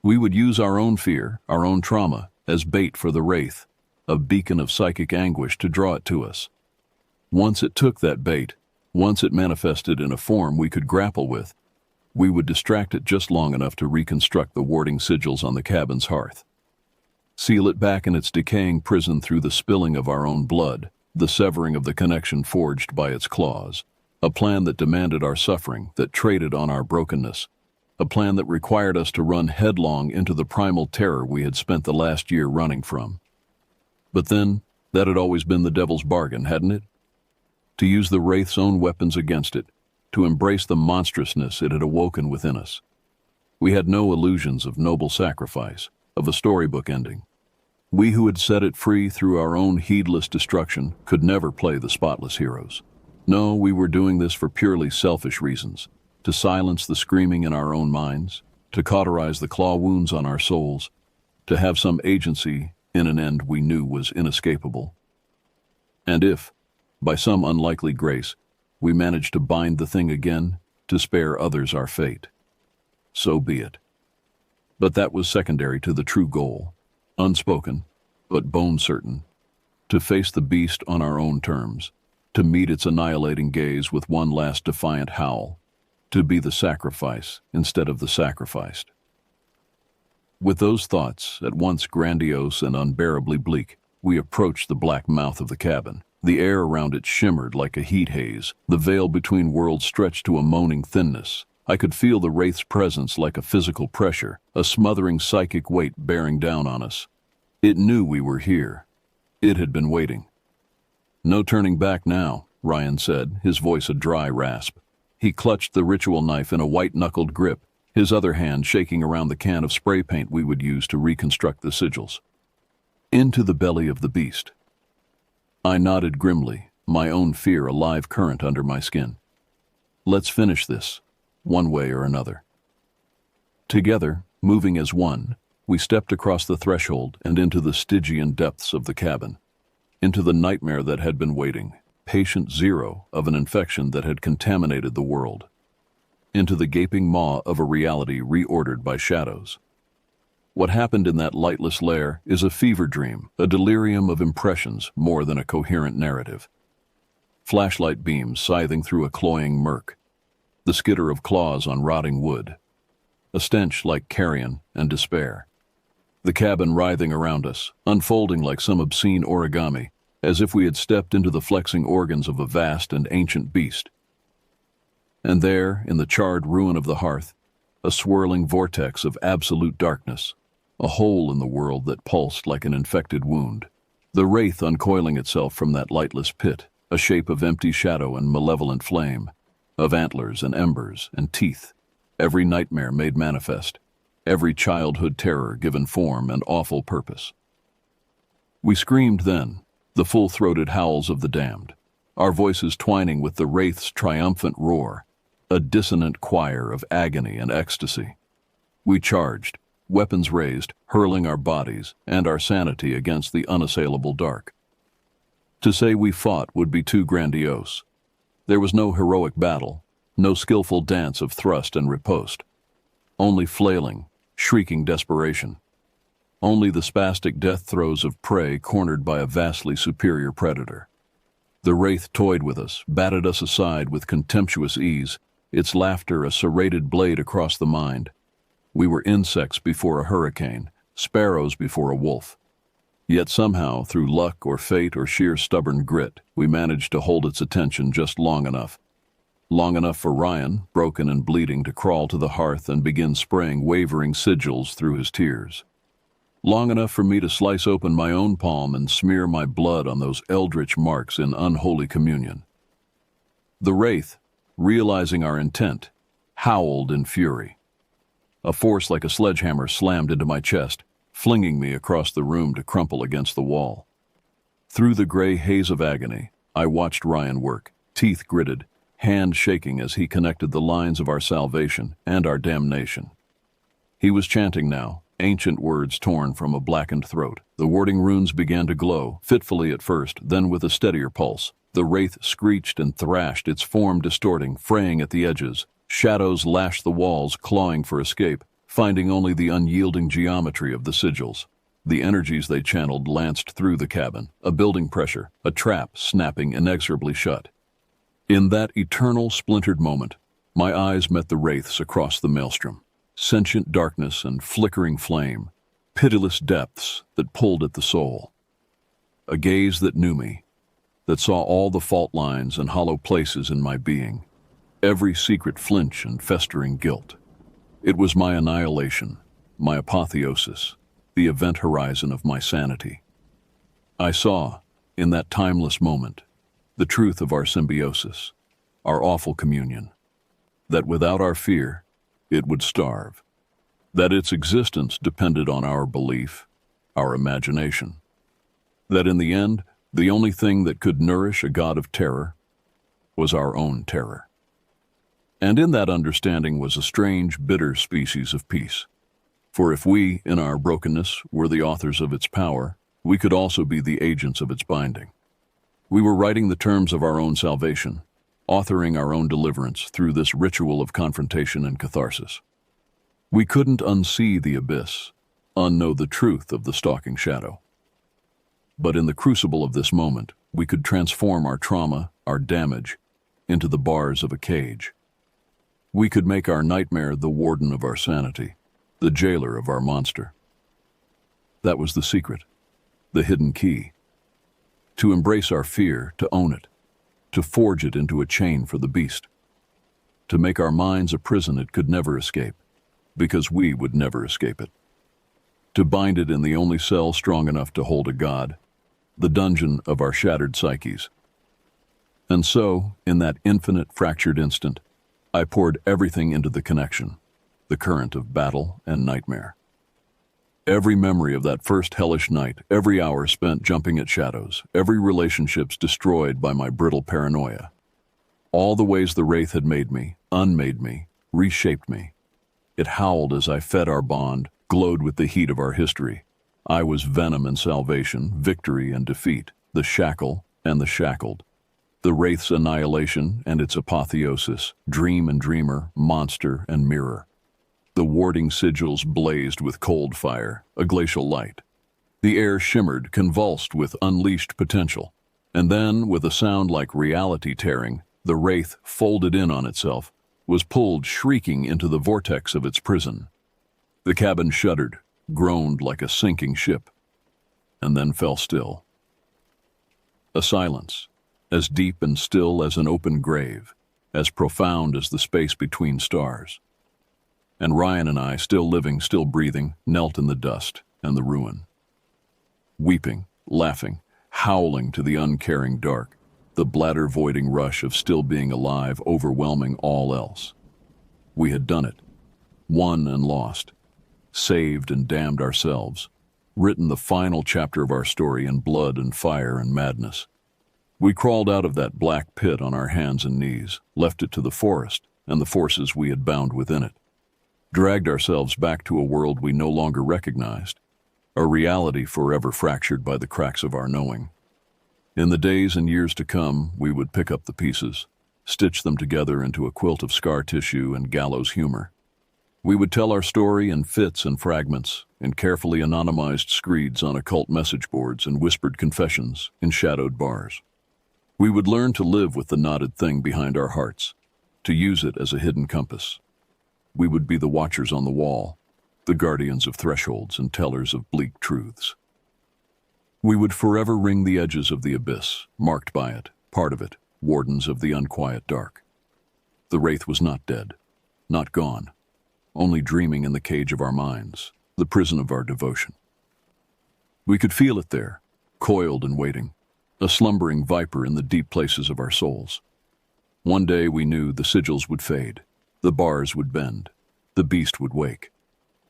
We would use our own fear, our own trauma, as bait for the wraith, a beacon of psychic anguish to draw it to us. Once it took that bait, once it manifested in a form we could grapple with, We would distract it just long enough to reconstruct the warding sigils on the cabin's hearth. Seal it back in its decaying prison through the spilling of our own blood, the severing of the connection forged by its claws. A plan that demanded our suffering, that traded on our brokenness. A plan that required us to run headlong into the primal terror we had spent the last year running from. But then, that had always been the devil's bargain, hadn't it? To use the Wraith's own weapons against it, to embrace the monstrousness it had awoken within us. We had no illusions of noble sacrifice, of a storybook ending. We who had set it free through our own heedless destruction could never play the spotless heroes. No, we were doing this for purely selfish reasons, to silence the screaming in our own minds, to cauterize the claw wounds on our souls, to have some agency in an end we knew was inescapable. And if, by some unlikely grace, we managed to bind the thing again, to spare others our fate, so be it. But that was secondary to the true goal, unspoken, but bone-certain, to face the beast on our own terms, to meet its annihilating gaze with one last defiant howl, to be the sacrifice instead of the sacrificed. With those thoughts, at once grandiose and unbearably bleak, we approached the black mouth of the cabin. The air around it shimmered like a heat haze. The veil between worlds stretched to a moaning thinness. I could feel the Wraith's presence like a physical pressure, a smothering psychic weight bearing down on us. It knew we were here. It had been waiting. "No turning back now," Ryan said, his voice a dry rasp. He clutched the ritual knife in a white-knuckled grip, his other hand shaking around the can of spray paint we would use to reconstruct the sigils. Into the belly of the beast. I nodded grimly, my own fear a live current under my skin. Let's finish this, one way or another. Together, moving as one, we stepped across the threshold and into the Stygian depths of the cabin, into the nightmare that had been waiting, patient zero of an infection that had contaminated the world, into the gaping maw of a reality reordered by shadows. What happened in that lightless lair is a fever dream, a delirium of impressions more than a coherent narrative. Flashlight beams scything through a cloying murk, the skitter of claws on rotting wood, a stench like carrion and despair. The cabin writhing around us, unfolding like some obscene origami, as if we had stepped into the flexing organs of a vast and ancient beast. And there, in the charred ruin of the hearth, a swirling vortex of absolute darkness, a hole in the world that pulsed like an infected wound. The Wraith uncoiling itself from that lightless pit, a shape of empty shadow and malevolent flame, of antlers and embers and teeth, every nightmare made manifest, every childhood terror given form and awful purpose. We screamed then, the full-throated howls of the damned, our voices twining with the Wraith's triumphant roar, a dissonant choir of agony and ecstasy. We charged, weapons raised, hurling our bodies and our sanity against the unassailable dark. To say we fought would be too grandiose. There was no heroic battle, no skillful dance of thrust and riposte. Only flailing, shrieking desperation. Only the spastic death throes of prey cornered by a vastly superior predator. The Wraith toyed with us, batted us aside with contemptuous ease, its laughter a serrated blade across the mind. We were insects before a hurricane, sparrows before a wolf. Yet somehow, through luck or fate or sheer stubborn grit, we managed to hold its attention just long enough. Long enough for Ryan, broken and bleeding, to crawl to the hearth and begin spraying wavering sigils through his tears. Long enough for me to slice open my own palm and smear my blood on those eldritch marks in unholy communion. The Wraith, realizing our intent, howled in fury. A force like a sledgehammer slammed into my chest, flinging me across the room to crumple against the wall. Through the gray haze of agony, I watched Ryan work, teeth gritted, hand shaking as he connected the lines of our salvation and our damnation. He was chanting now, ancient words torn from a blackened throat. The wording runes began to glow, fitfully at first, then with a steadier pulse. The Wraith screeched and thrashed, its form distorting, fraying at the edges. Shadows lashed the walls, clawing for escape, finding only the unyielding geometry of the sigils. The energies they channeled lanced through the cabin, a building pressure, a trap snapping inexorably shut. In that eternal splintered moment, My eyes met the wraiths across the maelstrom, sentient darkness and flickering flame, pitiless depths that pulled at the soul. A gaze that knew me, that saw all the fault lines and hollow places in my being, every secret flinch and festering guilt. It was my annihilation, my apotheosis, the event horizon of my sanity. I saw, in that timeless moment, the truth of our symbiosis, our awful communion, that without our fear, it would starve, that its existence depended on our belief, our imagination, that in the end, the only thing that could nourish a god of terror was our own terror. And in that understanding was a strange, bitter species of peace. For if we, in our brokenness, were the authors of its power, we could also be the agents of its binding. We were writing the terms of our own salvation, authoring our own deliverance through this ritual of confrontation and catharsis. We couldn't unsee the abyss, unknow the truth of the stalking shadow. But in the crucible of this moment, we could transform our trauma, our damage, into the bars of a cage. We could make our nightmare the warden of our sanity, the jailer of our monster. That was the secret, the hidden key. To embrace our fear, to own it, to forge it into a chain for the beast. To make our minds a prison it could never escape, because we would never escape it. To bind it in the only cell strong enough to hold a god, the dungeon of our shattered psyches. And so, in that infinite fractured instant, I poured everything into the connection, the current of battle and nightmare. Every memory of that first hellish night, every hour spent jumping at shadows, every relationships destroyed by my brittle paranoia. All the ways the wraith had made me, unmade me, reshaped me. It howled as I fed our bond, glowed with the heat of our history. I was venom and salvation, victory and defeat, the shackle and the shackled. The wraith's annihilation and its apotheosis, dream and dreamer, monster and mirror. The warding sigils blazed with cold fire, a glacial light. The air shimmered, convulsed with unleashed potential. And then, with a sound like reality tearing, the wraith folded in on itself, was pulled shrieking into the vortex of its prison. The cabin shuddered, groaned like a sinking ship, and then fell still. A silence, as deep and still as an open grave, as profound as the space between stars. And Ryan and I, still living, still breathing, knelt in the dust and the ruin. Weeping, laughing, howling to the uncaring dark, the bladder-voiding rush of still being alive overwhelming all else. We had done it, won and lost, saved and damned ourselves, written the final chapter of our story in blood and fire and madness. We crawled out of that black pit on our hands and knees, left it to the forest and the forces we had bound within it. Dragged ourselves back to a world we no longer recognized, a reality forever fractured by the cracks of our knowing. In the days and years to come, we would pick up the pieces, stitch them together into a quilt of scar tissue and gallows humor. We would tell our story in fits and fragments, in carefully anonymized screeds on occult message boards and whispered confessions in shadowed bars. We would learn to live with the knotted thing behind our hearts, to use it as a hidden compass. We would be the watchers on the wall, the guardians of thresholds and tellers of bleak truths. We would forever ring the edges of the abyss, marked by it, part of it, wardens of the unquiet dark. The wraith was not dead, not gone, only dreaming in the cage of our minds, the prison of our devotion. We could feel it there, coiled and waiting, a slumbering viper in the deep places of our souls. One day we knew the sigils would fade, the bars would bend, the beast would wake.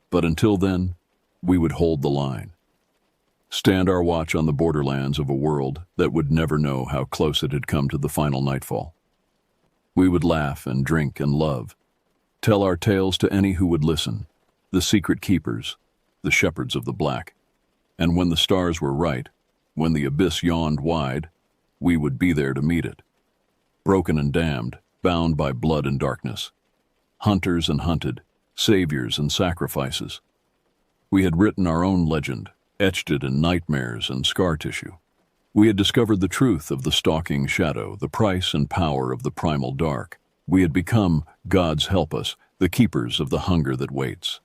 But until then, we would hold the line. Stand our watch on the borderlands of a world that would never know how close it had come to the final nightfall. We would laugh and drink and love, tell our tales to any who would listen, the secret keepers, the shepherds of the black. And when the stars were right, when the abyss yawned wide, we would be there to meet it. Broken and damned, bound by blood and darkness. Hunters and hunted, saviors and sacrifices. We had written our own legend, etched it in nightmares and scar tissue. We had discovered the truth of the stalking shadow, the price and power of the primal dark, We had become, God's help us, the keepers of the hunger that waits.